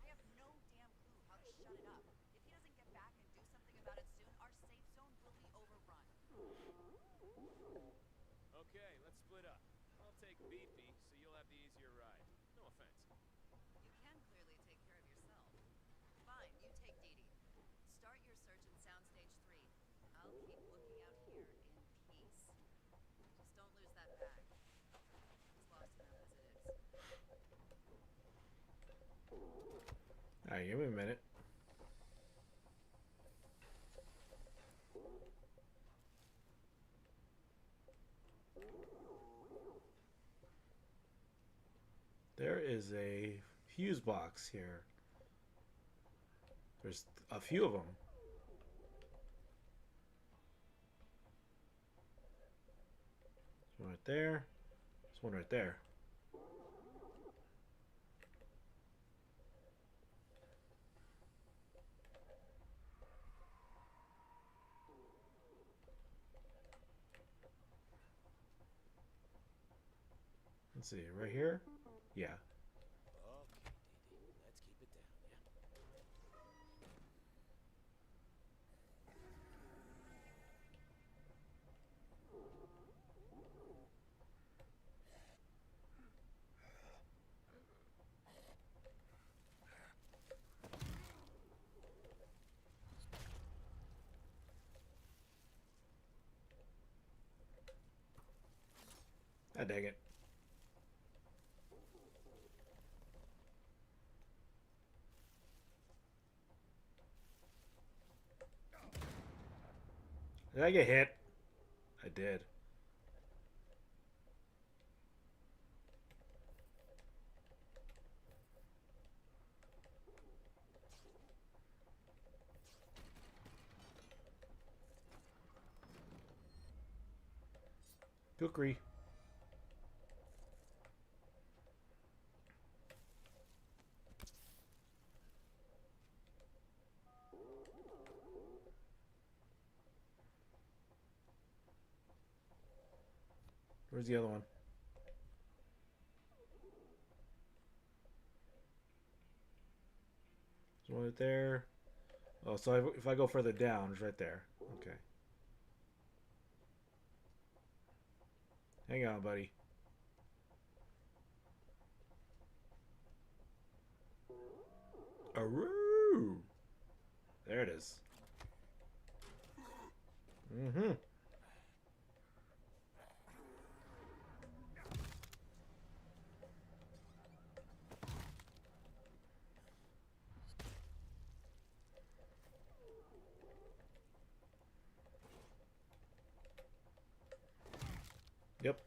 Speaker 11: I have no damn clue how to shut it up. If he doesn't get back and do something about it soon, our safe zone will be overrun.
Speaker 5: Okay, let's split up. I'll take Beefy, so you'll have the easier ride. No offense.
Speaker 11: You can clearly take care of yourself. Fine, you take Dee. Start your search in Soundstage 3. I'll keep looking out here in peace. Just don't lose that bag. It's lost enough as it is.
Speaker 1: All right, give me a minute. There is a fuse box here. There's a few of them. One right there. There's one right there. Let's see, right here? Yeah.
Speaker 6: Okay, DD, let's keep it down, yeah?
Speaker 1: Ah, dang it. Did I get hit? I did. Kukri. Where's the other one? There's one right there. Oh, so if I go further down, it's right there. Okay. Hang on, buddy. Aroo! There it is. Mm-hmm. Yep.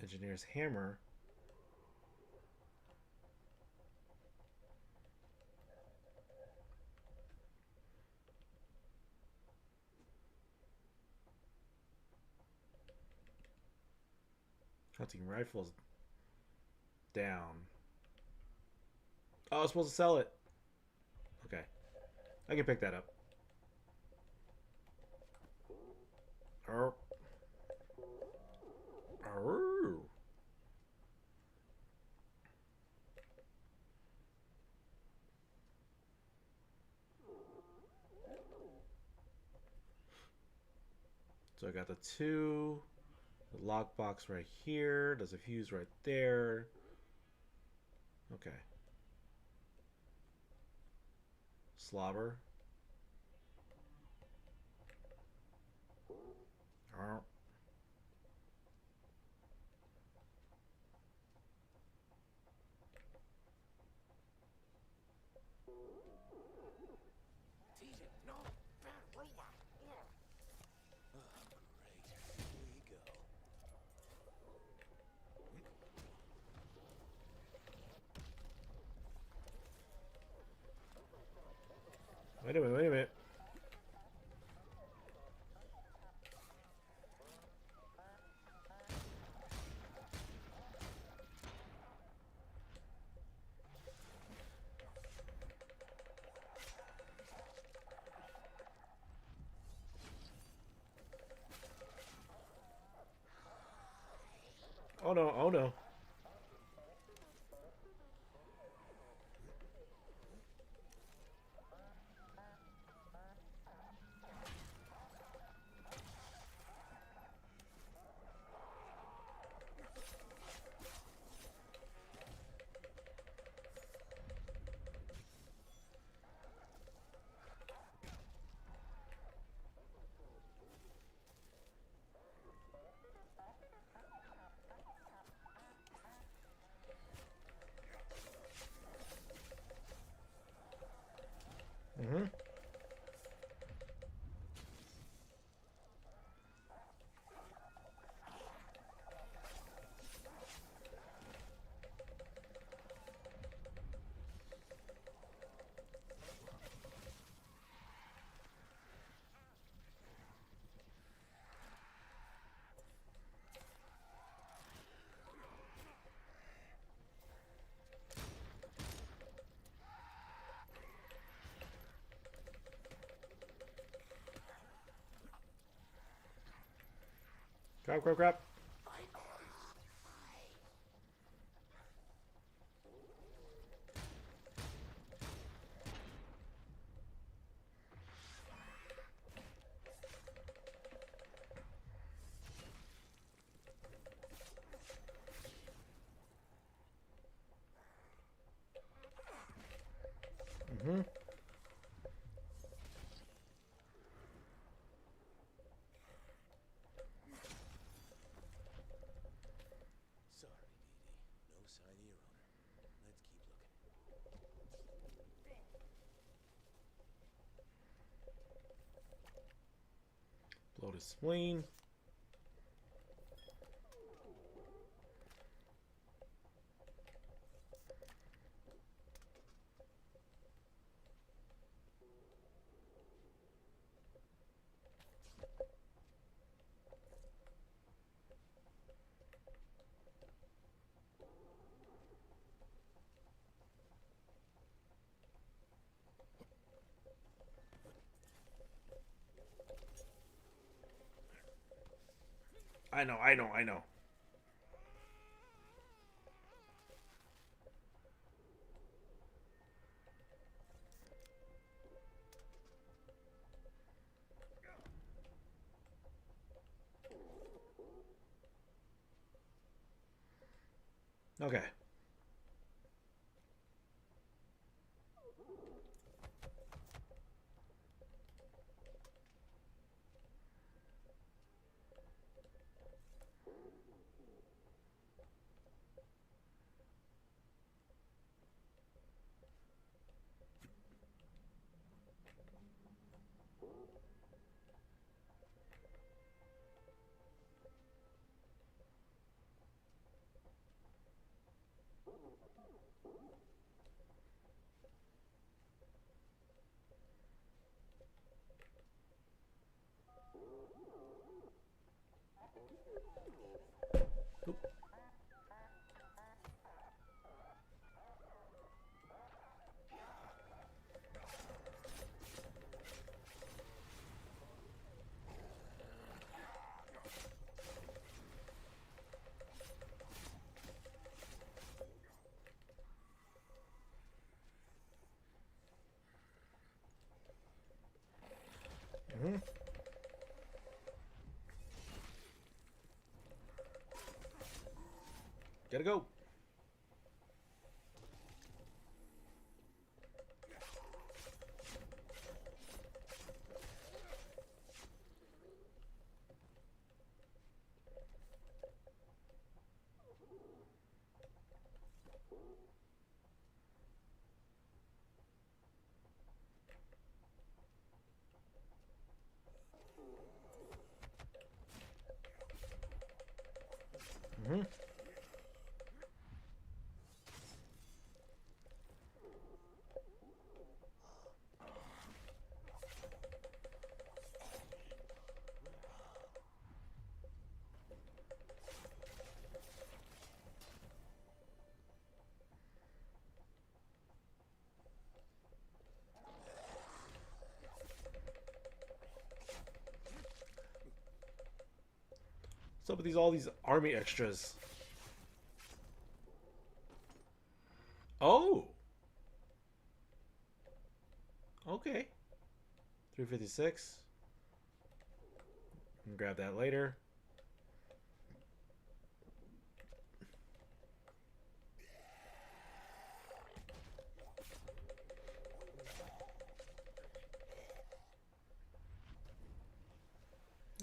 Speaker 1: Engineer's hammer. Hunting rifles down. Oh, I was supposed to sell it. Okay. I can pick that up. Arr. Arr. So I got the 2. The lockbox right here. There's a fuse right there. Okay. Slobber. Arr.
Speaker 6: TJ, no! Bad robot! Oh, great. Here we go.
Speaker 1: Wait a minute, wait a minute. Oh no, oh no. Crap, crap, crap. Mm-hmm.
Speaker 6: Sorry, Dee Dee. No sign of your owner. Let's keep looking.
Speaker 1: Blow the spleen. I know, I know, I know. Okay. Mm-hmm. Gotta go. Mm-hmm. What's up with all these army extras? Oh. Okay. 356. Can grab that later.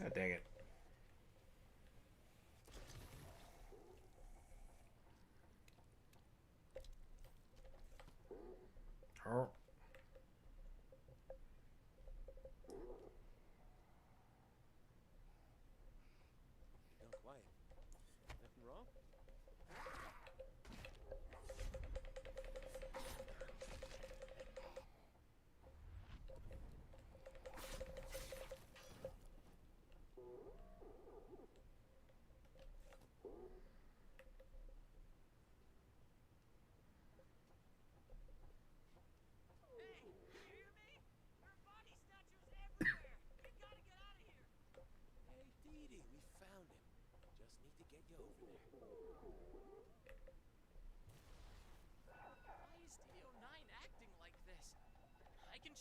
Speaker 1: Ah, dang it. Oh.
Speaker 6: You're quiet. Nothing wrong?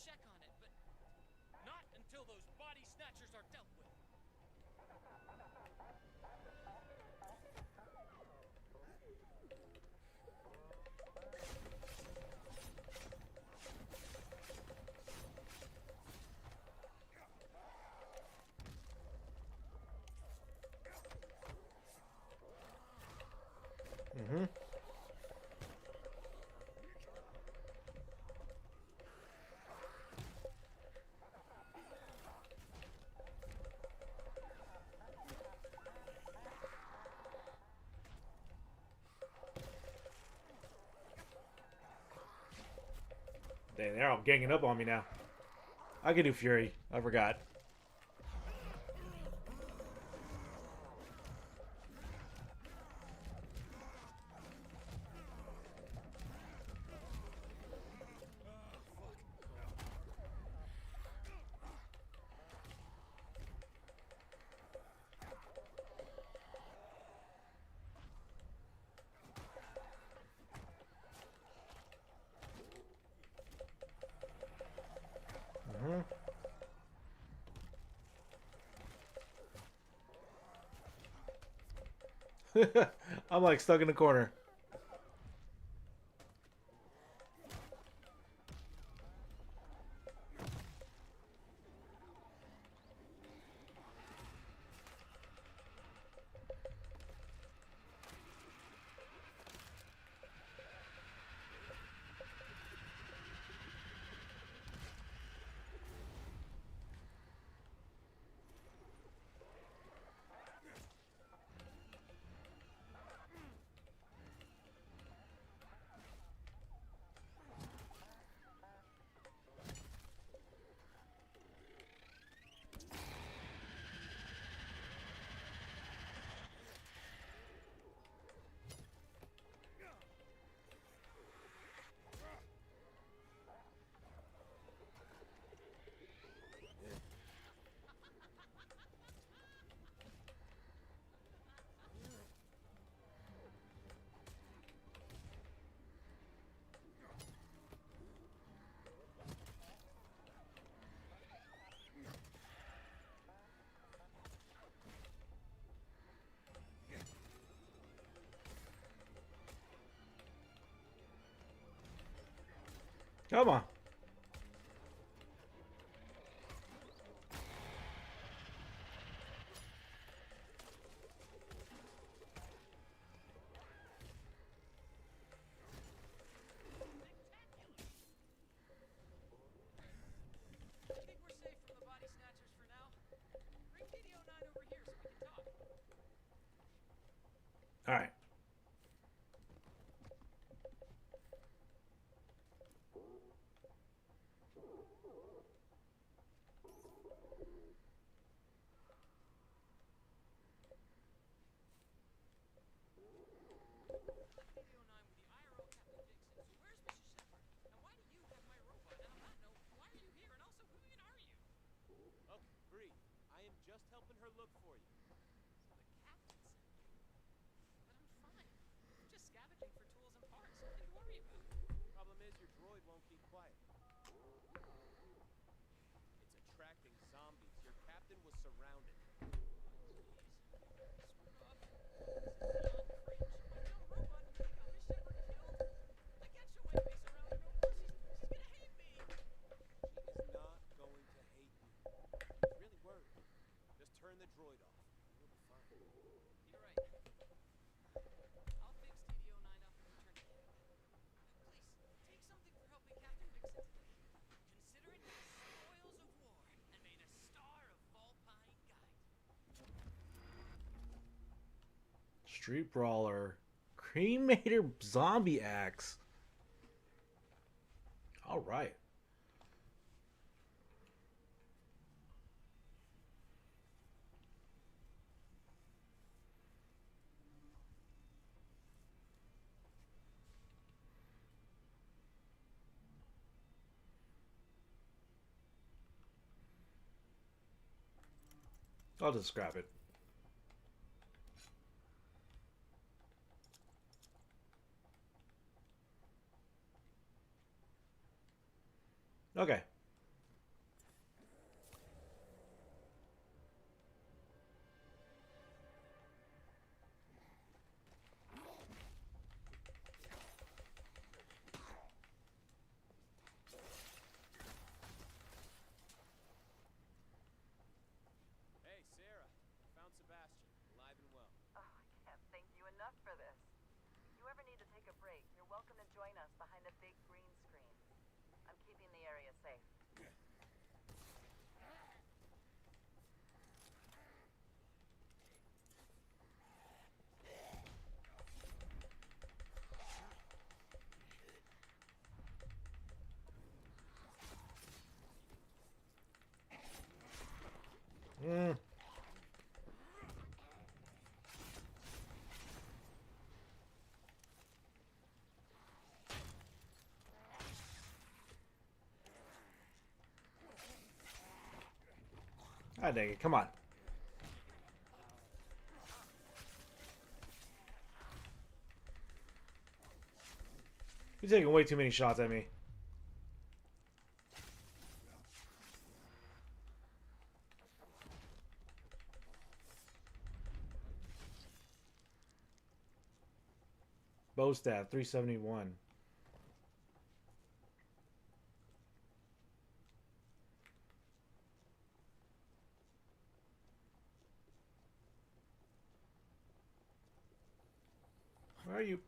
Speaker 6: check on it, but not until those body snatchers are dealt with.
Speaker 1: Mm-hmm. Dang, they're all ganging up on me now. I can do Fury. I forgot. I'm like stuck in the corner. Come on.
Speaker 6: I think we're safe from the body snatchers for now. Bring TD09 over here so we can talk.
Speaker 1: All right.
Speaker 5: Okay, breathe. I am just helping her look for you.
Speaker 6: So the captain sent me. But I'm fine. I'm just scavenging for tools and parts. Nothing to worry about.
Speaker 5: Problem is, your droid won't keep quiet. It's attracting zombies. Your captain was surrounded. She's not going to hate you. She's really worried. Just turn the droid off. You'll be fine.
Speaker 6: You're right. I'll fix TD09 up and return to camp. Please, take something for helping Captain Vixen today. Consider it the spoils of war, and may the star of Volpine guide you.
Speaker 1: Street Brawler. Cremator Zombie Axe. All right. I'll just scrap it. Okay.
Speaker 16: break, you're welcome to join us behind the big green screen. I'm keeping the area safe.
Speaker 1: Mm. Ah, dang it. Come on. You're taking way too many shots at me. Bow staff, 371. Where are you?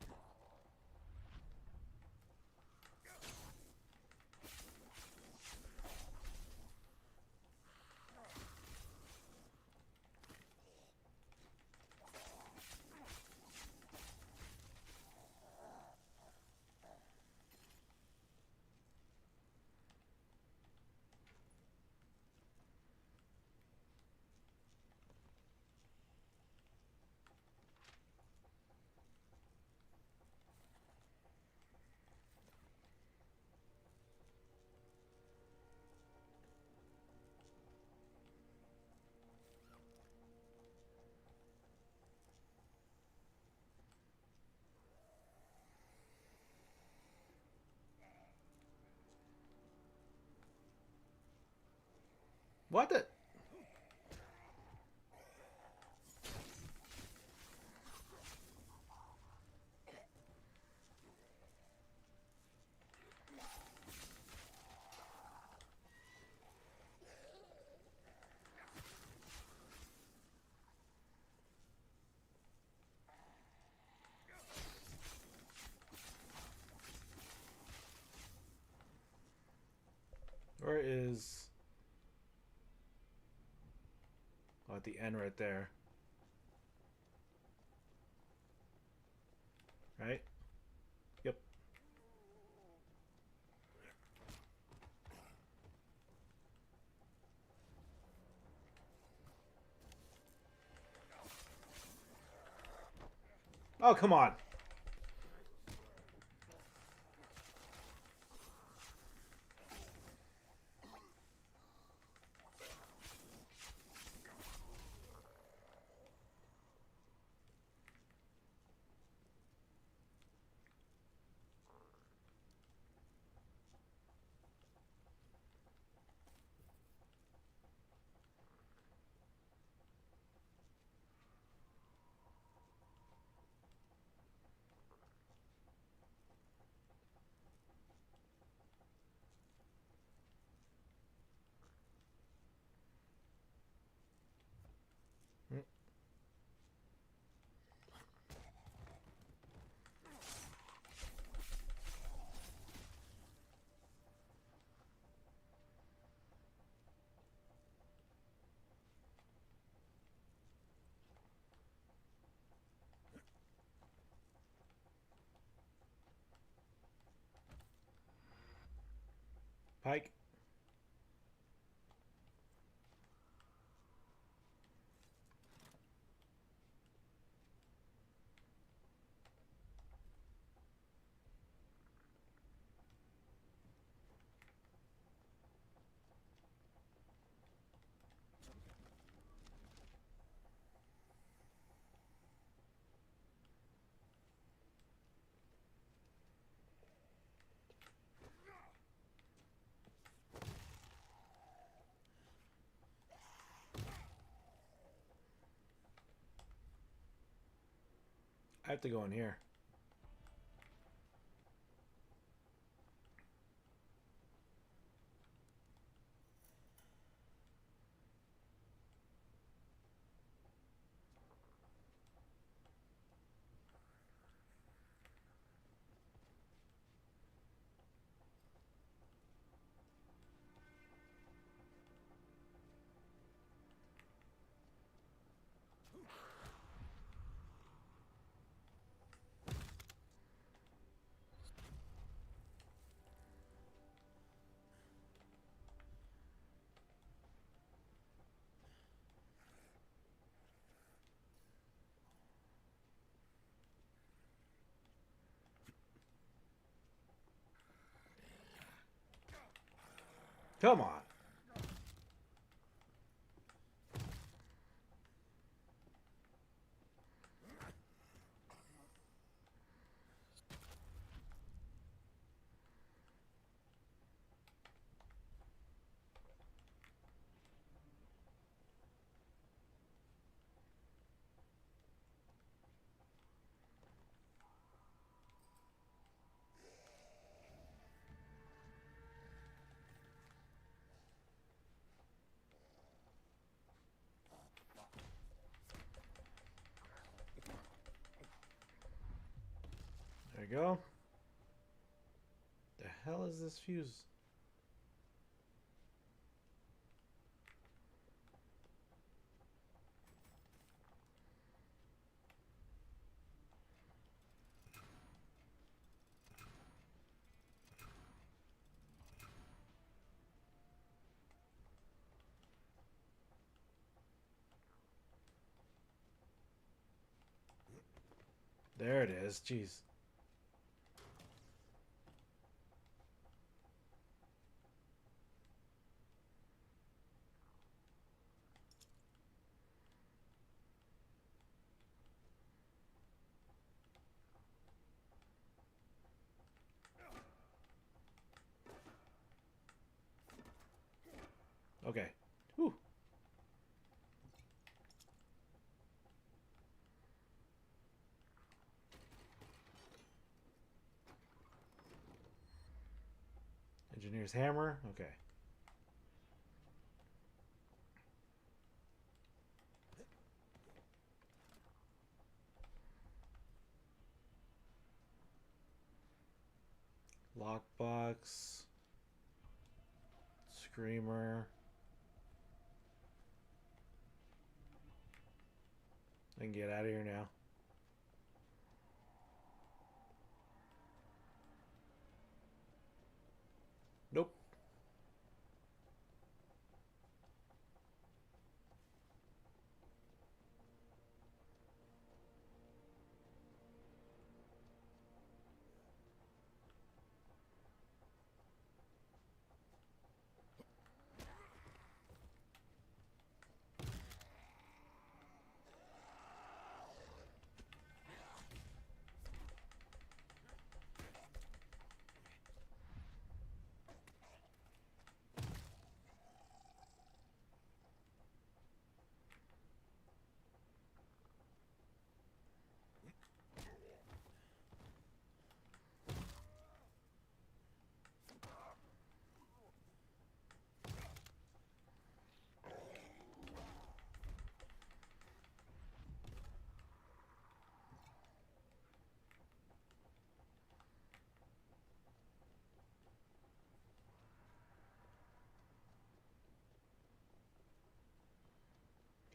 Speaker 1: What the? Where is... Oh, at the end right there. Right? Yep. Oh, come on. Pike. I have to go in here. Come on. There you go. The hell is this fuse? There it is. Jeez. Okay. Whew. Engineer's hammer. Okay. Lockbox. Screamer. I can get out of here now. Nope.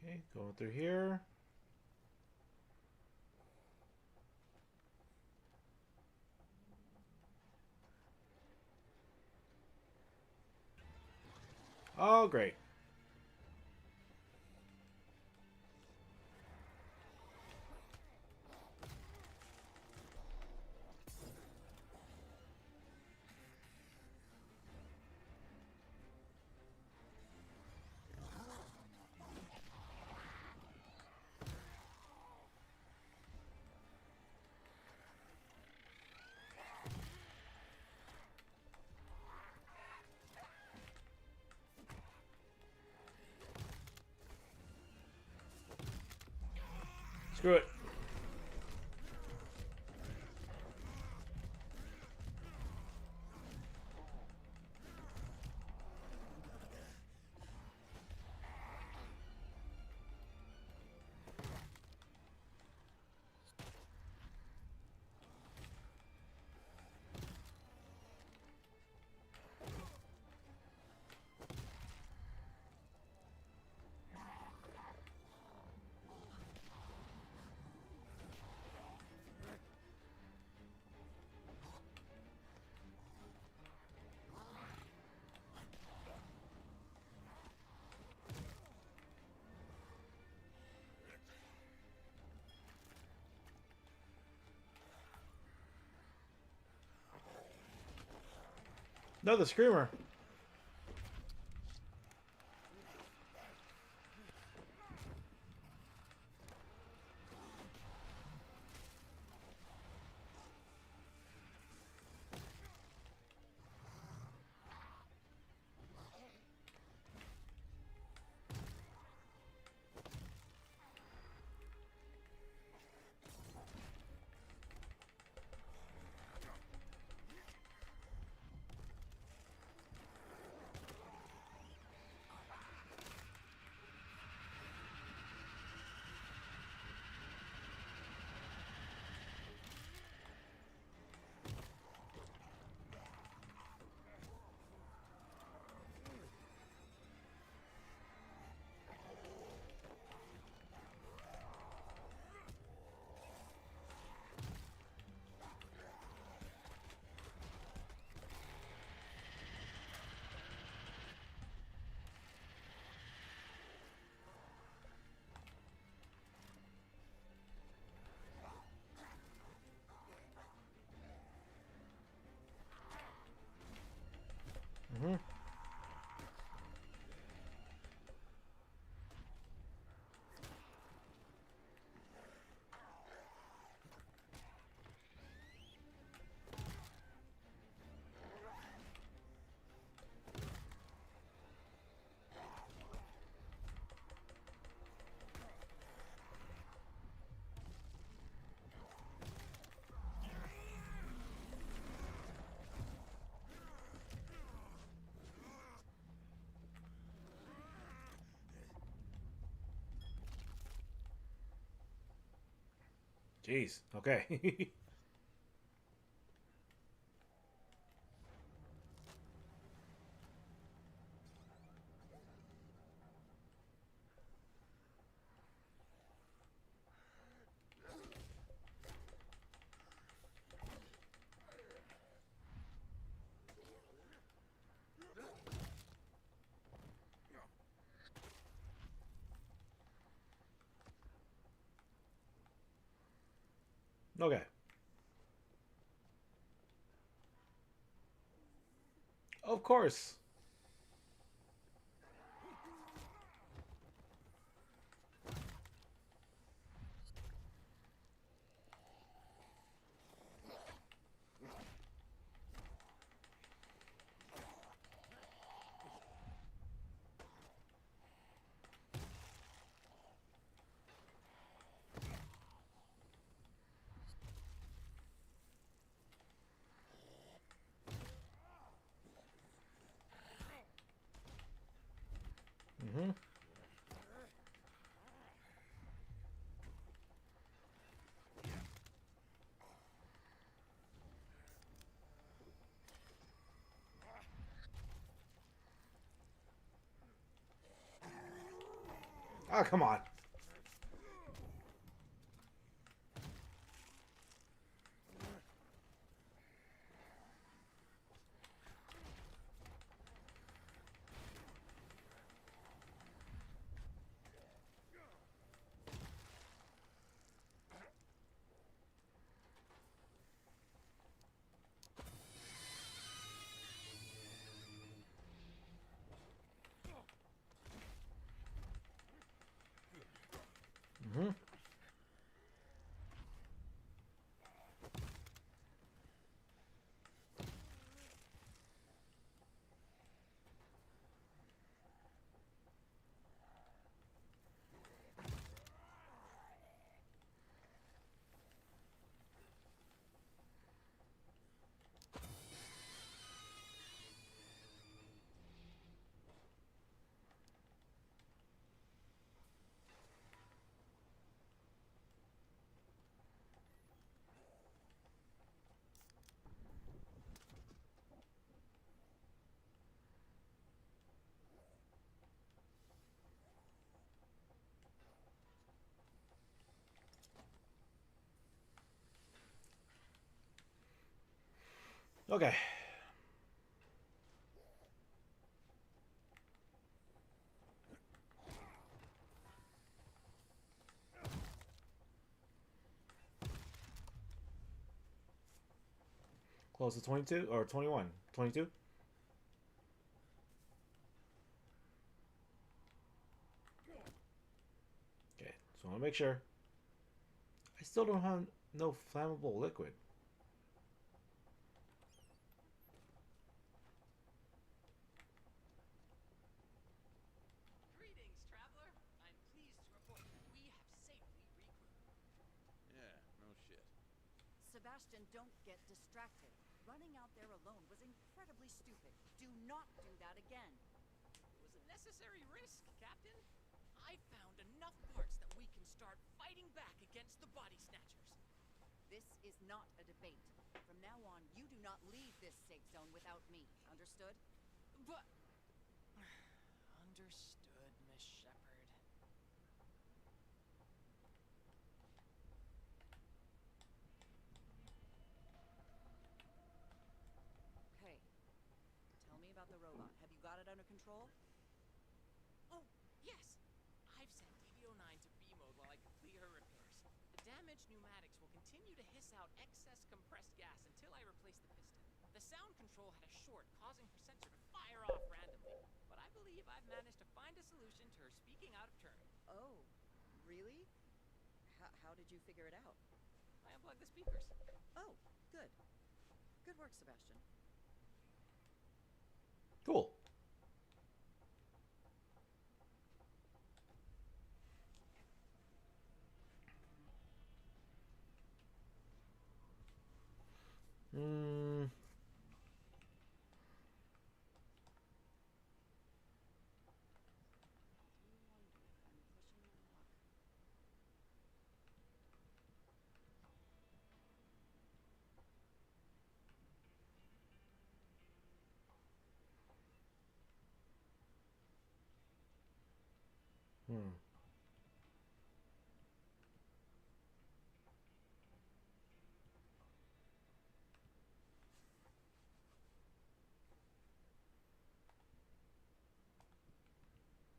Speaker 1: Okay, going through here. Oh, great. Screw it. No, the screamer. Jeez. Okay. Okay. Of course. Mm-hmm. Oh, come on. Mm-hmm. Okay. Close to 22 or 21? 22? Okay, so I want to make sure. I still don't have no flammable liquid.
Speaker 6: Greetings, traveler. I'm pleased to report that we have safely regrouped.
Speaker 5: Yeah, no shit.
Speaker 16: Sebastian, don't get distracted. Running out there alone was incredibly stupid. Do not do that again.
Speaker 6: It was a necessary risk, Captain. I found enough parts that we can start fighting back against the body snatchers.
Speaker 16: This is not a debate. From now on, you do not leave this safe zone without me. Understood?
Speaker 6: But... Understood, Miss Shepard.
Speaker 16: Okay. Tell me about the robot. Have you got it under control?
Speaker 6: Oh, yes. I've sent DB09 to B mode while I complete her repairs. The damaged pneumatics will continue to hiss out excess compressed gas until I replace the piston. The sound control had a short, causing her sensor to fire off randomly. But I believe I've managed to find a solution to her speaking out of turn.
Speaker 16: Oh, really? How did you figure it out?
Speaker 6: I unplugged the speakers.
Speaker 16: Oh, good. Good work, Sebastian.
Speaker 1: Cool. Hmm. Hmm.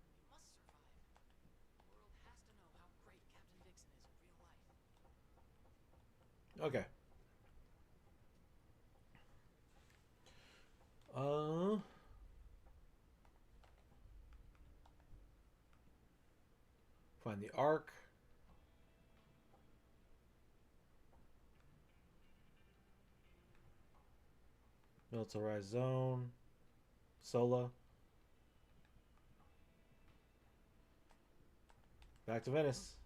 Speaker 6: He must survive. The world has to know how great Captain Dixon is in real life.
Speaker 1: Okay. Uh. Find the arc. Militarized zone. Sola. Back to Venice.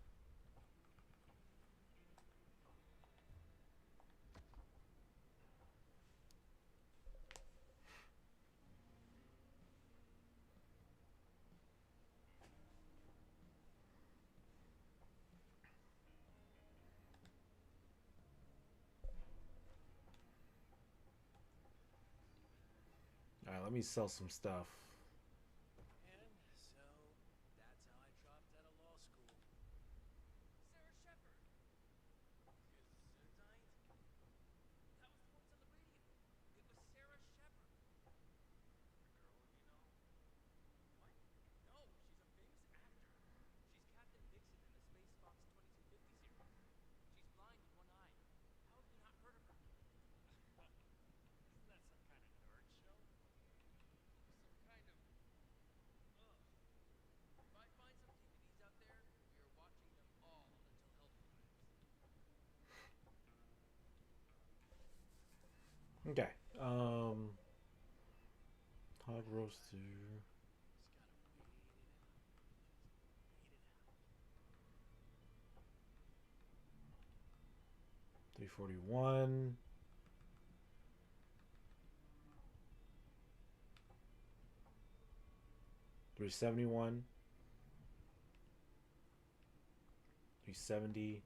Speaker 1: Alright, let me sell some stuff.
Speaker 5: And so that's how I dropped out of law school. Sarah Shepard. Gesundheit? That was the voice on the radio. It was Sarah Shepard. The girl, you know? What? No, she's a famous actor. She's Captain Dixon in the Space Fox 2250 series. She's blind in one eye. How have you not heard of her? Isn't that some kind of nerd show? Some kind of... Ugh. If I find some DVDs out there, we are watching them all until hell freezes.
Speaker 1: Okay. Hog roaster. $341. $371. $370.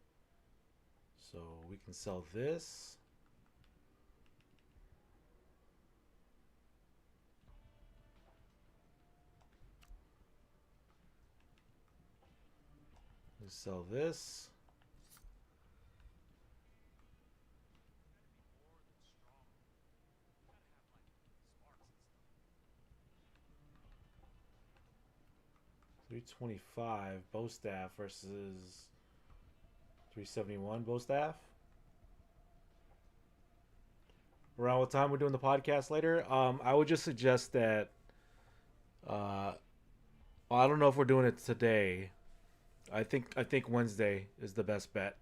Speaker 1: So we can sell this. We sell this. $325 bow staff versus $371 bow staff. Around what time we're doing the podcast later? I would just suggest that. Well, I don't know if we're doing it today. I think Wednesday is the best bet.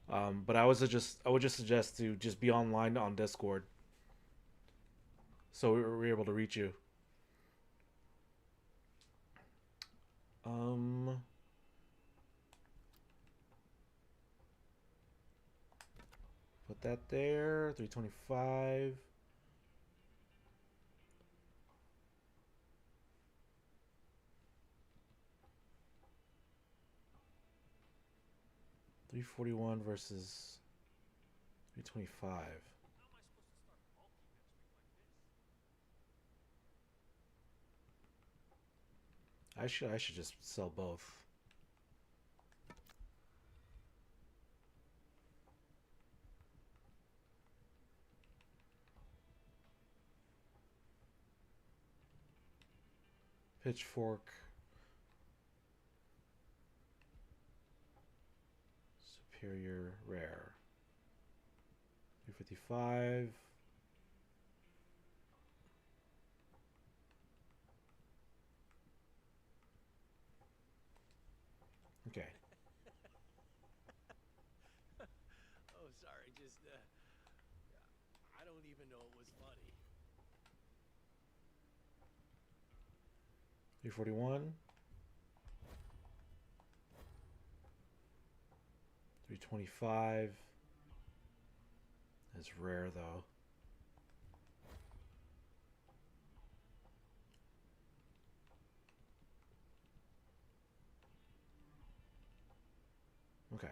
Speaker 1: But I would just suggest to just be online on Discord, so we're able to reach you. Put that there. 325. $341 versus $325. I should just sell both. Pitchfork. Superior rare. 355. Okay.
Speaker 5: Oh, sorry, just, I don't even know it was funny.
Speaker 1: 341. 325. That's rare though. Okay.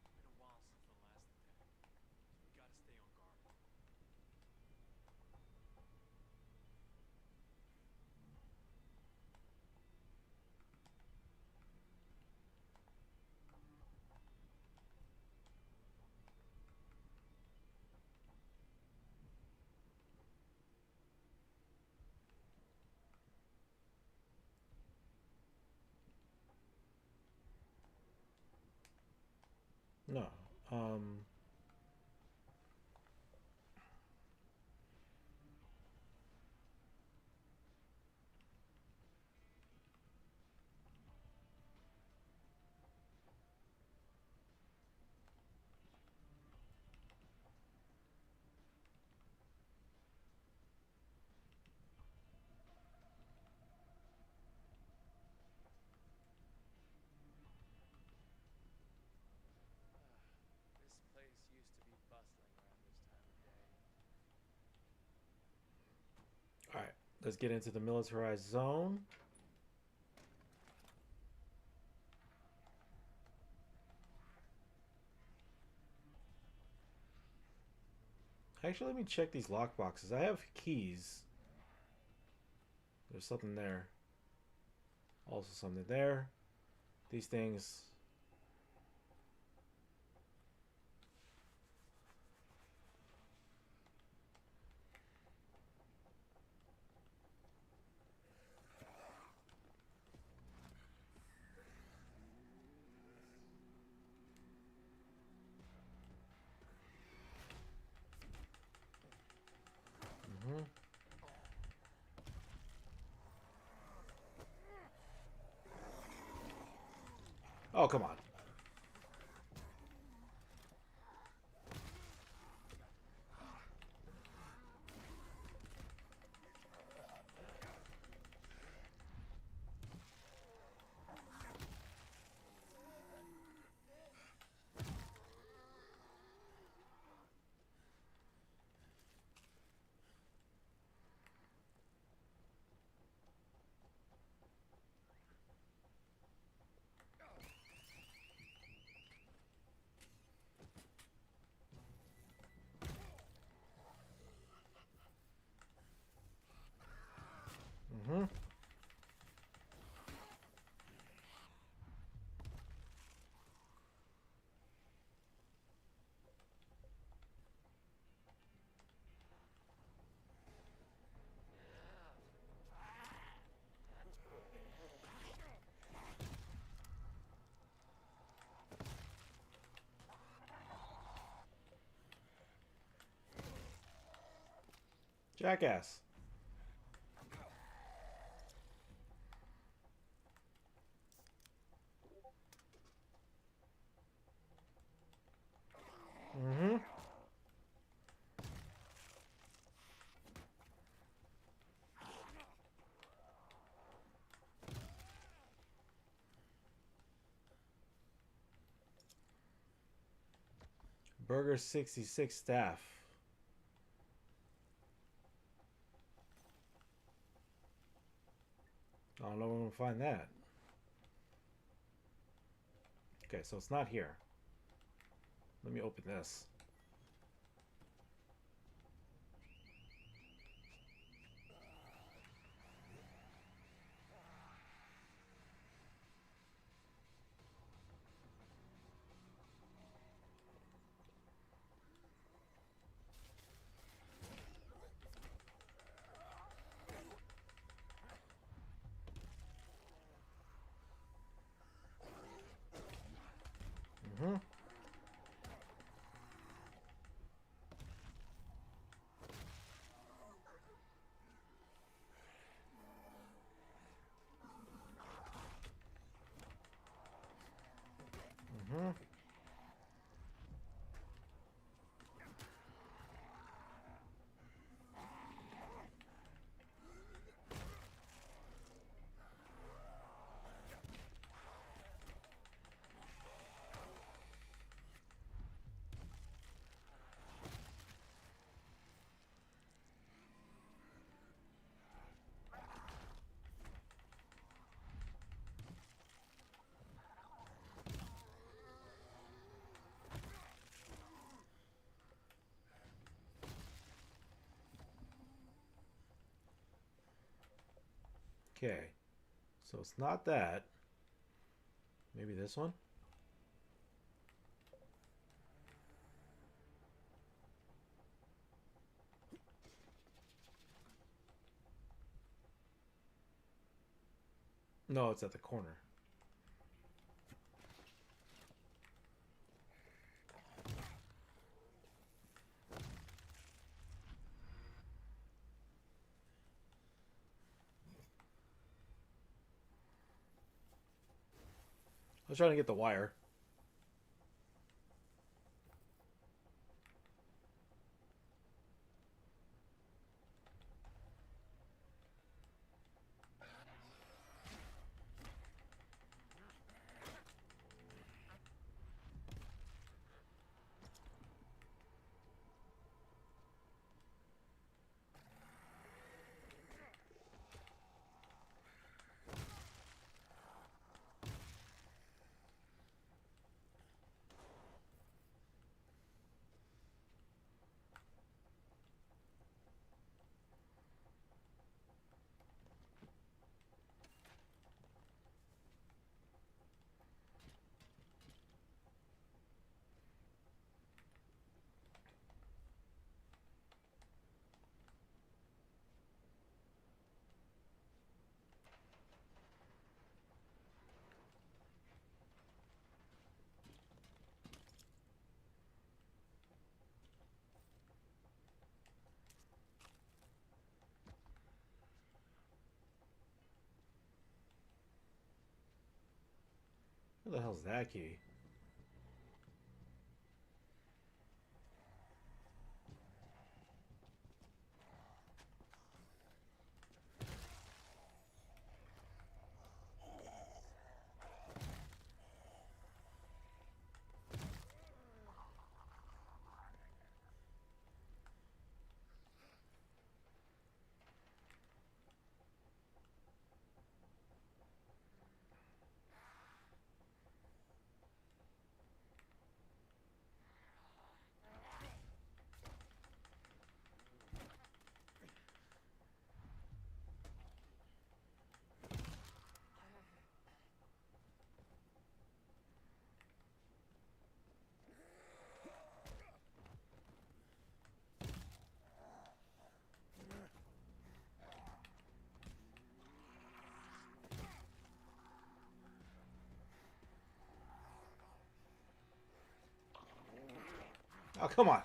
Speaker 5: Been a while since the last attack, so we gotta stay on guard.
Speaker 1: Um,
Speaker 5: This place used to be bustling around this time of day.
Speaker 1: all right, let's get into the militarized zone. Actually, let me check these lock boxes. I have keys. There's something there. Also something there. These things. Mm-hmm. Oh, come on. Mm-hmm. Jackass. Mm-hmm. Burger 66 staff. I don't know where I'm gonna find that. Okay, so it's not here. Let me open this. Mm-hmm. Mm-hmm. Okay, so it's not that. Maybe this one? No, it's at the corner. was trying to get the wire. Where the hell's that key? Oh, come on.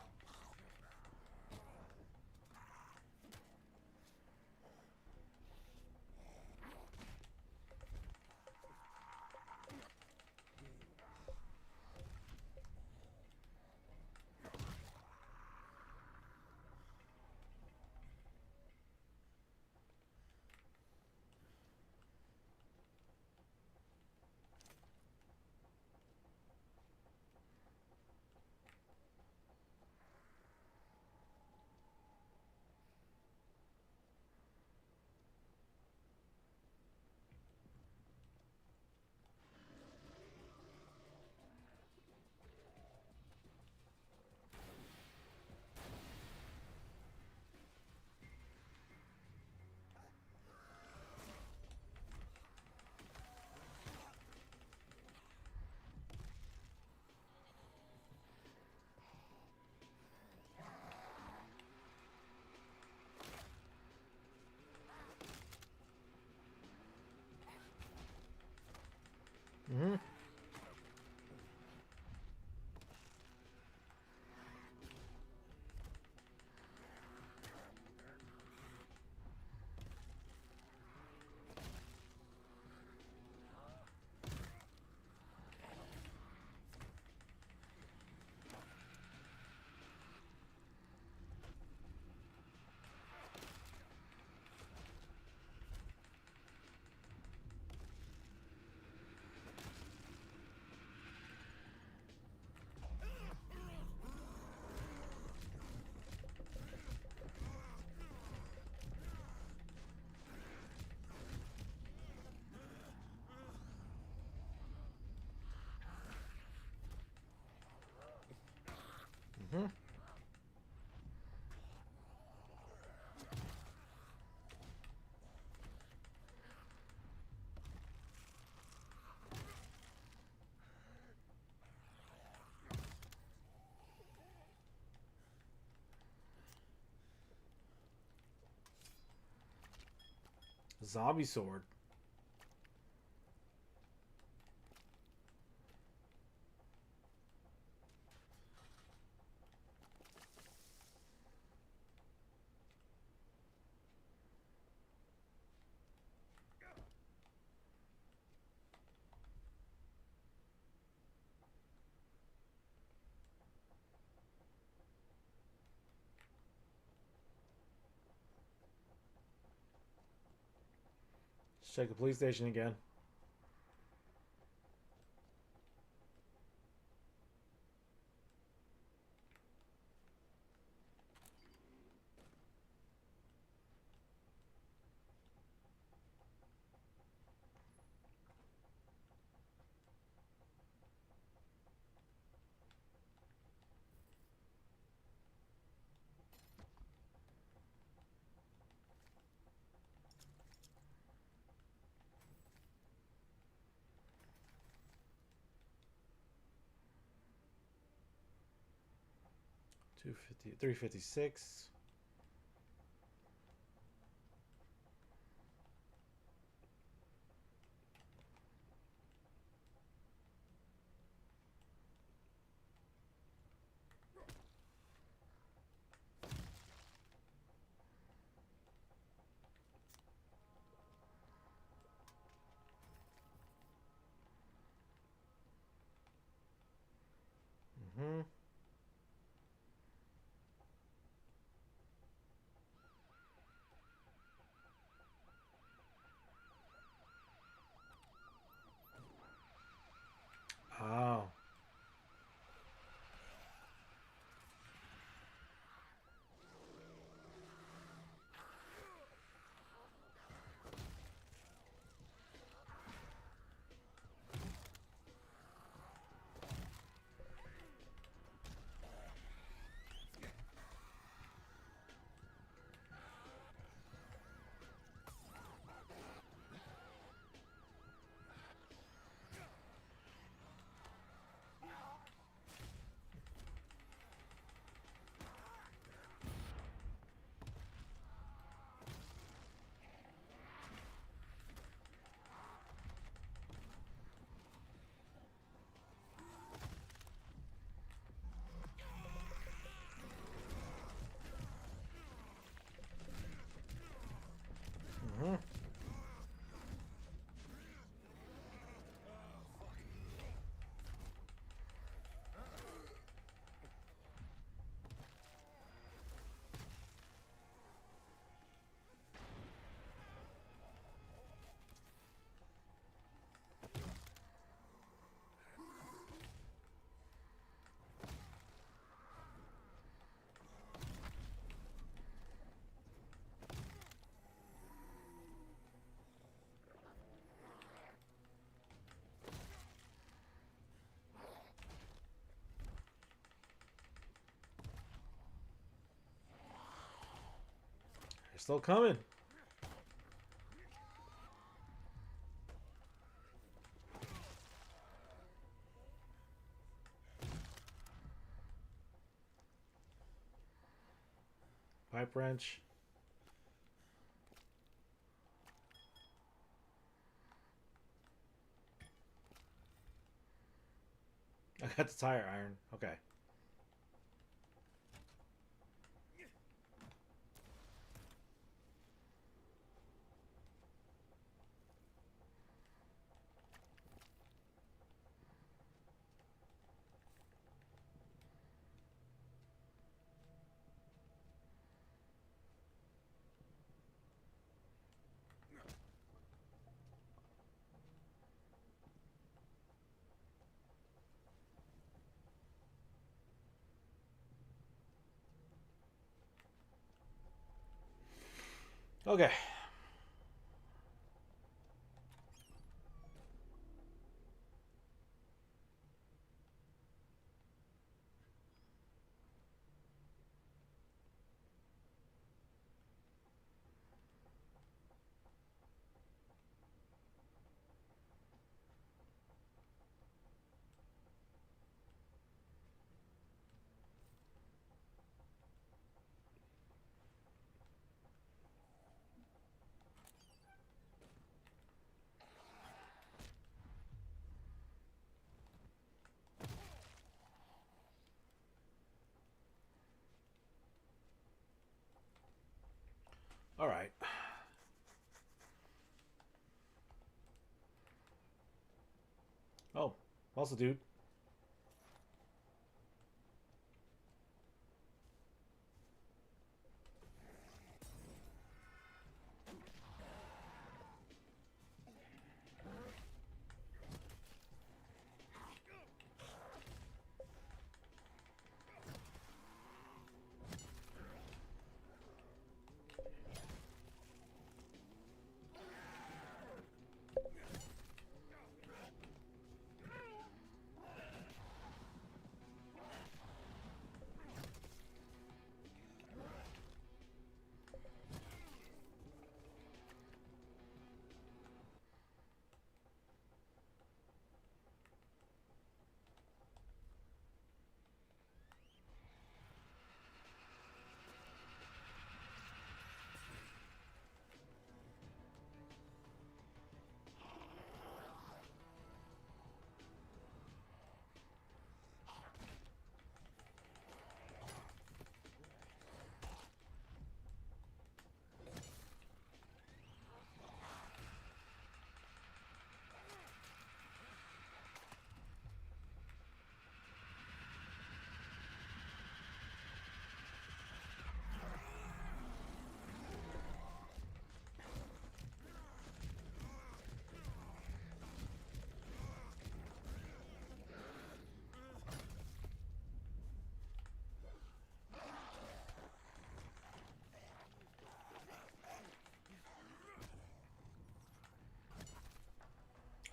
Speaker 1: Mm-hmm. Mm-hmm. Zombie sword. check the police station again. $250, $356. Mm-hmm. Oh. Mm-hmm. They're still coming. Pipe wrench. I got the tire iron. Okay. Okay. All right. Oh, also, dude.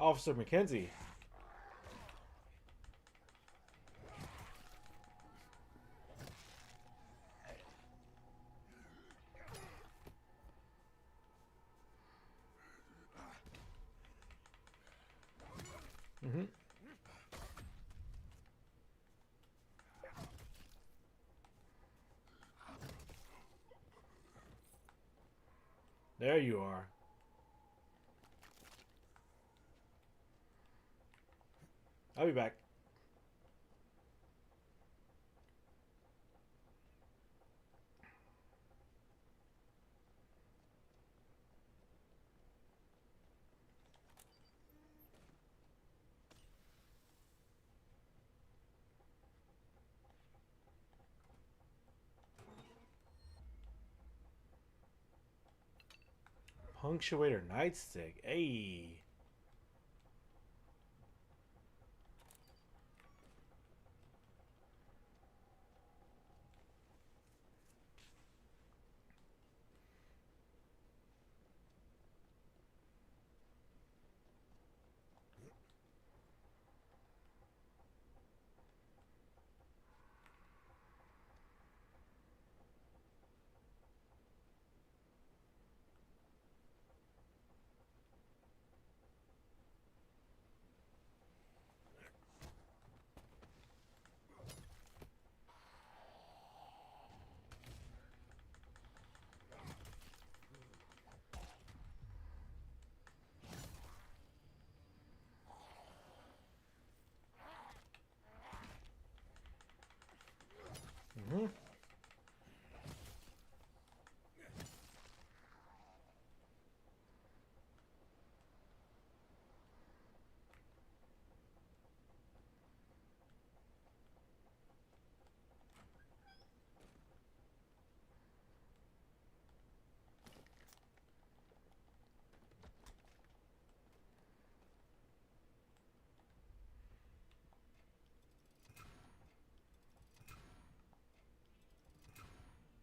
Speaker 1: Officer Mackenzie. Mm-hmm. There you are. I'll be back. Punctuator nightstick. Hey. Mm-hmm.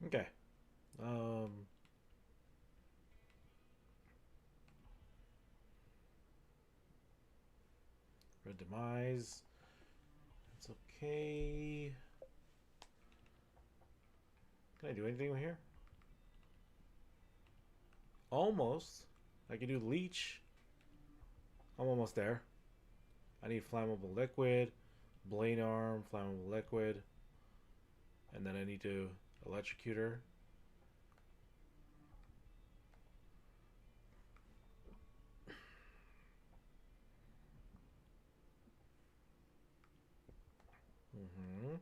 Speaker 1: Okay. Red demise. It's okay. Can I do anything here? Almost. I can do leech. I'm almost there. I need flammable liquid, blade arm, flammable liquid, and then I need to electrocute her. Mm-hmm.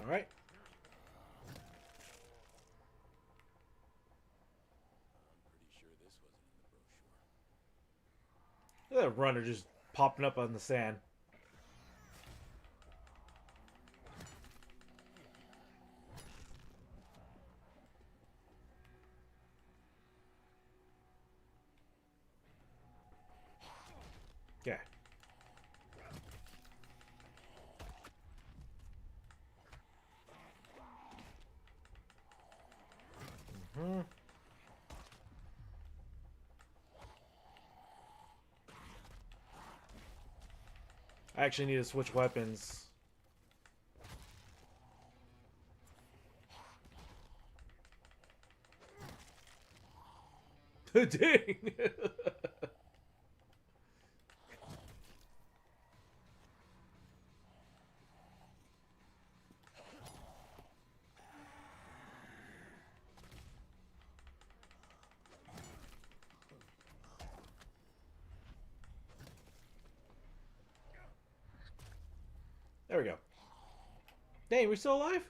Speaker 1: All right. Look at that runner just popping up on the sand. Okay. Mm-hmm. I actually need to switch weapons. Dang! There we go. Dang, we still alive?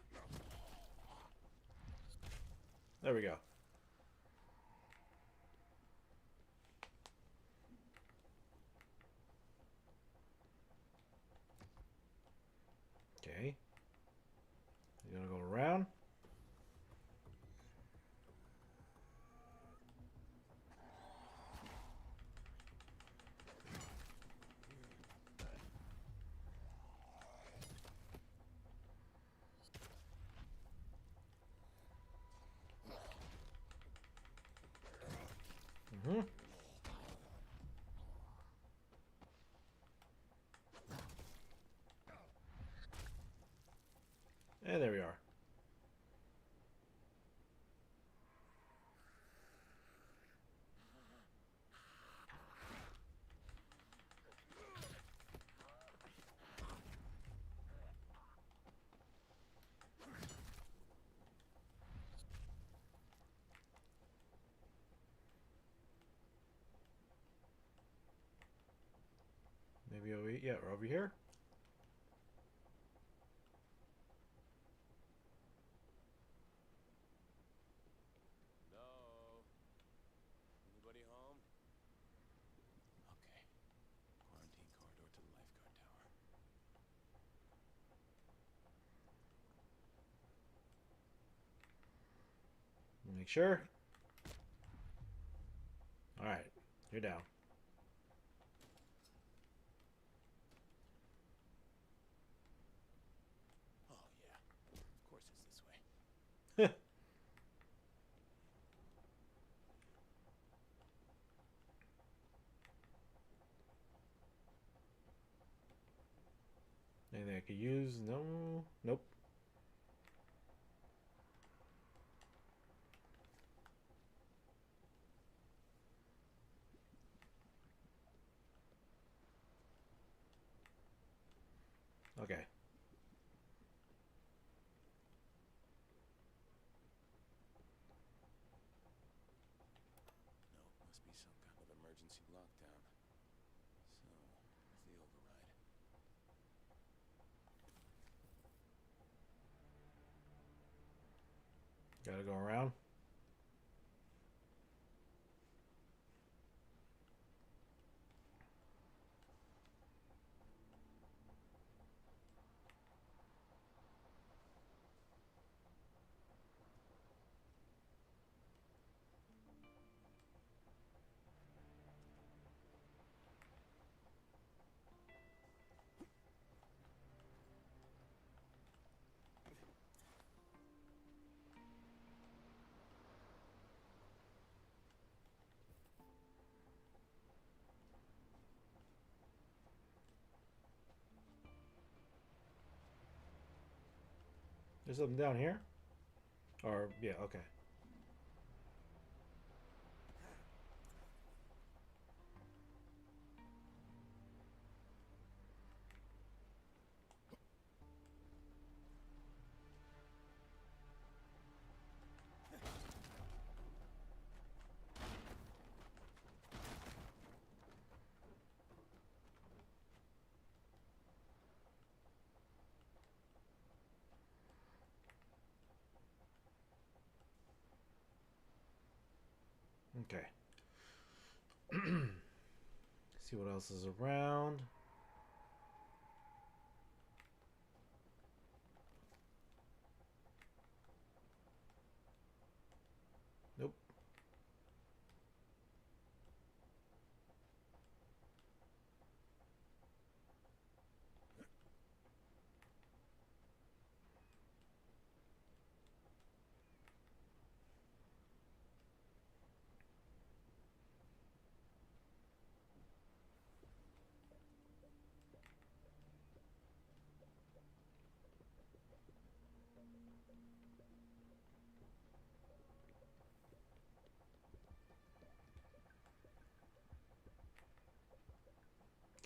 Speaker 1: There we go. WOE. Yeah, we're over here.
Speaker 19: Hello? Anybody home? Okay. Quarantine corridor to the lifeguard tower.
Speaker 1: Make sure. Alright, you're down.
Speaker 19: Oh, yeah. Of course it's this way.
Speaker 1: Anything I could use? No. Nope. Okay.
Speaker 19: No, must be some kind of emergency lockdown. So, where's the override?
Speaker 1: Gotta go around. There's something down here? Or, yeah, okay. Okay. See what else is around. Nope.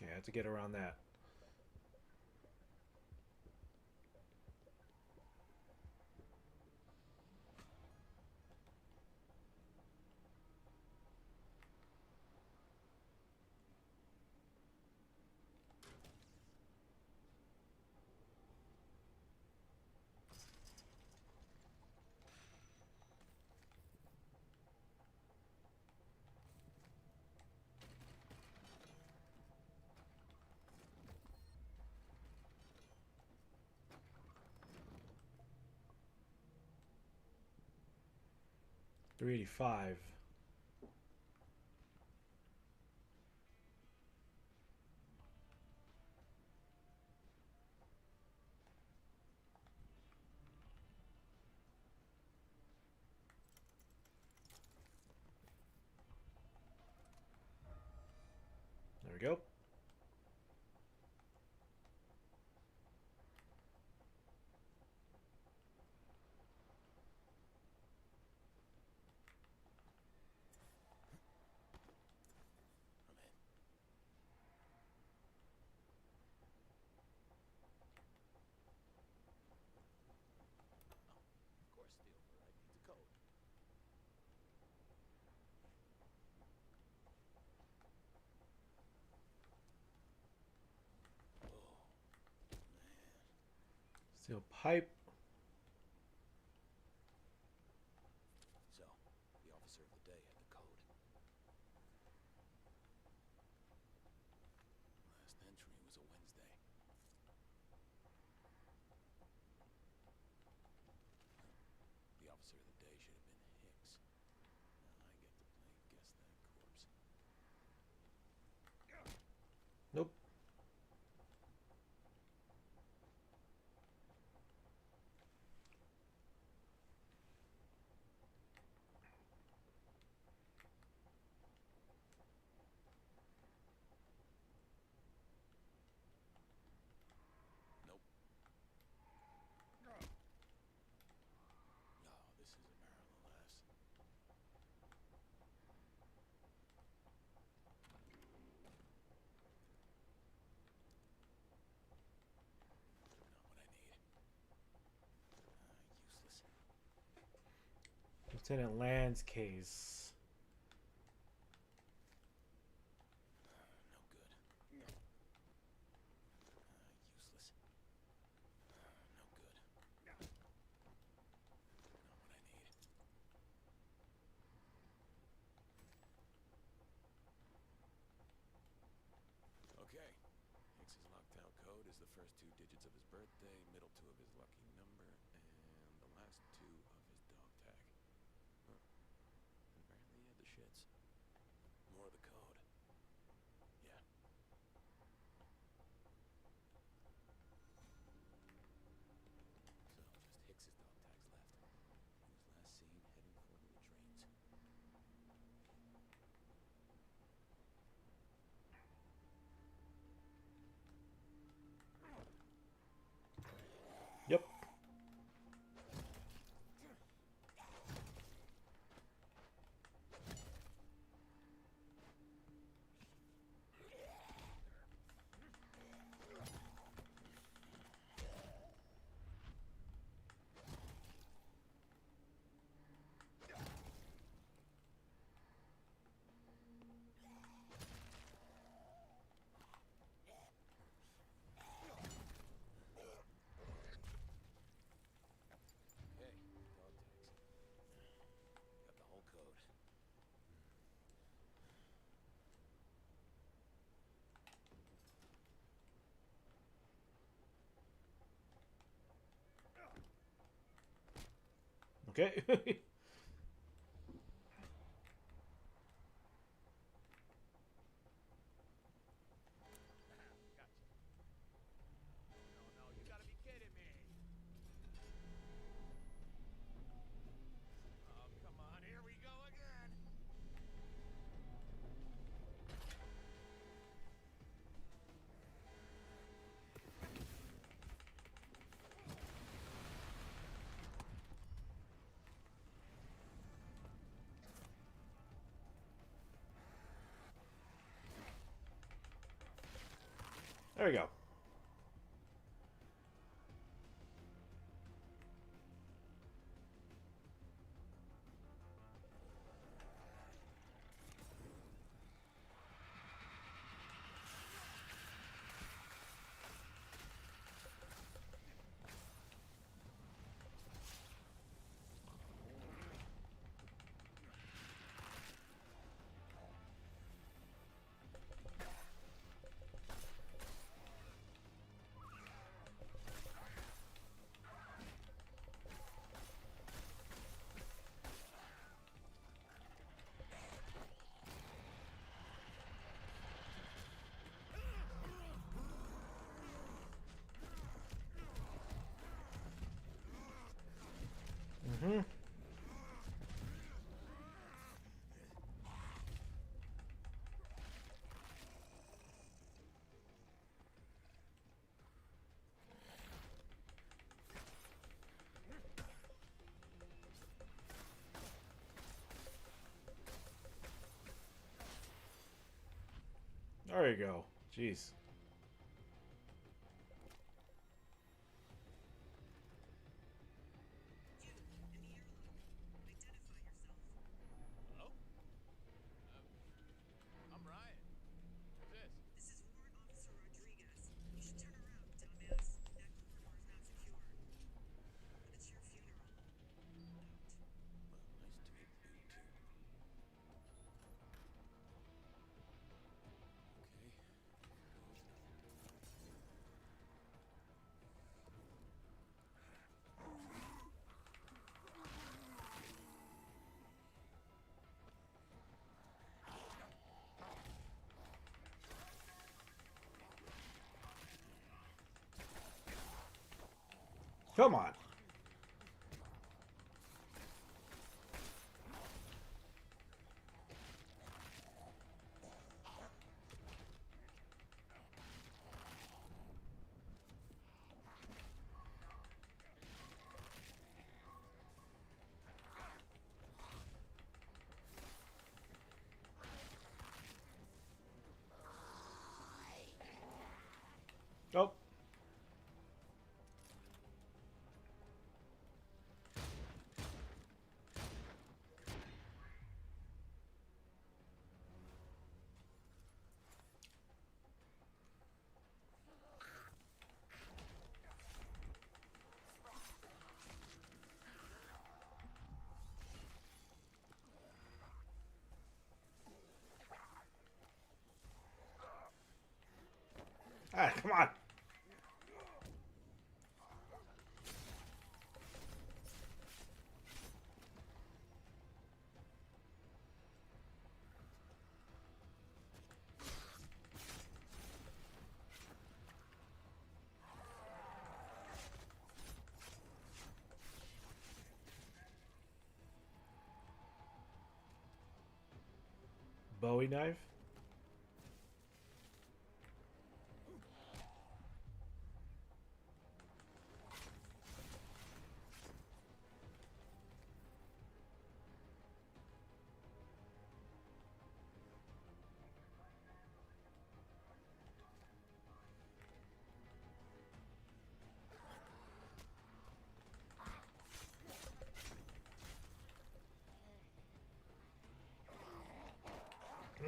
Speaker 1: Okay, I have to get around that. $385. There we go.
Speaker 19: Of course the override needs a code.
Speaker 1: Steel pipe.
Speaker 19: So, the officer of the day had the code. Last entry was a Wednesday. The officer of the day should have been Hicks. Now I get to play Guess That Corpse.
Speaker 1: Nope.
Speaker 19: Nope. No, this is a barrel of laughs. Not what I need. Useless.
Speaker 1: Lieutenant Land's case.
Speaker 19: No good. Useless. No good. Not what I need. Okay. Hicks's lockdown code is the first 2 digits of his birthday, middle 2 of his lucky number, and the last 2 of his dog tag. Huh. Apparently he had the shits. More of the code. Yeah. So, just Hicks's dog tags left. He was last seen heading for the latrines.
Speaker 1: Yep.
Speaker 19: Okay, dog tags. Got the whole code.
Speaker 1: Okay.
Speaker 5: No, you gotta be kidding me. Oh, come on, here we go again.
Speaker 1: There we go. Mm-hmm. There you go. Jeez.
Speaker 5: Hello? I'm Ryan. Who's this?
Speaker 12: This is Warrant Officer Rodriguez. You should turn around, dumbass. That corridor is not secure.
Speaker 1: Come on. Oh. Ah, come on. Bowie knife?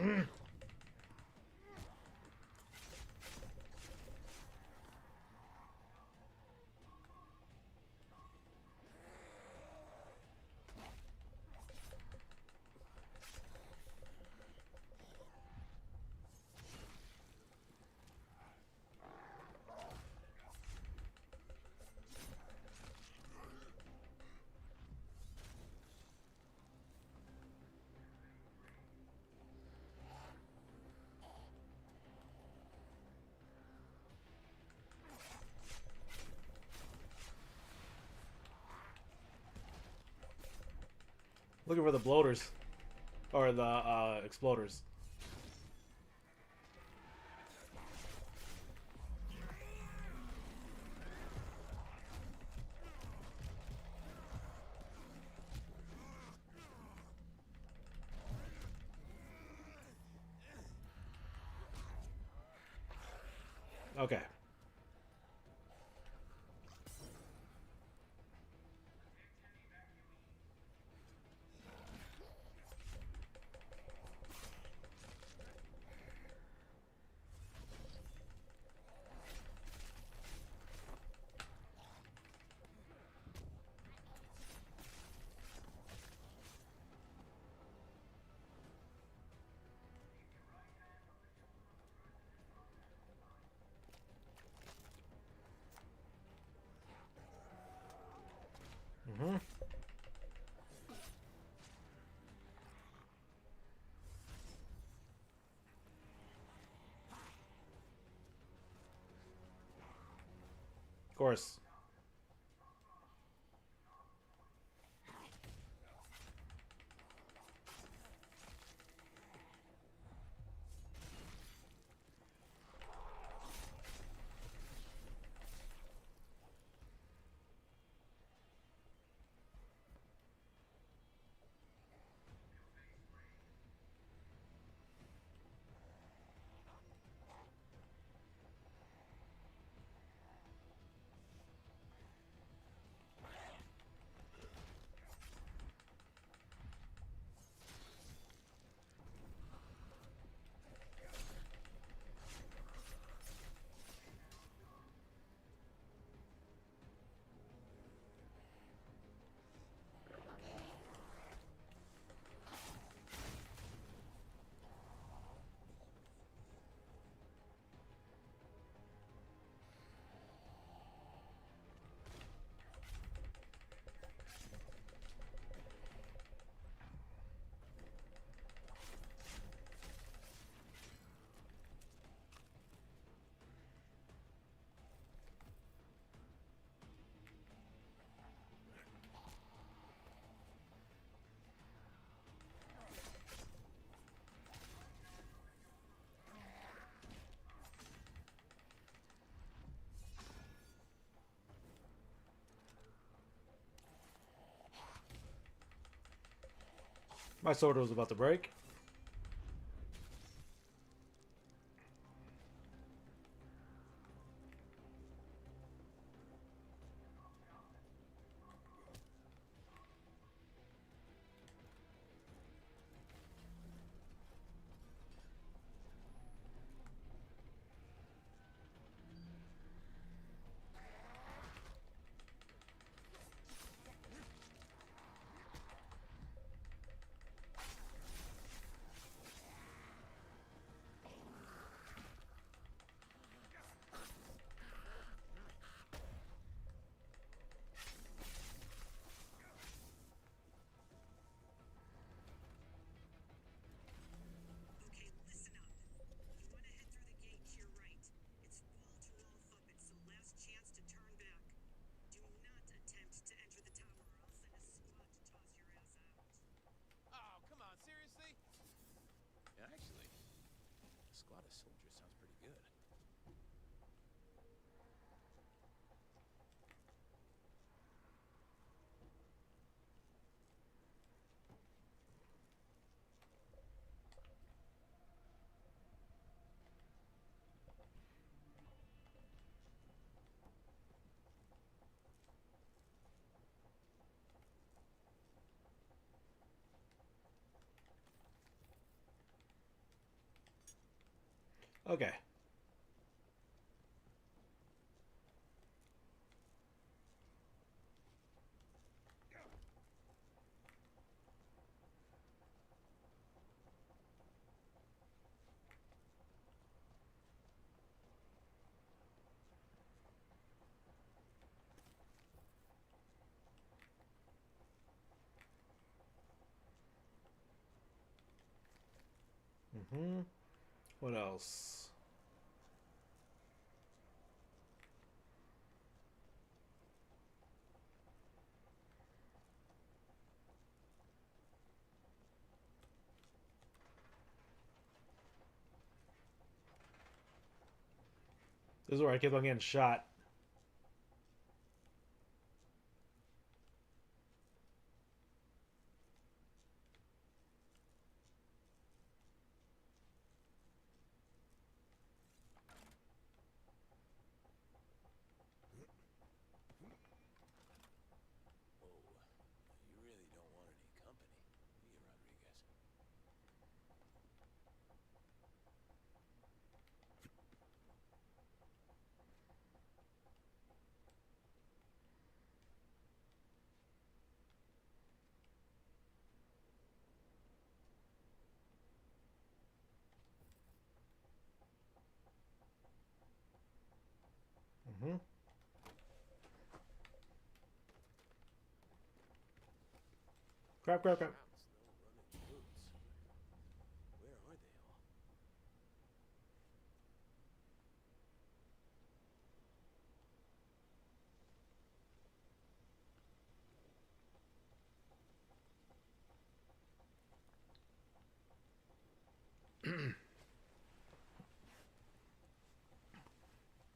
Speaker 1: Mm. Looking for the bloaters. Or the exploders. Okay. Mm-hmm. Of course. My sword was about to break.
Speaker 19: Oh, come on, seriously? Yeah, actually, a squad of soldiers sounds pretty good.
Speaker 1: Okay. Mm-hmm. What else? This is where I keep on getting shot.
Speaker 19: Whoa, you really don't want any company, do you, Rodriguez?
Speaker 1: Mm-hmm. Crap, crap, crap.
Speaker 19: Shouts, no running boots. Where are they all?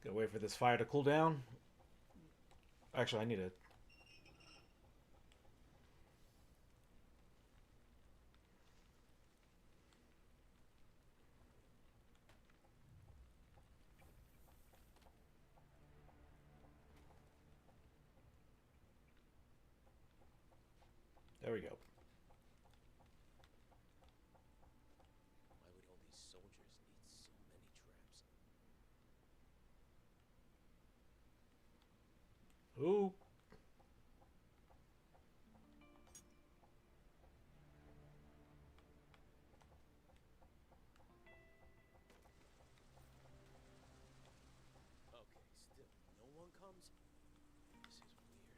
Speaker 1: Gotta wait for this fire to cool down. Actually, I need it. There we go.
Speaker 19: Why would all these soldiers need so many traps?
Speaker 1: Ooh.
Speaker 19: Okay, still, no one comes? This is weird.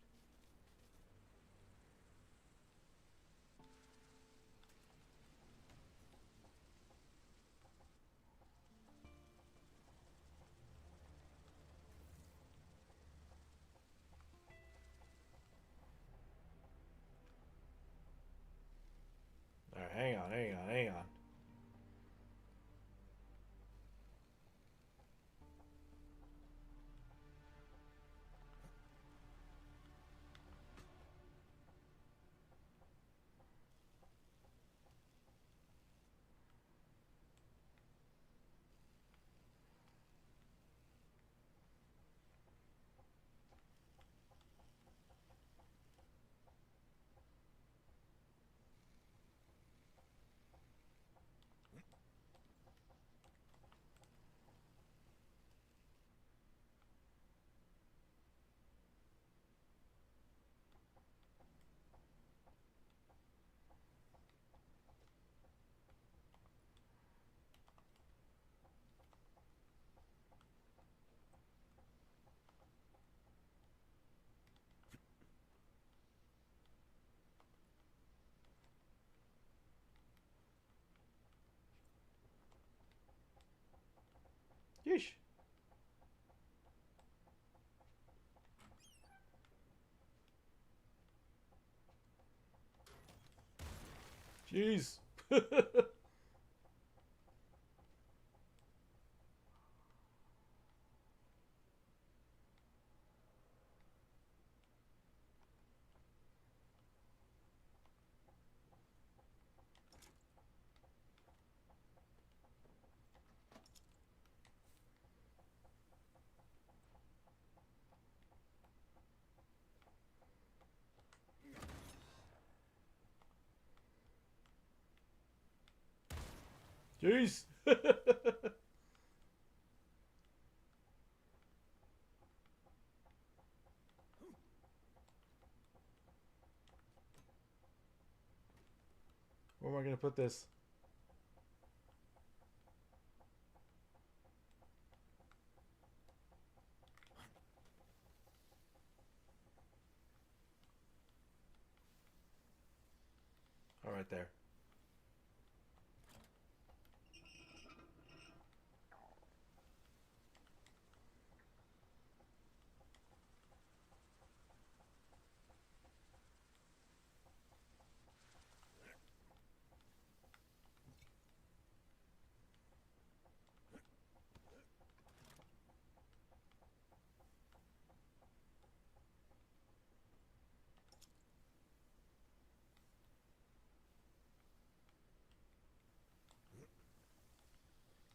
Speaker 1: Alright, hang on, hang on, hang on. Yeesh. Jeez. Jeez. Where am I gonna put this? All right there.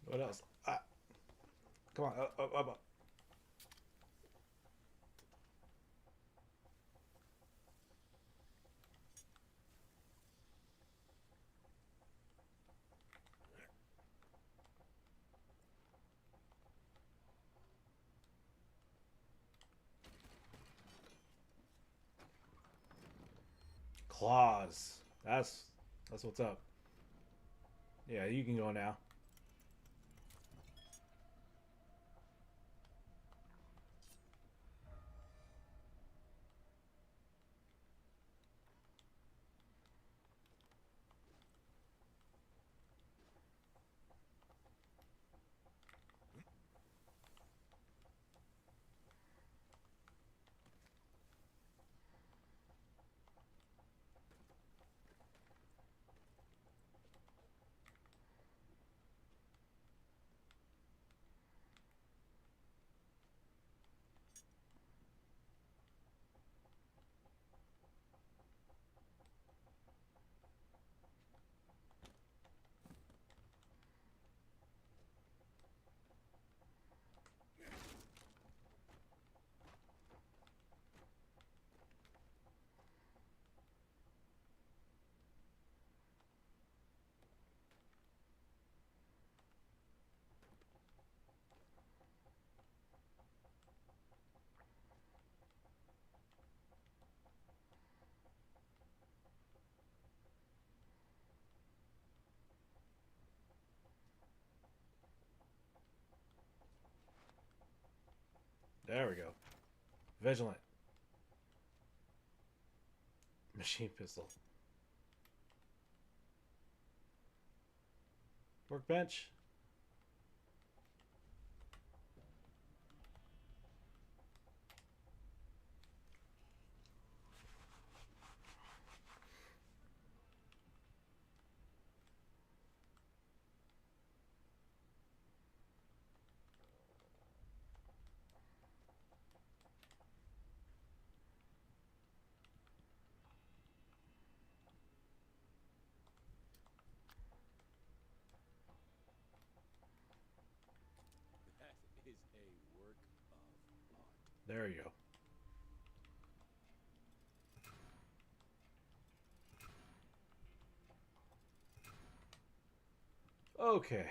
Speaker 1: What else? Ah. Come on, up. Claws. That's what's up. Yeah, you can go now. There we go. Vigilant. Machine pistol. Workbench.
Speaker 19: That is a work of art.
Speaker 1: There you go. Okay.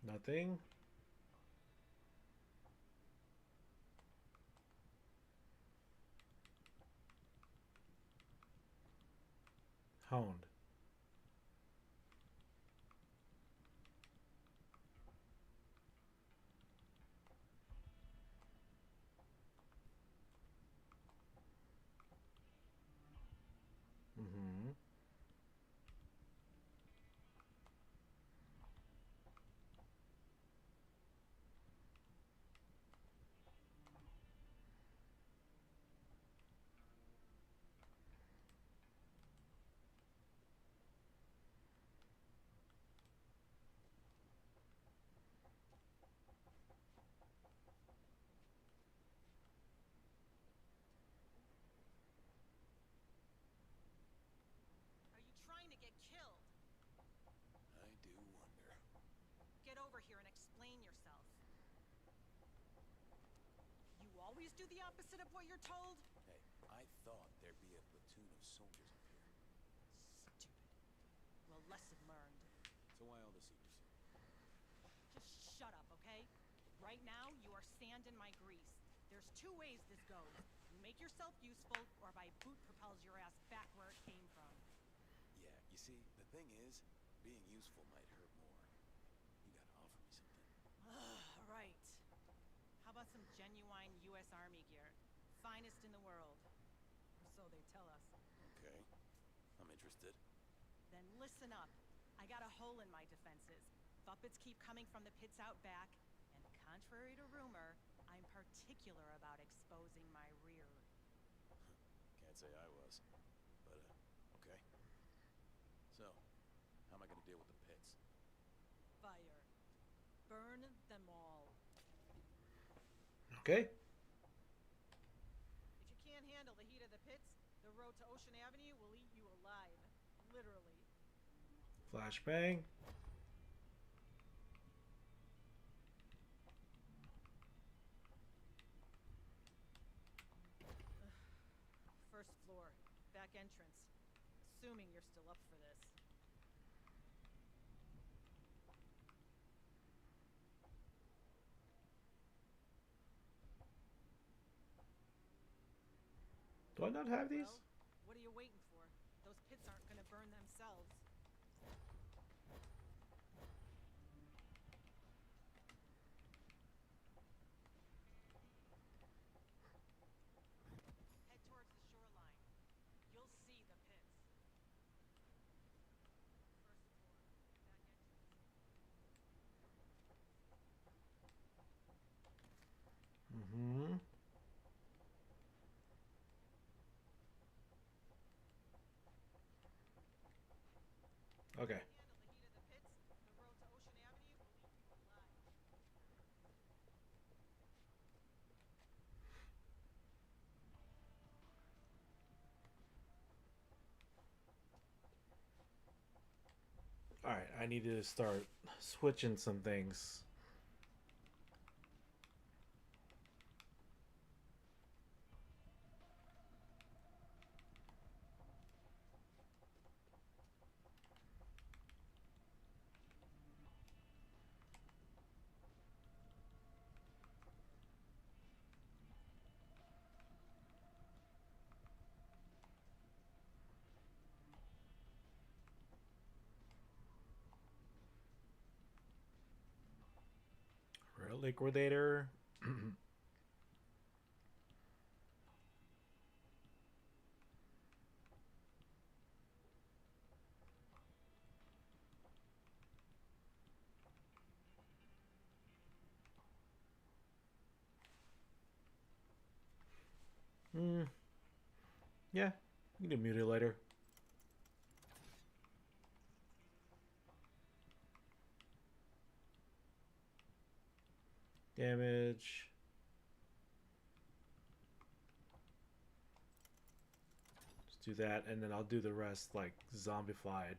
Speaker 1: Nothing. Honed.
Speaker 16: always do the opposite of what you're told?
Speaker 19: Hey, I thought there'd be a platoon of soldiers up here.
Speaker 16: Stupid. Well, lesson learned.
Speaker 19: So why all the secrecy?
Speaker 16: Just shut up, okay? Right now, you are sand in my grease. There's two ways this goes. You make yourself useful, or my boot propels your ass back where it came from.
Speaker 19: Yeah, you see, the thing is, being useful might hurt more. You gotta offer me something.
Speaker 16: Right. How about some genuine U.S. Army gear? Finest in the world. Or so they tell us.
Speaker 19: Okay, I'm interested.
Speaker 16: Then listen up. I got a hole in my defenses. Puppets keep coming from the pits out back, and contrary to rumor, I'm particular about exposing my rear.
Speaker 19: Can't say I was, but, okay. So, how am I gonna deal with the pits?
Speaker 16: Fire. Burn them all.
Speaker 1: Okay.
Speaker 16: If you can't handle the heat of the pits, the road to Ocean Avenue will eat you alive. Literally.
Speaker 1: Flashbang.
Speaker 16: First floor, back entrance. Assuming you're still up for this.
Speaker 1: Do I not have these?
Speaker 16: Well, what are you waiting for? Those pits aren't gonna burn themselves. Head towards the shoreline. You'll see the pits. First floor, back entrance.
Speaker 1: Mm-hmm. Okay. Alright, I need to start switching some things. Liquidator. Yeah, you can do Mutilator. Damage. Just do that, and then I'll do the rest like zombified.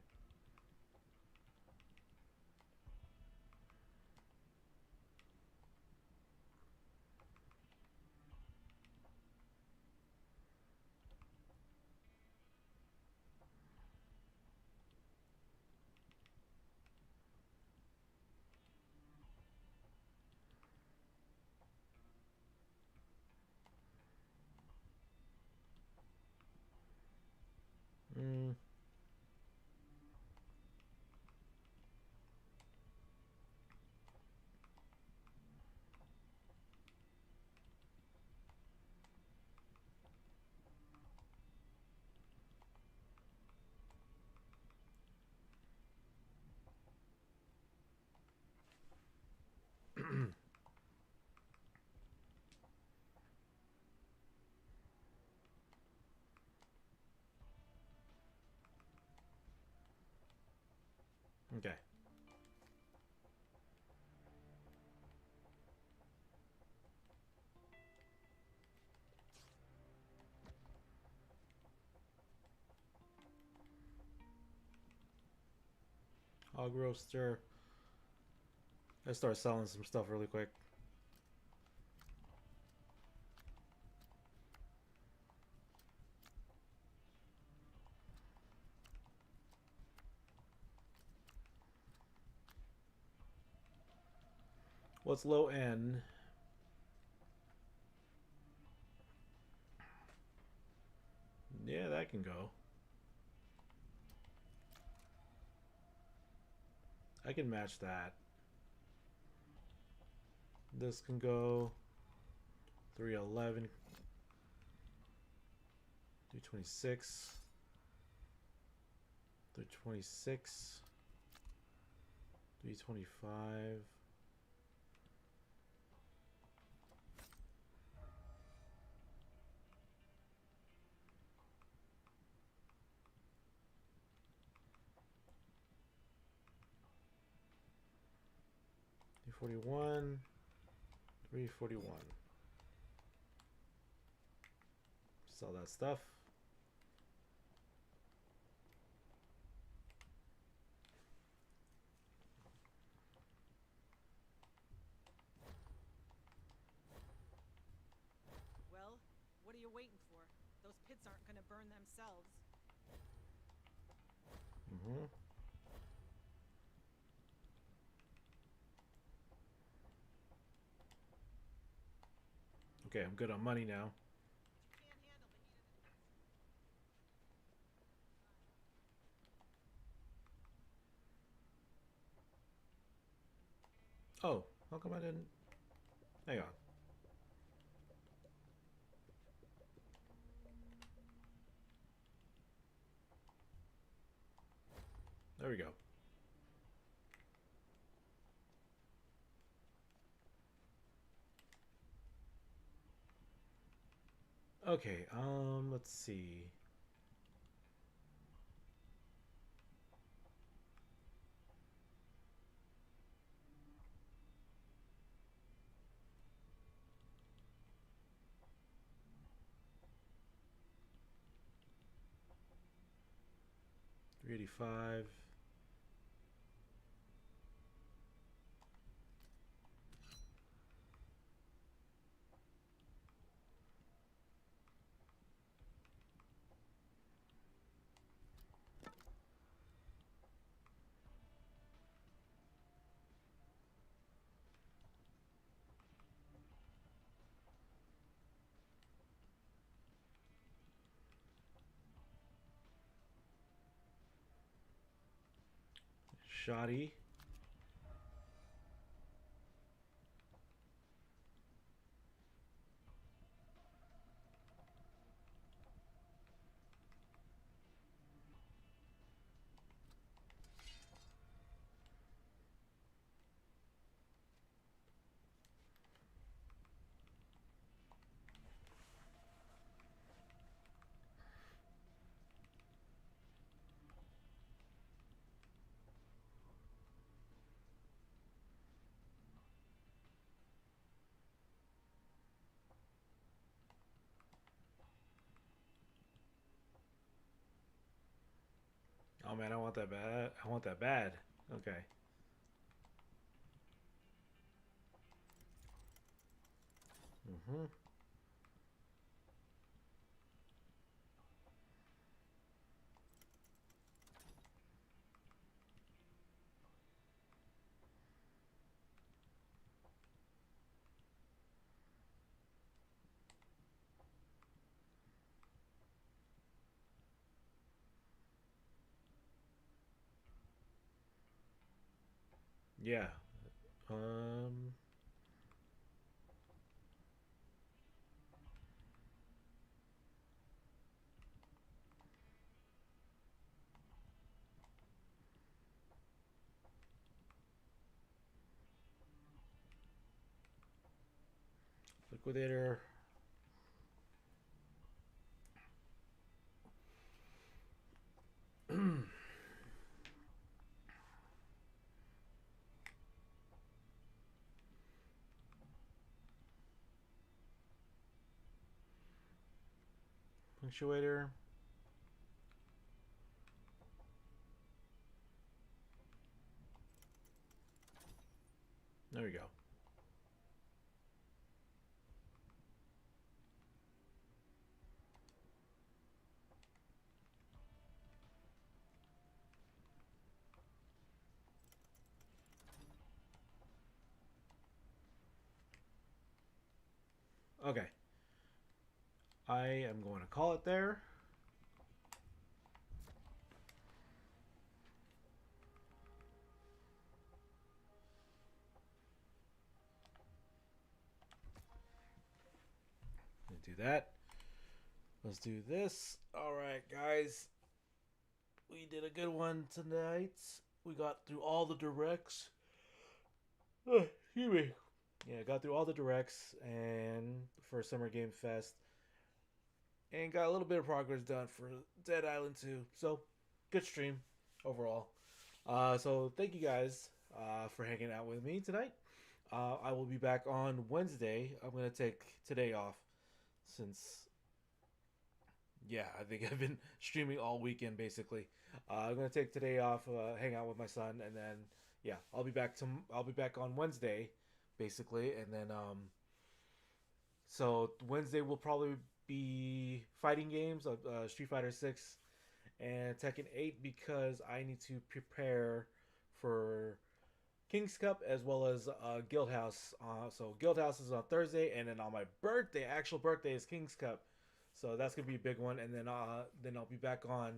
Speaker 1: Mm. Okay. Hog roaster. Let's start selling some stuff really quick. What's low end? Yeah, that can go. I can match that. This can go 311, 326, 326, 325. $341, $341. Sell that stuff.
Speaker 16: Well, what are you waiting for? Those pits aren't gonna burn themselves.
Speaker 1: Mm-hmm. Okay, I'm good on money now. Oh, how come I didn't? Hang on. There we go. Okay, let's see. $385. Shoddy. Oh man, I want that bad. I want that bad. Okay. Mm-hmm. Yeah. Um. Liquidator. Punctuator. There we go. Okay. I am going to call it there. Do that. Let's do this. All right, guys. We did a good one tonight. We got through all the directs. Excuse me. Yeah, got through all the directs and for Summer Game Fest, and got a little bit of progress done for Dead Island 2. So, good stream overall. So thank you guys for hanging out with me tonight. I will be back on Wednesday. I'm gonna take today off since, yeah, I think I've been streaming all weekend basically. I'm gonna take today off, hang out with my son, and then yeah, I'll be back on Wednesday, basically, and then so Wednesday will probably be fighting games of Street Fighter 6 and Tekken 8 because I need to prepare for King's Cup as well as Guild House. So Guild House is on Thursday, and then on my birthday, actual birthday, is King's Cup. So that's gonna be a big one, and then I'll be back on.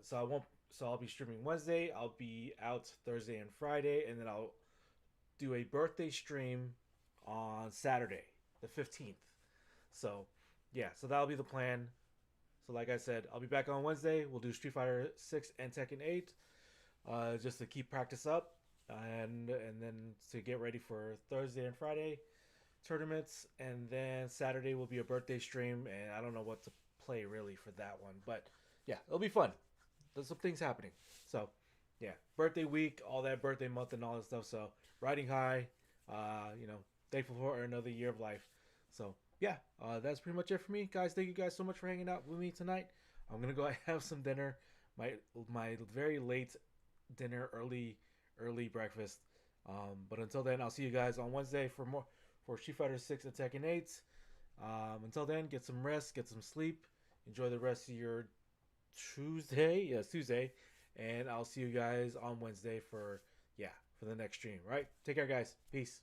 Speaker 1: So I won't. So I'll be streaming Wednesday. I'll be out Thursday and Friday, and then I'll do a birthday stream on Saturday, the 15th. So yeah, so that'll be the plan. So like I said, I'll be back on Wednesday. We'll do Street Fighter 6 and Tekken 8, just to keep practice up, and then to get ready for Thursday and Friday tournaments, and then Saturday will be a birthday stream, and I don't know what to play really for that one, but yeah, it'll be fun. There's some things happening. So yeah, birthday week, all that, birthday month, and all that stuff. So riding high, thankful for another year of life. So yeah, that's pretty much it for me, guys. Thank you guys so much for hanging out with me tonight. I'm gonna go have some dinner, my very late dinner, early breakfast. But until then, I'll see you guys on Wednesday for Street Fighter 6 and Tekken 8. Until then, get some rest, get some sleep, enjoy the rest of your Tuesday. Yes, Tuesday, and I'll see you guys on Wednesday for the next stream. Right? Take care, guys. Peace.